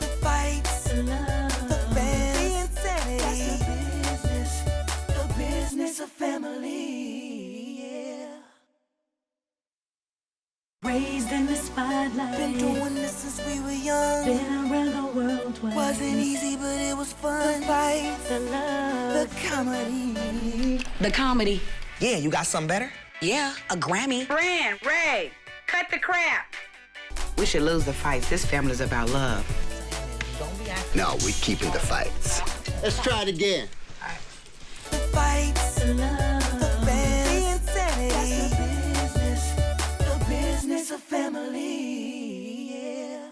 The fights, the love, the fans, the insanity. That's the business of family. Yeah. Raised in the spotlight. Been doing this since we were young. Been around the world twice. Wasn't easy, but it was fun. The fight, the love, the comedy. The comedy. Yeah, you got something better? Yeah, a Grammy. Brand, Ray, cut the crap. We should lose the fights. This family's about love. No, we're keeping the fights. Let's try it again. The fights, the love, the fans, the insanity. That's the business of family. Yeah.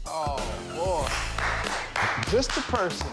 Oh, boy. Just the person.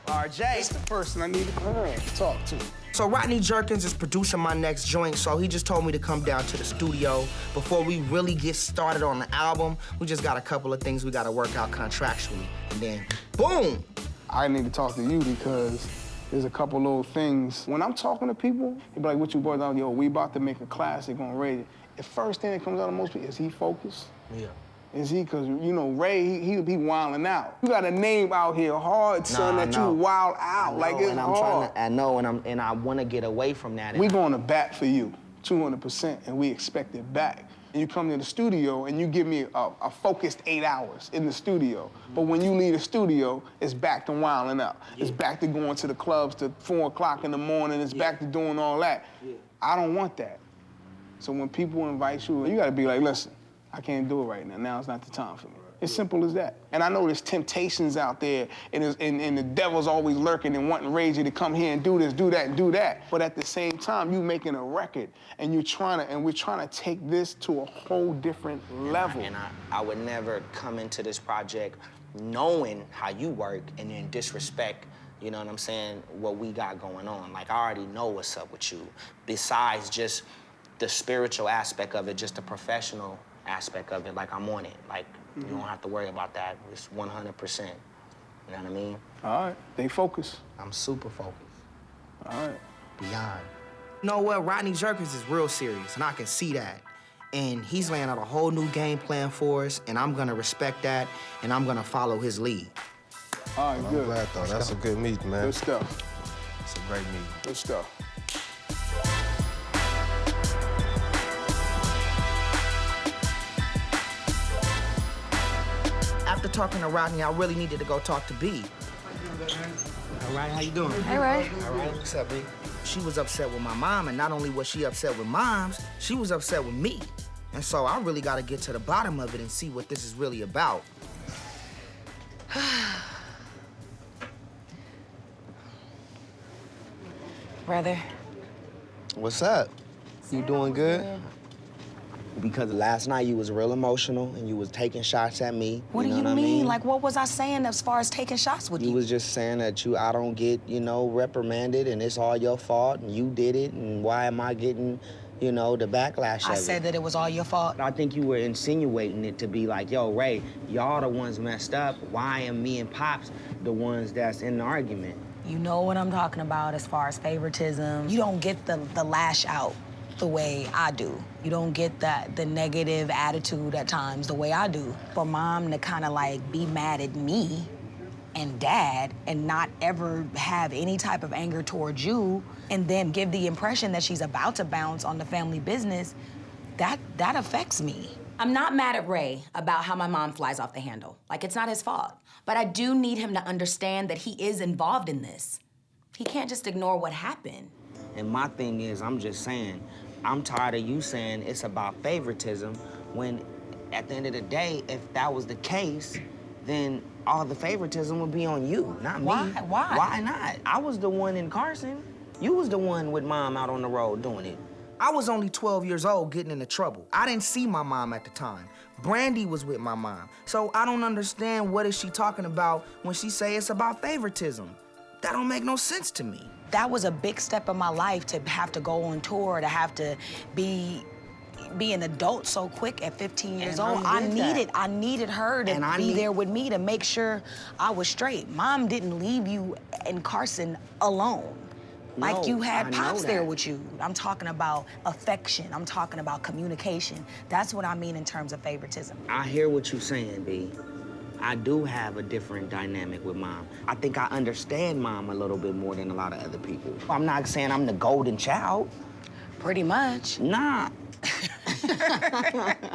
RJ. Just the person I need to talk to. So Rodney Jerkins is producing my next joint, so he just told me to come down to the studio. Before we really get started on the album, we just got a couple of things we gotta work out contractually. And then, boom! I need to talk to you because there's a couple little things. When I'm talking to people, they be like, what you boys on? Yo, we about to make a classic on radio. The first thing that comes out of most people, is he focused? Yeah. Is he? Because, you know, Ray, he be wilding out. You got a name out here hard, son, that you wild out. Like, it's hard. I know, and I want to get away from that. We going to bat for you, 200%, and we expect it back. and you come to the studio and you give me a focused 8 hours in the studio. But when you leave the studio, it's back to wilding out. It's back to going to the clubs to 4 o'clock in the morning. It's back to doing all that. I don't want that. So when people invite you, you gotta be like, listen, I can't do it right now. Now's not the time for me. It's simple as that. And I know there's temptations out there, and the devil's always lurking and wanting Ray J to come here and do this, do that, and do that. But at the same time, you making a record, and we're trying to take this to a whole different level. And I would never come into this project knowing how you work and then disrespect, you know what I'm saying, what we got going on. Like, I already know what's up with you. Besides just the spiritual aspect of it, just the professional aspect of it, like, I'm on it. Like, you don't have to worry about that. It's 100%. You know what I mean? All right, they focus. I'm super focused. All right. Beyond. You know what? Rodney Jerkins is real serious, and I can see that. And he's laying out a whole new game plan for us, and I'm gonna respect that, and I'm gonna follow his lead. All right, good. I'm glad, though. That's a good meeting, man. Good stuff. It's a great meeting. Good stuff. After talking to Rodney, I really needed to go talk to B. All right, how you doing? Hey, Ray. All right, what's up, B? She was upset with my mom, and not only was she upset with moms, she was upset with me. And so I really got to get to the bottom of it and see what this is really about. Brother. What's up? You doing good? Because last night you was real emotional and you was taking shots at me. What do you I mean? Like, what was I saying as far as taking shots with you? You was just saying that I don't get, reprimanded and it's all your fault and you did it and why am I getting, the backlash of it? I said that it was all your fault. I think you were insinuating it to be like, yo, Ray, y'all the ones messed up. Why am me and Pops the ones that's in the argument? You know what I'm talking about as far as favoritism. You don't get the lash out the way I do. You don't get the negative attitude at times the way I do. For Mom to kind of like be mad at me and Dad and not ever have any type of anger towards you and then give the impression that she's about to bounce on the family business, that affects me. I'm not mad at Ray about how my mom flies off the handle. Like, it's not his fault. But I do need him to understand that he is involved in this. He can't just ignore what happened. And my thing is, I'm just saying, I'm tired of you saying it's about favoritism when at the end of the day, if that was the case, then all the favoritism would be on you, not me. Why? Why not? I was the one in Carson. You was the one with Mom out on the road doing it. I was only 12 years old getting into trouble. I didn't see my mom at the time. Brandy was with my mom. So I don't understand what is she talking about when she say it's about favoritism. That don't make no sense to me. That was a big step in my life to have to go on tour, to have to be an adult so quick at 15 years old. I needed her to be there with me to make sure I was straight. Mom didn't leave you in Carson alone. Like you had Pops there with you. I'm talking about affection. I'm talking about communication. That's what I mean in terms of favoritism. I hear what you're saying, B. I do have a different dynamic with Mom. I think I understand Mom a little bit more than a lot of other people. I'm not saying I'm the golden child. Pretty much. Nah.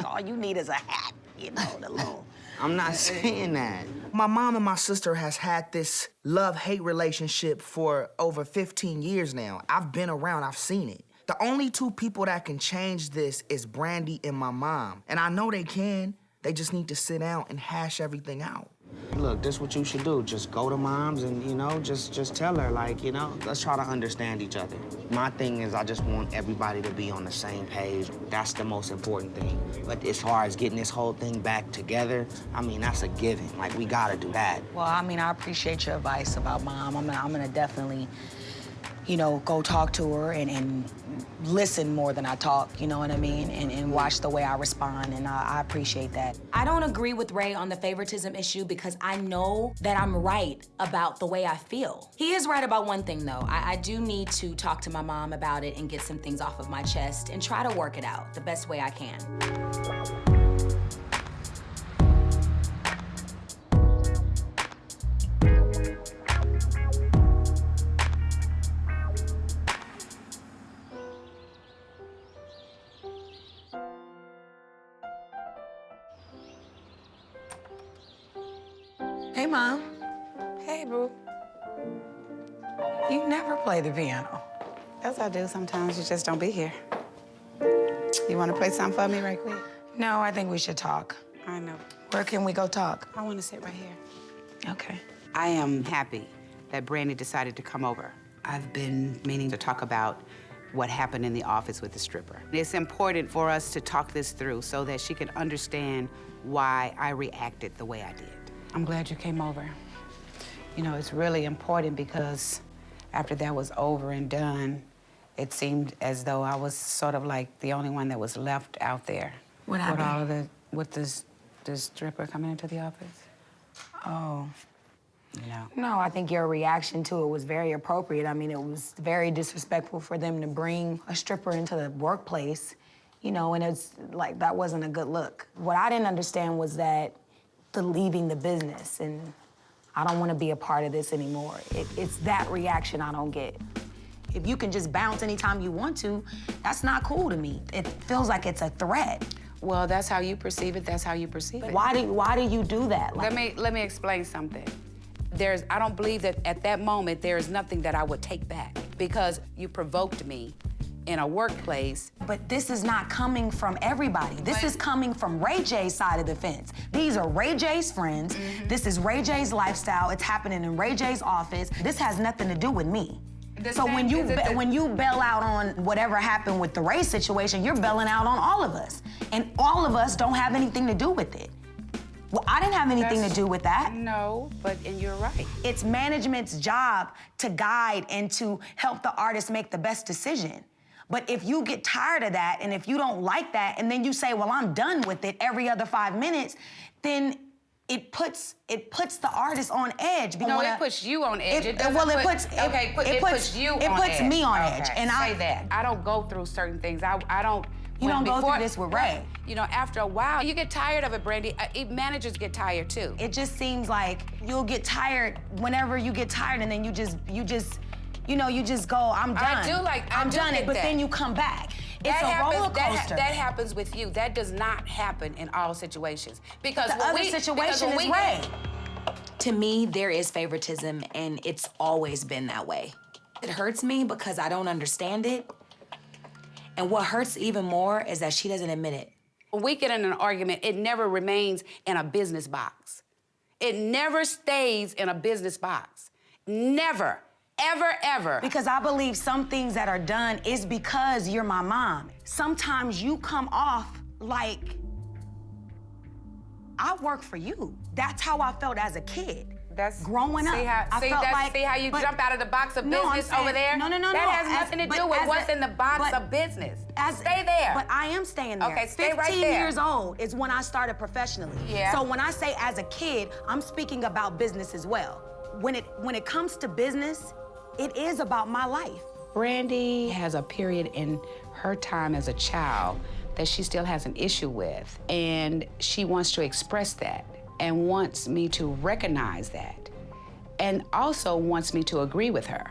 All you need is a hat, the little... I'm not saying that. My mom and my sister has had this love-hate relationship for over 15 years now. I've been around, I've seen it. The only two people that can change this is Brandy and my mom. And I know they can. They just need to sit down and hash everything out. Look, this is what you should do. Just go to Mom's and, just tell her, let's try to understand each other. My thing is I just want everybody to be on the same page. That's the most important thing. But as far as getting this whole thing back together, that's a given. Like, we gotta do that. Well, I appreciate your advice about Mom. I'm gonna definitely, go talk to her and listen more than I talk, you know what I mean? And watch the way I respond, and I appreciate that. I don't agree with Ray on the favoritism issue because I know that I'm right about the way I feel. He is right about one thing, though. I do need to talk to my mom about it and get some things off of my chest and try to work it out the best way I can. Mom. Hey, boo. You never play the piano. Yes, I do. Sometimes you just don't be here. You want to play something for me right quick? No, I think we should talk. I know. Where can we go talk? I want to sit right here. Okay. I am happy that Brandy decided to come over. I've been meaning to talk about what happened in the office with the stripper. It's important for us to talk this through so that she can understand why I reacted the way I did. I'm glad you came over. You know, it's really important because after that was over and done, it seemed as though I was sort of like the only one that was left out there. What happened? With the stripper coming into the office. Oh. No. No, I think your reaction to it was very appropriate. I mean, it was very disrespectful for them to bring a stripper into the workplace, you know, and it's like, that wasn't a good look. What I didn't understand was that the leaving the business, and I don't want to be a part of this anymore. It's that reaction I don't get. If you can just bounce anytime you want to, that's not cool to me. It feels like it's a threat. Well, that's how you perceive it, that's how you perceive it. Why do you do that? Like, Let me explain something. I don't believe that at that moment there is nothing that I would take back because you provoked me in a workplace. But this is not coming from everybody. This is coming from Ray J's side of the fence. These are Ray J's friends. Mm-hmm. This is Ray J's lifestyle. It's happening in Ray J's office. This has nothing to do with me. So when you bail out on whatever happened with the Ray situation, you're bailing out on all of us. And all of us don't have anything to do with it. Well, I didn't have anything to do with that. No, and you're right. It's management's job to guide and to help the artist make the best decision. But if you get tired of that, and if you don't like that, and then you say, well, I'm done with it every other 5 minutes, then it puts the artist on edge. No, it puts you on edge. It puts you on edge. It puts me on edge. And say that. I don't go through certain things. I don't. You don't go through this with Ray. You know, after a while, you get tired of it, Brandy. Managers get tired too. It just seems like you'll get tired whenever you get tired, and then you just go, I'm done. I'm done. But then you come back. It's a roller coaster. That happens with you. That does not happen in all situations. Because the other situation is Ray. To me, there is favoritism, and it's always been that way. It hurts me because I don't understand it. And what hurts even more is that she doesn't admit it. When we get in an argument, it never remains in a business box. It never stays in a business box. Never. Ever, ever. Because I believe some things that are done is because you're my mom. Sometimes you come off like I work for you. That's how I felt as a kid. That's growing up. See how you jump out of the box of business over there? No. That has nothing to do with what's in the box of business. Stay there. But I am staying there. Okay, stay right there. 15 years old is when I started professionally. Yeah. So when I say as a kid, I'm speaking about business as well. When it comes to business, it is about my life. Brandy has a period in her time as a child that she still has an issue with, and she wants to express that and wants me to recognize that, and also wants me to agree with her.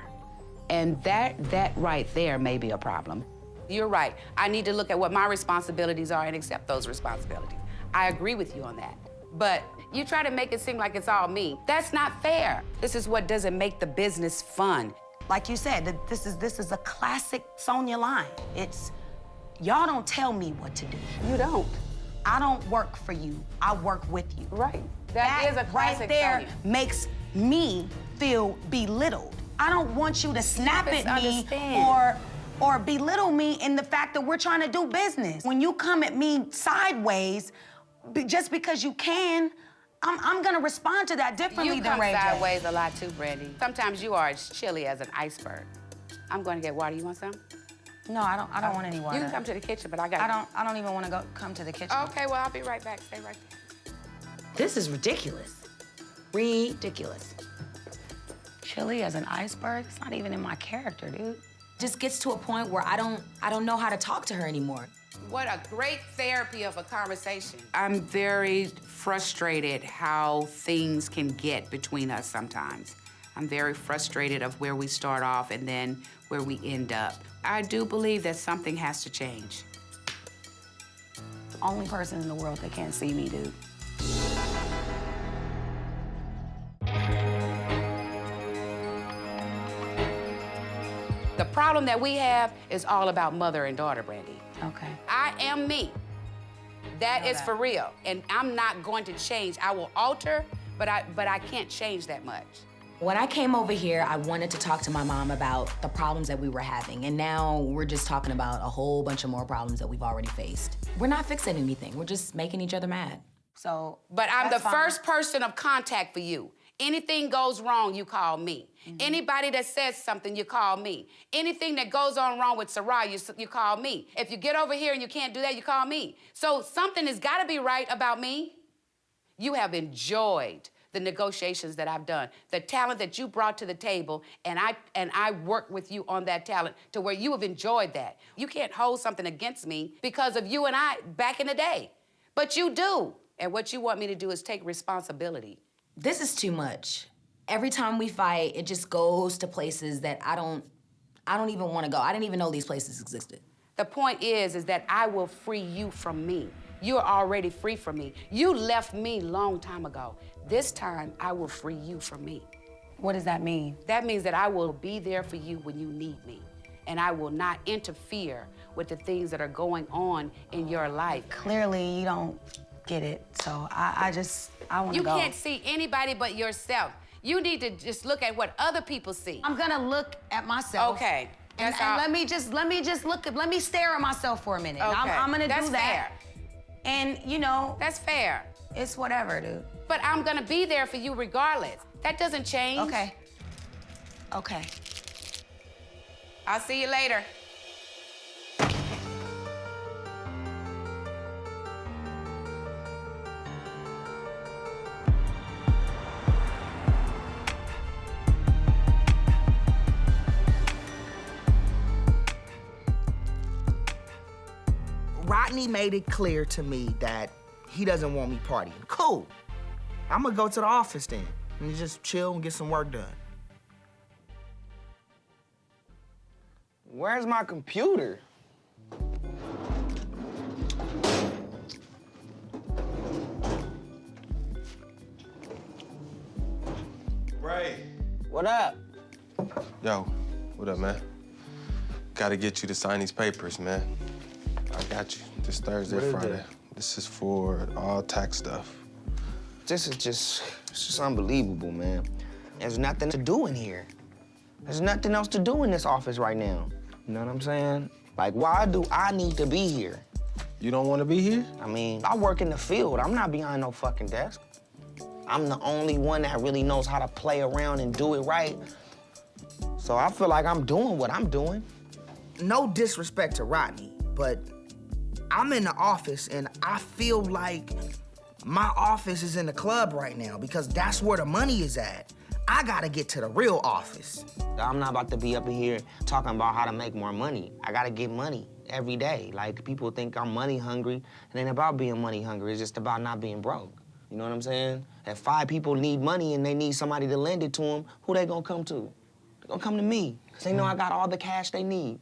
And that right there may be a problem. You're right. I need to look at what my responsibilities are and accept those responsibilities. I agree with you on that. But you try to make it seem like it's all me. That's not fair. This is what doesn't make the business fun. Like you said, this is a classic Sonia line. It's, y'all don't tell me what to do. You don't. I don't work for you. I work with you. Right. That is a classic right there Sonia. Makes me feel belittled. I don't want you to snap at me or belittle me in the fact that we're trying to do business. When you come at me sideways, just because you can, I'm gonna respond to that differently than Ray J. You come sideways a lot too, Brandy. Sometimes you are as chilly as an iceberg. I'm gonna get water. You want some? No, I don't want any water. You can come to the kitchen, but I got. I don't even want to come to the kitchen. Okay, well I'll be right back. Stay right there. This is ridiculous. Ridiculous. Chilly as an iceberg? It's not even in my character, dude. Just gets to a point where I don't know how to talk to her anymore. What a great therapy of a conversation. I'm very frustrated how things can get between us sometimes. I'm very frustrated of where we start off and then where we end up. I do believe that something has to change. Only person in the world that can't see me, dude. problem that we have is all about mother and daughter, Brandy. Okay. I am me. That is for real. And I'm not going to change. I will alter, but I can't change that much. When I came over here, I wanted to talk to my mom about the problems that we were having, and now we're just talking about a whole bunch of more problems that we've already faced. We're not fixing anything. We're just making each other mad. So, but I'm the first person of contact for you. Anything goes wrong, you call me. Anybody that says something, you call me. Anything that goes on wrong with Sarah, you call me. If you get over here and you can't do that, you call me. So something has got to be right about me. You have enjoyed the negotiations that I've done, the talent that you brought to the table, and I worked with you on that talent to where you have enjoyed that. You can't hold something against me because of you and I back in the day, but you do. And what you want me to do is take responsibility. This is too much. Every time we fight, it just goes to places that I don't even want to go. I didn't even know these places existed. The point is that I will free you from me. You're already free from me. You left me long time ago. This time, I will free you from me. What does that mean? That means that I will be there for you when you need me. And I will not interfere with the things that are going on in your life. Clearly, you don't get it, so I want to go. You can't see anybody but yourself. You need to just look at what other people see. I'm gonna look at myself. Okay. And let me stare at myself for a minute. Okay. I'm gonna That's do that. fair. And you know, that's fair. It's whatever, dude. But I'm gonna be there for you regardless. That doesn't change. Okay. Okay. I'll see you later. Rodney made it clear to me that he doesn't want me partying. Cool. I'm gonna go to the office then and just chill and get some work done. Where's my computer? Ray. What up? Yo, what up, man? Gotta get you to sign these papers, man. I got you. This Thursday, What is Friday. that? This is for all tax stuff. This is just unbelievable, man. There's nothing to do in here. There's nothing else to do in this office right now. You know what I'm saying? Like, why do I need to be here? You don't want to be here? I mean, I work in the field. I'm not behind no fucking desk. I'm the only one that really knows how to play around and do it right. So I feel like I'm doing what I'm doing. No disrespect to Rodney, but I'm in the office and I feel like my office is in the club right now because that's where the money is at. I gotta get to the real office. I'm not about to be up here talking about how to make more money. I gotta get money every day. Like, people think I'm money hungry. It ain't about being money hungry, it's just about not being broke. You know what I'm saying? If 5 people need money and they need somebody to lend it to them, who they gonna come to? They gonna come to me, because they know I got all the cash they need.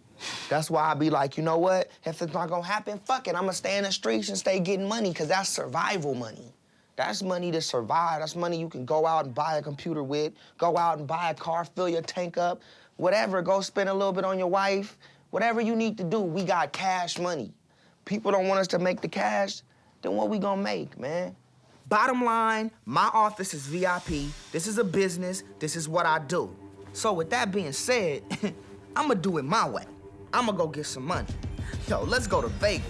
That's why I be like, you know what? If it's not gonna happen, fuck it. I'm gonna stay in the streets and stay getting money, because that's survival money. That's money to survive. That's money you can go out and buy a computer with, go out and buy a car, fill your tank up, whatever. Go spend a little bit on your wife. Whatever you need to do, we got cash money. People don't want us to make the cash, then what we gonna make, man? Bottom line, my office is VIP. This is a business. This is what I do. So with that being said, I'm gonna do it my way. I'm gonna go get some money. Yo, let's go to Vegas.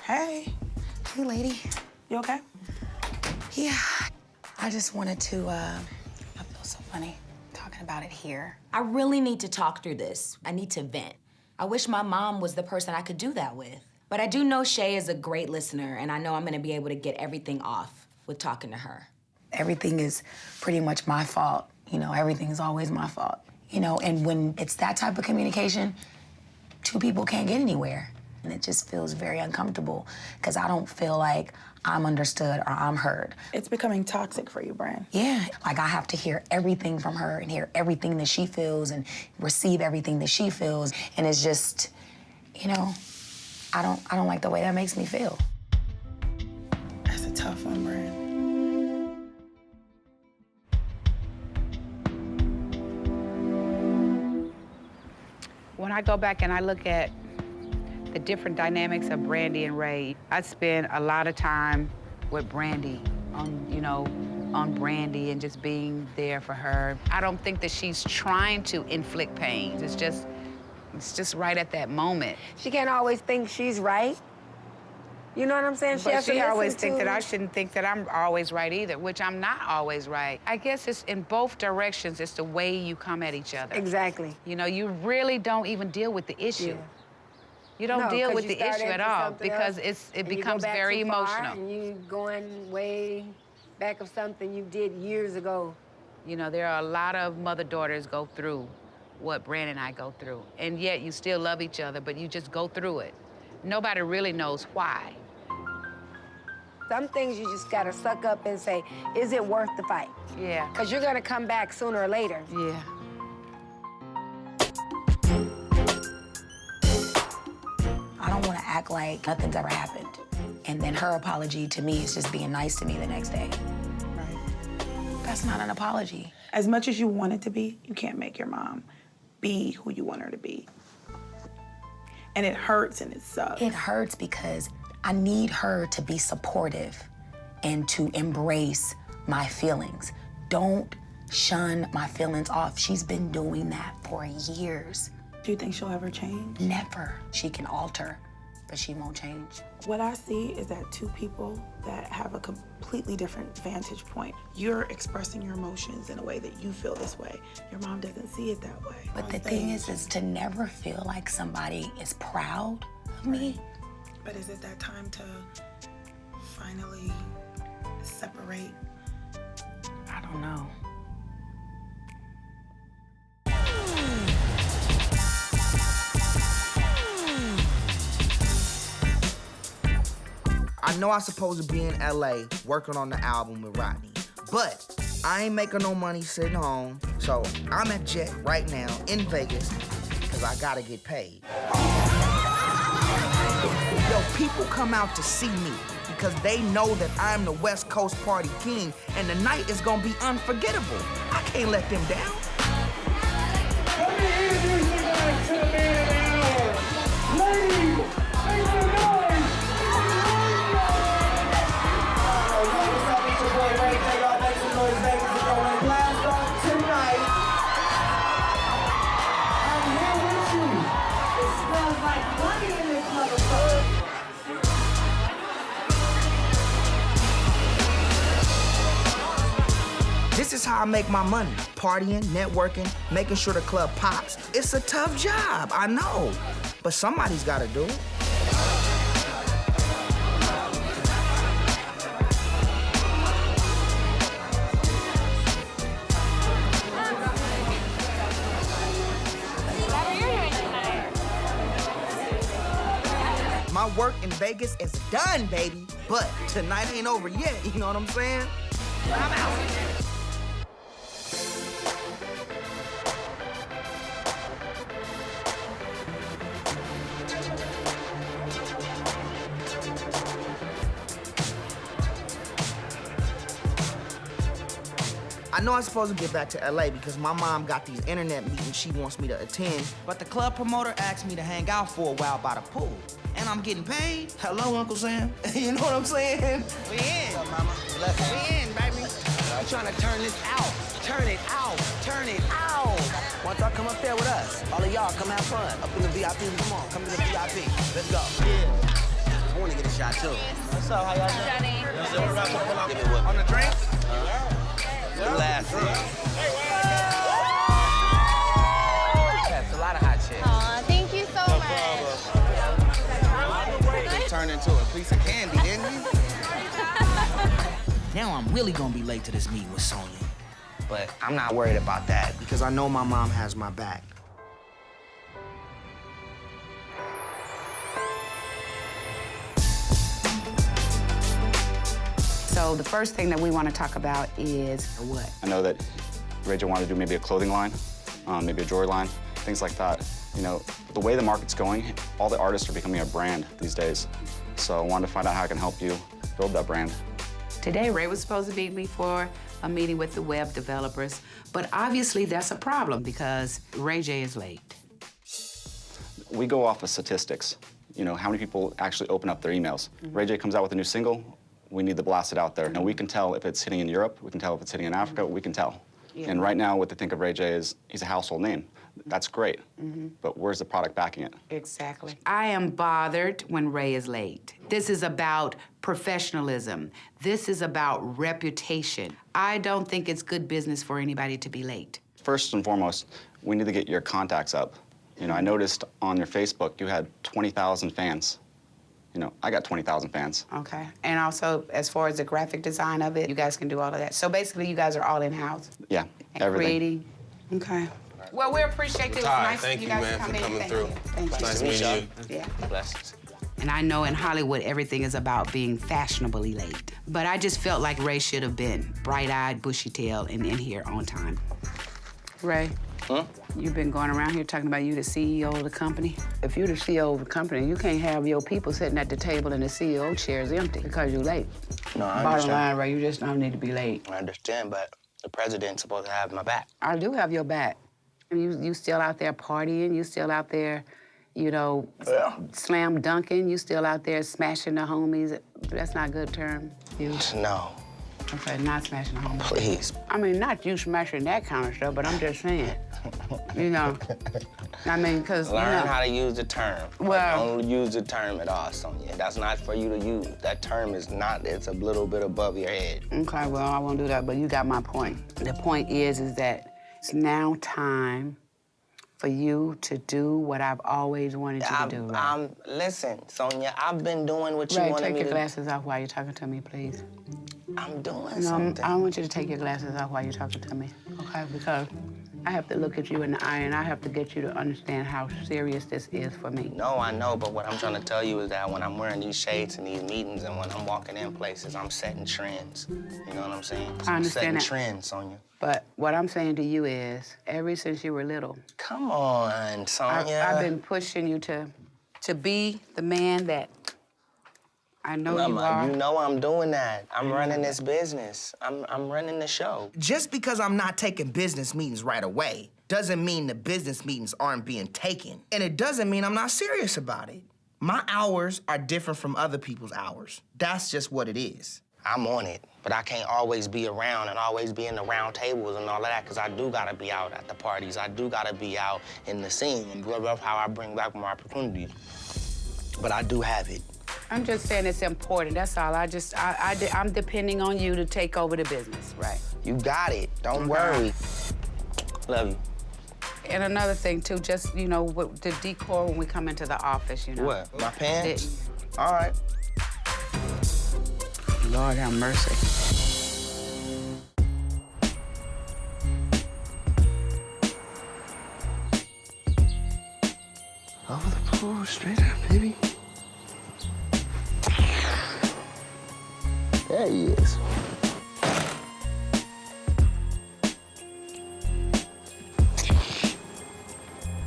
Hey. Hey, lady. You okay? Yeah. I just wanted to, I feel so funny talking about it here. I really need to talk through this. I need to vent. I wish my mom was the person I could do that with. But I do know Shay is a great listener, and I know I'm gonna be able to get everything off with talking to her. Everything is pretty much my fault. You know, everything is always my fault. You know, and when it's that type of communication, 2 people can't get anywhere. And it just feels very uncomfortable because I don't feel like I'm understood or I'm heard. It's becoming toxic for you, Brand. Yeah, like I have to hear everything from her and hear everything that she feels and receive everything that she feels. And it's just, you know, I don't like the way that makes me feel. That's a tough one, Brand. When I go back and I look at the different dynamics of Brandy and Ray, I spend a lot of time with Brandy on Brandy and just being there for her. I don't think that she's trying to inflict pain. It's just right at that moment. She can't always think she's right. You know what I'm saying? But she always thinks that I shouldn't think that I'm always right either, which I'm not always right. I guess it's in both directions. It's the way you come at each other. Exactly. You know, you really don't even deal with the issue. Yeah. You don't deal with the issue at all because it it becomes very emotional. And you going way back of something you did years ago. You know, there are a lot of mother-daughters go through what Brand and I go through, and yet you still love each other, but you just go through it. Nobody really knows why. Some things you just gotta suck up and say, is it worth the fight? Yeah. Because you're gonna come back sooner or later. Yeah. I don't want to act like nothing's ever happened. And then her apology to me is just being nice to me the next day. Right. That's not an apology. As much as you want it to be, you can't make your mom be who you want her to be. And it hurts and it sucks. It hurts because I need her to be supportive and to embrace my feelings. Don't shun my feelings off. She's been doing that for years. Do you think she'll ever change? Never. She can alter, but she won't change. What I see is that two people that have a completely different vantage point. You're expressing your emotions in a way that you feel this way. Your mom doesn't see it that way. But the thing is to never feel like somebody is proud of me. But is it that time to finally separate? I don't know. I know I'm supposed to be in LA working on the album with Rodney, but I ain't making no money sitting home, so I'm at Jet right now in Vegas because I gotta get paid. Yo, people come out to see me because they know that I'm the West Coast party king and the night is gonna be unforgettable. I can't let them down. Let me introduce you guys to the man of the hour. Ladies, make some noise. What's up, it's your boy Ray J. Y'all make some noise, Vegas. It's going blast off tonight. I'm here with you. It smells like money in this motherfucker. This is how I make my money. Partying, networking, making sure the club pops. It's a tough job, I know. But somebody's gotta do it. My work in Vegas is done, baby. But tonight ain't over yet, you know what I'm saying? I'm out. I know I'm supposed to get back to LA because my mom got these internet meetings she wants me to attend, but the club promoter asked me to hang out for a while by the pool. And I'm getting paid. Hello, Uncle Sam. You know what I'm saying? We in. What's up, mama? We in, baby. I'm trying to turn this out. Turn it out. Turn it out. Why don't y'all come up there with us? All of y'all come have fun. Up in the VIP. Come on, come to the VIP. Let's go. Yeah. I want to get a shot, too. What's up? How y'all doing? Johnny. Give me one. On the drinks? Glasses. That's a lot of hot chicks. Aw, thank you so much. Turned into a piece of candy, didn't you? Now I'm really gonna be late to this meeting with Sonia. But I'm not worried about that because I know my mom has my back. So the first thing that we want to talk about is what? I know that Ray J wanted to do maybe a clothing line, maybe a jewelry line, things like that. You know, the way the market's going, all the artists are becoming a brand these days. So I wanted to find out how I can help you build that brand. Today, Ray was supposed to meet me for a meeting with the web developers, but obviously that's a problem because Ray J is late. We go off of statistics. You know, how many people actually open up their emails. Ray J comes out with a new single, we need to blast it out there. Now we can tell if it's hitting in Europe, we can tell if it's hitting in Africa, we can tell. Yeah. And right now, what they think of Ray J is he's a household name. That's great, but where's the product backing it? Exactly. I am bothered when Ray is late. This is about professionalism. This is about reputation. I don't think it's good business for anybody to be late. First and foremost, we need to get your contacts up. You know, I noticed on your Facebook you had 20,000 fans. You know, I got 20,000 fans. Okay. And also, as far as the graphic design of it, you guys can do all of that. So basically, you guys are all in-house? Yeah, And everything. creating? Okay. Well, we appreciate it. It was Ty, nice thank you, guys man, come for in. coming Thank through. you. Thank you. Nice meeting you. Yeah. Blessings. And I know in Hollywood, everything is about being fashionably late. But I just felt like Ray should have been bright-eyed, bushy-tailed, and in here on time. Ray, you've been going around here talking about you the CEO of the company. If you're the CEO of the company, you can't have your people sitting at the table and the CEO chair is empty because you're late. No, I Bottom understand. line, Ray, you just don't need to be late. I understand, but the president's supposed to have my back. I do have your back. You still out there partying. You still out there, you know, slam dunking. You still out there smashing the homies. That's not a good term. You. No. Okay, not smashing the homies. Please. I mean, not you smashing that kind of stuff, but I'm just saying. You know. I mean, because, you Learn know. how to use the term. Well- Don't use the term at all, Sonia. That's not for you to use. That term is not, it's a little bit above your head. Okay, well, I won't do that, but you got my point. The point is that it's now time for you to do what I've always wanted you to do, Ray. Listen, Sonia, I've been doing what you Ray, wanted take me your to. glasses off while you're talking to me, please. I'm doing No, something. I don't want you to take your glasses off while you're talking to me, okay? Because I have to look at you in the eye and I have to get you to understand how serious this is for me. No, I know, but what I'm trying to tell you is that when I'm wearing these shades in these meetings and when I'm walking in places, I'm setting trends. You know what I'm saying? I understand I'm setting that. trends, Sonia. But what I'm saying to you is, ever since you were little, come on, Sonia. I've been pushing you to be the man that I know you Mama, are. you know I'm doing that. I'm running this business. I'm running the show. Just because I'm not taking business meetings right away doesn't mean the business meetings aren't being taken. And it doesn't mean I'm not serious about it. My hours are different from other people's hours. That's just what it is. I'm on it, but I can't always be around and always be in the round tables and all of that, because I do gotta be out at the parties. I do gotta be out in the scene, and that's how I bring back more opportunities. But I do have it. I'm just saying it's important, that's all. I'm depending on you to take over the business, right? You got it, don't worry. Love you. And another thing, too, just, you know, with the decor when we come into the office, you know. What, my pants? All right. Lord have mercy. Over the pool, straight up, baby. There he is.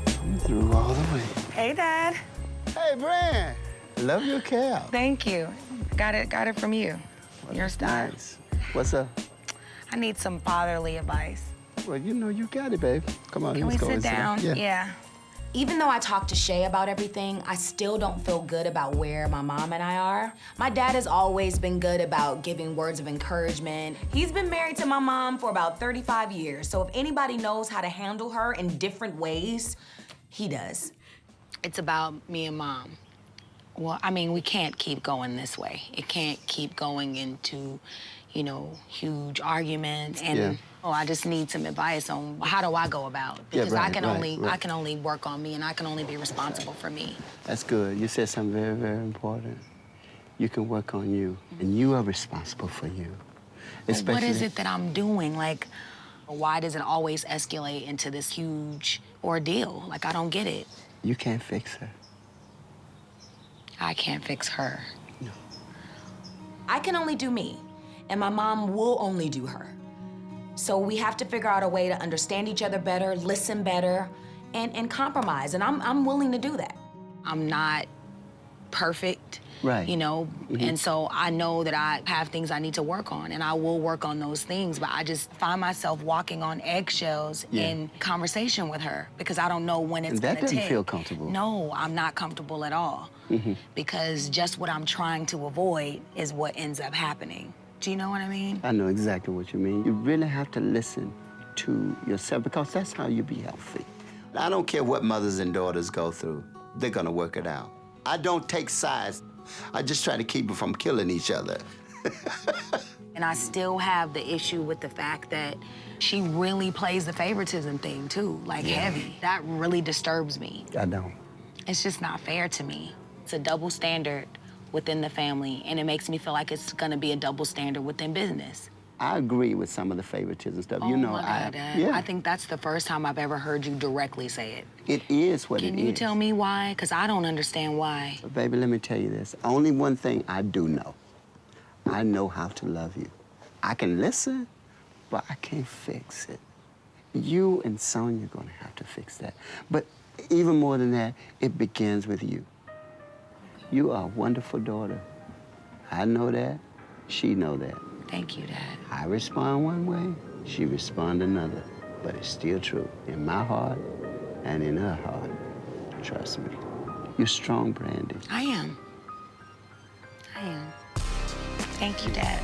Come through all the way. Hey, Dad. Hey, Brand. Love your cap. Thank you. Got it from you. Your style. Nice. What's up? I need some fatherly advice. Well, you know you got it, babe. Come on, Can we let's go sit inside. down? Yeah. Even though I talked to Shay about everything, I still don't feel good about where my mom and I are. My dad has always been good about giving words of encouragement. He's been married to my mom for about 35 years, so if anybody knows how to handle her in different ways, he does. It's about me and Mom. Well, I mean, we can't keep going this way. It can't keep going into, you know, huge arguments. And I just need some advice on how do I go about it? Because I can only work on me and I can only be responsible for me. That's good. You said something very, very important. You can work on you, and you are responsible for you. What is it that I'm doing? Like, why does it always escalate into this huge ordeal? Like, I don't get it. You can't fix her. I can't fix her. No. I can only do me, and my mom will only do her. So we have to figure out a way to understand each other better, listen better, and compromise, and I'm willing to do that. I'm not perfect, Right. you know, Mhm. and so I know that I have things I need to work on, and I will work on those things, but I just find myself walking on eggshells Yeah. in conversation with her because I don't know when it's And that gonna doesn't take. feel comfortable. No, I'm not comfortable at all Mhm. because just what I'm trying to avoid is what ends up happening. Do you know what I mean? I know exactly what you mean. You really have to listen to yourself because that's how you be healthy. I don't care what mothers and daughters go through. They're gonna work it out. I don't take sides. I just try to keep them from killing each other. And I still have the issue with the fact that she really plays the favoritism thing too, like heavy. That really disturbs me. I know. It's just not fair to me. It's a double standard within the family, and it makes me feel like it's gonna be a double standard within business. I agree with some of the favoritism stuff. Oh You know, my God, Dad. yeah, I think that's the first time I've ever heard you directly say it. it is what it is. Can you tell me why? Because I don't understand why. But baby, let me tell you this. Only one thing I do know. I know how to love you. I can listen, but I can't fix it. You and Sonia are gonna have to fix that. But even more than that, it begins with you. You are a wonderful daughter. I know that. She know that. Thank you, Dad. I respond one way, she respond another. But it's still true in my heart and in her heart. Trust me. You're strong, Brandy. I am. I am. Thank you, Dad.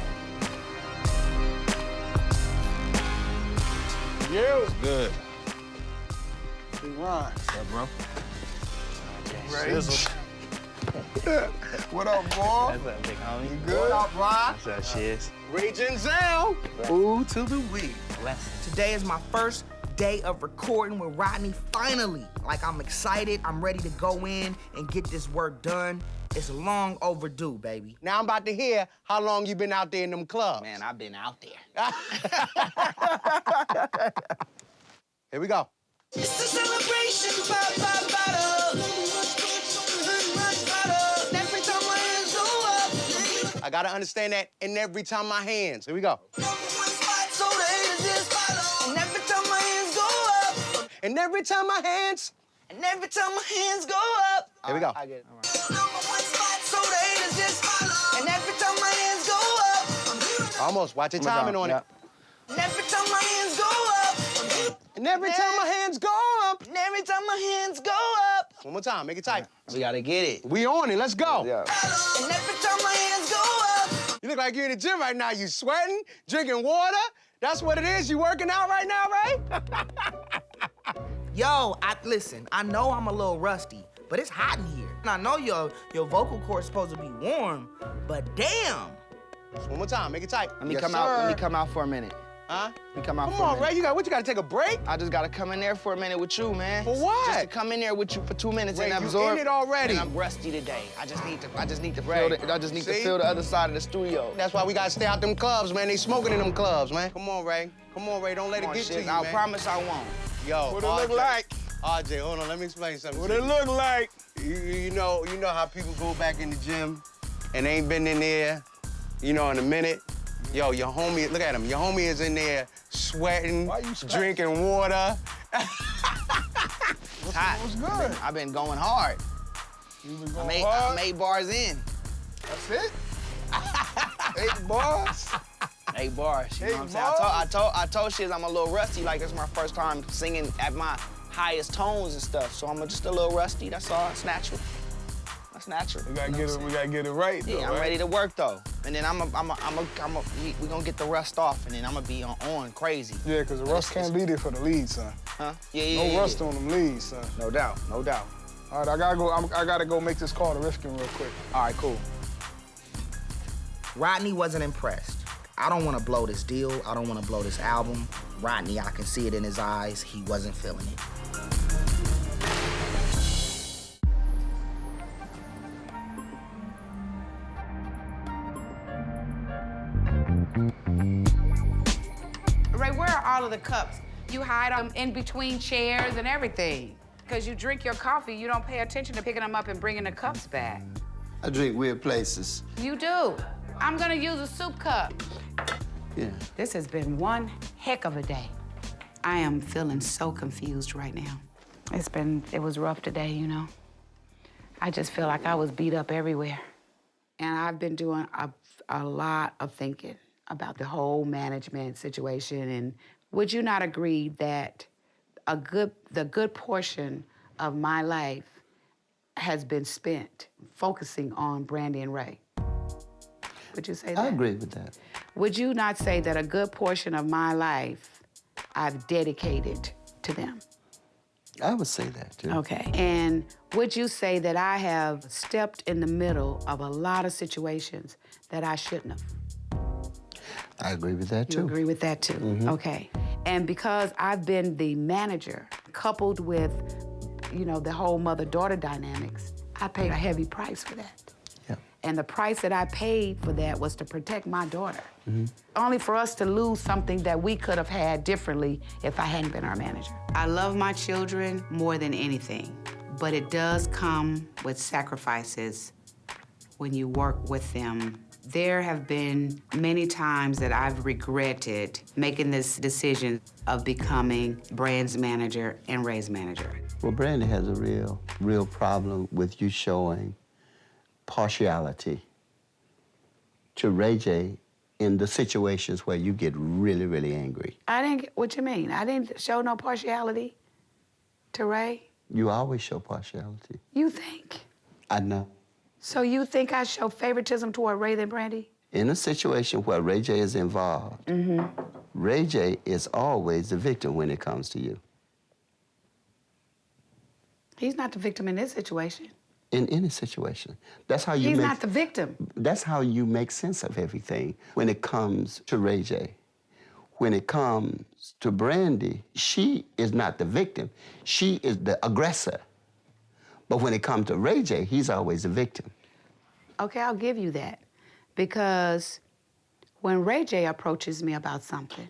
Yeah. It's good. Big Ron. What's up, bro? Sizzle. What up, boy? What's up, big homie? You good? What up, Ron? What's up, Shiz? Raging Zell. Ooh to the weed. Today is my first day of recording with Rodney, finally. Like, I'm excited, I'm ready to go in and get this work done. It's long overdue, baby. Now I'm about to hear how long you been out there in them clubs. Man, I've been out there. Here we go. It's a celebration, pop, pop, bottle. Every time my hands go up. I gotta understand that in every time my hands. Here we go. So the haters just follow. And every time my hands go up. And every time my hands. And every time my hands go up. Here we go. I get it. All right. So the haters just follow. And every time my hands go up. Almost. Watch your timing on it. And every time my hands go up. And every time my hands go up. And every time my hands go up. One more time. Make it tight. We gotta get it. We on it. Let's go. Yeah. And every time my hands go up. You look like you're in the gym right now. You sweating, drinking water. That's what it is. You working out right now, right? Yo, listen, I know I'm a little rusty, but it's hot in here. And I know your vocal cord's supposed to be warm, but damn. Just one more time. Make it tight. Let me Yes, come sir. out. Let me come out for a minute. Huh? Let me come out Come for a on, minute. Ray. You gotta take a break? I just gotta come in there for a minute with you, man. For what? Just to come in there with you for 2 minutes Ray, and you absorb. in it already. And I'm rusty today. I just need to Ray, see? feel the other side of the studio. That's why we gotta stay out them clubs, man. They smoking in them clubs, man. Come on, Ray. Come on, Ray. Don't let Come it on, get to shit, you, I man. promise I won't. Yo, What it look like? RJ, hold on. Let me explain something. What to it you. look like? You know how people go back in the gym and they ain't been in there, in a minute. Yo, your homie, look at him. Your homie is in there sweating, drinking water. What's good? I've been going hard. You been going I'm hard? 8 bars in. That's it? 8 bars? 8 bars. You know what I'm saying? I told Shiz I'm a little rusty. Like, this is my first time singing at my highest tones and stuff. So I'm just a little rusty. That's all. It's natural. That's natural. We gotta get it right, though. Yeah, I'm right? ready to work though. And then we gonna get the rust off, and then I'm gonna be on crazy. Yeah, because the rust can't be there for the lead, son. Huh? Yeah. No rust on them leads, son. No doubt, no doubt. All right, I gotta go make this call to Rifkin real quick. All right, cool. Rodney wasn't impressed. I don't want to blow this deal. I don't want to blow this album. Rodney, I can see it in his eyes. He wasn't feeling it. Ray, where are all of the cups? You hide them in between chairs and everything. Because you drink your coffee, you don't pay attention to picking them up and bringing the cups back. I drink weird places. You do. I'm gonna use a soup cup. Yeah. This has been one heck of a day. I am feeling so confused right now. It was rough today, you know. I just feel like I was beat up everywhere. And I've been doing a lot of thinking about the whole management situation. And would you not agree that the good portion of my life has been spent focusing on Brandy and Ray? Would you say that? I agree with that. Would you not say that a good portion of my life I've dedicated to them? I would say that, too. Okay. And would you say that I have stepped in the middle of a lot of situations that I shouldn't have? I agree with that, too. You agree with that, too? Mhm. Okay. And because I've been the manager, coupled with, you know, the whole mother-daughter dynamics, I paid a heavy price for that. Yeah. And the price that I paid for that was to protect my daughter. Mm-hmm. Only for us to lose something that we could have had differently if I hadn't been our manager. I love my children more than anything, but it does come with sacrifices when you work with them. There have been many times that I've regretted making this decision of becoming Brand's manager and Ray's manager. Well, Brandy has a real problem with you showing partiality to Ray J in the situations where you get really, really angry. What you mean? I didn't show no partiality to Ray? You always show partiality. You think? I know. So you think I show favoritism toward Ray than Brandy? In a situation where Ray J is involved, Mm-hmm. Ray J is always the victim when it comes to you. He's not the victim in this situation. In any situation. That's how you He's make... not the victim. That's how you make sense of everything when it comes to Ray J. When it comes to Brandy, she is not the victim. She is the aggressor. But when it comes to Ray J, he's always the victim. Okay, I'll give you that. Because when Ray J approaches me about something,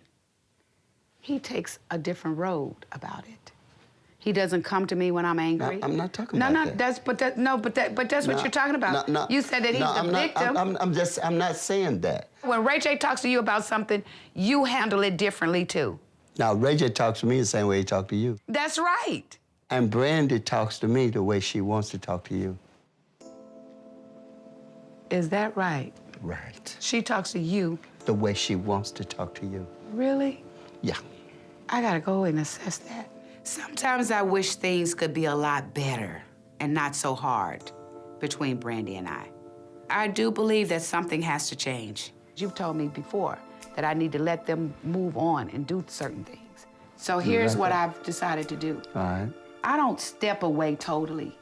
he takes a different road about it. He doesn't come to me when I'm angry. No, I'm not talking about that. But that's what you're talking about. No, you said that he's the victim. I'm not saying that. When Ray J talks to you about something, you handle it differently too. Now, Ray J talks to me the same way he talks to you. That's right. And Brandy talks to me the way she wants to talk to you. Is that right? Right. She talks to you. The way she wants to talk to you. Really? Yeah. I gotta go and assess that. Sometimes I wish things could be a lot better and not so hard between Brandy and I. I do believe that something has to change. You've told me before that I need to let them move on and do certain things. So here's what I've decided to do. All right. I don't step away totally,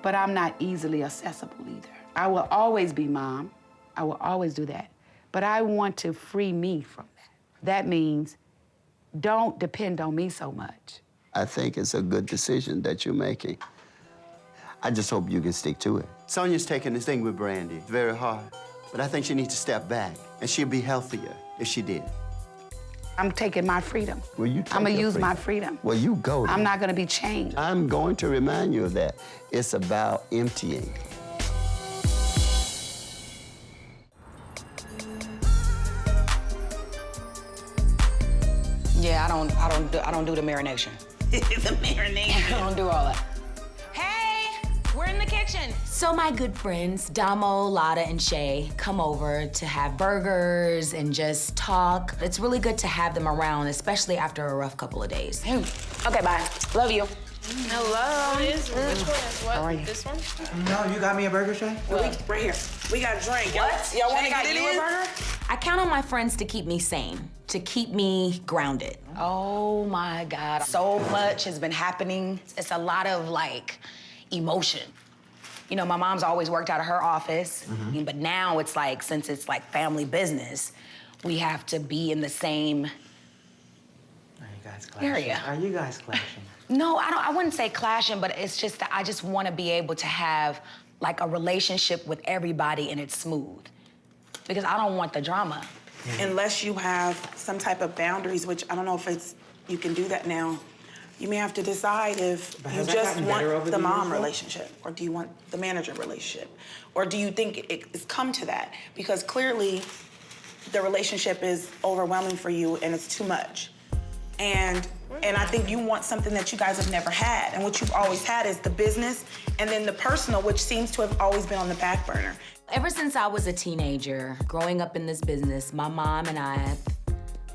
but I'm not easily accessible either. I will always be mom. I will always do that. But I want to free me from that. That means don't depend on me so much. I think it's a good decision that you're making. I just hope you can stick to it. Sonia's taking this thing with Brandy. It's very hard. But I think she needs to step back, and she'll be healthier if she did. I'm taking my freedom. Well, you I'm gonna use my freedom. Well, you go. I'm not gonna be changed. I'm going to remind you of that. It's about emptying. Yeah, I don't do the marination. The marination. I don't do all that. Hey, we're in the kitchen. So my good friends, Damo, Lotta, and Shay come over to have burgers and just talk. It's really good to have them around, especially after a rough couple of days. Okay, bye. Love you. Hello. Which one is what? How are you? This one? No, you got me a burger, Shay? Right here. We got a drink. What? Y'all want to Shay get it got you a in? burger? I count on my friends to keep me sane, to keep me grounded. Oh my God. So much has been happening. It's a lot of like emotion. You know, my mom's always worked out of her office, but now it's like, since it's like family business, we have to be in the same area. Are you guys clashing? No, I wouldn't say clashing, but it's just that I just want to be able to have like a relationship with everybody and it's smooth. Because I don't want the drama. Unless you have some type of boundaries, which I don't know if you can do that now. You may have to decide if you just want the mom relationship, or do you want the manager relationship? Or do you think it's come to that? Because clearly the relationship is overwhelming for you and it's too much. And I think you want something that you guys have never had. And what you've always had is the business and then the personal, which seems to have always been on the back burner. Ever since I was a teenager, growing up in this business, my mom and I have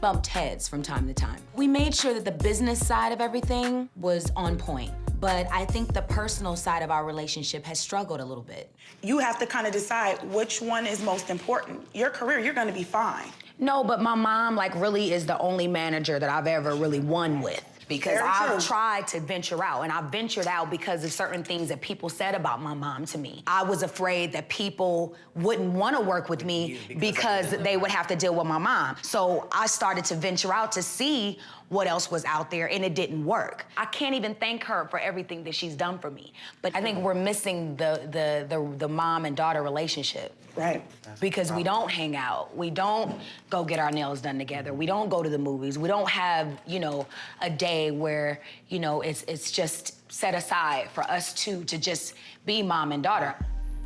bumped heads from time to time. We made sure that the business side of everything was on point, but I think the personal side of our relationship has struggled a little bit. You have to kind of decide which one is most important. Your career, you're gonna be fine. No, but my mom, like, really is the only manager that I've ever really won with. Because Very I've true. tried to venture out, and I ventured out because of certain things that people said about my mom to me. I was afraid that people wouldn't want to work with me because they would have to deal with my mom. So I started to venture out to see what else was out there, and it didn't work. I can't even thank her for everything that she's done for me. But I think we're missing the mom and daughter relationship. Right. Because we don't hang out. We don't go get our nails done together. We don't go to the movies. We don't have, you know, a day where, you know, it's just set aside for us two to just be mom and daughter.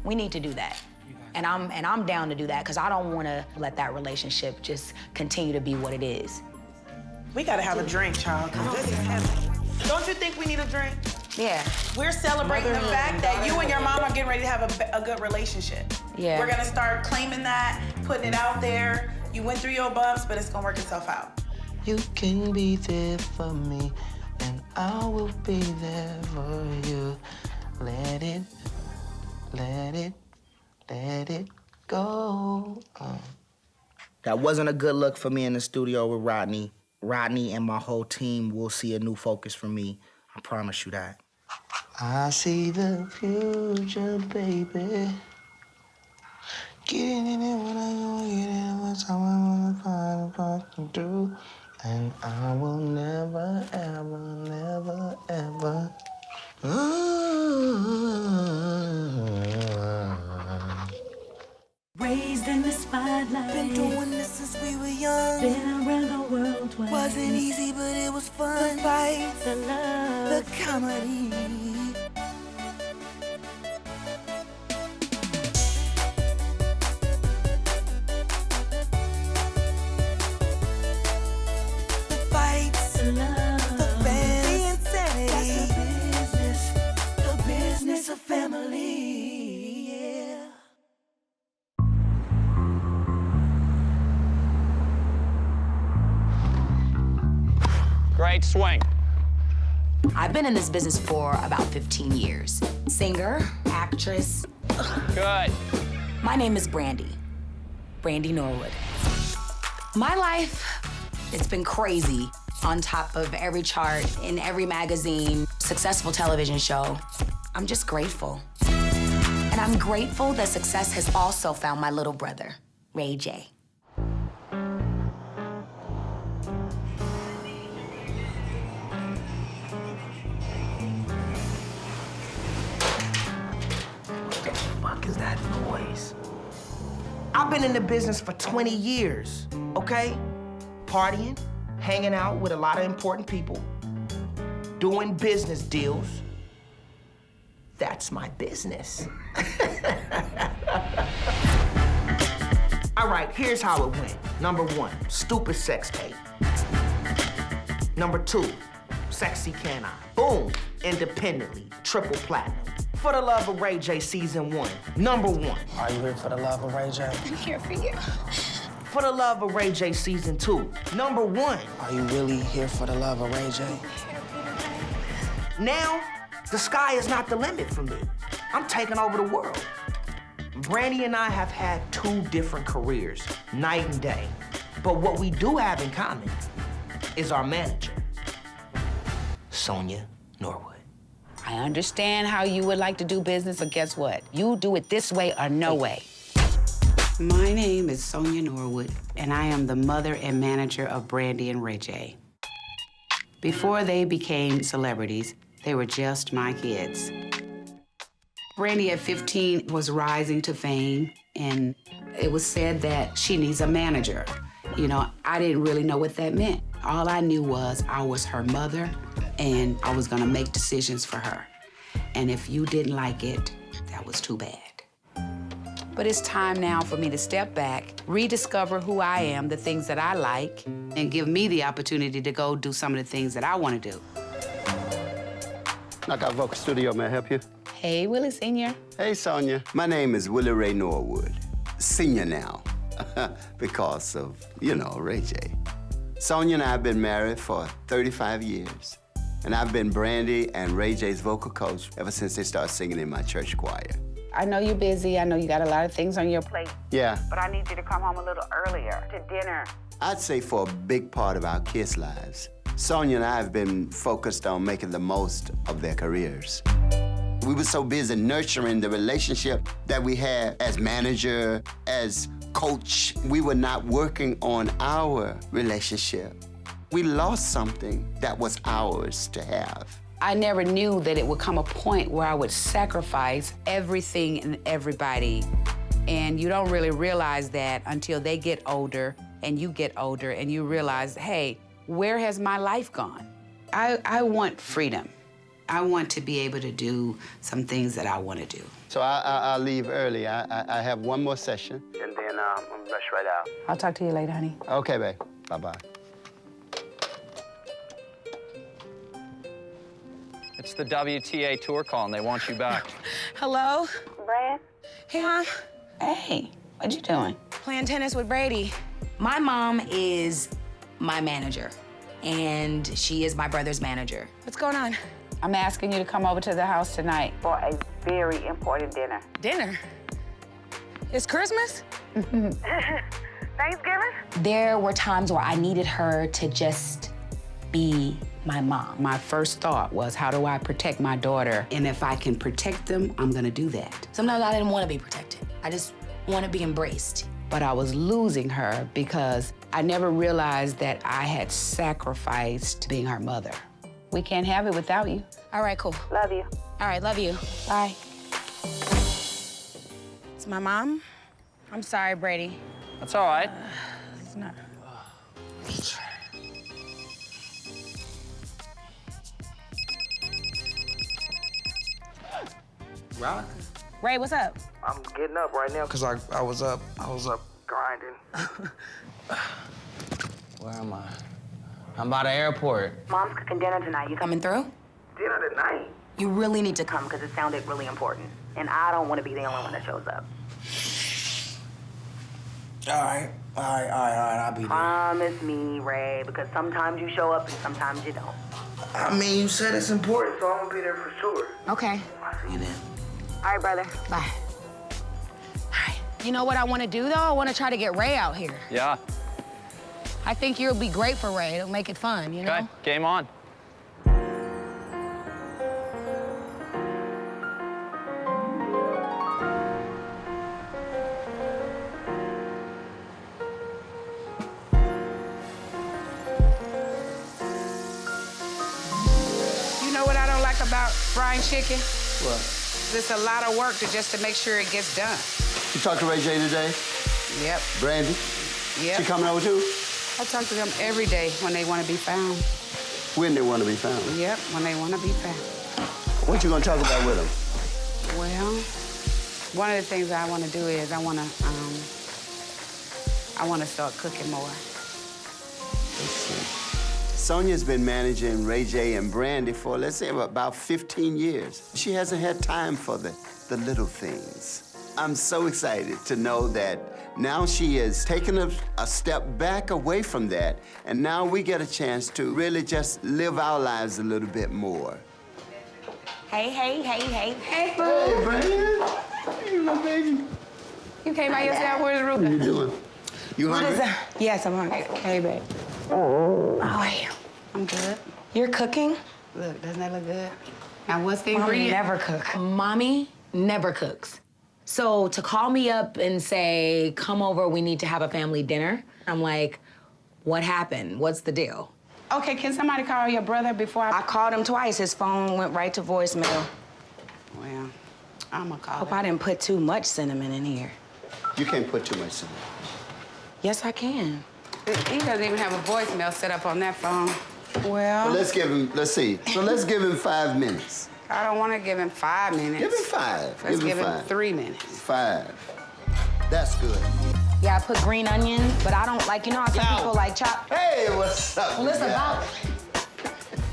We need to do that. And I'm down to do that because I don't want to let that relationship just continue to be what it is. We gotta have a drink, child, because this is heavy. Don't you think we need a drink? Yeah. We're celebrating the fact that you and your mom are getting ready to have a good relationship. Yeah. We're gonna start claiming that, putting it out there. You went through your bumps, but it's gonna work itself out. You can be there for me, and I will be there for you. Let it go. That wasn't a good look for me in the studio with Rodney. Rodney and my whole team will see a new focus from me. I promise you that. I see the future, baby. Getting in it when I go, get in what time I wanna find what to do. And I will never, ever. Raised in the spotlight. Been doing this since we were young. Been around the world twice. Wasn't easy, but it was fun. The fights, the love, the comedy. The fights, the love, the fans, the insanity. That's the business of family. Great swing. I've been in this business for about 15 years. Singer, actress. Good. My name is Brandy. Brandy Norwood. My life, it's been crazy. On top of every chart, in every magazine, successful television show. I'm just grateful. And I'm grateful that success has also found my little brother, Ray J. Fuck is that noise? I've been in the business for 20 years, okay? Partying, hanging out with a lot of important people, doing business deals. That's my business. All right, here's how it went. Number 1, stupid sex tape. Number 2, sexy can I? Boom, independently, triple platinum. For the Love of Ray J season 1, number 1. Are you here for the love of Ray J? I'm here for you. For the Love of Ray J season 2, number 1. Are you really here for the love of Ray J? Now, the sky is not the limit for me. I'm taking over the world. Brandy and I have had 2 different careers, night and day. But what we do have in common is our manager, Sonia Norwood. I understand how you would like to do business, but guess what? You do it this way or no way. My name is Sonia Norwood, and I am the mother and manager of Brandy and Ray J. Before they became celebrities, they were just my kids. Brandy at 15 was rising to fame, and it was said that she needs a manager. You know, I didn't really know what that meant. All I knew was I was her mother, and I was gonna make decisions for her. And if you didn't like it, that was too bad. But it's time now for me to step back, rediscover who I am, the things that I like, and give me the opportunity to go do some of the things that I want to do. Knockout Vocal Studio, may I help you? Hey, Willie Sr. Hey, Sonia. My name is Willie Ray Norwood, senior now, because of, you know, Ray J. Sonia and I have been married for 35 years, and I've been Brandy and Ray J's vocal coach ever since they started singing in my church choir. I know you're busy. I know you got a lot of things on your plate. Yeah. But I need you to come home a little earlier to dinner. I'd say for a big part of our kids' lives, Sonia and I have been focused on making the most of their careers. We were so busy nurturing the relationship that we had as manager, as coach. We were not working on our relationship. We lost something that was ours to have. I never knew that it would come a point where I would sacrifice everything and everybody. And you don't really realize that until they get older and you get older and you realize, hey, where has my life gone? I want freedom. I want to be able to do some things that I want to do. So I'll leave early. I have one more session, and then I'm gonna rush right out. I'll talk to you later, honey. Okay, babe. Bye-bye. It's the WTA tour call, and they want you back. Hello? Brad? Hey, Mom. Hey, what you doing? Playing tennis with Brady. My mom is my manager, and she is my brother's manager. What's going on? I'm asking you to come over to the house tonight for a very important dinner. Dinner? It's Christmas? Thanksgiving? There were times where I needed her to just be my mom. My first thought was, how do I protect my daughter? And if I can protect them, I'm gonna do that. Sometimes I didn't want to be protected. I just want to be embraced. But I was losing her because I never realized that I had sacrificed being her mother. We can't have it without you. All right, cool. Love you. All right, love you. Bye. It's my mom. I'm sorry, Brady. That's all right. It's not. Rock? Ray, what's up? I'm getting up right now because I was up grinding. Where am I? I'm by the airport. Mom's cooking dinner tonight. You coming through? Dinner tonight? You really need to come because it sounded really important. And I don't want to be the only one that shows up. All right, I'll be there. Promise me, Ray, because sometimes you show up and sometimes you don't. I mean, you said it's important, so I'm gonna be there for sure. Okay. I'll see you then. All right, brother. Bye. All right. You know what I want to do, though? I want to try to get Ray out here. Yeah. I think you'll be great for Ray. It'll make it fun, you know? Okay, game on. You know what I don't like about frying chicken? What? It's a lot of work to make sure it gets done. You talked to Ray J today? Yep. Brandy? Yep. She coming over too? I talk to them every day when they want to be found. When they want to be found? Yep, when they want to be found. What you gonna talk about with them? Well, one of the things I want to do is I want to start cooking more. Let's see. Sonia's been managing Ray J and Brandy for, let's say, about 15 years. She hasn't had time for the little things. I'm so excited to know that now she is taking a step back away from that, and now we get a chance to really just live our lives a little bit more. Hey, hey, hey, hey, hey. Hey, Brandy. Hey, my baby. You came by yourself. Where's Ruben? What are you doing? You What hungry? is that? Yes, I'm hungry. Hey, babe. How are you? I'm good. You're cooking? Look, doesn't that look good? Now, what's the Mommy ingredient? never cook. Mommy never cooks. So to call me up and say, come over, we need to have a family dinner, I'm like, what happened? What's the deal? Okay, can somebody call your brother before I called him twice. His phone went right to voicemail. Well, I'm gonna call Hope him. I didn't put too much cinnamon in here. You can't put too much cinnamon. Yes, I can. He doesn't even have a voicemail set up on that phone. Well, Let's give him, let's see. So let's give him 5 minutes. I don't want to give him 5 minutes. Give him 5. Let's give him 5. 3 minutes. 5. That's good. Yeah, I put green onions, but I don't like, you know how some people like chop. Hey, what's up? Well, it's about.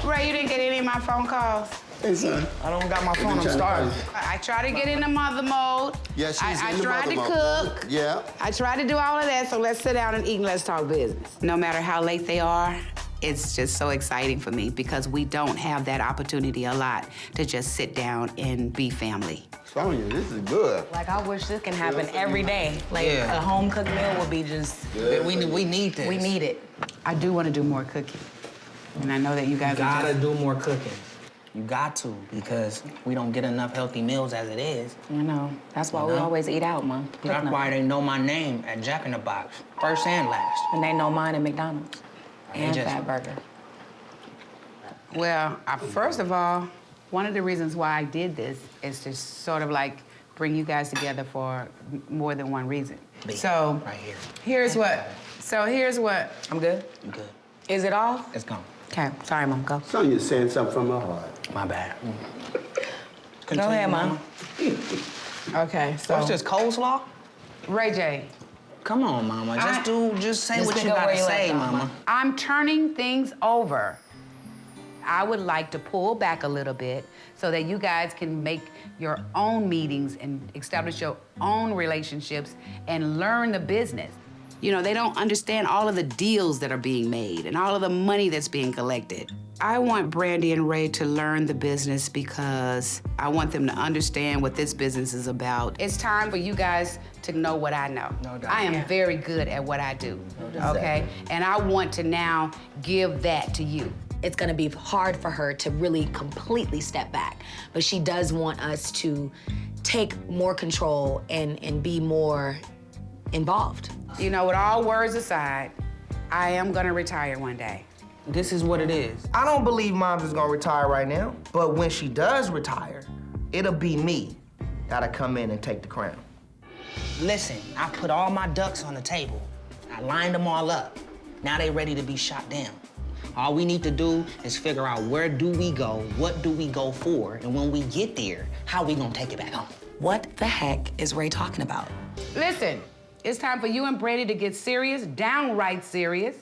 Ray, you didn't get any of my phone calls? Hey, son. I don't got my phone, I'm starving. I try to get into mother mode. Yeah, she's I in the tried to mother mode. cook. Yeah. I tried to do all of that, so let's sit down and eat and let's talk business. No matter how late they are, it's just so exciting for me because we don't have that opportunity a lot to just sit down and be family. Sonia, this is good. Like, I wish this can happen every day. Like, a home-cooked meal would be just... We need this. We need it. I do want to do more cooking. And I know that you guys gotta do more cooking. You got to, because we don't get enough healthy meals as it is. I know. That's why we always eat out, Mom. That's why they know my name at Jack in the Box, first and last. And they know mine at McDonald's. And Fat Burger. Well, first of all, one of the reasons why I did this is to sort of like bring you guys together for more than one reason. So, right here. here's what. I'm good? You good. Is it all? It's gone. Okay, sorry, Mom, go. Sonia's saying something from her heart. My bad. Go ahead, Mom. Okay, so. What's this, coleslaw? Ray J. Come on, Mama. Just say what you pick up gotta where you say, left off, Mama. I'm turning things over. I would like to pull back a little bit so that you guys can make your own meetings and establish your own relationships and learn the business. You know, they don't understand all of the deals that are being made and all of the money that's being collected. I want Brandy and Ray to learn the business because I want them to understand what this business is about. It's time for you guys to know what I know. No doubt. I am very good at what I do, okay? And I want to now give that to you. It's gonna be hard for her to really completely step back, but she does want us to take more control and be more involved. You know, with all words aside, I am gonna retire one day. This is what it is. I don't believe Mom's is gonna retire right now, but when she does retire, it'll be me that'll come in and take the crown. Listen, I put all my ducks on the table. I lined them all up. Now they ready to be shot down. All we need to do is figure out where do we go, what do we go for, and when we get there, how we gonna take it back home. What the heck is Ray talking about? Listen, it's time for you and Brandy to get serious, downright serious.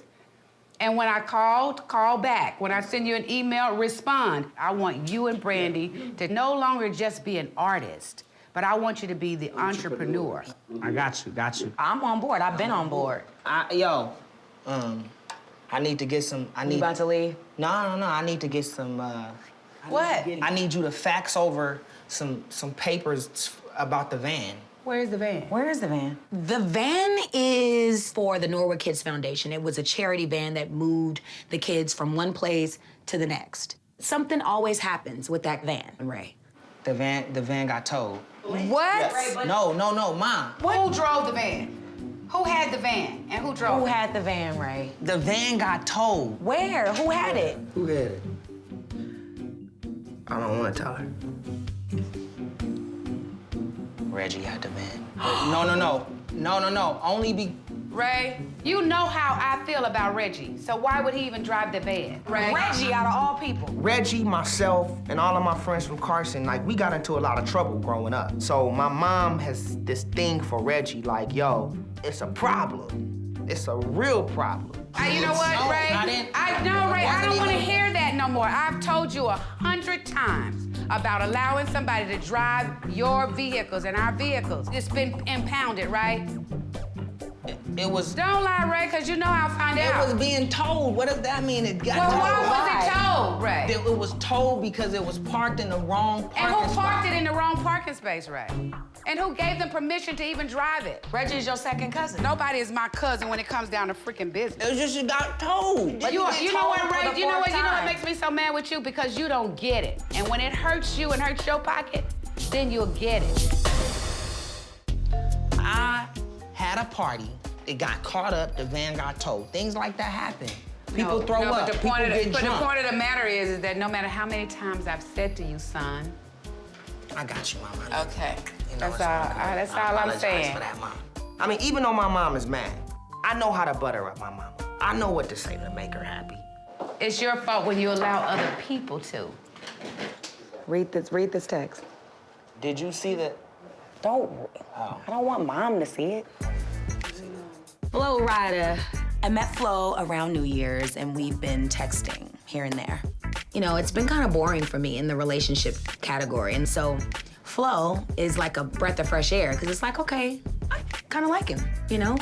And when I call back. When I send you an email, respond. I want you and Brandy to no longer just be an artist, but I want you to be the entrepreneur. I got you. I'm on board. I've been on board. I need to get some. You about to leave? No. I need to get some. What? I need you to fax over some papers about the van. Where's the van? Where is the van? The van is for the Norwood Kids Foundation. It was a charity van that moved the kids from one place to the next. Something always happens with that van, Ray. The van got towed. What? Yes. No, Mom. Who drove the van? Who had the van and who drove it? Who had the van, Ray? The van got towed. Where? Who had it? Who had it? I don't want to tell her. Reggie had the van. No. Only be. Ray, you know how I feel about Reggie, so why would he even drive the van? Ray. Reggie, out of all people. Reggie, myself, and all of my friends from Carson, like, we got into a lot of trouble growing up. So my mom has this thing for Reggie, like, yo, it's a problem. It's a real problem. You know what, Ray? Ray, I don't want to hear that no more. I've told you 100 times about allowing somebody to drive your vehicles and our vehicles. It's been impounded, right? It was. Don't lie, Ray, because you know I'll find out. It was being towed. What does that mean? It got towed. Why was it towed, Ray? It was towed because it was parked in the wrong parking spot. And who parked it in the wrong parking space, Ray? And who gave them permission to even drive it? Reggie's your second cousin. Nobody is my cousin when it comes down to freaking business. It was just you got towed. You know what, Ray? You know what makes me so mad with you? Because you don't get it. And when it hurts you and hurts your pocket, then you'll get it. I had a party. It got caught up, the van got towed. Things like that happen. People throw up, but the people point get But drunk. the point of the matter is that no matter how many times I've said to you, son. I got you, Mama. Okay. You know, That's all I'm saying. For that, Mom. I mean, even though my mom is mad, I know how to butter up my mama. I know what to say to make her happy. It's your fault when you allow other people to. Read this text. Did you see the Don't. I don't want Mom to see it. Flo Rida. I met Flo around New Year's, and we've been texting here and there. You know, it's been kind of boring for me in the relationship category, and so Flo is like a breath of fresh air, because it's like, okay, I kind of like him, you know?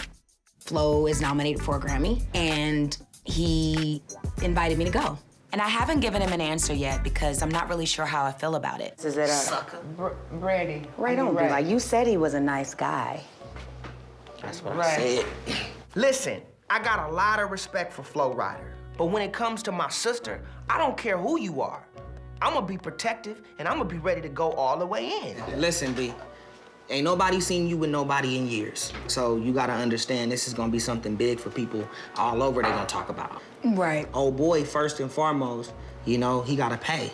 Flo is nominated for a Grammy, and he invited me to go. And I haven't given him an answer yet because I'm not really sure how I feel about it. Is it a Sucker. Brandy? Ray, don't be like, you said he was a nice guy. That's what I said. Listen, I got a lot of respect for Flo Rida, but when it comes to my sister, I don't care who you are. I'm gonna be protective, and I'm gonna be ready to go all the way in. Listen, B. Ain't nobody seen you with nobody in years. So you gotta understand this is gonna be something big for people all over they gonna talk about. Right. Old boy, first and foremost, you know, he gotta pay.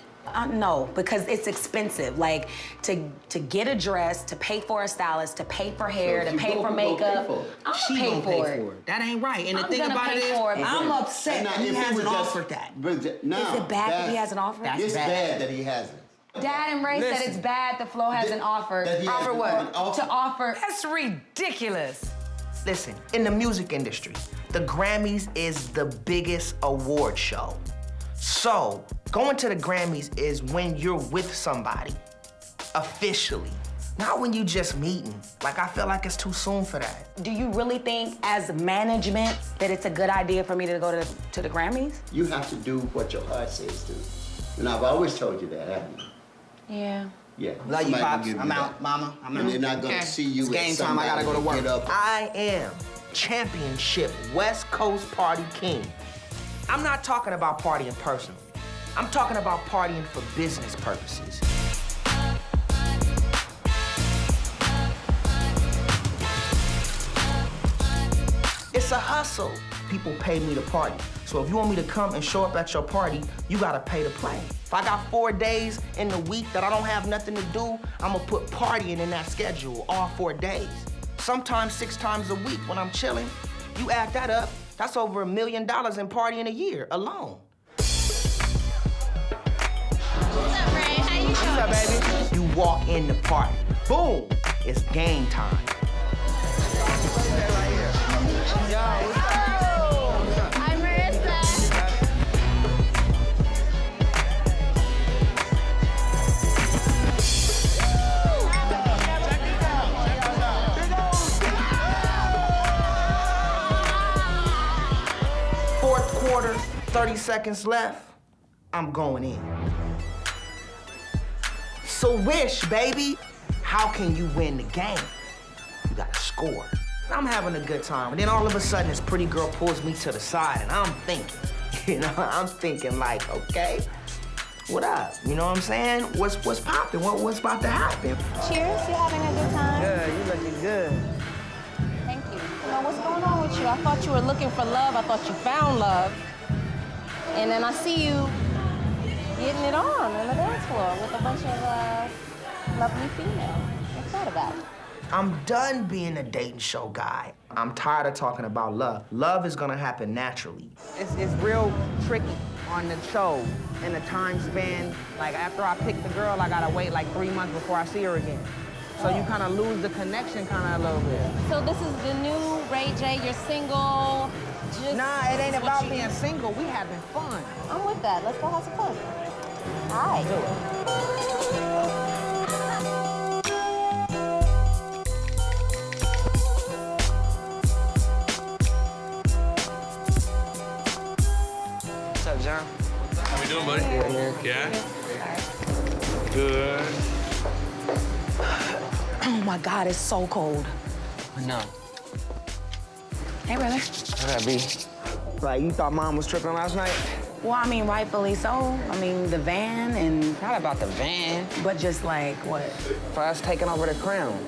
No, because it's expensive. Like, to get a dress, to pay for a stylist, to pay for hair, to pay for makeup. I'm She gonna gonna pay for it. That ain't right. And the I'm thing gonna about pay it is, for it. I'm upset that he hasn't offered that. Is it bad that he hasn't offered? It's bad that he hasn't. Dad and Ray said it's bad that Flo hasn't offered. Offer what? To offer. That's ridiculous. Listen, in the music industry, the Grammys is the biggest award show. So, going to the Grammys is when you're with somebody, officially. Not when you just meeting. Like, I feel like it's too soon for that. Do you really think, as management, that it's a good idea for me to go to the Grammys? You have to do what your heart says to. And I've always told you that, haven't you? Yeah. Yeah. Love you, Somebody Pops. will give I'm you out, that. Mama. I'm And out. they're not gonna Okay. see you It's as game time. I gotta go to somebody work. that get up. I am championship West Coast party king. I'm not talking about partying personally. I'm talking about partying for business purposes. It's a hustle. People pay me to party. So if you want me to come and show up at your party, you gotta pay to play. If I got 4 days in the week that I don't have nothing to do, I'ma put partying in that schedule all 4 days. Sometimes 6 times a week when I'm chilling. You add that up, that's over $1 million in partying a year alone. What's up, Ray? How you doing? What's up, baby? You walk in the party, boom, it's game time. I'm Marissa. Fourth quarter, 30 seconds left, I'm going in. Swish, baby. How can you win the game? You gotta score. I'm having a good time, and then all of a sudden, this pretty girl pulls me to the side, and I'm thinking, like, okay, what up? You know what I'm saying? What's poppin'? What's about to happen? Cheers, you having a good time? Good, you looking good. Thank you. What's going on with you? I thought you were looking for love. I thought you found love. And then I see you getting it on the dance floor with a bunch of lovely females. What's that about? I'm done being a dating show guy. I'm tired of talking about love. Love is gonna happen naturally. It's real tricky on the show and the time span. Like, after I pick the girl, I gotta wait like 3 months before I see her again. So you kind of lose the connection a little bit. So this is the new Ray J, you're single. Nah, it ain't about being single. We having fun. I'm with that. Let's go have some fun. Hi. What's up, John? How we doing, buddy? Yeah? Good. Oh my God, it's so cold. No. Hey, brother. What up, B? Like, you thought Mom was tripping last night? Well, I mean, rightfully so. I mean, the van and... Not about the van. But just like, what? For us taking over the crown.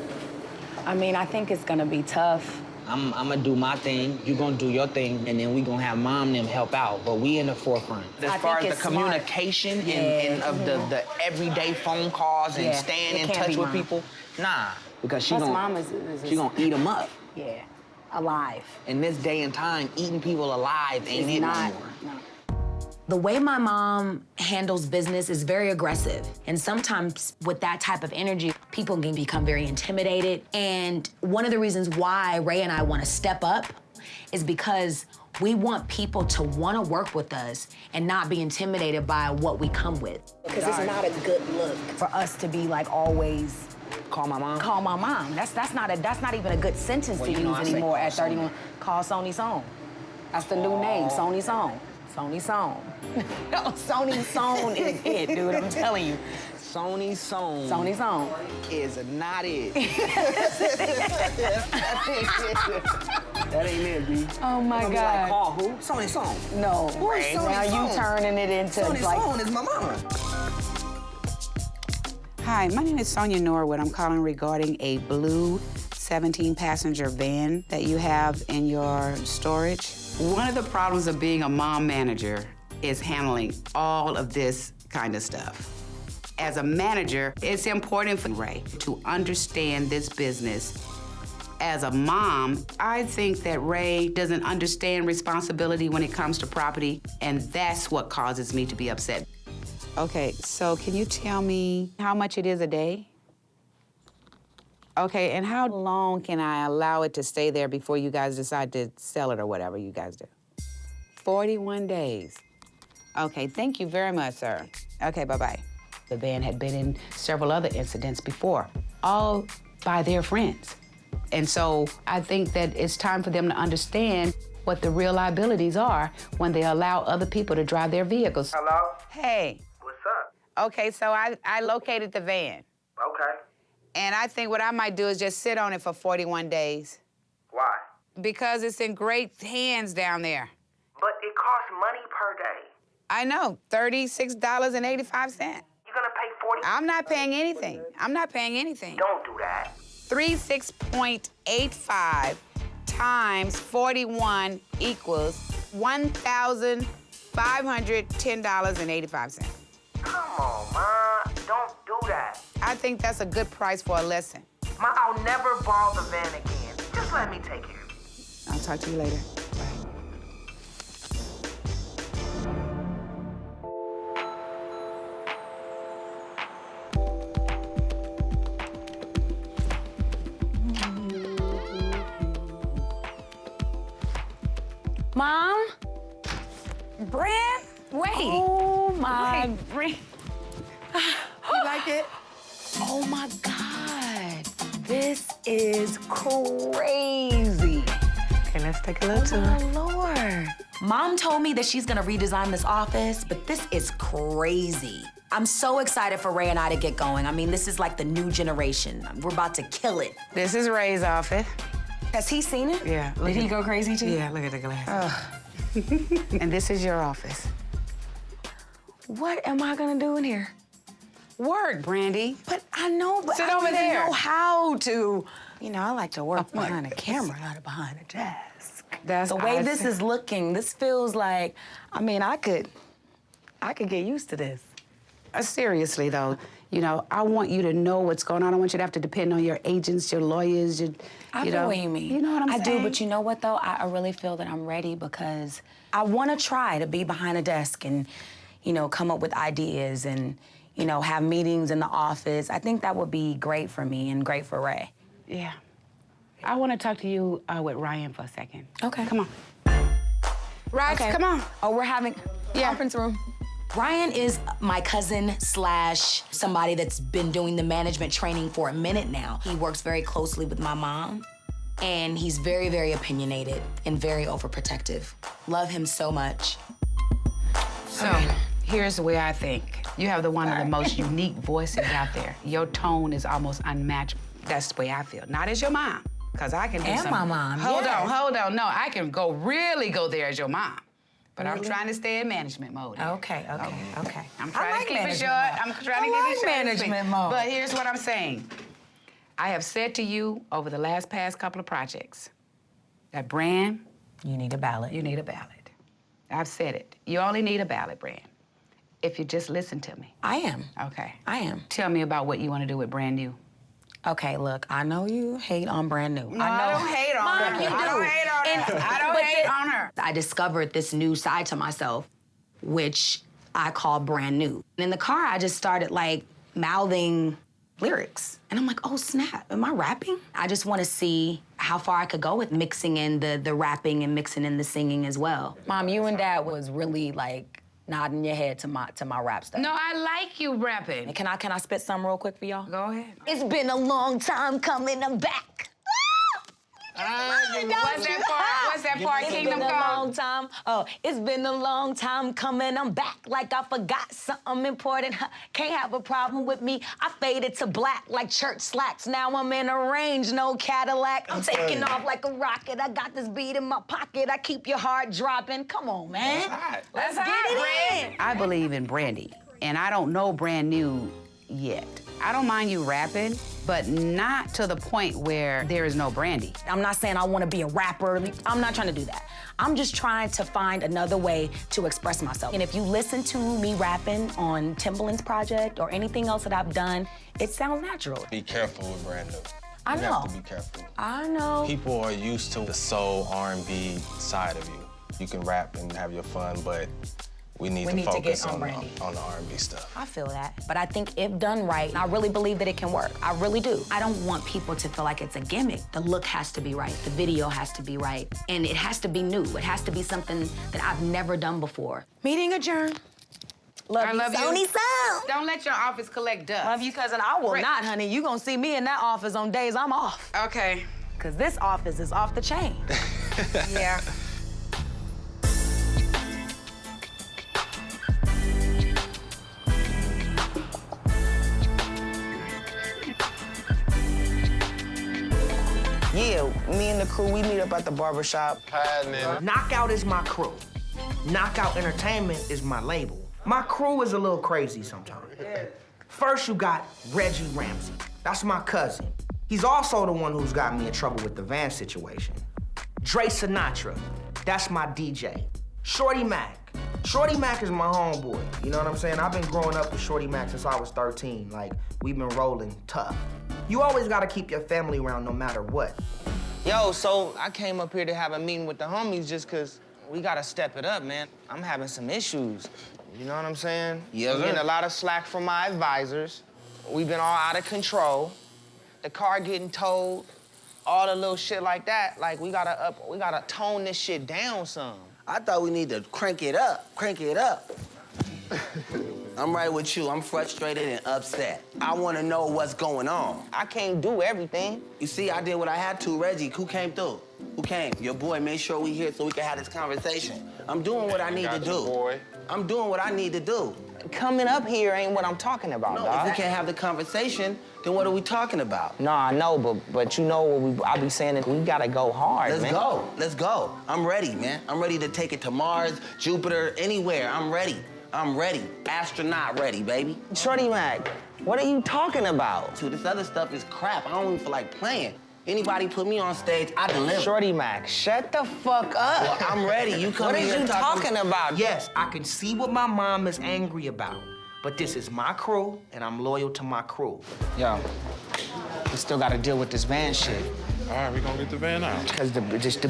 I mean, I think it's gonna be tough. I'm gonna do my thing, you gonna do your thing, and then we gonna have Mom and them help out, but we in the forefront. As far as the communication and of the everyday phone calls and staying in touch with people, nah, because she gonna eat them up. Yeah, alive. In this day and time, eating people alive ain't it no more. No. The way my mom handles business is very aggressive. And sometimes with that type of energy, people can become very intimidated. And one of the reasons why Ray and I want to step up is because we want people to want to work with us and not be intimidated by what we come with. Because it's not a good look for us to be like always Call my mom? call my mom. That's not even a good sentence Well, to you know, use I say anymore call at 31. Call Sony Song. That's the new name, Sony Song. Sony Song. Sony Song is it, dude. I'm telling you. Sony Song. Sony Song. Is not it. That ain't it, B. Oh my I'm God. Like, call who? Sony Song. No. Who is Sony now Song? you turning it into Sony like. Song is my mama. Hi, my name is Sonia Norwood. I'm calling regarding a blue 17-passenger van that you have in your storage. One of the problems of being a mom manager is handling all of this kind of stuff. As a manager, it's important for Ray to understand this business. As a mom, I think that Ray doesn't understand responsibility when it comes to property, and that's what causes me to be upset. Okay, so can you tell me how much it is a day? Okay, and how long can I allow it to stay there before you guys decide to sell it or whatever you guys do? 41 days. Okay, thank you very much, sir. Okay, bye-bye. The van had been in several other incidents before, all by their friends. And so I think that it's time for them to understand what the real liabilities are when they allow other people to drive their vehicles. Hello? Hey. What's up? Okay, so I located the van. Okay. And I think what I might do is just sit on it for 41 days. Why? Because it's in great hands down there. But it costs money per day. I know, $36.85. You're gonna pay 40. I'm not paying anything. I'm not paying anything. Don't do that. 36.85 times 41 equals $1,510.85. Come on, Ma. Don't do that. I think that's a good price for a lesson. Ma, I'll never borrow the van again. Just let me take care of it. I'll talk to you later. Mom? Brand? Wait. Oh my. Wait. You like it? Oh my God. This is crazy. Okay, let's take a look. Oh my Lord. Mom told me that she's gonna redesign this office, but this is crazy. I'm so excited for Ray and I to get going. I mean, this is like the new generation. We're about to kill it. This is Ray's office. Has he seen it? Yeah. Did he go crazy too? Yeah, look at the glasses. And this is your office. What am I gonna do in here? Work, Brandy. But I know, but Sit I don't over even there. know how to. You know, I like to work behind the camera, not behind the desk. That's the way this is looking. This feels like, I mean, I could get used to this. Seriously, though, you know, I want you to know what's going on. I want you to have to depend on your agents, your lawyers, I feel what you mean. You know what I'm saying? I do, but you know what, though? I really feel that I'm ready because I want to try to be behind a desk and, you know, come up with ideas and, you know, have meetings in the office. I think that would be great for me and great for Ray. Yeah. I want to talk to you with Ryan for a second. Okay. Come on. Ryan, Okay. come on. Oh, we're having conference room. Ryan is my cousin / somebody that's been doing the management training for a minute now. He works very closely with my mom, and he's very, very opinionated and very overprotective. Love him so much. So, here's the way I think. You have one of the most unique voices out there. Your tone is almost unmatched. That's the way I feel. Not as your mom, because I can do And some... my mom, Hold yes. on. No, I can really go there as your mom. But I'm trying to stay in management mode. Okay. I'm I trying like to keep it management short. mode. I'm trying to I keep it like short. management mode. But here's what I'm saying. I have said to you over the past couple of projects that, Brand, you need a ballot. You need a ballot. I've said it. You only need a ballot, Brand, if you just listen to me. I am. Okay. I am. Tell me about what you want to do with Brand New. Okay, look, I know you hate on Brand New. No, I don't hate on her. You do. I don't hate on her. I don't hate on her. I discovered this new side to myself, which I call Brand New. And in the car, I just started like mouthing lyrics. And I'm like, oh snap, am I rapping? I just want to see how far I could go with mixing in the rapping and mixing in the singing as well. Mom, you and Dad was really like nodding your head to my rap stuff. No, I like you rapping. Can I spit some real quick for y'all? Go ahead. It's been a long time coming, I'm back. What's that part? Kingdom It's been a Come? long time. Oh, it's been a long time coming. I'm back like I forgot something important. Can't have a problem with me. I faded to black like church slacks. Now I'm in a range, no Cadillac. I'm taking off like a rocket. I got this beat in my pocket. I keep your heart dropping. Come on, man. Let's get it in. I believe in Brandy, and I don't know Brand New yet. I don't mind you rapping, but not to the point where there is no Brandy. I'm not saying I want to be a rapper. I'm not trying to do that. I'm just trying to find another way to express myself. And if you listen to me rapping on Timberland's project or anything else that I've done, it sounds natural. Be careful with Brand New. I You know. have to be careful. I know. People are used to the soul R&B side of you. You can rap and have your fun, but we need to focus get on on Brandy. the R&B stuff. I feel that. But I think if done right, I really believe that it can work. I really do. I don't want people to feel like it's a gimmick. The look has to be right. The video has to be right. And it has to be new. It has to be something that I've never done before. Meeting adjourned. I love you. Sony Sound. Don't let your office collect dust. Love you, cousin. I will Right. not, honey. You gonna see me in that office on days I'm off. Okay. Cause this office is off the chain. Yeah. Yeah, me and the crew, we meet up at the barbershop. Knockout is my crew. Knockout Entertainment is my label. My crew is a little crazy sometimes. First, you got Reggie Ramsey. That's my cousin. He's also the one who's got me in trouble with the van situation. Dre Sinatra. That's my DJ. Shorty Mac. Shorty Mac is my homeboy. You know what I'm saying? I've been growing up with Shorty Mac since I was 13. Like, we've been rolling tough. You always gotta keep your family around no matter what. Yo, so I came up here to have a meeting with the homies just cause we gotta step it up, man. I'm having some issues. You know what I'm saying? Yes, I'm sir. getting a lot of slack from my advisors. We've been all out of control. The car getting towed, all the little shit like that. Like, we gotta tone this shit down some. I thought we need to crank it up. I'm right with you. I'm frustrated and upset. I want to know what's going on. I can't do everything. You see, I did what I had to. Reggie, who came through? Who came? Your boy made sure we here so we can have this conversation. I'm doing what I need to do. I'm doing what I need to do. Coming up here ain't what I'm talking about, No, dog. if we can't have the conversation, then what are we talking about? No, I know, but you know what I be saying is we gotta go hard, Let's man. go. Let's go. I'm ready, man. I'm ready to take it to Mars, Jupiter, anywhere. I'm ready. I'm ready. Astronaut ready, baby. Shorty Mac, what are you talking about? Dude, this other stuff is crap. I don't even feel like playing. Anybody put me on stage, I deliver. Shorty Mac, shut the fuck up. Well, I'm ready. You come What here is you talking about? Yes, I can see what my mom is angry about, but this is my crew, and I'm loyal to my crew. Yo, we still gotta deal with this van shit. All right, we gonna get the van out. Cause the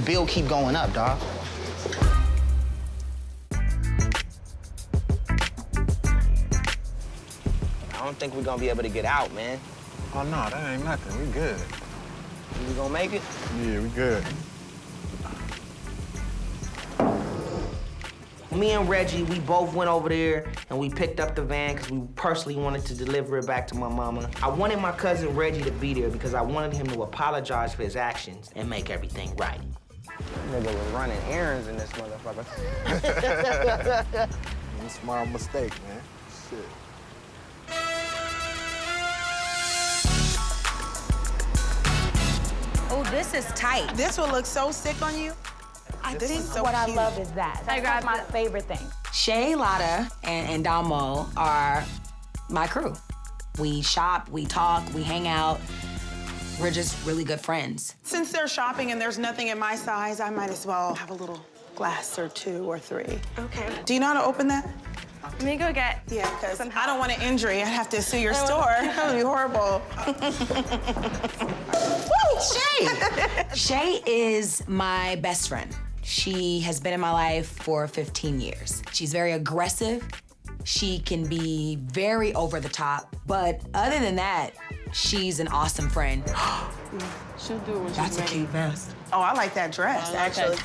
bill keep going up, dog. I don't think we're gonna be able to get out, man. Oh, no, that ain't nothing. We good. We gonna make it? Yeah, we good. Me and Reggie, we both went over there and we picked up the van because we personally wanted to deliver it back to my mama. I wanted my cousin Reggie to be there because I wanted him to apologize for his actions and make everything right. Nigga was running errands in this motherfucker. It's my mistake, man. Shit. Oh, this is tight. This will look so sick on you. I This think is so what I cute. love is that. That's my favorite thing. Shay, Lotta, and Damo are my crew. We shop, we talk, we hang out. We're just really good friends. Since they're shopping and there's nothing in my size, I might as well have a little glass or 2 or 3. Okay. Do you know how to open that? Let me go get. Yeah, because I don't want an injury. I'd have to sue your store. That would be horrible. Woo, Shay! Shay is my best friend. She has been in my life for 15 years. She's very aggressive. She can be very over the top. But other than that, She's an awesome friend. She'll do it when she's That's a ready. cute vest. Oh, I like that dress, actually.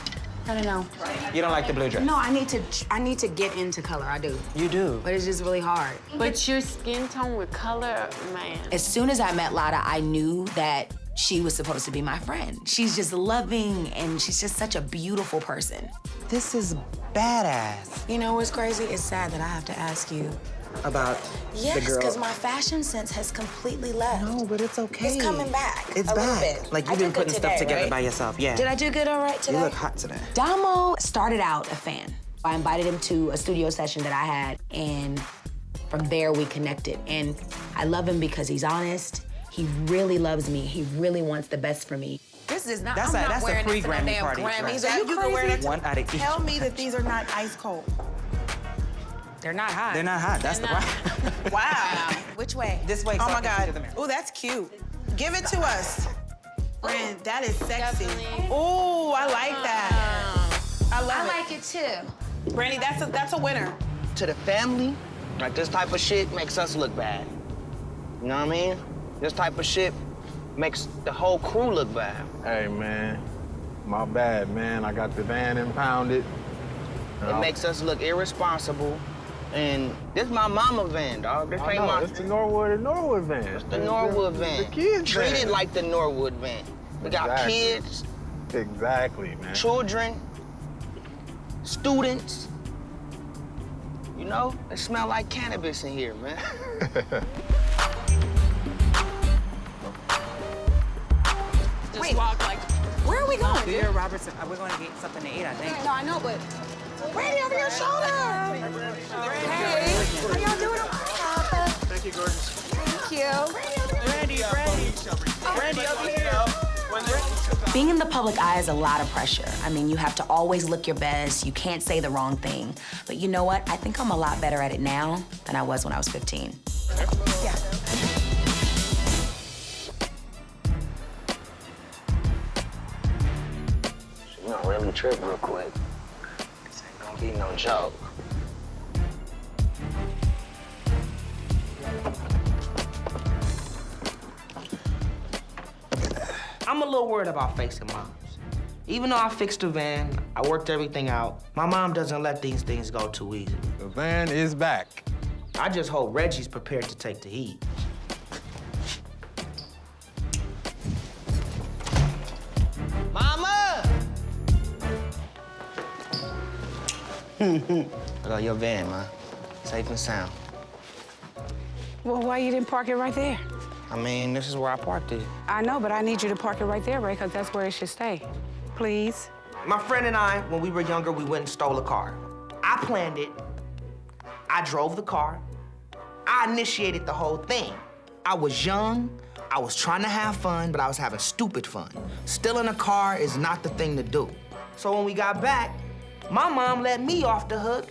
I don't know. You don't like the blue dress? No, I need to get into color. I do. You do. But it's just really hard. But your skin tone with color, man. As soon as I met Lada, I knew that she was supposed to be my friend. She's just loving, and she's just such a beautiful person. This is badass. You know what's crazy? It's sad that I have to ask you. About the Yes, girl. because my fashion sense has completely left. No, but it's okay. It's coming back. It's a little back. bit. Like I you've been did good putting stuff today, together right? by yourself. Yeah. Did I do good all right today? You look hot today. Damo started out a fan. I invited him to a studio session that I had, and from there we connected. And I love him because he's honest. He really loves me. He really wants the best for me. This is not. That's I'm a- not that's a wearing this to no pre-Grammy damn party Grammys. dress. Are you You can wear crazy? that. One out of each. Tell me that these are not ice cold. They're not hot. They're not hot. That's the problem. Wow. Which way? This way. Oh so my I can see God. the mirror. Oh, that's cute. Give it to us. Friend, that is sexy. Definitely. Oh, I like that. I love I it. like it too. Brandy, that's a winner. To the family, like this type of shit makes us look bad. You know what I mean? This type of shit makes the whole crew look bad. Hey, man. My bad, man. I got the van impounded. It makes us look irresponsible. And this my mama van, dog. This I ain't know, my... it's the Norwood van. It's the Norwood van. The kids Treat van. it like the Norwood van. We got Exactly. kids, Exactly, man. children, students. You know, it smell like cannabis in here, man. Just walk like. Where are we going? Dear Robertson, we're going to get something to eat, I think. No, I know, but Brandy, over your shoulder. Hey, how y'all doing? Thank you, gorgeous. Thank you. Brandy over here. Being in the public eye is a lot of pressure. I mean, you have to always look your best. You can't say the wrong thing. But you know what? I think I'm a lot better at it now than I was when I was 15. Yeah. You know, really trip real quick. This ain't gonna be no joke. I'm a little worried about facing moms. Even though I fixed the van, I worked everything out, my mom doesn't let these things go too easy. The van is back. I just hope Reggie's prepared to take the heat. Mama! Look at your van, man. Safe and sound. Well, why you didn't park it right there? I mean, this is where I parked it. I know, but I need you to park it right there, Ray, because that's where it should stay. Please. My friend and I, when we were younger, we went and stole a car. I planned it. I drove the car. I initiated the whole thing. I was young. I was trying to have fun, but I was having stupid fun. Stealing a car is not the thing to do. So when we got back, my mom let me off the hook,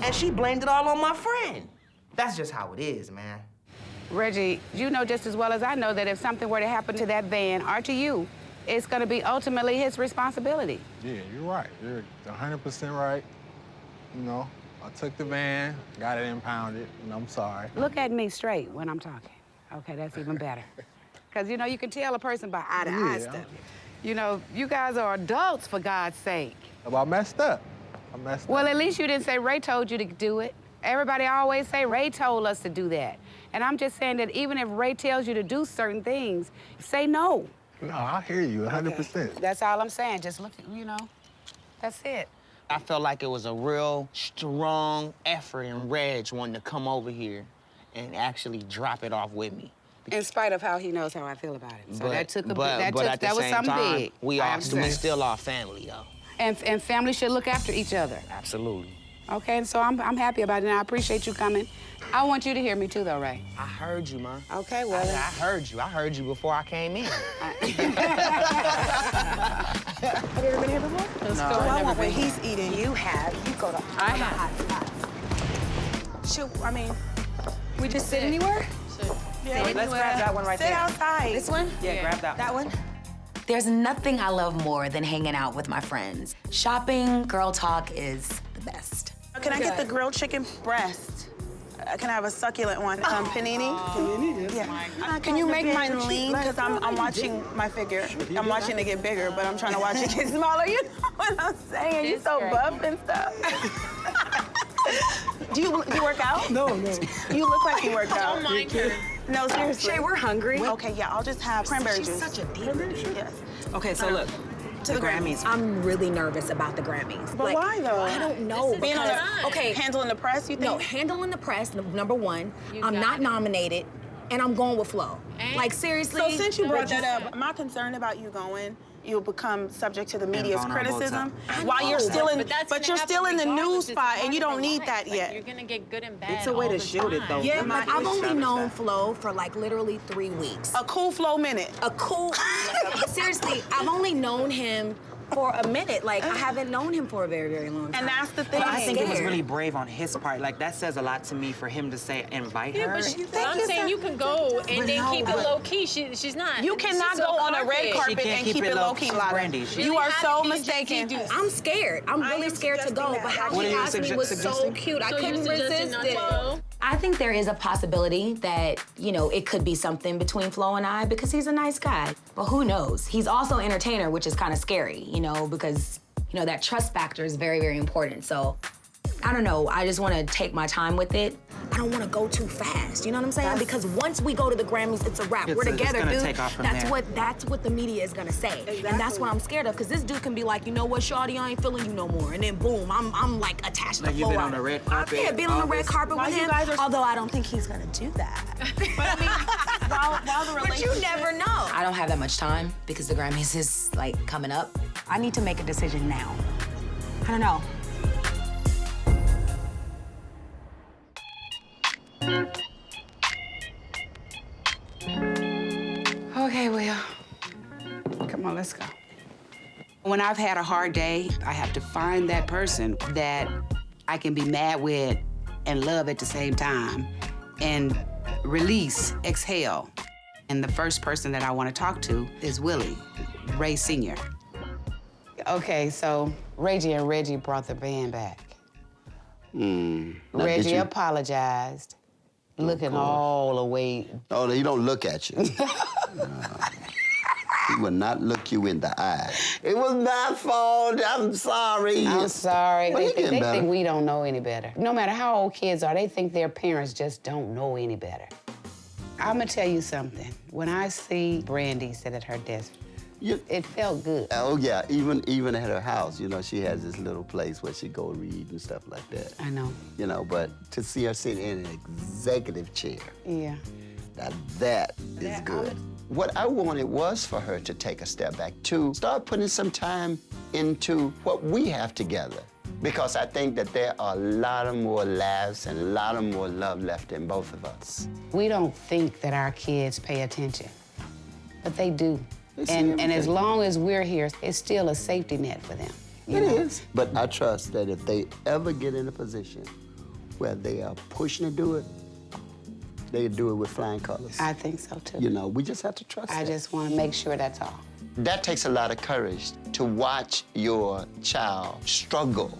and she blamed it all on my friend. That's just how it is, man. Reggie, you know just as well as I know that if something were to happen to that van or to you, it's going to be ultimately his responsibility. Yeah, you're right. You're 100% right. You know, I took the van, got it impounded, and I'm sorry. Look at me straight when I'm talking. Okay, that's even better. Because, you know, you can tell a person by eye-to-eye stuff. You know, you guys are adults, for God's sake. Well, I messed up. I messed Well, up. at least you didn't say Ray told you to do it. Everybody always say Ray told us to do that. And I'm just saying that even if Ray tells you to do certain things, say no. No, I hear you 100%. That's all I'm saying. Just look, you know, that's it. I felt like it was a real strong effort in Reg wanting to come over here and actually drop it off with me. In spite of how he knows how I feel about it. So But- that took a but that at the was same something time, big. we I understand. still our family, though. And family should look after each other. Absolutely. Okay, and so I'm happy about it, and I appreciate you coming. I want you to hear me too, though, Ray. I heard you, man. Okay, well. I heard you. I heard you before I came in. Have you ever been here before? Let's go. I want what he's eating. You have. You go to I all the have. hot spots. Shoot, I mean, We just sit anywhere? yeah, Let's grab that one right sit there. outside. This one? Yeah, grab that. That one? There's nothing I love more than hanging out with my friends. Shopping, girl talk is the best. Can I get the grilled chicken breast? Can I have a succulent one? Panini? Panini, yes. Yeah. Can you make mine lean? Because I'm watching my figure. I'm watching it get bigger, but I'm trying to watch it get smaller. You know what I'm saying? You're so buff and stuff. Do you work out? No. You look like you work out. Don't mind her. No, seriously. Shay, we're hungry. Okay, yeah, I'll just have cranberry She's juice. such a diva. Yes. Okay, so look. To the Grammys. I'm really nervous about the Grammys. But why though? I don't know. Being on because- okay, handling the press, you think? no, handling the press, number one. I'm not nominated, and I'm going with flow. Like, seriously. So since you brought that up, my concern about you going, you'll become subject to the media's criticism while you're still in, but you're still in the news spot and you don't need that yet. You're gonna get good and bad. It's a way to shield it, though. Yeah, like, I've only known Flo for like literally 3 weeks. A cool Flo minute. A cool, seriously, I've only known him for a minute. Like, I haven't known him for a very, very long time. And that's the thing. But I think it was really brave on his part. Like, that says a lot to me for him to say, invite her. But I'm saying you can go and then keep it low key. She's not. You cannot go on a red carpet and keep it low key, Brandy. You are so mistaken. I'm scared. I'm really scared to go, but how he asked me was so cute. I couldn't resist it. I think there is a possibility that, you know, it could be something between Flo and I because he's a nice guy. But who knows? He's also an entertainer, which is kind of scary, you know, because, you know, that trust factor is very, very important. So, I don't know. I just want to take my time with it. I don't want to go too fast. You know what I'm saying? Because once we go to the Grammys, it's a wrap. We're together, dude. That's what the media is gonna say, and that's what I'm scared of. Because this dude can be like, you know what, Shorty, I ain't feeling you no more, and then boom, I'm like attached to Like, you've Flo. been on the red carpet. Yeah, being on the red carpet with him. guys are- Although I don't think he's gonna do that. But I mean, while the But relationship. you never know. I don't have that much time because the Grammys is like coming up. I need to make a decision now. I don't know. Okay, Will. Come on, let's go. When I've had a hard day, I have to find that person that I can be mad with and love at the same time and release, exhale. And the first person that I want to talk to is Willie, Ray Sr. Okay, so Reggie and Reggie brought the band back. Reggie apologized, looking all the way. Oh, he don't look at you. He will not look you in the eye. It was my fault. I'm sorry. I'm sorry. Well, They they think we don't know any better. No matter how old kids are, they think their parents just don't know any better. I'm gonna tell you something. When I see Brandy sit at her desk, it felt good. Oh yeah, even at her house, you know, she has this little place where she go read and stuff like that. I know. You know, but to see her sit in an executive chair, Yeah. that is good. What I wanted was for her to take a step back, to start putting some time into what we have together. Because I think that there are a lot of more laughs and a lot of more love left in both of us. We don't think that our kids pay attention, but they do. They see And as everything. long as we're here, it's still a safety net for them. It is. But I trust that if they ever get in a position where they are pushing to do it, they do it with flying colors. I think so, too. You know, we just have to trust I that. just want to make sure that's all. That takes a lot of courage to watch your child struggle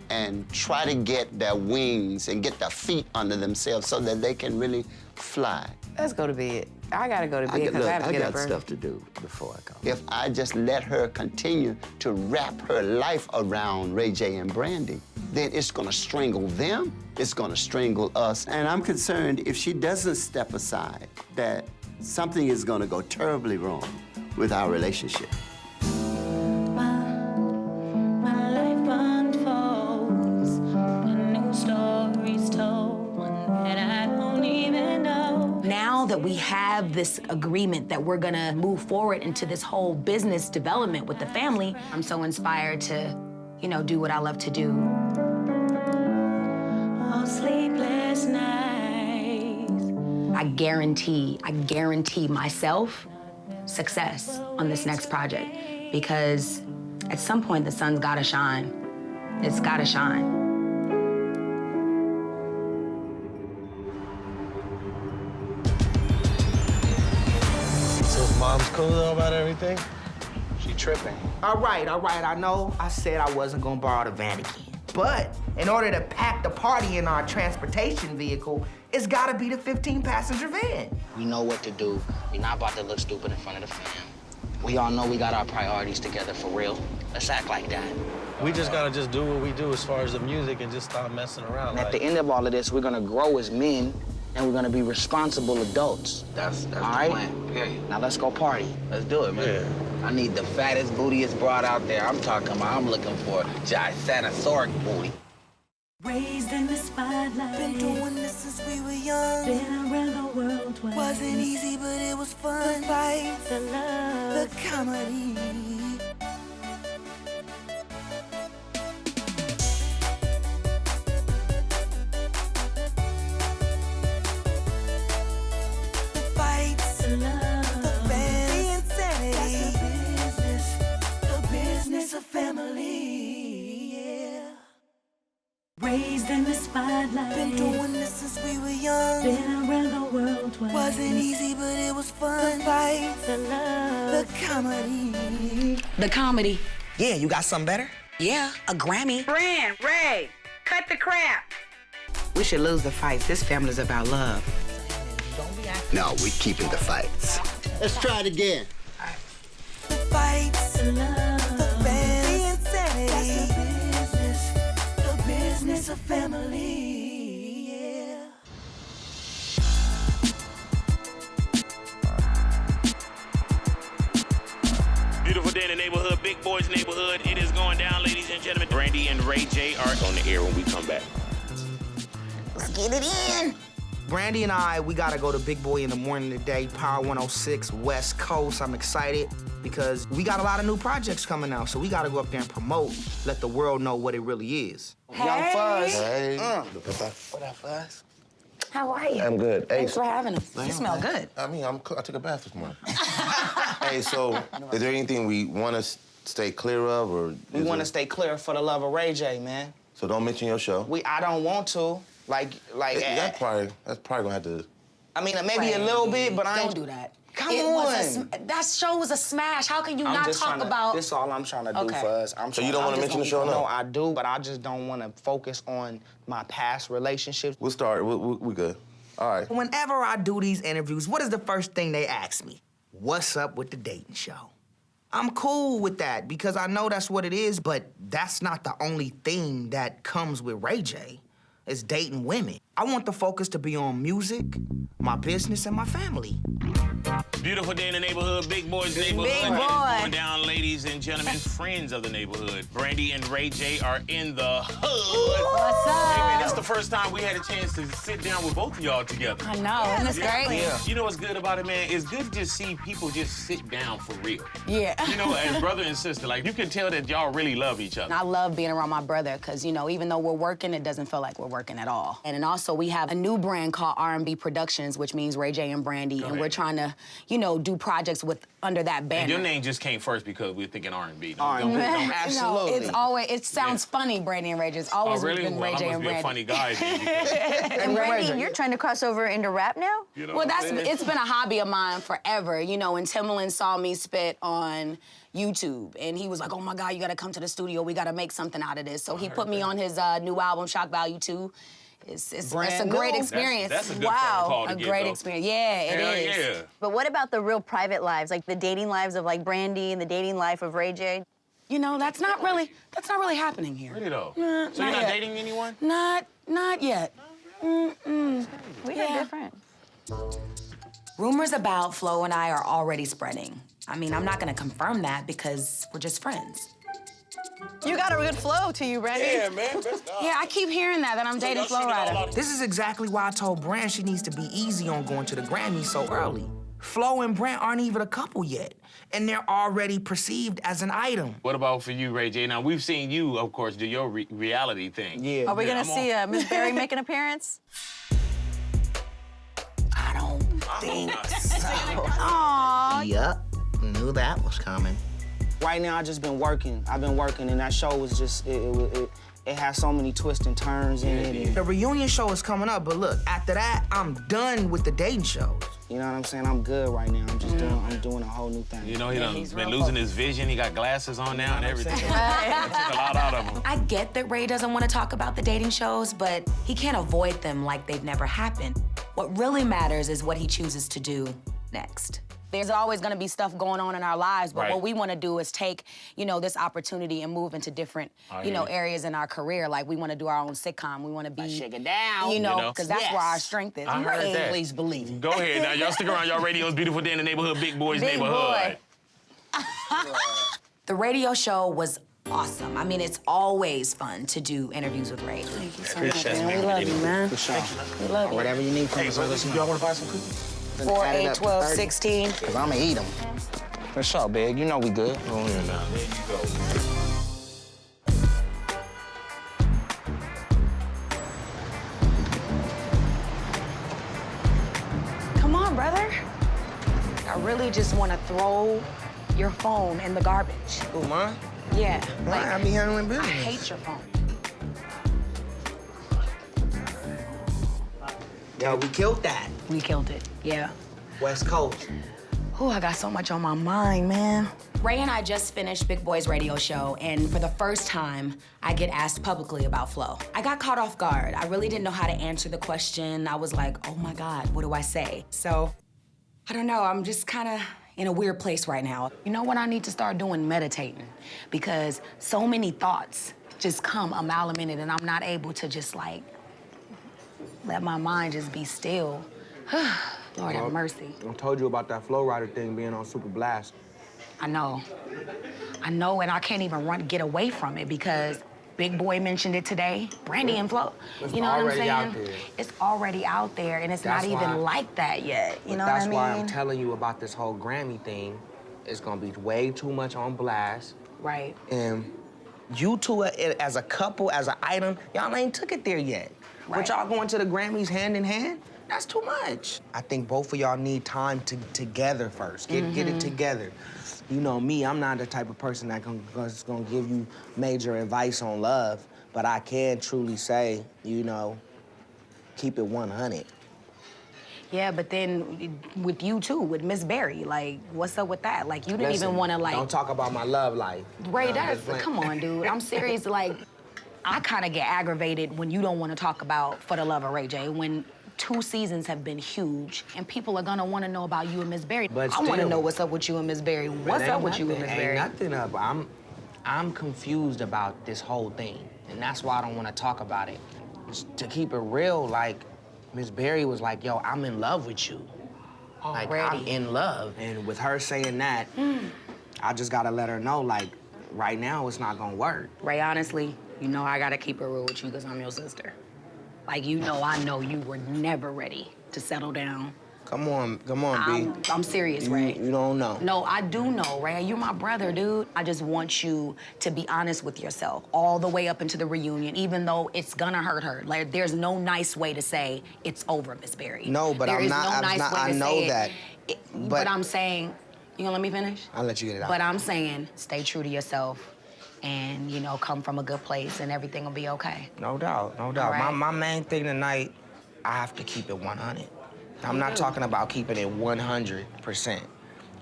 and try to get their wings and get their feet under themselves so that they can really fly. Let's go to bed. I gotta go to bed because I have to get up got early. stuff to do before I go. If I just let her continue to wrap her life around Ray J and Brandy, then it's gonna strangle them, it's gonna strangle us. And I'm concerned if she doesn't step aside, that something is gonna go terribly wrong with our relationship. My life unfolds, a new story's told, one that I don't even know. Now that we have this agreement that we're gonna move forward into this whole business development with the family, I'm so inspired to, you know, do what I love to do. All sleepless nights. I guarantee myself success on this next project because at some point the sun's gotta shine. It's gotta shine. So is mom's cool though about everything? She tripping. All right, I know I said I wasn't gonna borrow the van again, But in order to pack the party in our transportation vehicle, it's gotta be the 15-passenger van. We know what to do. We're not about to look stupid in front of the fam. We all know we got our priorities together for real. Let's act like that. We just gotta just do what we do as far as the music and just stop messing around. And at the end of all of this, we're gonna grow as men and we're gonna be responsible adults. That's all the right? plan. Period. Now let's go party. Let's do it, man. Yeah. I need the fattest, bootiest broad out there. I'm talking about, I'm looking for gigantic booty. Raised in the spotlight. Been doing this since we were young. Been around the world twice. Wasn't easy, but it was fun. The fights, the love, the comedy. The fights, the love, the fans, the insanity. That's the business of family. Yeah. Raised in the spotlight. Been doing this since we were young. Been around the world twice. Wasn't easy, but it was fun. The fights, the love, the comedy. The comedy. Yeah, you got something better? Yeah, a Grammy. Brand, Ray, cut the crap. We should lose the fights. This family's about love. No, we keeping the fights. Let's try it again. The fights, the love, the fans, the insanity. That's the business of family. Yeah. Beautiful day in the neighborhood, Big Boys neighborhood. It is going down, ladies and gentlemen. Brandy and Ray J are on the air when we come back. Let's get it in. Brandy and I, we gotta go to Big Boy in the morning today, Power 106 West Coast. I'm excited because we got a lot of new projects coming out, so we gotta go up there and promote, let the world know what it really is. Young Fuzz. Hey. What up, Fuzz? How are you? I'm good. Hey, Thanks for having us. You smell good. I mean, I took a bath this morning. Hey, so is there anything we want to stay clear of, or We want to stay clear for the love of Ray J, man. So don't mention your show. I don't want to. That's probably gonna have to. I mean, maybe a little bit, but I Don't ain't. do that. Come It on. was that show was a smash. How can you I'm not just talk trying to, about? This is all I'm trying to do, Okay. Fuzz. So you don't want to mention the show, no? No, I do, but I just don't want to focus on my past relationships. We'll start. We good. All right. Whenever I do these interviews, what is the first thing they ask me? What's up with the dating show? I'm cool with that because I know that's what it is, but that's not the only thing that comes with Ray J. It's dating women. I want the focus to be on music, my business, and my family. Beautiful day in the neighborhood, Big Boys neighborhood. Big It is boy. going down, ladies and gentlemen, friends of the neighborhood. Brandy and Ray J are in the hood. What's up? Hey, man, that's the first time we had a chance to sit down with both of y'all together. I know, isn't this great? Yeah. You know what's good about it, man? It's good to just see people just sit down for real. Yeah. You know, as brother and sister, like, you can tell that y'all really love each other. I love being around my brother because, you know, even though we're working, it doesn't feel like we're working at all. And then also we have a new brand called R&B Productions, which means Ray J and Brandy, and we're trying to, you know, do projects with under that banner. And your name just came first because we're thinking R&B. R&B. No, it's always, it sounds funny, Brandy and Ray J. It's always really? been Ray Well, J I and must be a Brandy. funny guy then. And Brandy, you're trying to cross over into rap now? You know Well, what I'm saying? it's been a hobby of mine forever, you know, and Timberland saw me spit on YouTube, and he was like, oh my God, you gotta come to the studio, we gotta make something out of this. So he put me on his new album, Shock Value 2. It's a great experience. That's a good phone call to a get, great though. experience. Yeah, it Hell is. yeah. But what about the real private lives, like the dating lives of like Brandy and the dating life of Ray J? You know, that's not really happening here. Really though? Nah, So you're not yet. dating anyone? Not yet. Mm-mm. We are different. Rumors about Flo and I are already spreading. I mean, I'm not gonna confirm that because we're just friends. You got a good flow to you, Brandy. Yeah, man. Yeah, I keep hearing that I'm dating Flo Rida. This is exactly why I told Brand she needs to be easy on going to the Grammy so early. Flo and Brand aren't even a couple yet, and they're already perceived as an item. What about for you, Ray J? Now, we've seen you, of course, do your reality thing. Yeah. Are we gonna I'm see Miss Berry make an appearance? I don't think so. Aww. Yup, knew that was coming. Right now, I've just been working. I've been working, and that show was just, it has so many twists and turns in it. The reunion show is coming up, but look, after that, I'm done with the dating shows. You know what I'm saying? I'm good right now. I'm just doing a whole new thing. You know, he's been losing his vision. He got glasses on now and everything. It took a lot out of him. I get that Ray doesn't want to talk about the dating shows, but he can't avoid them like they've never happened. What really matters is what he chooses to do next. There's always gonna be stuff going on in our lives, but Right. what we wanna do is take, this opportunity and move into different, areas in our career. Like we wanna do our own sitcom. We wanna be Shake it down. because that's where our strength is. I heard that. Please believe it. Go ahead now. Y'all stick around. Y'all radio's Beautiful Day in the Neighborhood, Big Boy's Big Neighborhood. Boy. The radio show was awesome. I mean, it's always fun to do interviews with Ray. Thank you so much, man. We love you, man. For sure. We love you. Whatever you need from us, let us know. Y'all want to buy some cookies? 4, 8, 12, 16. Because I'm going to eat them. For sure, Big. You know we good. Go here now. There you go. Come on, brother. I really just want to throw your phone in the garbage. Who, mine? Yeah. Why? I be handling business. I hate your phone. Yo, we killed that. We killed it, yeah. West Coast. Oh, I got so much on my mind, man. Ray and I just finished Big Boy's radio show, and for the first time, I get asked publicly about Flo. I got caught off guard. I really didn't know how to answer the question. I was like, oh my God, what do I say? So, I don't know, I'm just kind of in a weird place right now. You know what I need to start doing? Meditating. Because so many thoughts just come a mile a minute, and I'm not able to just let my mind just be still. Lord have mercy. I told you about that Flow Rider thing being on Super Blast. I know, and I can't even get away from it because Big Boy mentioned it today. Brandy and Flo. It's You know what I'm already saying? out there. It's already out there, and it's That's not even why- like that yet. You know what I That's mean? why I'm telling you about this whole Grammy thing. It's gonna be way too much on blast. Right. And you two, as a couple, as an item, y'all ain't took it there yet. Right. But y'all going to the Grammys hand in hand? That's too much. I think both of y'all need time together first. Get it together. You know me, I'm not the type of person that's gonna give you major advice on love, but I can truly say, keep it 100. Yeah, but then with you too, with Miss Berry, what's up with that? You didn't even want to Don't talk about my love life. Ray, No, I'm just playing. come on, dude. I'm serious. I kind of get aggravated when you don't want to talk about For the Love of Ray J. When 2 seasons have been huge, and people are gonna want to know about you and Miss Berry. But I want to still- know what's up with you and Miss Berry. What's up with you and Miss Berry? Ain't nothing up. I'm confused about this whole thing, and that's why I don't want to talk about it. To keep it real, Miss Berry was like, "Yo, I'm in love with you." I'm in love, and with her saying that, I just gotta let her know, right now it's not gonna work. Ray, honestly, I gotta keep it real with you because I'm your sister. I know you were never ready to settle down. Come on, B. I'm serious, Ray. You don't know. No, I do know, Ray. You're my brother, dude. I just want you to be honest with yourself all the way up into the reunion, even though it's gonna hurt her. There's no nice way to say it's over, Miss Berry. No, but There I'm is not. no I'm nice not. way I to know say that. But I'm saying, you gonna let me finish? I'll let you get it out. But I'm saying, stay true to yourself, and come from a good place, and everything will be okay. No doubt, no doubt. All right. My main thing tonight, I have to keep it 100. I'm not talking about keeping it 100%.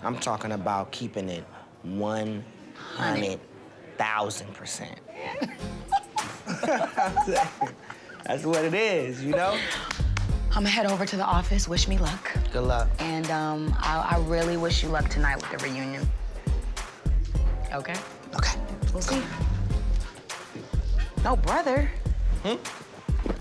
I'm talking about keeping it 100,000%. That's what it is, I'm gonna head over to the office. Wish me luck. Good luck. And I really wish you luck tonight with the reunion. Okay? Okay. We'll see. No, brother.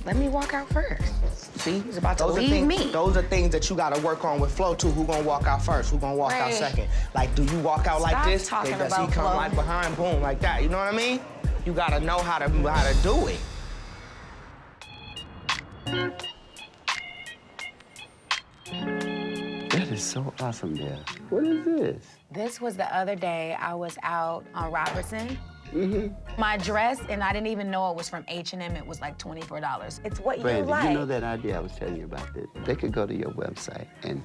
Let me walk out first. See? He's about to Those are leave things, me. Those are things that you gotta work on with Flo, too. Who gonna walk out first? Who gonna walk out Ray. second? Do you walk out like Stop this? talking Does he about come Flo. behind, boom, like that? You know what I mean? You gotta know how to do it. That is so awesome there. What is this? This was the other day I was out on Robertson. My dress, and I didn't even know it was from H&M. It was like $24. It's what Brandy, you like. you know that idea I was telling you about this? They could go to your website and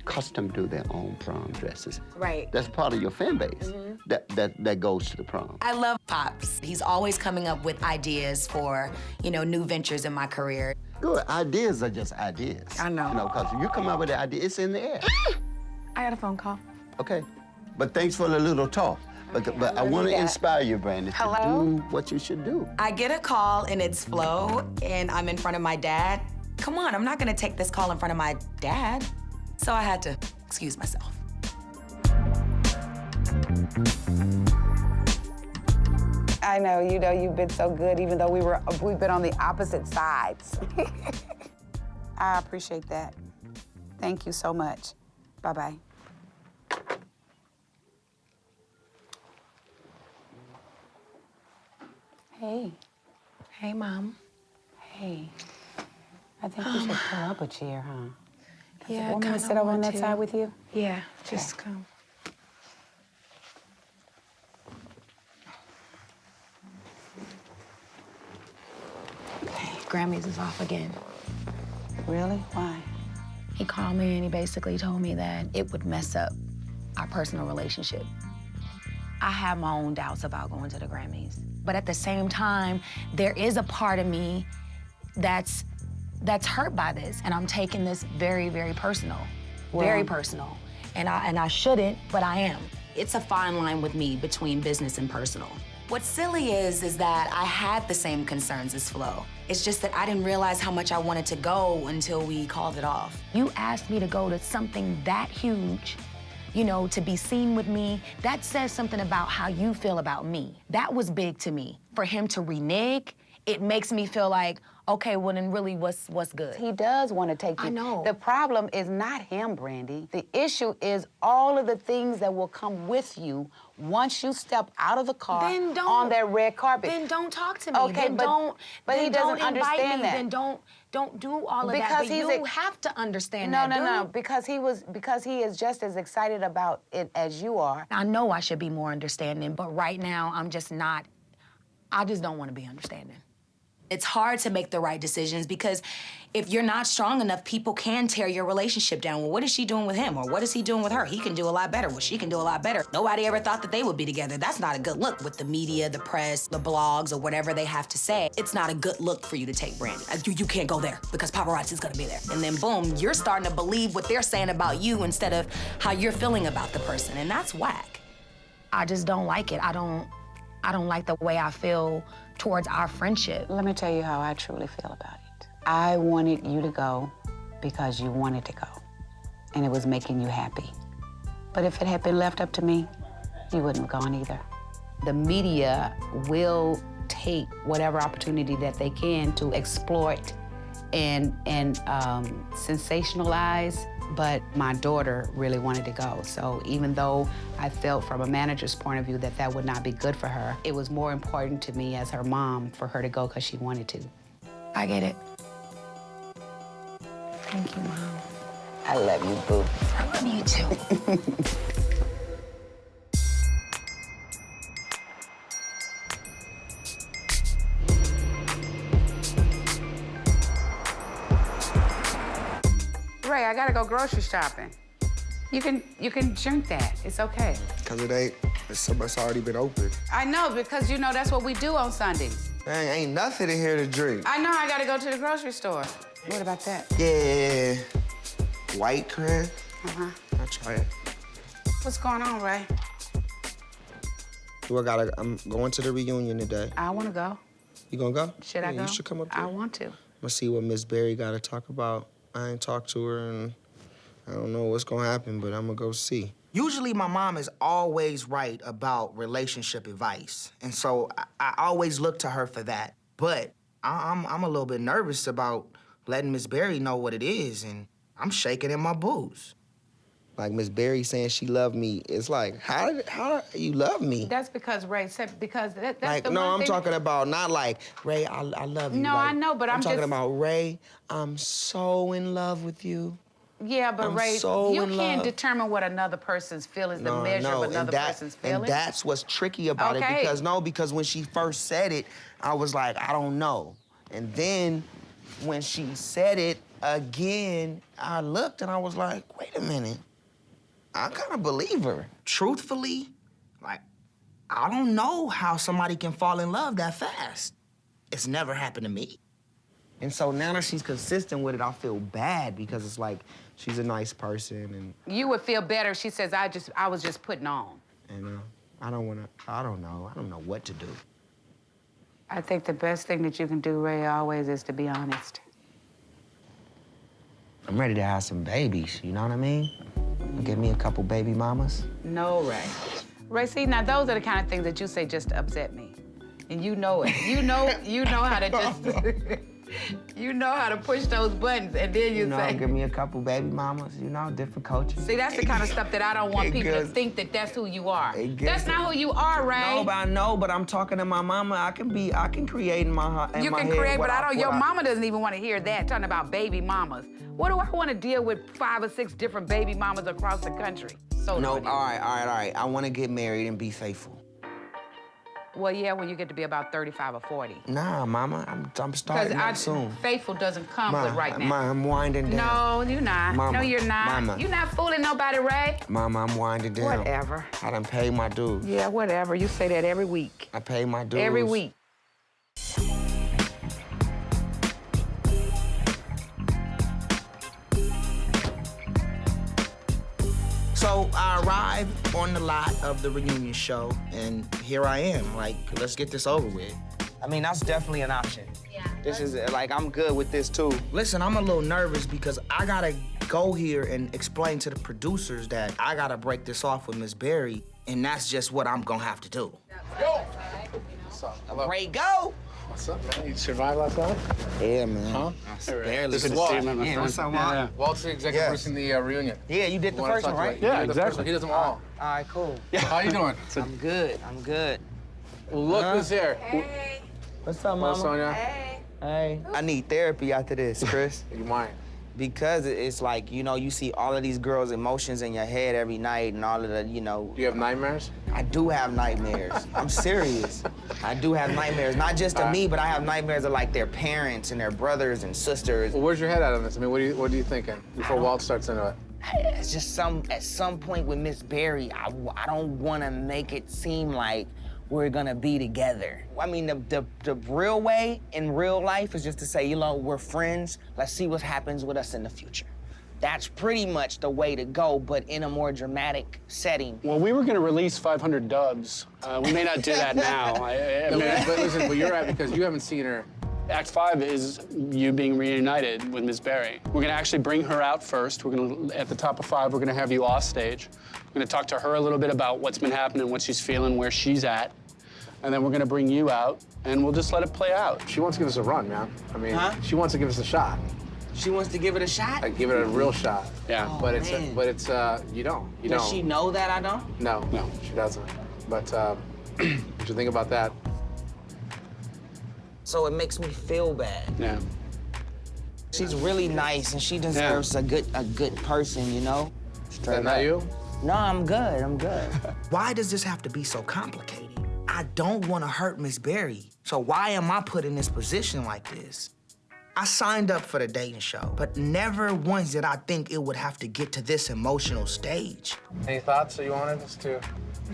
custom do their own prom dresses. Right. That's part of your fan base. that goes to the prom. I love Pops. He's always coming up with ideas for, new ventures in my career. Good. Ideas are just ideas. I know. Because if you come up with an idea, it's in the air. I got a phone call. Okay. But thanks for the little talk. But I want to inspire you, Brandy, to do what you should do. I get a call and it's Flo, and I'm in front of my dad. Come on, I'm not gonna take this call in front of my dad. So I had to excuse myself. I know, you've been so good, even though we've been on the opposite sides. I appreciate that. Thank you so much. Bye-bye. Hey. Hey, Mom. Hey. I think we should pull up a chair, huh? Yeah, Want me to sit over on that side with you? Yeah, just come. Grammys is off again. Really? Why? He called me and he basically told me that it would mess up our personal relationship. I have my own doubts about going to the Grammys. But at the same time, there is a part of me that's hurt by this, and I'm taking this very, very personal. Very personal. And I shouldn't, but I am. It's a fine line with me between business and personal. What's silly is that I had the same concerns as Flo. It's just that I didn't realize how much I wanted to go until we called it off. You asked me to go to something that huge, to be seen with me. That says something about how you feel about me. That was big to me. For him to renege, it makes me feel like, okay, well then really what's good? He does want to take you. I know. The problem is not him, Brandy. The issue is all of the things that will come with you once you step out of the car on that red carpet. Then don't talk to me. Okay, then but he doesn't don't invite understand me. that. Then don't do all of Because that. But you have to understand that. No, because he is just as excited about it as you are. I know I should be more understanding, but right now I'm just not. I just don't want to be understanding. It's hard to make the right decisions because if you're not strong enough, people can tear your relationship down. Well, what is she doing with him? Or what is he doing with her? He can do a lot better. Well, she can do a lot better. Nobody ever thought that they would be together. That's not a good look with the media, the press, the blogs, or whatever they have to say. It's not a good look for you to take Brandy. You can't go there because paparazzi's gonna be there. And then boom, you're starting to believe what they're saying about you instead of how you're feeling about the person, and that's whack. I just don't like it. I don't like the way I feel towards our friendship. Let me tell you how I truly feel about it. I wanted you to go because you wanted to go, and it was making you happy. But if it had been left up to me, you wouldn't have gone either. The media will take whatever opportunity that they can to exploit and sensationalize, but my daughter really wanted to go. So even though I felt from a manager's point of view that that would not be good for her, it was more important to me as her mom for her to go because she wanted to. I get it. Thank you, Mom. I love you, boo. I love you too. Ray, I gotta go grocery shopping. You can drink that. It's okay. Cause it's already been open. I know, because that's what we do on Sundays. Dang, ain't nothing in here to drink. I know, I gotta go to the grocery store. What about that? Yeah. White cran. I'll try it. What's going on, Ray? I'm going to the reunion today. I wanna go. You gonna go? Should I go? You should come up there. I want to. I'm gonna see what Miss Berry gotta talk about. I ain't talked to her, and I don't know what's gonna happen, but I'm gonna go see. Usually my mom is always right about relationship advice, and so I always look to her for that. But I'm a little bit nervous about letting Miss Berry know what it is, and I'm shaking in my boots. Like Miss Berry saying she loved me, it's like, how do you love me? That's because Ray said, because that's like, the no, one I'm thing. talking about not like, Ray, I love you. No, like, I know, but I'm talking just... about, Ray, I'm so in love with you. Yeah, but I'm Ray, so you in can't love. determine what another person's feelings, the measure of another person's feelings. And that's what's tricky about it, because when she first said it, I was like, I don't know. And then when she said it again, I looked and I was like, wait a minute. I kind of believe her. Truthfully, like, I don't know how somebody can fall in love that fast. It's never happened to me. And so now that she's consistent with it, I feel bad because it's like she's a nice person and. You would feel better if she says, I was just putting on. And I don't know what to do. I think the best thing that you can do, Ray, always is to be honest. I'm ready to have some babies, you know what I mean? Give me a couple baby mamas. No, Ray. Ray, see, now those are the kind of things that you say just to upset me. And you know it. You know how to just, you know how to push those buttons, and then you say. Give me a couple baby mamas, different cultures. See, that's the kind of stuff that I don't want people to think that that's who you are. That's not who you are, Ray. No, but I know, but I'm talking to my mama. I can create in my head. You can create, but your mama doesn't even want to hear that, talking about baby mamas. What do I want to deal with 5 or 6 different baby mamas across the country? So no, all right. I want to get married and be faithful. Well, yeah, when you get to be about 35 or 40. Nah, mama, I'm starting out soon. Faithful doesn't come with right now. Mama, I'm winding down. No, you're not. Mama, no, you're not. Mama. You're not fooling nobody, Ray. Mama, I'm winding down. Whatever. I done paid my dues. Yeah, whatever. You say that every week. I pay my dues. Every week. So I arrived on the lot of the reunion show, and here I am. Like, let's get this over with. I mean, that's definitely an option. Yeah. This is, I'm good with this, too. Listen, I'm a little nervous because I gotta go here and explain to the producers that I gotta break this off with Miss Berry, and that's just what I'm gonna have to do. Go! What's up? Hello. Ray, go! What's up, man? You survived last night? Yeah, man. Huh? Barely. This is Walt. Yeah, what's up, Walt? Yeah. Walt's the executive producing the reunion. Yeah, you did the first one, right? Yeah, exactly. He does them all. All right, cool. How you doing? I'm good. Well, look who's here. Hey. What's up, Mama? Sonia. Hey. I need therapy after this, Chris. You mind? Because it's like, you see all of these girls' emotions in your head every night and all of the, Do you have nightmares? I do have nightmares. I'm serious. I do have nightmares. Not just of me, but I have nightmares of like their parents and their brothers and sisters. Well, where's your head at on this? I mean, what are you thinking before Walt starts into it? It's just at some point with Miss Berry, I don't want to make it seem like we're gonna be together. I mean, the real way in real life is just to say, we're friends. Let's see what happens with us in the future. That's pretty much the way to go, but in a more dramatic setting. Well, we were gonna release 500 dubs. We may not do that now. But listen, but you're at because you haven't seen her. Act 5 is you being reunited with Miss Berry. We're gonna actually bring her out first. We're gonna, at the top of 5, we're gonna have you off stage. We're gonna talk to her a little bit about what's been happening, what she's feeling, where she's at. And then we're gonna bring you out, and we'll just let it play out. She wants to give us a run, man. I mean, she wants to give us a shot. She wants to give it a shot? Like, give it a real shot. Yeah. Oh, but man. it's you don't. Does she know that I don't? No, she doesn't. But what you think about that? So it makes me feel bad. Yeah. She's really nice, and she deserves a good person, Is that not you? No, I'm good. Why does this have to be so complicated? I don't want to hurt Miss Berry, so why am I put in this position like this? I signed up for the dating show, but never once did I think it would have to get to this emotional stage. Any thoughts that you wanted us to?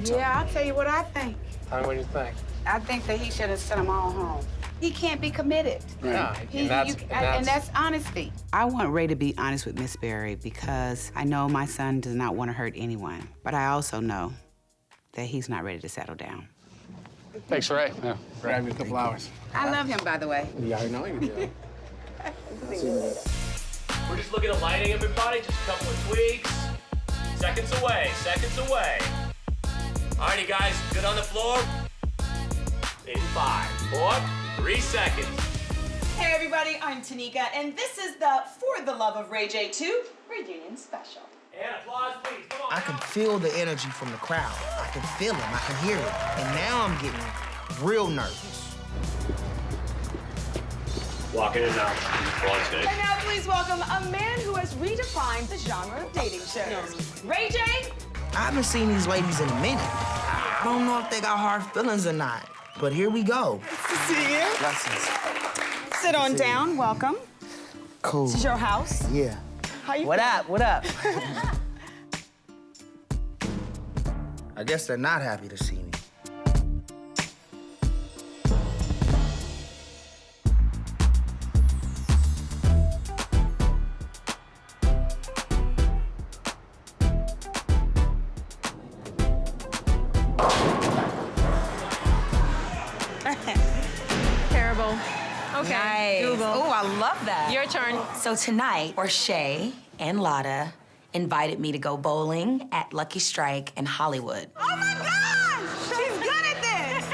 Yeah, I'll tell you what I think. Tell me what you think. I think that he should have sent them all home. He can't be committed. Yeah, And that's honesty. I want Ray to be honest with Miss Berry because I know my son does not want to hurt anyone, but I also know that he's not ready to settle down. Thanks, Ray. Yeah. Grab you a couple hours. I love him, by the way. Yeah, I know you do. We're just looking at lighting, everybody. Just a couple of tweaks. Seconds away. All righty, guys. Good on the floor. In 5, 4, 3 seconds. Hey, everybody. I'm Tanika, and this is the For the Love of Ray J 2 reunion special. And applause, please. Come on. I can feel the energy from the crowd. I can feel it, I can hear it. And now I'm getting real nervous. Walking in now. Applause, guys. And now please welcome a man who has redefined the genre of dating shows. Ray J. I haven't seen these ladies in a minute. I don't know if they got hard feelings or not, but here we go. Nice to see you. Blessings. Sit on down. Welcome. Cool. This is your house. Yeah. How you What feeling? up? I guess they're not happy to see me. love that. Your turn. So tonight, Shay and Lotta invited me to go bowling at Lucky Strike in Hollywood. Oh my God! She's good at this!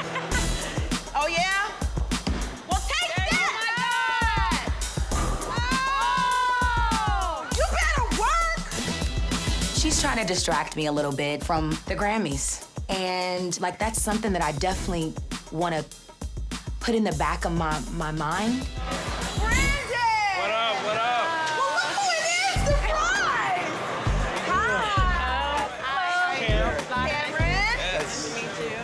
Oh yeah? Well, take that! Oh! You better work! She's trying to distract me a little bit from the Grammys. And like, that's something that I definitely want to put in the back of my mind. What up? What up? Well, look who it is, surprise! Hi! Cameron? Me too.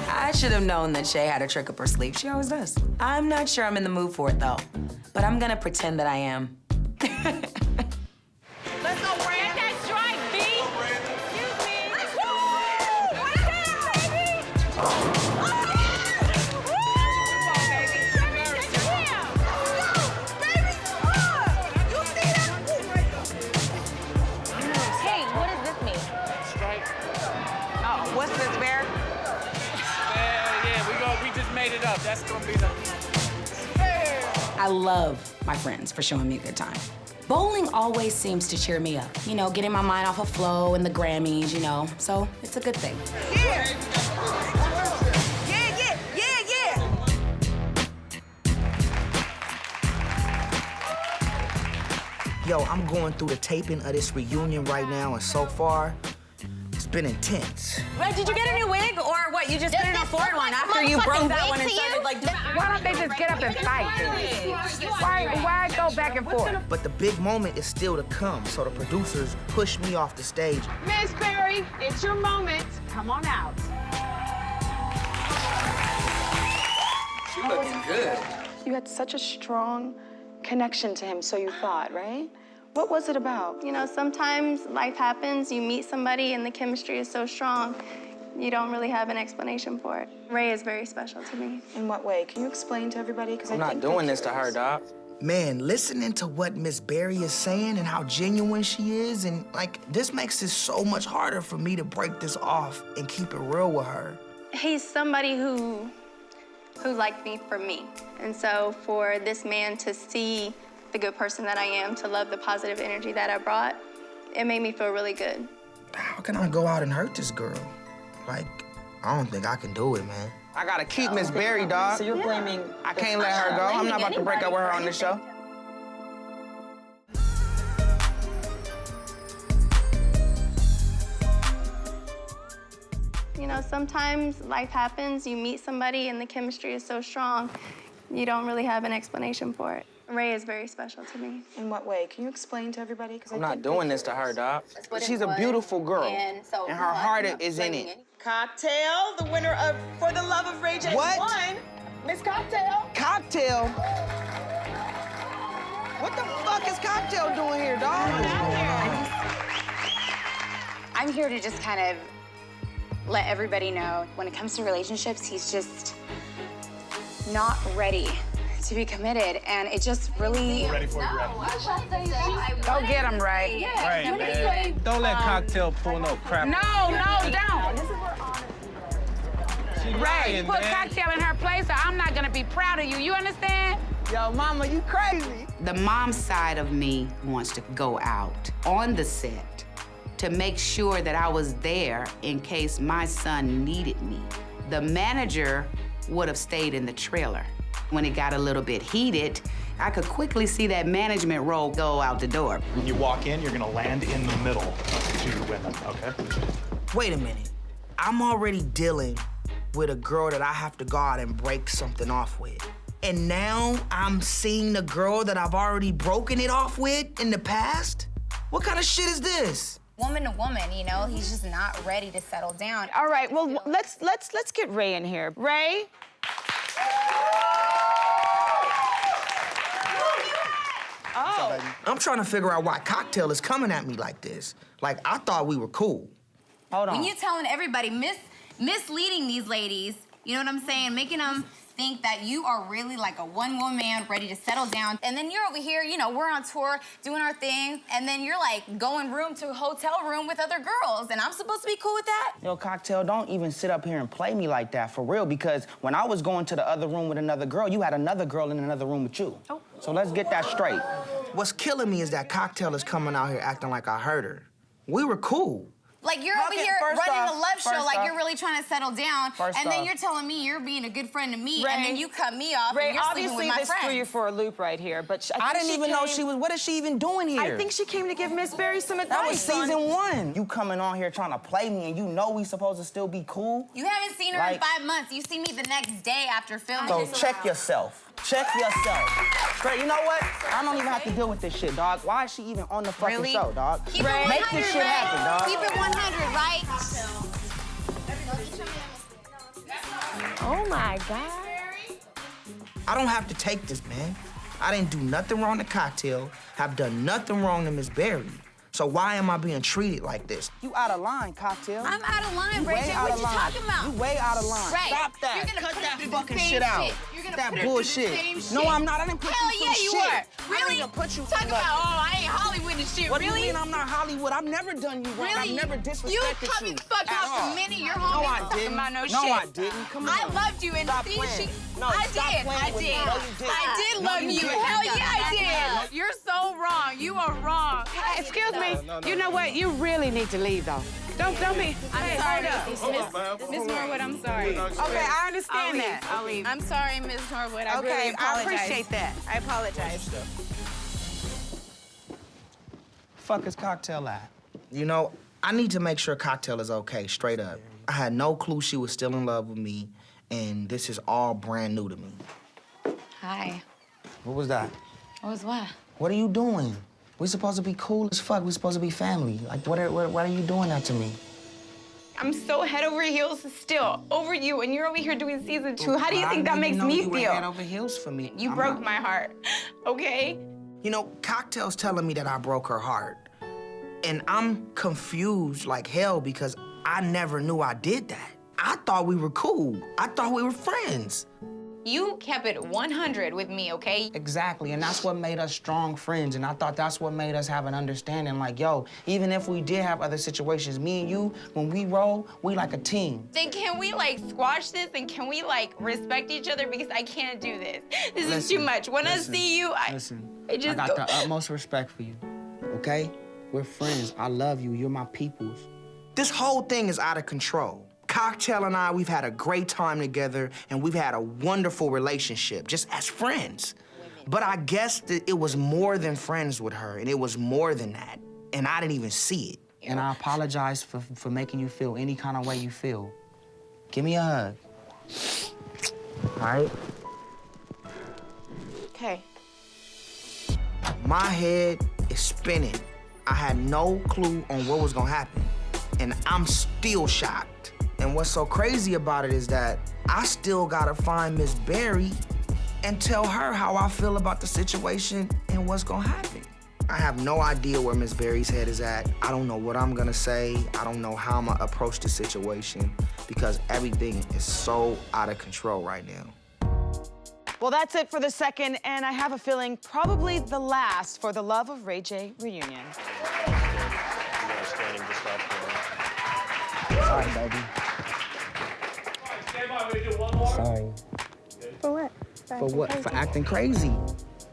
I should have known that Shay had a trick up her sleeve. She always does. I'm not sure I'm in the mood for it, though. But I'm gonna pretend that I am. Let's go, Brand. Get that strike, B. Excuse me. Woo! What's that, baby? Oh, baby. Baby, you see that? Hey, what does this mean? Strike. Oh, what's this, Bear? Yeah, we just made it up. That's gonna be the. I love my friends for showing me a good time. Bowling always seems to cheer me up. You know, getting my mind off of flow and the Grammys, you know. So it's a good thing. Yeah. Yeah. Yo, I'm going through the taping of this reunion right now, and so far, it's been intense. Right, did you get a new wig, or what? You just put in a foreign one after you broke that one and started like doing. Why don't they just get up and fight then? Why go back and forth? But the big moment is still to come, so the producers push me off the stage. Miss Berry, it's your moment. Come on out. She looking good. You had such a strong connection to him, so you thought, right? What was it about? You know, sometimes life happens, you meet somebody and the chemistry is so strong, you don't really have an explanation for it. Ray is very special to me. In what way? Can you explain to everybody? Because I'm not doing this to her, Doc. Man, listening to what Miss Berry is saying and how genuine she is, and like, this makes it so much harder for me to break this off and keep it real with her. He's somebody who liked me for me. And so for this man to see the good person that I am, to love the positive energy that I brought, it made me feel really good. How can I go out and hurt this girl? Like, I don't think I can do it, man. I gotta keep Miss Berry, dog. So you're blaming. I can't let her go. I'm not about to break up with her on this show. You know, sometimes life happens, you meet somebody and the chemistry is so strong, you don't really have an explanation for it. Ray is very special to me. In what way? Can you explain to everybody? I'm not doing this to her, Doc. She's a beautiful girl, and her heart is in it. Cocktail, the winner of For the Love of Ray J What? won. Miss Cocktail. Cocktail? What the fuck is Cocktail doing here, dog? I'm here to just kind of let everybody know when it comes to relationships, he's just not ready to be committed, and it just really. Ready for you, ready. Go get him, Ray. Yeah. Right, man. Don't let Cocktail pull no crap. No, don't. She Ray, lying, put man. Cocktail in her place, or I'm not gonna be proud of you. You understand? Yo, mama, you crazy. The mom side of me wants to go out on the set to make sure that I was there in case my son needed me. The manager would have stayed in the trailer. When it got a little bit heated, I could quickly see that management role go out the door. When you walk in, you're gonna land in the middle of the two women, okay? Wait a minute. I'm already dealing with a girl that I have to go out and break something off with. And now I'm seeing the girl that I've already broken it off with in the past? What kind of shit is this? Woman to woman, you know, he's just not ready to settle down. All right, well, let's get Ray in here. Ray? Oh. I'm trying to figure out why Cocktail is coming at me like this. Like, I thought we were cool. Hold When you're telling everybody, misleading these ladies, you know what I'm saying? Making them think that you are really like a one-woman man ready to settle down. And then you're over here, you know, we're on tour doing our thing. And then you're like going room to hotel room with other girls. And I'm supposed to be cool with that? Yo, Cocktail, don't even sit up here and play me like that, for real, because when I was going to the other room with another girl, you had another girl in another room with you. Oh. So let's get that straight. What's killing me is that Cocktail is coming out here acting like I hurt her. We were cool. Like, you're over here running the love show like you're really trying to settle down, and then you're telling me you're being a good friend to me, and then you cut me off, and you're sleeping with my friend. Obviously, this threw you for a loop right here, but I didn't even know she was, what is she even doing here? I think she came to give Miss Berry some advice. That was season 1. You coming on here trying to play me, and you know we supposed to still be cool? You haven't seen her in 5 months. You see me the next day after filming. So check yourself. Check yourself. Straight, you know what? I don't even have to deal with this shit, dog. Why is she even on the fucking show, dog? Keep it 100, Make this shit happen, dog. Keep it 100, right? Oh, my God. I don't have to take this, man. I didn't do nothing wrong to Cocktail, have done nothing wrong to Miss Berry. So why am I being treated like this? You out of line, Cocktail. I'm out of line, Ray J. What you talking about? You way out of line. Right. Stop that. You're gonna cut put that it through fucking the same shit out. You're gonna that put bullshit. It through the same No, shit. I'm not. I didn't put Hell you through yeah, shit. you are. Really? I didn't even put you Talk through about, nothing. oh, I ain't Hollywood and shit. What do really? you mean I'm not Hollywood? I've never done you wrong. Really? I've never disrespected you. You cut me the fuck off the minute you're home. No, I didn't. About no, No, shit. I didn't. Come on. I loved you and Stop see, playing. No, I stop did. playing I with me. did. No, you didn't. I did No, love you you. didn't. Hell yeah, I did. You're so wrong. You are wrong. Excuse me. You know what? You really need to leave, though. Don't be. I'm sorry. Miss Norwood, I'm sorry. Okay, I understand that. I'll leave. I'm sorry, Miss Norwood. I Okay, really I apologize. appreciate that. I apologize. Fuck is Cocktail at? You know, I need to make sure Cocktail is okay, straight up. I had no clue she was still in love with me, and this is all brand new to me. Hi. What was that? What was what? What are you doing? We're supposed to be cool as fuck. We're supposed to be family. Like, what are you doing that to me? I'm so head over heels still over you, and you're over here doing season 2. How do you think that makes me you were feel? head over heels for me. You broke my heart, okay? You know, Cocktail's telling me that I broke her heart. And I'm confused like hell because I never knew I did that. I thought we were cool. I thought we were friends. You kept it 100 with me, okay? Exactly, and that's what made us strong friends, and I thought that's what made us have an understanding, like, yo, even if we did have other situations, me and you, when we roll, we like a team. Then can we, like, squash this, and can we, like, respect each other? Because I can't do this. This is too much. When I see you, I just I got the utmost respect for you, okay? We're friends. I love you. You're my peoples. This whole thing is out of control. Cocktail and I, we've had a great time together, and we've had a wonderful relationship, just as friends. But I guess that it was more than friends with her, and it was more than that, and I didn't even see it. And I apologize for making you feel any kind of way you feel. Give me a hug. All right? Okay. My head is spinning. I had no clue on what was gonna happen, and I'm still shocked. And what's so crazy about it is that I still gotta find Miss Berry and tell her how I feel about the situation and what's gonna happen. I have no idea where Miss Berry's head is at. I don't know what I'm gonna say. I don't know how I'm gonna approach the situation because everything is so out of control right now. Well, that's it for the second, and I have a feeling probably the last for the Love of Ray J reunion. Sorry, baby. Sorry. For what? For what? For acting crazy.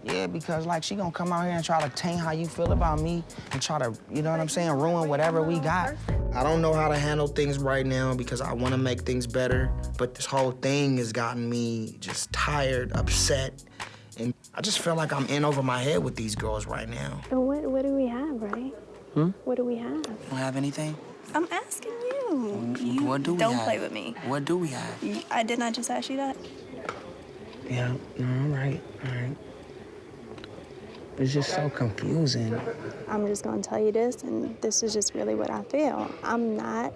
Yeah, because like she gonna come out here and try to taint how you feel about me and try to, you know what I'm saying, ruin whatever we got. I don't know how to handle things right now because I wanna make things better, but this whole thing has gotten me just tired, upset, and I just feel like I'm in over my head with these girls right now. So what do we have, right? What do we have? Don't have anything? I'm asking you. What do we Don't have? play with me. What do we have? I did not just ask you that. Yeah, no, all right. It's just so confusing. I'm just gonna tell you this, and this is just really what I feel. I'm not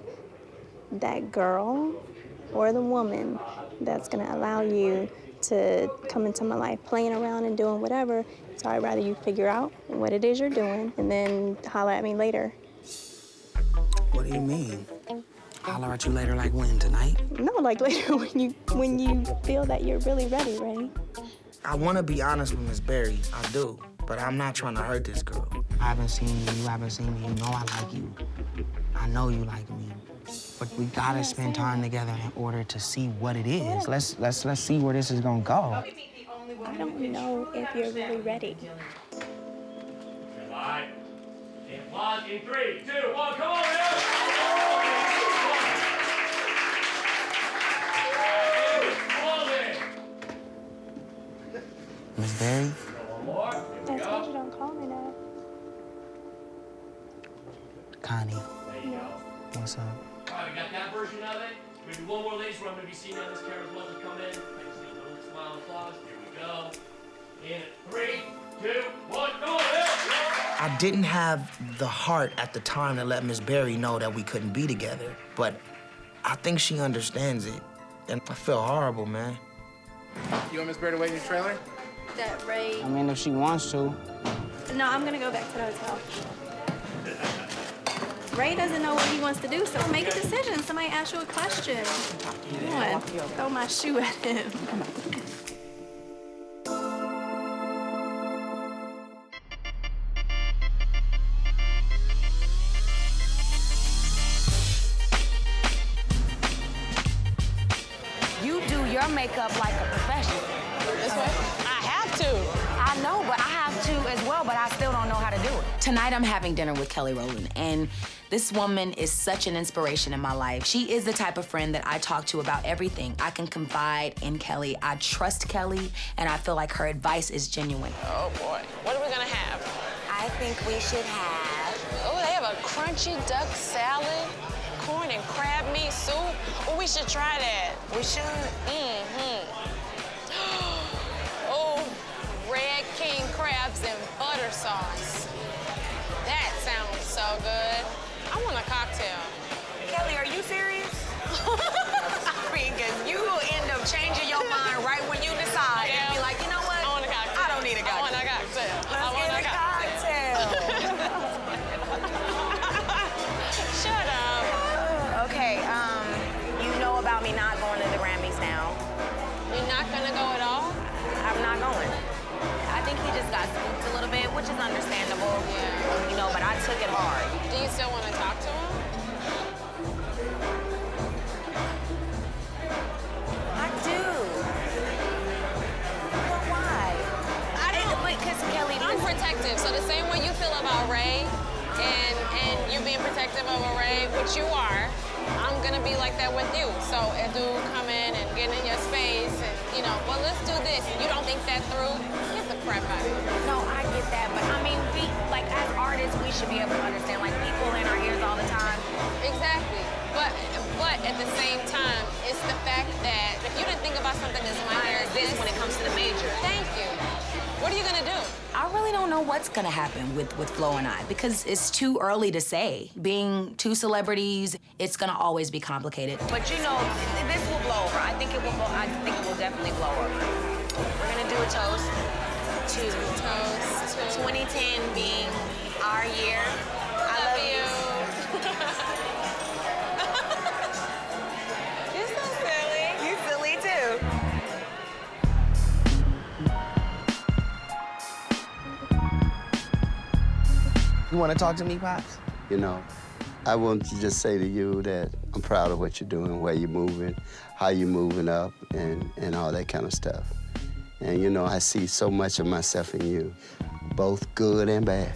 that girl or the woman that's gonna allow you to come into my life playing around and doing whatever. So I'd rather you figure out what it is you're doing and then holler at me later. What do you mean? Holler at you later, like when, tonight? No, like later when you feel that you're really ready, right? I want to be honest with Miss Berry, I do, but I'm not trying to hurt this girl. I haven't seen you, you haven't seen me, you know I like you. I know you like me, but we gotta spend time together in order to see what it is. Let's see where this is gonna go. I don't know if you're really ready. All right. In 1, in 3, 2, 1, come on, man! Miss Berry? I told you don't call me that. Connie, There you go. what's up? All right, we got that version of it. We're gonna do one more, ladies, where I'm gonna be seeing on this camera as well to come in. I just need a little smile and applause. Here we go. In 3, 2, 1, come on, man! I didn't have the heart at the time to let Miss Berry know that we couldn't be together, but I think she understands it, and I feel horrible, man. You want Miss Berry to wait in your trailer? That Ray. I mean, if she wants to. No, I'm gonna go back to the hotel. Ray doesn't know what he wants to do, so make a decision. Somebody ask you a question. Come on, throw my shoe at him. You do your makeup like a professional. This way? I have to. I know, but I have to as well, but I still don't know how to do it. Tonight I'm having dinner with Kelly Rowland, and this woman is such an inspiration in my life. She is the type of friend that I talk to about everything. I can confide in Kelly. I trust Kelly, and I feel like her advice is genuine. Oh, boy. What are we gonna have? I think we should have... Oh, they have a crunchy duck salad, corn and crab meat soup. Oh, we should try that. We should. Oh, red king crabs and butter sauce. That sounds so good. I want a cocktail. Kelly, are you serious? I mean, because you will end up changing your mind right when you decide and be like, you know what? I want a cocktail. I don't need a cocktail. I want a cocktail. Let's get a cocktail. Shut up. Okay, you know about me not going to the Grammys now. You're not gonna go at all? I'm not going. I think he just got spooked a little bit, which is understandable. Yeah. You know, but I took it hard. Do you still want to talk to him? I do. But why? I don't. Because Kelly, I'm protective. So the same way you feel about Ray, and you're being protective of Ray, which you are, I'm gonna be like that with you. So if you come in and get in your space and, you know, well, let's do this, and you don't think that through, get the crap out of here. No, I get that, but I mean, we, like, as artists, we should be able to understand, like, people in our ears all the time. Exactly. But at the same time, it's the fact that if you didn't think about something as minor as this when it comes to the major. Thank you. What are you gonna do? I really don't know what's gonna happen with Flo and I, because it's too early to say. Being two celebrities, it's gonna always be complicated. But you know, this will blow over. I think it will definitely blow over. We're gonna do a toast to 2010 being our year. I love you. You're so silly. You silly too. You want to talk to me, Pops? You know, I want to just say to you that I'm proud of what you're doing, where you're moving, how you're moving up, and all that kind of stuff. And, you know, I see so much of myself in you, both good and bad.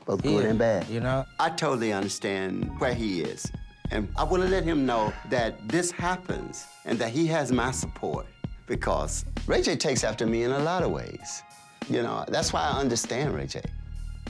Both good and bad. You know? I totally understand where he is. And I want to let him know that this happens and that he has my support, because Ray J takes after me in a lot of ways. You know, that's why I understand Ray J.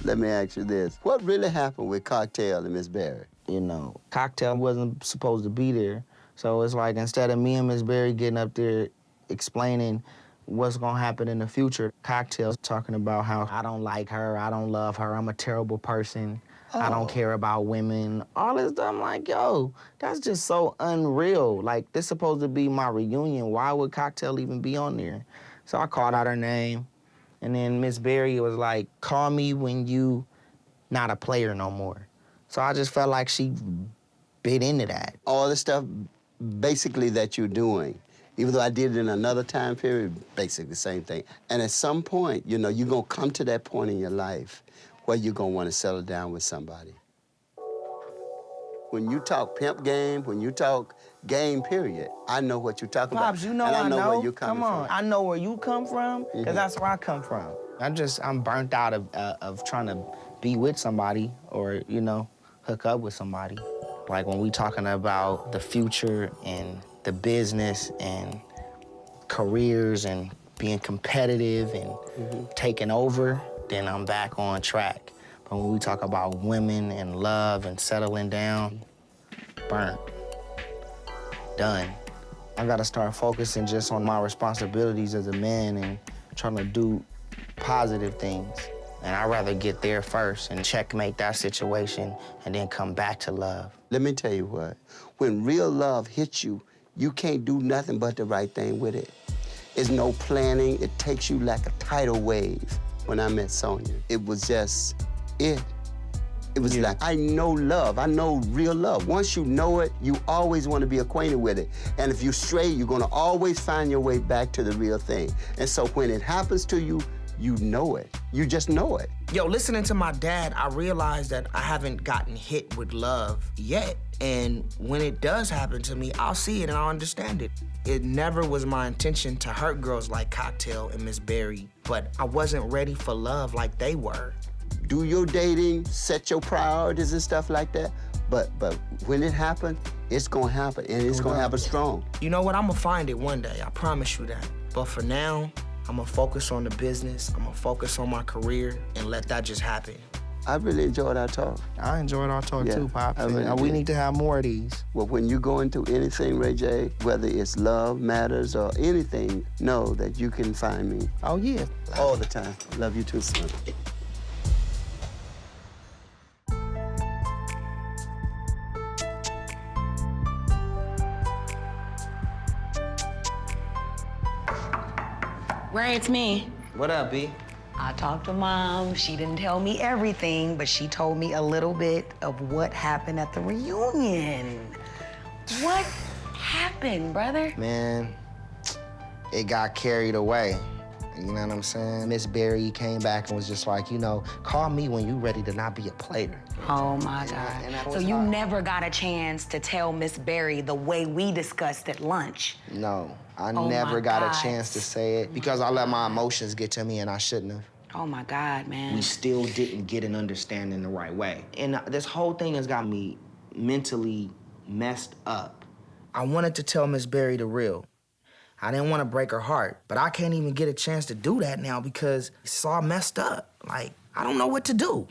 Let me ask you this. What really happened with Cocktail and Miss Berry? You know, Cocktail wasn't supposed to be there. So it's like, instead of me and Miss Berry getting up there explaining what's gonna happen in the future, Cocktail's talking about how I don't like her, I don't love her, I'm a terrible person, I don't care about women, all this stuff. I'm like, yo, that's just so unreal. Like, this supposed to be my reunion. Why would Cocktail even be on there? So I called out her name. And then Miss Berry was like, call me when you not a player no more. So I just felt like she bit into that. All the stuff basically that you're doing, even though I did it in another time period, basically the same thing. And at some point, you know, you're gonna come to that point in your life where you're gonna wanna settle down with somebody. When you talk pimp game, when you talk game period, I know what you're talking Pops, about. you know and I know. Where you're coming Come on, from. I know where you come from, because that's where I come from. I'm burnt out of trying to be with somebody or, you know, hook up with somebody. Like when we talking about the future and the business and careers and being competitive and taking over, then I'm back on track. But when we talk about women and love and settling down, burnt, done. I gotta start focusing just on my responsibilities as a man and trying to do positive things. And I'd rather get there first and checkmate that situation and then come back to love. Let me tell you what, when real love hits you, you can't do nothing but the right thing with it. There's no planning, it takes you like a tidal wave. When I met Sonia, it was just it. It was like, I know love, I know real love. Once you know it, you always want to be acquainted with it. And if you stray, you're gonna always find your way back to the real thing. And so when it happens to you, you know it. You just know it. Yo, listening to my dad, I realized that I haven't gotten hit with love yet. And when it does happen to me, I'll see it and I'll understand it. It never was my intention to hurt girls like Cocktail and Miss Berry, but I wasn't ready for love like they were. Do your dating, set your priorities and stuff like that. But when it happens, it's gonna happen, and it's gonna happen strong. You know what? I'm gonna find it one day, I promise you that. But for now, I'm gonna focus on the business, I'm gonna focus on my career, and let that just happen. I really enjoyed our talk. I enjoyed our talk too, Pops. Really We did. need to have more of these. Well, when you go into anything, Ray J, whether it's love, matters, or anything, know that you can find me. Oh, yeah. All the time. Love you too, son. Ray, it's me. What up, B? I talked to Mom. She didn't tell me everything, but she told me a little bit of what happened at the reunion. What happened, brother? Man, it got carried away. You know what I'm saying? Miss Berry came back and was just like, you know, call me when you ready to not be a player. Oh, my God. And that So was you hard. never got a chance to tell Miss Berry the way we discussed at lunch? No, I Oh, never my got God. a chance to say it because I let my emotions get to me and I shouldn't have. Oh, my God, man. We still didn't get an understanding the right way. And this whole thing has got me mentally messed up. I wanted to tell Miss Berry the real. I didn't want to break her heart, but I can't even get a chance to do that now because it's all messed up. Like, I don't know what to do.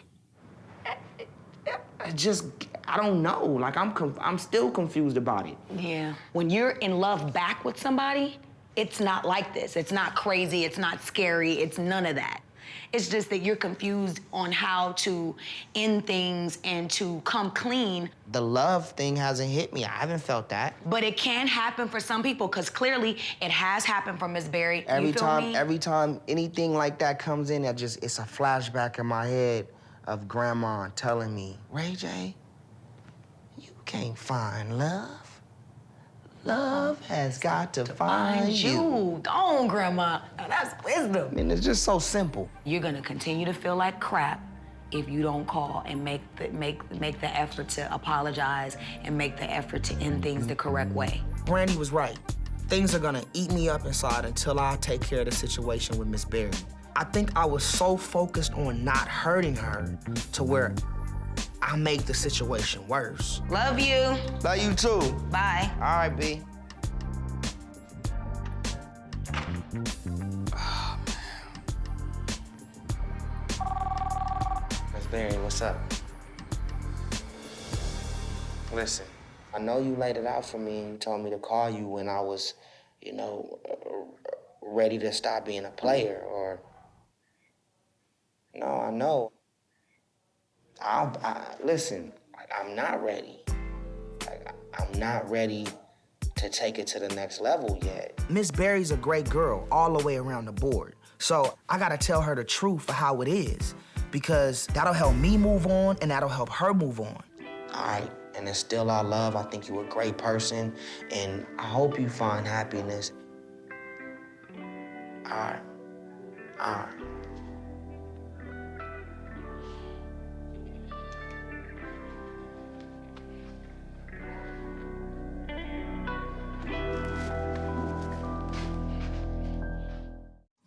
I don't know. Like, I'm still confused about it. Yeah. When you're in love back with somebody, it's not like this. It's not crazy, it's not scary, it's none of that. It's just that you're confused on how to end things and to come clean. The love thing hasn't hit me. I haven't felt that. But it can happen for some people, because clearly it has happened for Miss Berry. Every You feel me? time anything like that comes in, it's a flashback in my head of Grandma telling me, Ray J, you can't find love. Love has got to find you. Go on, Grandma. Now, that's wisdom. I mean, it's just so simple. You're gonna continue to feel like crap if you don't call and make the effort to apologize and make the effort to end things the correct way. Brandy was right. Things are gonna eat me up inside until I take care of the situation with Miss Berry. I think I was so focused on not hurting her to where I made the situation worse. Love you. Love you too. Bye. All right, B. Miss Berry, what's up? Listen, I know you laid it out for me and you told me to call you when I was, you know, ready to stop being a player or... No, I know. Listen, I'm not ready. I'm not ready to take it to the next level yet. Miss Berry's a great girl all the way around the board. So I gotta tell her the truth for how it is because that'll help me move on and that'll help her move on. All right, and instill our love. I think you're a great person, and I hope you find happiness. All right. All right.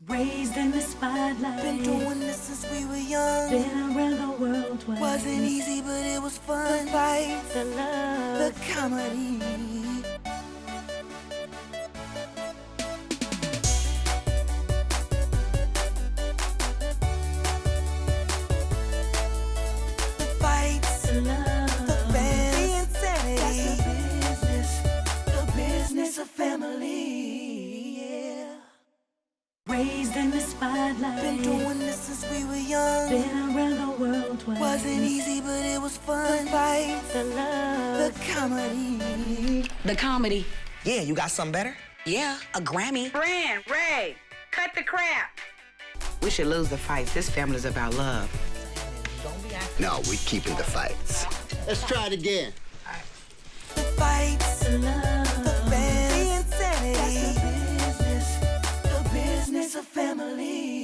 Raised in the spotlight. Been doing this since we were young. Been around the world twice. Wasn't easy, but it was fun. The fights, the love, the comedy. The fights, the love, the fans, the insanity. That's the business of family. Raised in the spotlight. Been doing this since we were young. Been around the world twice. Wasn't easy, but it was fun. The fights, the love, the comedy. The comedy. Yeah, you got something better? Yeah, a Grammy. Brand, Ray, cut the crap. We should lose the fights. This family's about love. No, we keeping the fights. Let's try it again. The fights, the love, the fans, the insanity. That's the business of family.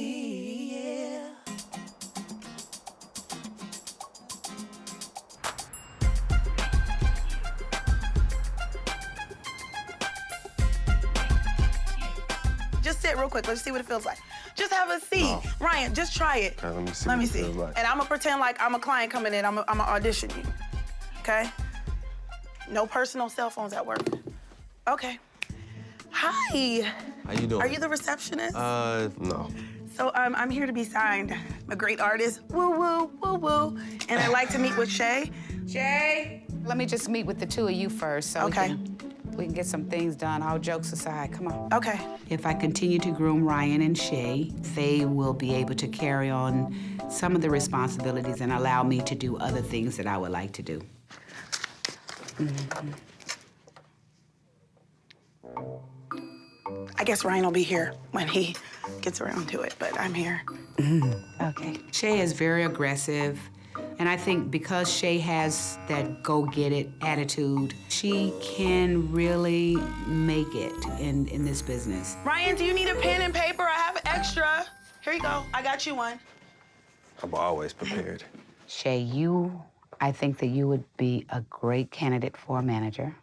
Just sit real quick. Let's see what it feels like. Just have a seat. No. Ryan, just try it. Okay, let me see. Let me what it see. feels like. And I'm gonna pretend like I'm a client coming in. I'm gonna audition you. Okay? No personal cell phones at work. Okay. Hi. How you doing? Are you the receptionist? No. So I'm here to be signed. I'm a great artist. Woo, woo, woo, woo. And I'd like to meet with Shay. Shay, let me just meet with the two of you first so Okay. we can get some things done, all jokes aside. Come on. Okay. If I continue to groom Ryan and Shay, they will be able to carry on some of the responsibilities and allow me to do other things that I would like to do. I guess Ryan will be here when he gets around to it, but I'm here. Okay. Shay is very aggressive, and I think because Shay has that go-get-it attitude, she can really make it in this business. Ryan, do you need a pen and paper? I have extra. Here you go. I got you one. I'm always prepared. Shay, I think that you would be a great candidate for a manager,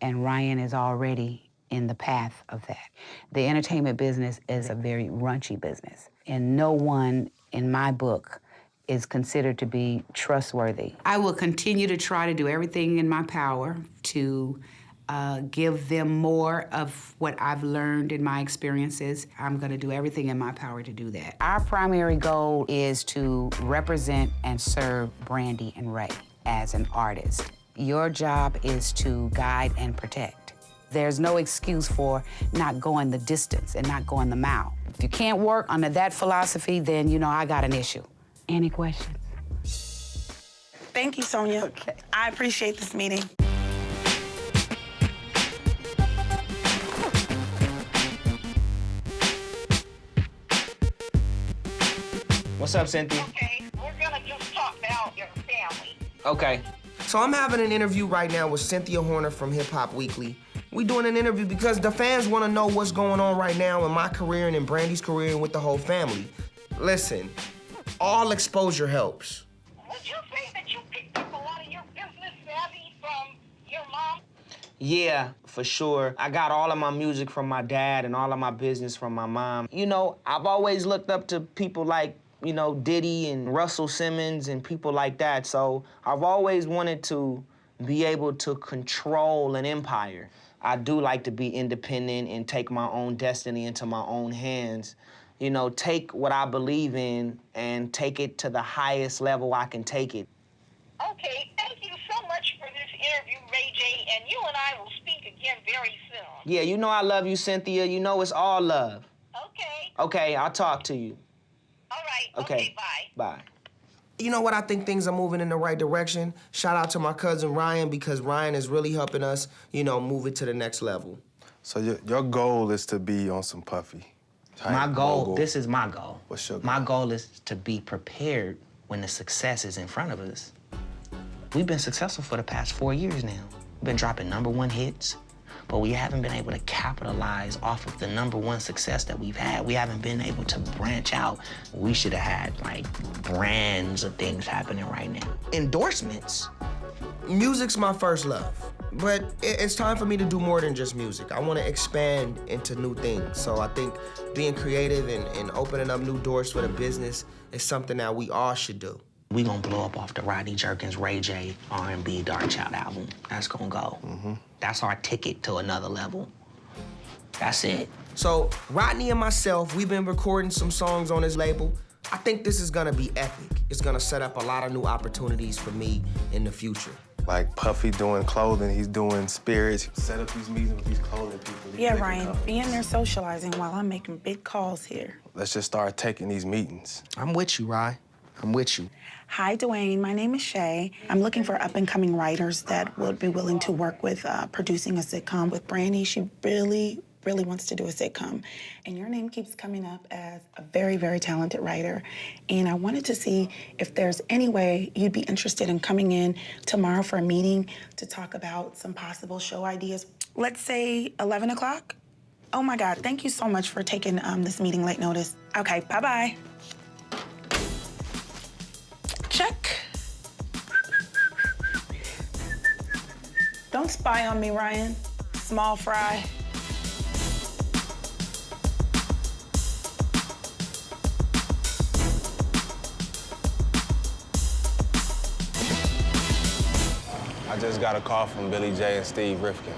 and Ryan is already in the path of that. The entertainment business is a very raunchy business, and no one in my book is considered to be trustworthy. I will continue to try to do everything in my power to give them more of what I've learned in my experiences. I'm gonna do everything in my power to do that. Our primary goal is to represent and serve Brandy and Ray as an artist. Your job is to guide and protect. There's no excuse for not going the distance and not going the mile. If you can't work under that philosophy, then you know I got an issue. Any questions? Thank you, Sonia. Okay. I appreciate this meeting. What's up, Cynthia? Okay, we're gonna just talk about your family. Okay. So I'm having an interview right now with Cynthia Horner from Hip Hop Weekly. We doing an interview because the fans want to know what's going on right now in my career and in Brandy's career and with the whole family. Listen, all exposure helps. Would you say that you picked up a lot of your business savvy from your mom? Yeah, for sure. I got all of my music from my dad and all of my business from my mom. You know, I've always looked up to people like, you know, Diddy and Russell Simmons and people like that. So I've always wanted to be able to control an empire. I do like to be independent and take my own destiny into my own hands. You know, take what I believe in and take it to the highest level I can take it. Okay, thank you so much for this interview, Ray J, and you and I will speak again very soon. Yeah, you know I love you, Cynthia. You know it's all love. Okay. Okay, I'll talk to you. All right. Okay, bye. Bye. You know what? I think things are moving in the right direction. Shout out to my cousin Ryan because Ryan is really helping us, you know, move it to the next level. So your goal is to be on some Puffy. My goal, this is my goal. What's your goal? My goal is to be prepared when the success is in front of us. We've been successful for the past 4 years now. We've been dropping #1 hits, but we haven't been able to capitalize off of the #1 success that we've had. We haven't been able to branch out. We should have had like brands of things happening right now. Endorsements. Music's my first love, but it's time for me to do more than just music. I want to expand into new things. So I think being creative and opening up new doors for the business is something that we all should do. We gonna blow up off the Rodney, Jerkins, Ray J, R&B, Dark Child album. That's gonna go. That's our ticket to another level. That's it. So Rodney and myself, we've been recording some songs on his label. I think this is gonna be epic. It's gonna set up a lot of new opportunities for me in the future. Like Puffy doing clothing, he's doing spirits. Set up these meetings with these clothing people. Yeah, Ryan, be in there socializing while I'm making big calls here. Let's just start taking these meetings. I'm with you, Rye. I'm with you. Hi, Dwayne. My name is Shay. I'm looking for up-and-coming writers that would be willing to work with producing a sitcom with Brandy. She really wants to do a sitcom. And your name keeps coming up as a very, very talented writer. And I wanted to see if there's any way you'd be interested in coming in tomorrow for a meeting to talk about some possible show ideas. Let's say 11 o'clock? Oh my God, thank you so much for taking this meeting late notice. Okay, bye-bye. Check. Don't spy on me, Ryan. Small fry. I just got a call from Billy J and Steve Rifkin.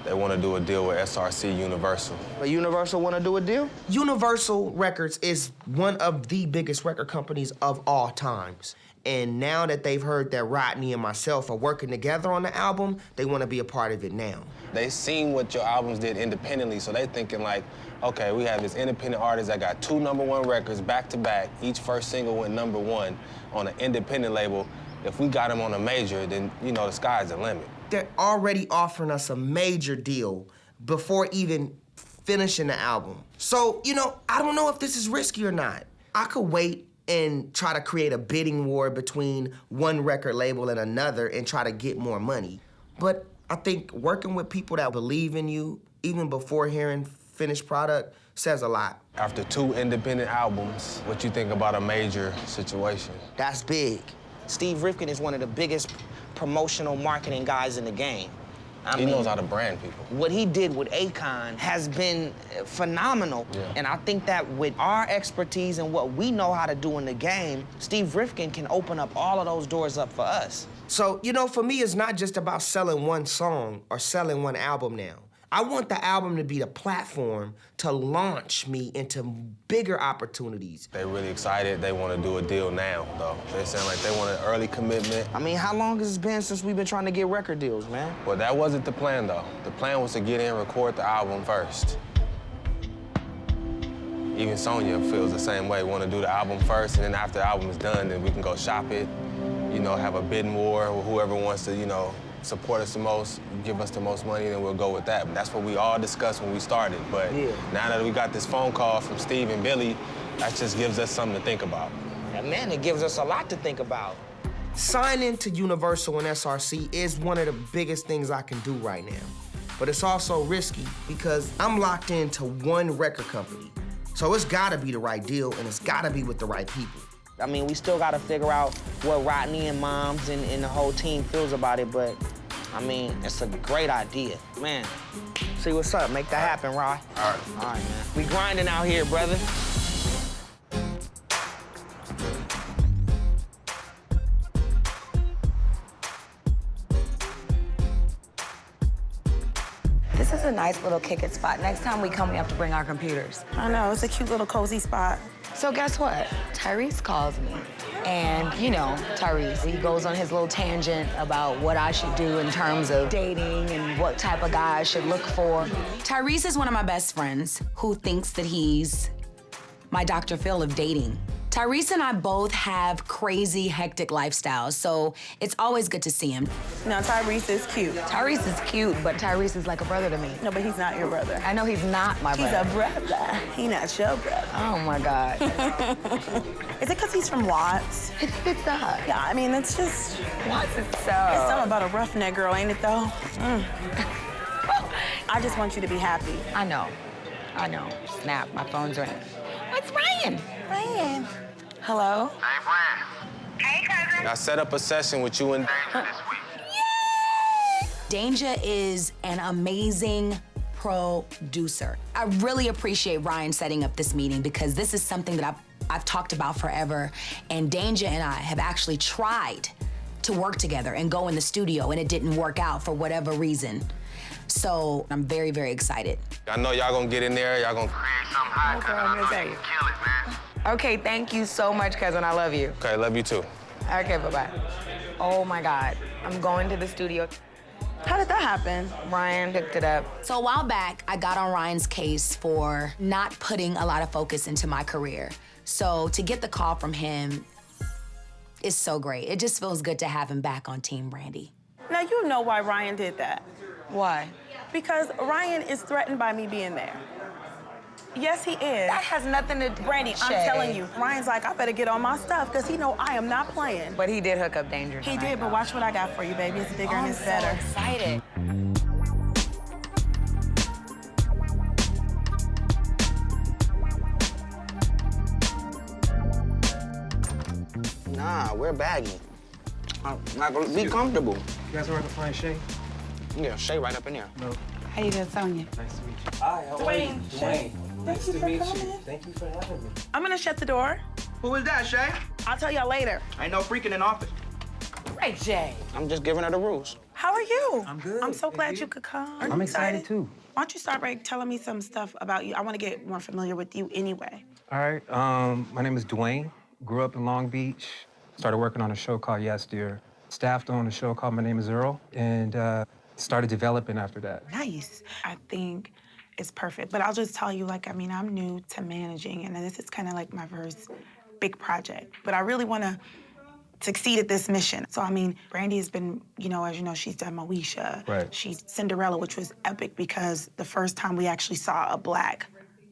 They want to do a deal with SRC Universal. Universal want to do a deal? Universal Records is one of the biggest record companies of all times. And now that they've heard that Rodney and myself are working together on the album, they want to be a part of it now. They seen what your albums did independently, so they thinking like, okay, we have this independent artist that got 2 #1 records back to back. Each first single went #1 on an independent label. If we got him on a major, then, you know, the sky's the limit. They're already offering us a major deal before even finishing the album. So, you know, I don't know if this is risky or not. I could wait and try to create a bidding war between one record label and another and try to get more money. But I think working with people that believe in you, even before hearing finished product, says a lot. After 2 independent albums, what you think about a major situation? That's big. Steve Rifkin is one of the biggest promotional marketing guys in the game. He knows how to brand people. What he did with Akon has been phenomenal. Yeah. And I think that with our expertise and what we know how to do in the game, Steve Rifkin can open up all of those doors up for us. So, you know, for me, it's not just about selling one song or selling one album now. I want the album to be the platform to launch me into bigger opportunities. They're really excited. They want to do a deal now, though. They sound like they want an early commitment. I mean, how long has it been since we've been trying to get record deals, man? Well, that wasn't the plan, though. The plan was to get in, record the album first. Even Sonia feels the same way. Want to do the album first, and then after the album is done, then we can go shop it, you know, have a bidding war with whoever wants to, you know, support us the most, give us the most money, then we'll go with that. But that's what we all discussed when we started. But now that we got this phone call from Steve and Billy, that just gives us something to think about. Yeah, man, it gives us a lot to think about. Signing to Universal and SRC is one of the biggest things I can do right now. But it's also risky because I'm locked into one record company. So it's gotta be the right deal and it's gotta be with the right people. I mean, we still gotta figure out what Rodney and Moms and the whole team feels about it, but I mean, it's a great idea. Man, see what's up, make that happen, Rod. All right. All right, man. We grinding out here, brother. This is a nice little kick-it spot. Next time we come, we have to bring our computers. I know, it's a cute little cozy spot. So guess what? Tyrese calls me. And, you know, Tyrese, he goes on his little tangent about what I should do in terms of dating and what type of guy I should look for. Tyrese is one of my best friends who thinks that he's my Dr. Phil of dating. Tyrese and I both have crazy, hectic lifestyles, so it's always good to see him. No, Tyrese is cute. Tyrese is cute, but Tyrese is like a brother to me. No, but he's not your brother. I know he's not my brother. He's a brother. He not your brother. Oh my God. Is it because he's from Watts? It fits up. Yeah, I mean, it's just... Watts is so... It's something about a roughneck girl, ain't it, though? I just want you to be happy. I know. Snap, my phone's ringing. It's Ryan. Ryan. Hello? Hey, Brand. Hey, cousin. I set up a session with you and Danger this week. Danger is an amazing producer. I really appreciate Ryan setting up this meeting because this is something that I've talked about forever, and Danger and I have actually tried to work together and go in the studio, and it didn't work out for whatever reason. So I'm very, very excited. I know y'all gonna get in there, y'all gonna create something hot. Okay, I'm gonna tell you. Kill it, man. Okay, thank you so much, cousin. I love you. Okay, love you too. Okay, bye-bye. Oh my God, I'm going to the studio. How did that happen? Ryan hooked it up. So a while back, I got on Ryan's case for not putting a lot of focus into my career. So to get the call from him is so great. It just feels good to have him back on Team Brandy. Now, you know why Ryan did that. Why? Because Ryan is threatened by me being there. Yes, he is. That has nothing to do. Brandy, I'm telling you. Ryan's like, I better get on my stuff because he know I am not playing. But he did hook up Danger. He did, but watch what I got for you, baby. It's bigger and it's better. I'm so excited. Nah, we're baggy. Like, be comfortable. You guys working for Shay? Yeah, Shay right up in there. No. How you doing, Sonia? Nice to meet you. Hi, how are you? Dwayne. Nice to meet you. Thank you for having me. I'm gonna shut the door. Who is that, Shay? I'll tell y'all later. Ain't no freaking in office. Ray J. I'm just giving her the rules. How are you? I'm good. I'm so And glad you? you could come. I'm excited too. Why don't you start by telling me some stuff about you? I want to get more familiar with you anyway. All right. My name is Dwayne. Grew up in Long Beach. Started working on a show called Yes Dear. Staffed on a show called My Name Is Earl, and started developing after that. Nice. I think it's perfect. But I'll just tell you, like, I mean, I'm new to managing, and this is kind of like my first big project. But I really want to succeed at this mission. So, I mean, Brandy has been, you know, as you know, she's done Moesha. Right. She's Cinderella, which was epic because the first time we actually saw a Black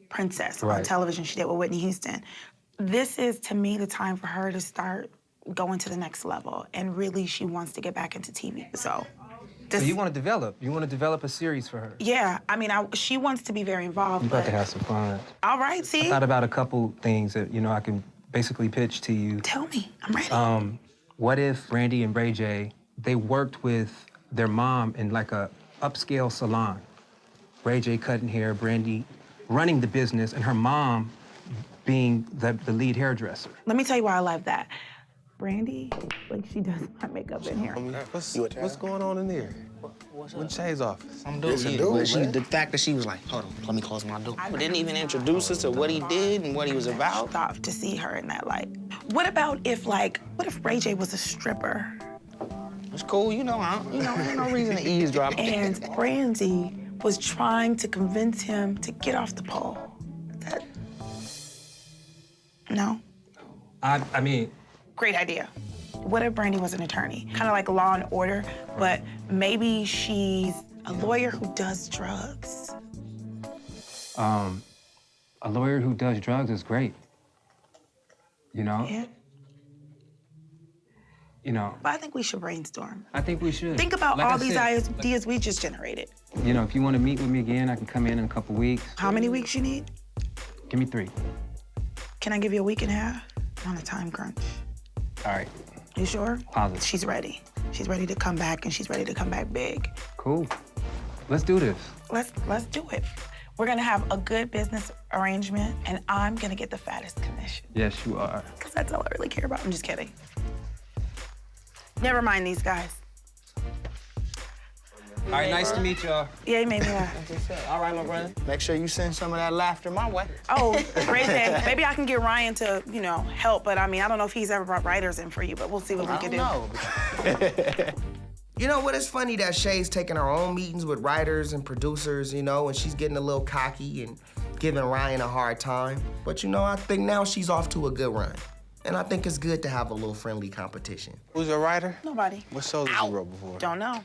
princess on television, she did with Whitney Houston. This is, to me, the time for her to start going to the next level. And really, she wants to get back into TV. So you want to develop? You want to develop a series for her? Yeah, I mean, she wants to be very involved. You about to have some fun. All right, see? I thought about a couple things that, you know, I can basically pitch to you. Tell me, I'm ready. What if Brandy and Ray J, they worked with their mom in like a upscale salon? Ray J cutting hair, Brandy running the business, and her mom being the lead hairdresser. Let me tell you why I love that. Brandy, like, she does my makeup in here. What's going on in there? What's Shay's office? I'm doing it. The fact that she was like, hold on, let me close my door. I didn't even introduce us to what he did and what he was about. Stop to see her in that light. What if Ray J was a stripper? It's cool, you know, there's no reason to eavesdrop. And Brandy was trying to convince him to get off the pole. No? I mean... Great idea. What if Brandy was an attorney? Kind of like Law and Order, but maybe she's a lawyer who does drugs. A lawyer who does drugs is great. You know? Yeah. You know. But I think we should brainstorm. I think we should. Think about Like all I these said, ideas we just generated. You know, if you want to meet with me again, I can come in a couple weeks. How many weeks you need? Give me 3. Can I give you a week and a half? I'm on a time crunch. All right. You sure? Positive. She's ready. She's ready to come back, and she's ready to come back big. Cool. Let's do this. Let's do it. We're gonna have a good business arrangement, and I'm gonna get the fattest commission. Yes, you are. Because that's all I really care about. I'm just kidding. Never mind these guys. All right, nice to meet y'all. Yeah, he made me laugh. All right, my brother. Make sure you send some of that laughter my way. Oh, Ray J, maybe I can get Ryan to, you know, help, but I mean, I don't know if he's ever brought writers in for you, but we'll see what we can do. You know what? It's funny that Shay's taking her own meetings with writers and producers, you know, and she's getting a little cocky, and giving Ryan a hard time. But you know, I think now she's off to a good run. And I think it's good to have a little friendly competition. Who's your writer? Nobody. What shows have you wrote before? Don't know.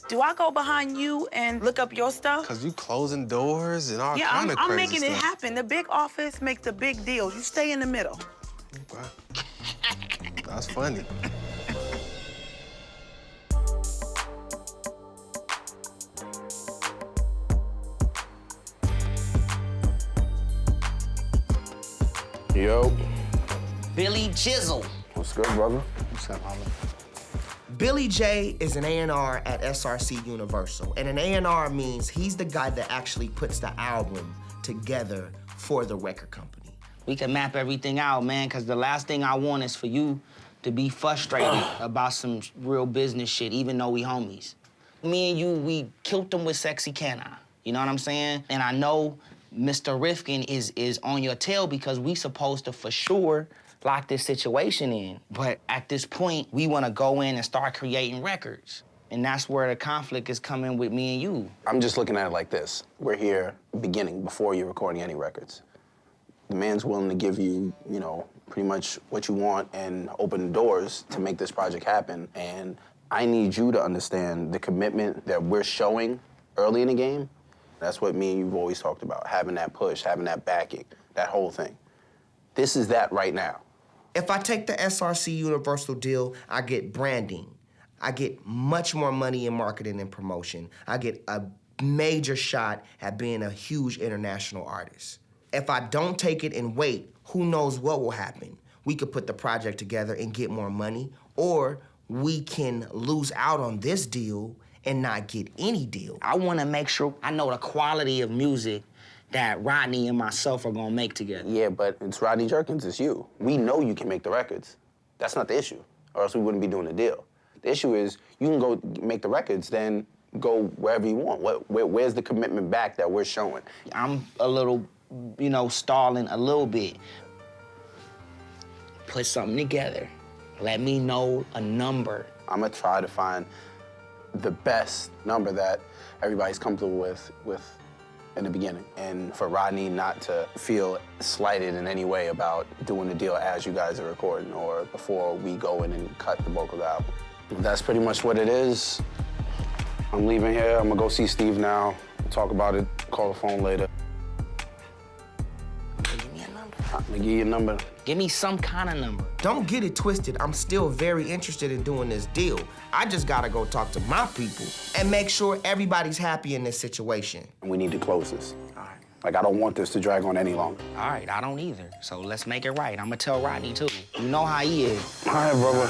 Do I go behind you and look up your stuff? Cause you closing doors and all Yeah, kind of crazy I'm making stuff. it happen. The big office makes the big deals. You stay in the middle. That's funny. Yo. Billy Jizzle. What's good, brother? What's up, Holly? Billy J is an A&R at SRC Universal, and an A&R means he's the guy that actually puts the album together for the record company. We can map everything out, man, because the last thing I want is for you to be frustrated about some real business shit, even though we homies. Me and you, we killed them with Sexy Can I? You know what I'm saying? And I know Mr. Rifkin is on your tail because we supposed to, for sure, lock this situation in. But at this point, we want to go in and start creating records. And that's where the conflict is coming with me and you. I'm just looking at it like this. We're here beginning, before you're recording any records. The man's willing to give you, you know, pretty much what you want and open the doors to make this project happen. And I need you to understand the commitment that we're showing early in the game. That's what me and you've always talked about, having that push, having that backing, that whole thing. This is that right now. If I take the SRC Universal deal, I get branding. I get much more money in marketing and promotion. I get a major shot at being a huge international artist. If I don't take it and wait, who knows what will happen? We could put the project together and get more money, or we can lose out on this deal and not get any deal. I want to make sure I know the quality of music that Rodney and myself are gonna make together. Yeah, but it's Rodney Jerkins, it's you. We know you can make the records. That's not the issue, or else we wouldn't be doing the deal. The issue is you can go make the records, then go wherever you want. Where's the commitment back that we're showing? I'm a little, you know, stalling a little bit. Put something together. Let me know a number. I'm gonna try to find the best number that everybody's comfortable with in the beginning. And for Rodney not to feel slighted in any way about doing the deal as you guys are recording or before we go in and cut the bulk of the album. That's pretty much what it is. I'm leaving here. I'm gonna go see Steve now, talk about it, call the phone later. Give me a number. I'm gonna give you a number. Give me some kind of number. Don't get it twisted. I'm still very interested in doing this deal. I just gotta go talk to my people and make sure everybody's happy in this situation. And we need to close this. All right. Like, I don't want this to drag on any longer. All right, I don't either. So let's make it right. I'm gonna tell Rodney too. You know how he is. All right, brother.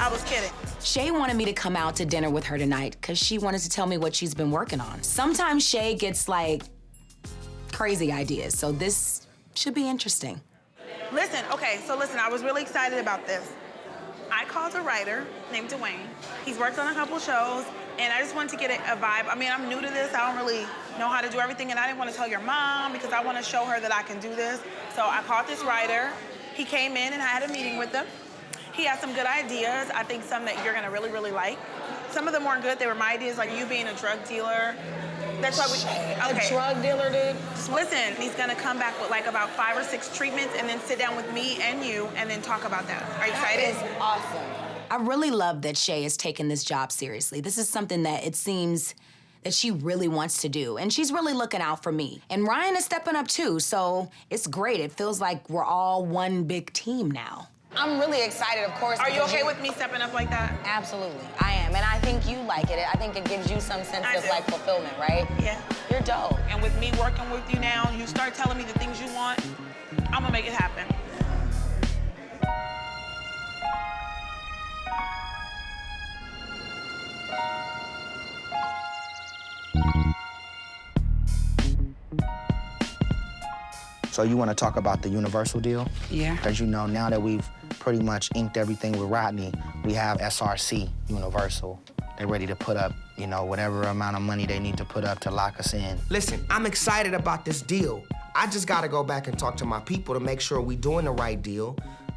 I was kidding. Shay wanted me to come out to dinner with her tonight because she wanted to tell me what she's been working on. Sometimes Shay gets like crazy ideas, so this should be interesting. Listen, I was really excited about this. I called a writer named Dwayne. He's worked on a couple shows, and I just wanted to get a vibe. I mean, I'm new to this. I don't really know how to do everything, and I didn't want to tell your mom because I want to show her that I can do this. So I called this writer. He came in, and I had a meeting with him. He has some good ideas. I think some that you're gonna really, really like. Some of them weren't good. They were my ideas, like you being a drug dealer. That's why we. Okay. A drug dealer, dude? Listen, he's gonna come back with like about 5 or 6 treatments and then sit down with me and you and then talk about that. Are you excited? That is awesome. I really love that Shay is taking this job seriously. This is something that it seems that she really wants to do, and she's really looking out for me. And Ryan is stepping up too, so it's great. It feels like we're all one big team now. I'm really excited, of course. Are you okay with me stepping up like that? Absolutely, I am. And I think you like it. I think it gives you some sense of like fulfillment, right? Yeah. You're dope. And with me working with you now, you start telling me the things you want, I'm gonna make it happen. So you want to talk about the Universal deal? Yeah. Because you know, now that we've pretty much inked everything with Rodney, we have SRC Universal. They're ready to put up, whatever amount of money they need to put up to lock us in. Listen, I'm excited about this deal. I just gotta go back and talk to my people to make sure we doing the right deal.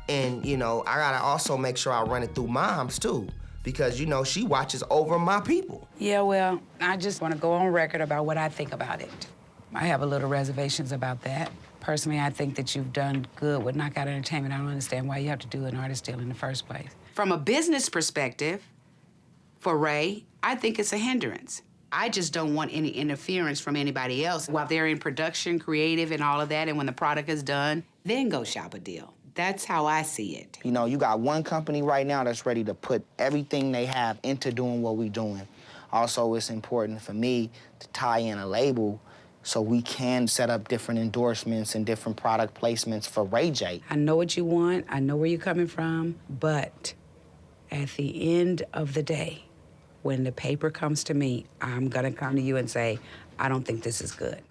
And, I gotta also make sure I run it through Moms, too. Because, she watches over my people. Yeah, well, I just want to go on record about what I think about it. I have a little reservations about that. Personally, I think that you've done good with Knockout Entertainment. I don't understand why you have to do an artist deal in the first place. From a business perspective, for Ray, I think it's a hindrance. I just don't want any interference from anybody else. While they're in production, creative, and all of that, and when the product is done, then go shop a deal. That's how I see it. You got one company right now that's ready to put everything they have into doing what we're doing. Also, it's important for me to tie in a label so we can set up different endorsements and different product placements for Ray J. I know what you want, I know where you're coming from, but at the end of the day, when the paper comes to me, I'm gonna come to you and say, I don't think this is good.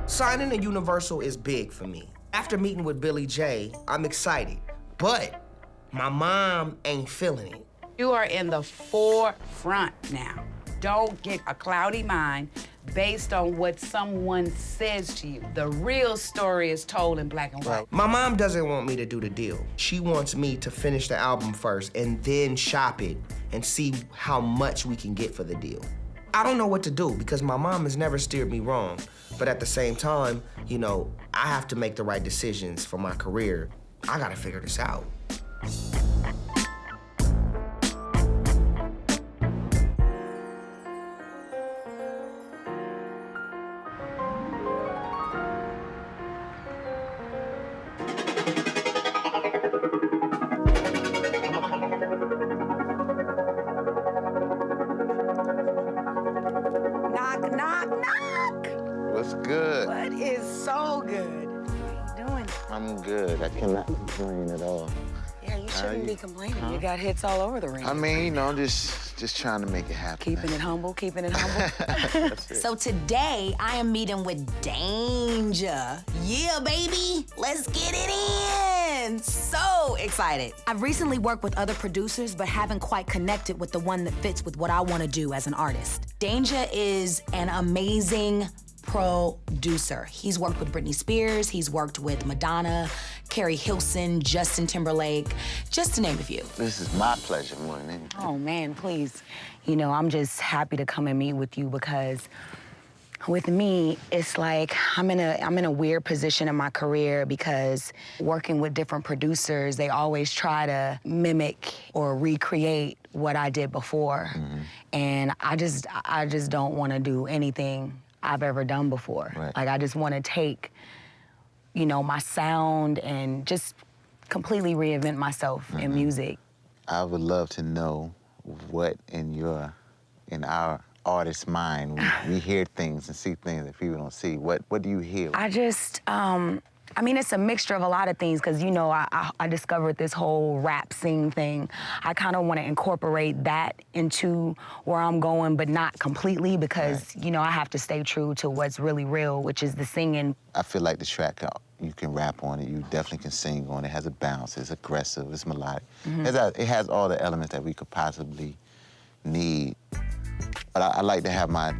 Signing to Universal is big for me. After meeting with Billy J, I'm excited, but my mom ain't feeling it. You are in the forefront now. Don't get a cloudy mind based on what someone says to you. The real story is told in black and white. My mom doesn't want me to do the deal. She wants me to finish the album first and then shop it and see how much we can get for the deal. I don't know what to do because my mom has never steered me wrong. But at the same time, I have to make the right decisions for my career. I gotta figure this out. Knock, knock, knock. What's good? What is so good? How you doing? I'm good. I cannot complain at all. Yeah, you shouldn't be complaining. You got hits all over the ring. I mean, I'm just trying to make it happen. Keeping it humble, keeping it humble. That's it. So today, I am meeting with Danger. Yeah, baby, let's get it in. So excited. I've recently worked with other producers, but haven't quite connected with the one that fits with what I want to do as an artist. Danger is an amazing producer. He's worked with Britney Spears, he's worked with Madonna, Carrie Hilson, Justin Timberlake, just to name a few. This is my pleasure more than anything. Oh man, please. I'm just happy to come and meet with you because with me, it's like I'm in a weird position in my career because working with different producers, they always try to mimic or recreate what I did before. Mm-hmm. And I just don't want to do anything I've ever done before. Right. Like I just want to take, my sound and just completely reinvent myself in music. I would love to know what in our artist's mind, we hear things and see things that people don't see. What do you hear? I just, it's a mixture of a lot of things because, I discovered this whole rap sing thing. I kind of want to incorporate that into where I'm going, but not completely because, I have to stay true to what's really real, which is the singing. I feel like the track, you can rap on it, you definitely can sing on it. It has a bounce, it's aggressive, it's melodic. Mhm. It has all the elements that we could possibly need. But I like to have my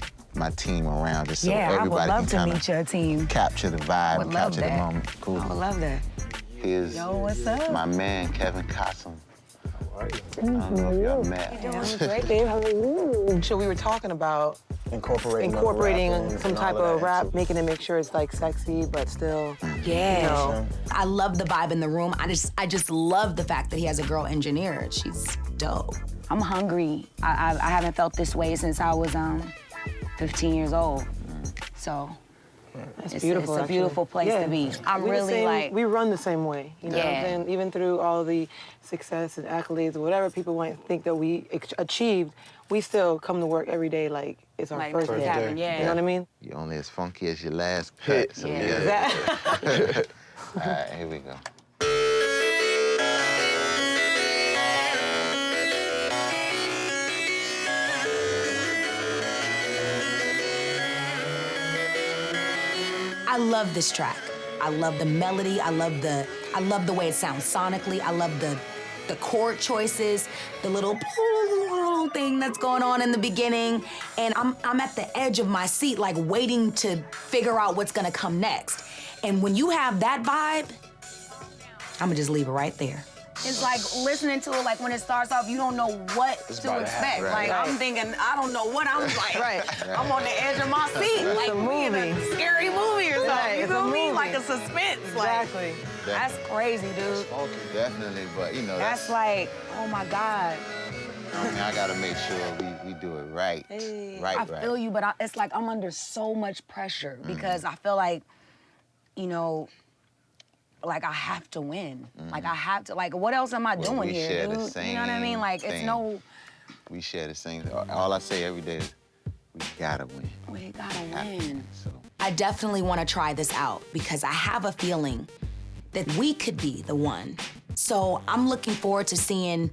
team around just so everybody I would love can to kind meet your team. capture the vibe, Would and love capture the that. moment. Cool. I would love that. Here's Yo, what's up? my man, Kevin Cossum. I don't know if y'all met. Great, babe. How are you? So we were talking about Incorporating some type of rap, making it make sure it's like sexy, but still. Yeah. I love the vibe in the room. I just love the fact that he has a girl engineer. She's dope. I'm hungry. I haven't felt this way since I was 15 years old. So That's it's beautiful. a beautiful place Yeah. to be. I'm We the really same- we run the same way. You know what I'm Yeah. saying? Even through all the success and accolades or whatever people might think that we achieved, we still come to work every day like it's our Like first it's day. happened, yeah. You know what I mean? You're only as funky as your last cut. So Yeah. we gotta- All right, here we go. I love this track. I love the melody. I love the way it sounds sonically. I love the chord choices, the little thing that's going on in the beginning, and I'm at the edge of my seat, like waiting to figure out what's gonna come next. And when you have that vibe, I'ma just leave it right there. It's like listening to it, like when it starts off, you don't know what to expect. Right. Like I'm thinking, I don't know what I'm like. I'm on the edge of my seat. It's like a we in a movie. scary movie or something. Right, You it's a feel me? movie. Like a suspense. Exactly. Like, that's crazy, dude. Definitely, but you know, That's like, oh my God. I mean, I gotta make sure we do it right. I feel you, but it's like I'm under so much pressure because I feel like, you know, like I have to win. Like I have to, like what else am I doing we here, share dude? the same You know what I mean? Like it's thing. no, We share the same. All I say every day is, we gotta win. we gotta win. I definitely want to try this out because I have a feeling that we could be the one. So I'm looking forward to seeing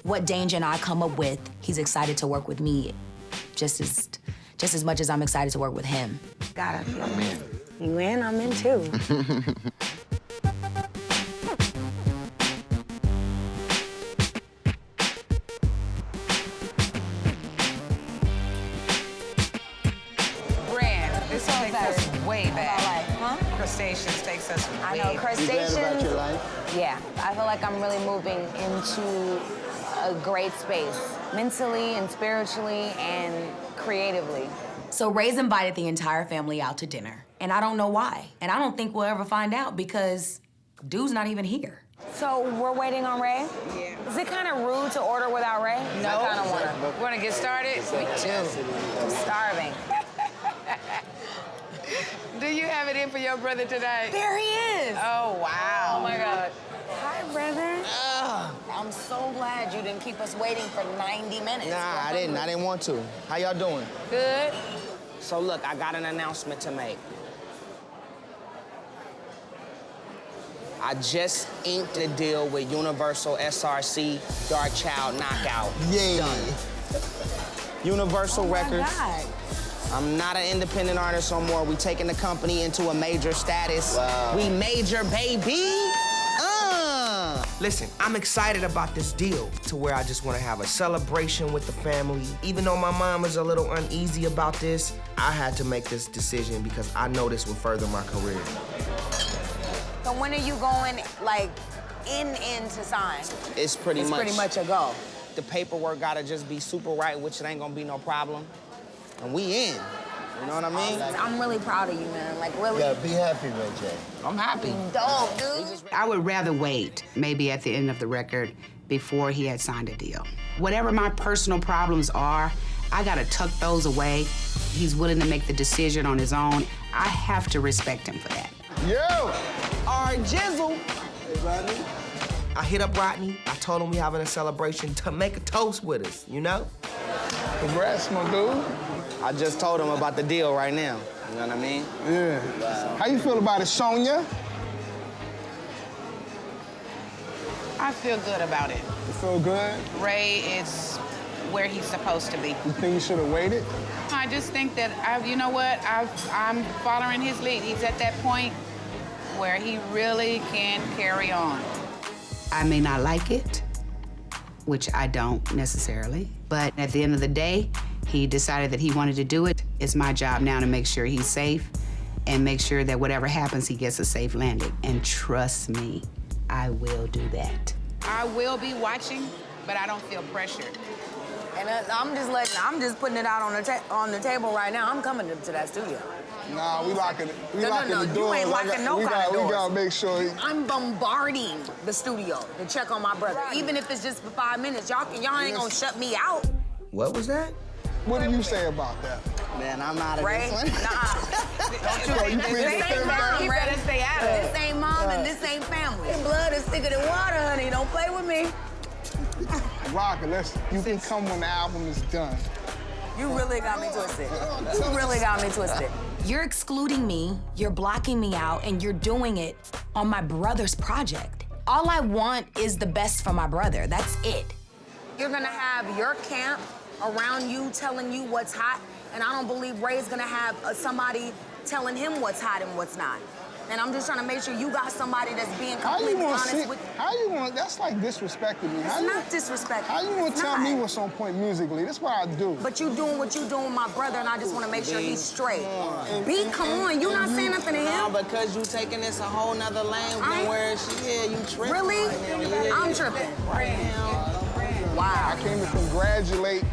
what Danger and I come up with. He's excited to work with me just as much as I'm excited to work with him. God, I feel I'm in. You in? I'm in too. Brand, this takes us way back. Huh? Crustaceans takes us way I know, back. crustaceans. Yeah, I feel like I'm really moving into a great space, mentally and spiritually and creatively. So Ray's invited the entire family out to dinner, and I don't know why. And I don't think we'll ever find out because dude's not even here. So we're waiting on Ray? Yeah. Is it kind of rude to order without Ray? No. I kind of want to. Want to get started? Me too. I'm starving. Do you have it in for your brother today? There he is. Oh, wow. Oh, my God. Hi, brother. I'm so glad you didn't keep us waiting for 90 minutes. Nah, I didn't want to. How y'all doing? Good. So look, I got an announcement to make. I just inked a deal with Universal SRC Dark Child Knockout. Yeah. Done. Universal Records. God. I'm not an independent artist no more. We taking the company into a major status. Wow. We major, baby. Listen, I'm excited about this deal to where I just want to have a celebration with the family. Even though my mom is a little uneasy about this, I had to make this decision because I know this will further my career. So when are you going, like, in to sign? It's pretty much a go. The paperwork gotta just be super right, which it ain't gonna be no problem. And we in. You know what I mean? I'm really proud of you, man. Like, really. Yeah, be happy, Ray J. I'm happy. Dope, dude. I would rather wait, maybe at the end of the record, before he had signed a deal. Whatever my personal problems are, I gotta tuck those away. He's willing to make the decision on his own. I have to respect him for that. Yo! All right, Jizzle. Hey, Rodney. I hit up Rodney. I told him we having a celebration to make a toast with us, you know? Congrats, my dude. I just told him about the deal right now. You know what I mean? Yeah. Wow. How you feel about it, Sonia? I feel good about it. You feel good? Ray is where he's supposed to be. You think you should have waited? I just think that, you know what, I'm following his lead. He's at that point where he really can carry on. I may not like it, which I don't necessarily, but at the end of the day, he decided that he wanted to do it. It's my job now to make sure he's safe and make sure that whatever happens, he gets a safe landing. And trust me, I will do that. I will be watching, but I don't feel pressured. And I'm just putting it out on the table right now. I'm coming to that studio. Nah, we locking the doors. You ain't locking no kind of doors. We gotta make sure. I'm bombarding the studio to check on my brother. Even if it's just for 5 minutes, y'all ain't gonna shut me out. What was that? What do you say about that? Man, I'm out of Ray? this one. Nah. This ain't mom, Ray. Better stay out of it. This ain't mom and this ain't family. Blood is thicker than water, honey. Don't play with me. Rocker, you can come when the album is done. You really got me twisted. You really got me twisted. You're excluding me, you're blocking me out, and you're doing it on my brother's project. All I want is the best for my brother. That's it. You're gonna have your camp around you telling you what's hot, and I don't believe Ray's gonna have somebody telling him what's hot and what's not. And I'm just trying to make sure you got somebody that's being How you completely gonna honest sit? with you. How you gonna? That's like disrespecting me. It's not disrespectful. How you gonna It's tell me not. what's on point musically? That's what I do. But you doing what you doing with my brother, and I just want to make sure he's straight. B, come on, you not saying nothing to him? No, because you taking this a whole nother lane than where she is. You tripping. Really? I'm tripping. Wow. I came to congratulate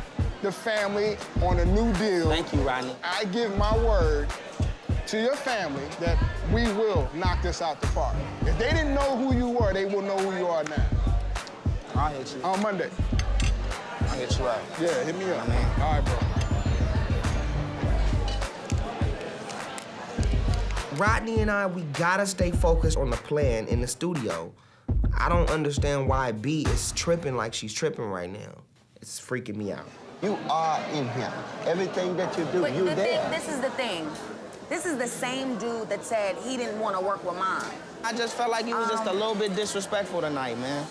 the family on a new deal. Thank you, Rodney. I give my word to your family that we will knock this out the park. If they didn't know who you were, they will know who you are now. I'll hit you. On Monday. I'll hit you up. Yeah, hit me up. All right, bro. Rodney and I, we gotta stay focused on the plan in the studio. I don't understand why B is tripping like she's tripping right now. It's freaking me out. You are in him. Everything that you do, But you the there. thing, this is the thing. This is the same dude that said he didn't want to work with mine. I just felt like you was just a little bit disrespectful tonight, man.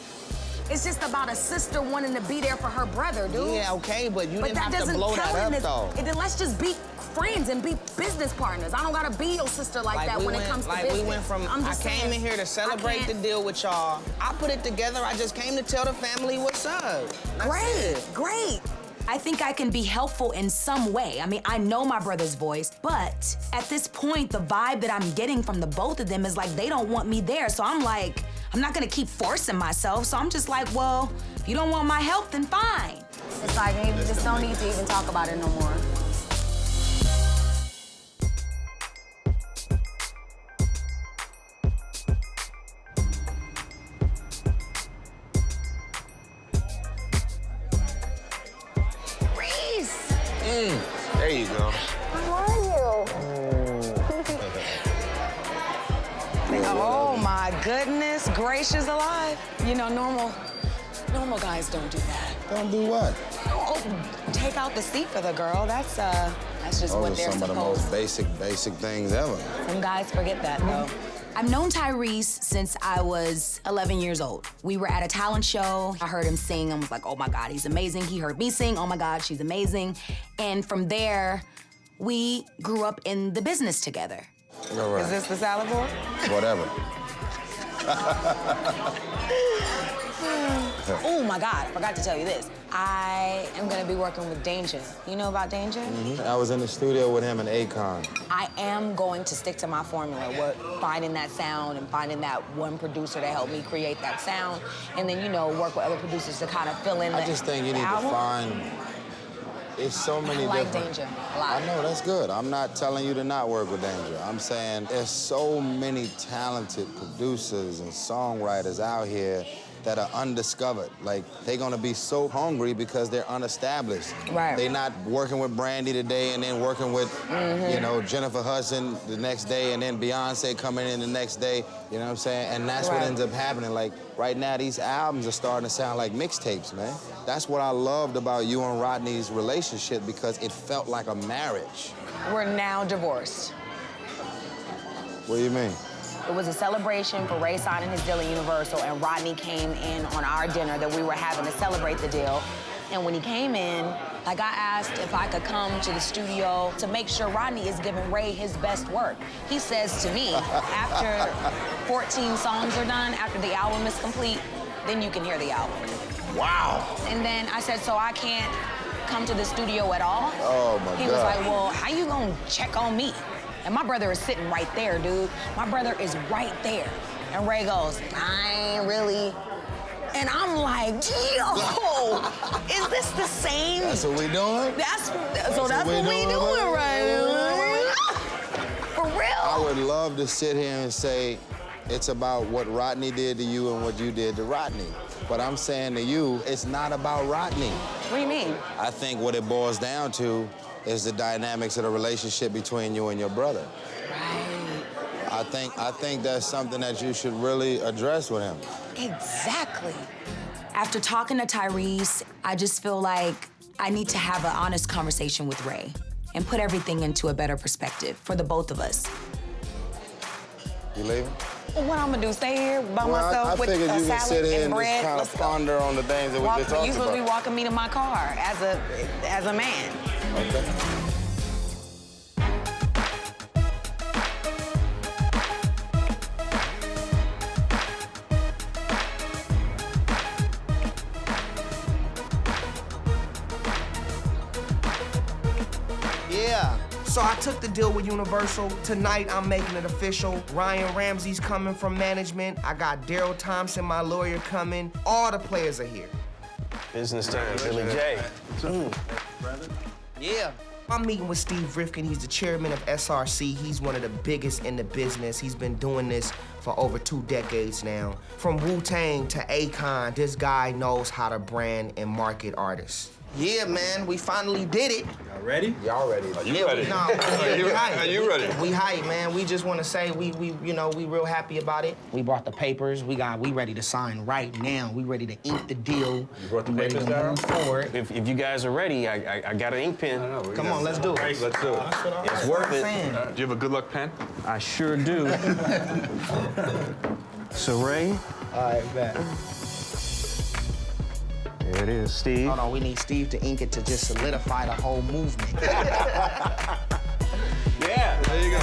It's just about a sister wanting to be there for her brother, dude. Yeah, okay, but you didn't that have to doesn't blow tell that him up, though. then let's just be friends and be business partners. I don't gotta be your sister like that when it comes to business. we went from, I'm I just came saying, in here to celebrate the deal with y'all. I put it together. I just came to tell the family what's up. Great. I think I can be helpful in some way. I mean, I know my brother's voice, but at this point, the vibe that I'm getting from the both of them is like they don't want me there. So I'm like, I'm not gonna keep forcing myself. So I'm just like, well, if you don't want my help, then fine. It's like, you just don't need to even talk about it no more. There you go. How are you? Oh my goodness gracious alive. You know, normal guys don't do that. Don't do what? Oh, take out the seat for the girl. That's just what Those they're are some of the supposed. most basic things ever. Some guys forget that though. I've known Tyrese since I was 11 years old. We were at a talent show. I heard him sing. I was like, oh my God, he's amazing. He heard me sing. Oh my God, she's amazing. And from there, we grew up in the business together. All right. Is this the salad board? Whatever. Oh my God, I forgot to tell you this. I am gonna be working with Danger. You know about Danger? I was in the studio with him and Akon. I am going to stick to my formula, finding that sound and finding that one producer to help me create that sound, and then, you know, work with other producers to kind of fill in I just think you need to find. It's so many I like different. Danger a lot. I know, that's good. I'm not telling you to not work with Danger. I'm saying there's so many talented producers and songwriters out here that are undiscovered. Like, they're gonna be so hungry because they're unestablished. Right. They're not working with Brandy today and then working with, you know, Jennifer Hudson the next day and then Beyonce coming in the next day, you know what I'm saying? And that's what Right. ends up happening. Like, right now, these albums are starting to sound like mixtapes, man. That's what I loved about you and Rodney's relationship because it felt like a marriage. We're now divorced. What do you mean? It was a celebration for Ray signing his deal at Universal, and Rodney came in on our dinner that we were having to celebrate the deal. And when he came in, like, I asked if I could come to the studio to make sure Rodney is giving Ray his best work. He says to me, after 14 songs are done, after the album is complete, then you can hear the album. Wow. And then I said, so I can't come to the studio at all? Oh, my He was like, well, how you gonna check on me? And my brother is sitting right there, dude. My brother is right there. And Ray goes, I ain't really. And I'm like, yo, is this the same? That's what we doing? That's what we doing right now. For real. I would love to sit here and say it's about what Rodney did to you and what you did to Rodney. But I'm saying to you, it's not about Rodney. What do you mean? I think what it boils down to is the dynamics of the relationship between you and your brother. Right. I think that's something that you should really address with him. Exactly. After talking to Tyrese, I just feel like I need to have an honest conversation with Ray and put everything into a better perspective for the both of us. You leaving? What I'm gonna do, stay here by myself I with figured a you can salad sit here and and bread? just kind Let's of go. ponder on the things that we just talked You supposed to be about. walking me to my car as a man. Okay. So I took the deal with Universal. Tonight, I'm making it official. Ryan Ramsey's coming from management. I got Daryl Thompson, my lawyer, coming. All the players are here. Business time, Billy J. Yeah. I'm meeting with Steve Rifkin. He's the chairman of SRC. He's one of the biggest in the business. He's been doing this for over 2 decades now. From Wu-Tang to Akon, this guy knows how to brand and market artists. Yeah, man, we finally did it. Y'all ready? Y'all ready? Are you ready? No, Are you ready? We hype, man. We just want to say we real happy about it. We brought the papers. We ready to sign right now. We ready to ink the deal. You brought the We ready papers, to Daryl? move forward. If you guys are ready, I got an ink pen. Come on, let's do it. Let's do it. It's worth it. Do you have a good luck pen? I sure do. So, Ray. All right, bet. There it is, Steve. Hold on, we need Steve to ink it to just solidify the whole movement. Yeah, there you go.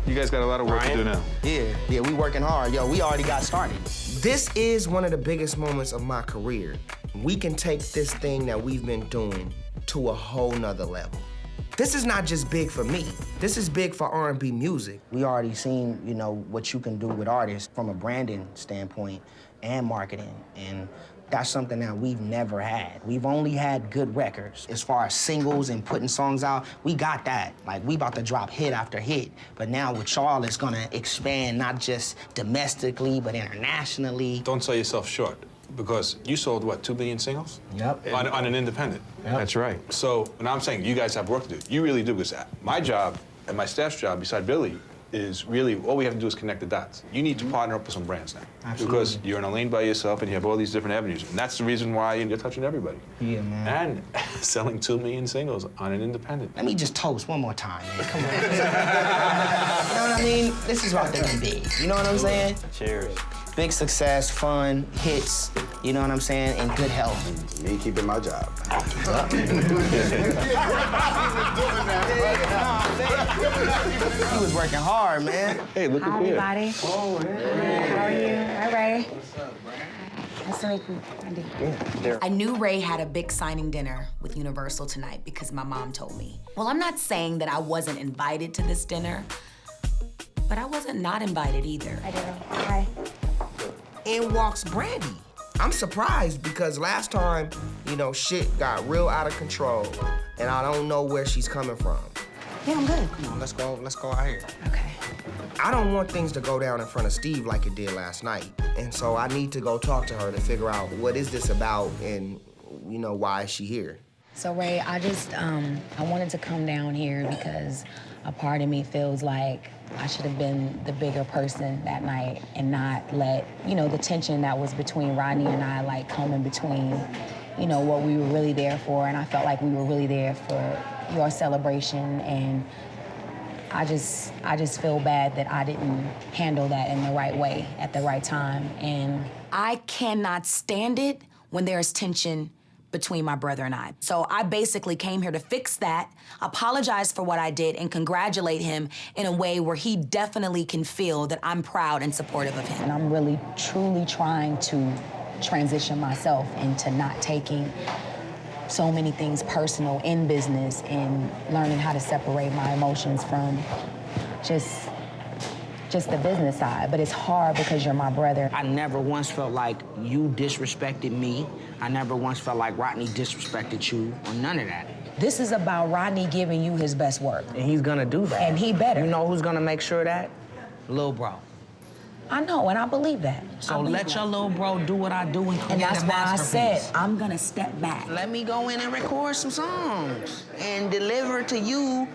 You guys got a lot of work to do now. Yeah, we working hard. Yo, we already got started. This is one of the biggest moments of my career. We can take this thing that we've been doing to a whole nother level. This is not just big for me. This is big for R&B music. We already seen, what you can do with artists from a branding standpoint and marketing, and that's something that we've never had. We've only had good records. As far as singles and putting songs out, we got that. Like, we about to drop hit after hit. But now with y'all, it's gonna expand not just domestically, but internationally. Don't sell yourself short, because you sold, what, 2 million singles? Yep. On an independent. Yep. That's right. So, when I'm saying you guys have work to do, you really do, because my job and my staff's job, beside Billy, is really, all we have to do is connect the dots. You need to partner up with some brands now. Absolutely. Because you're in a lane by yourself and you have all these different avenues. And that's the reason why you're touching everybody. Yeah, man. And selling 2 million singles on an independent. Let me just toast one more time, man. Come on. You know what I mean? This is about to be big. You know what I'm saying? Cheers. Big success, fun, hits, you know what I'm saying, and good health. Me keeping my job. He was working hard, man. Hey, look Hi, at here. everybody. Oh, hey. How are you? Hi, Ray. What's up, Brandy? Nice to meet you, Brandy. I knew Ray had a big signing dinner with Universal tonight because my mom told me. Well, I'm not saying that I wasn't invited to this dinner, but I wasn't not invited either. I do. Hi. In walks Brandy. I'm surprised because last time, shit got real out of control, and I don't know where she's coming from. Yeah, I'm good. Come on, let's go out here. Okay. I don't want things to go down in front of Steve like it did last night, and so I need to go talk to her to figure out what is this about and, why is she here? So, Ray, I wanted to come down here because a part of me feels like I should have been the bigger person that night and not let, the tension that was between Rodney and I, come in between, what we were really there for. And I felt like we were really there for your celebration. And I just feel bad that I didn't handle that in the right way at the right time. And I cannot stand it when there's tension between my brother and I. So I basically came here to fix that, apologize for what I did, and congratulate him in a way where he definitely can feel that I'm proud and supportive of him. And I'm really, truly trying to transition myself into not taking so many things personal in business and learning how to separate my emotions from just the business side. But it's hard because you're my brother. I never once felt like you disrespected me. I never once felt like Rodney disrespected you, or none of that. This is about Rodney giving you his best work. And he's gonna do that. And he better. You know who's gonna make sure of that? Lil' bro. I know, and I believe that. So let your little bro do what I do and create And that's a why I masterpiece. said I'm gonna step back. Let me go in and record some songs and deliver to you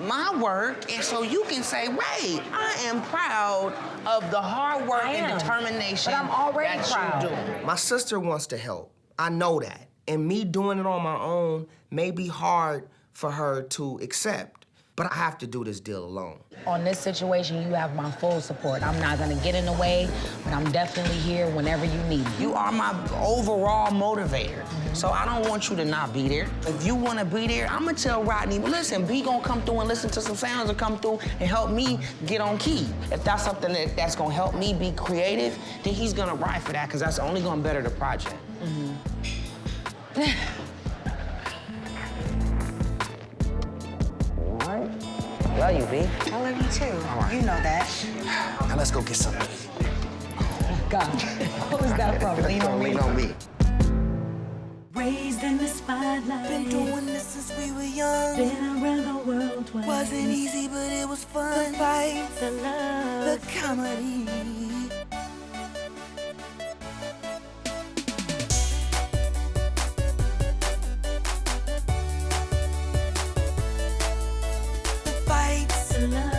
my work, and so you can say, Ray, I am proud of the hard work and determination But I'm already that proud. you do. My sister wants to help. I know that. And me doing it on my own may be hard for her to accept. But I have to do this deal alone. On this situation, you have my full support. I'm not gonna get in the way, but I'm definitely here whenever you need me. You are my overall motivator. So I don't want you to not be there. If you wanna be there, I'm gonna tell Rodney, well, listen, B gonna come through and listen to some sounds and come through and help me get on key. If that's something that's gonna help me be creative, then he's gonna ride for that, because that's only gonna better the project. Love you, B. I love you too. You know that. Now let's go get something. God, what was that from? Lean on me. Lean on me. Raised in the spotlight. Been doing this since we were young. Been around the world twice. Wasn't easy, but it was fun. The fights, The love. the comedy. The fights, The love.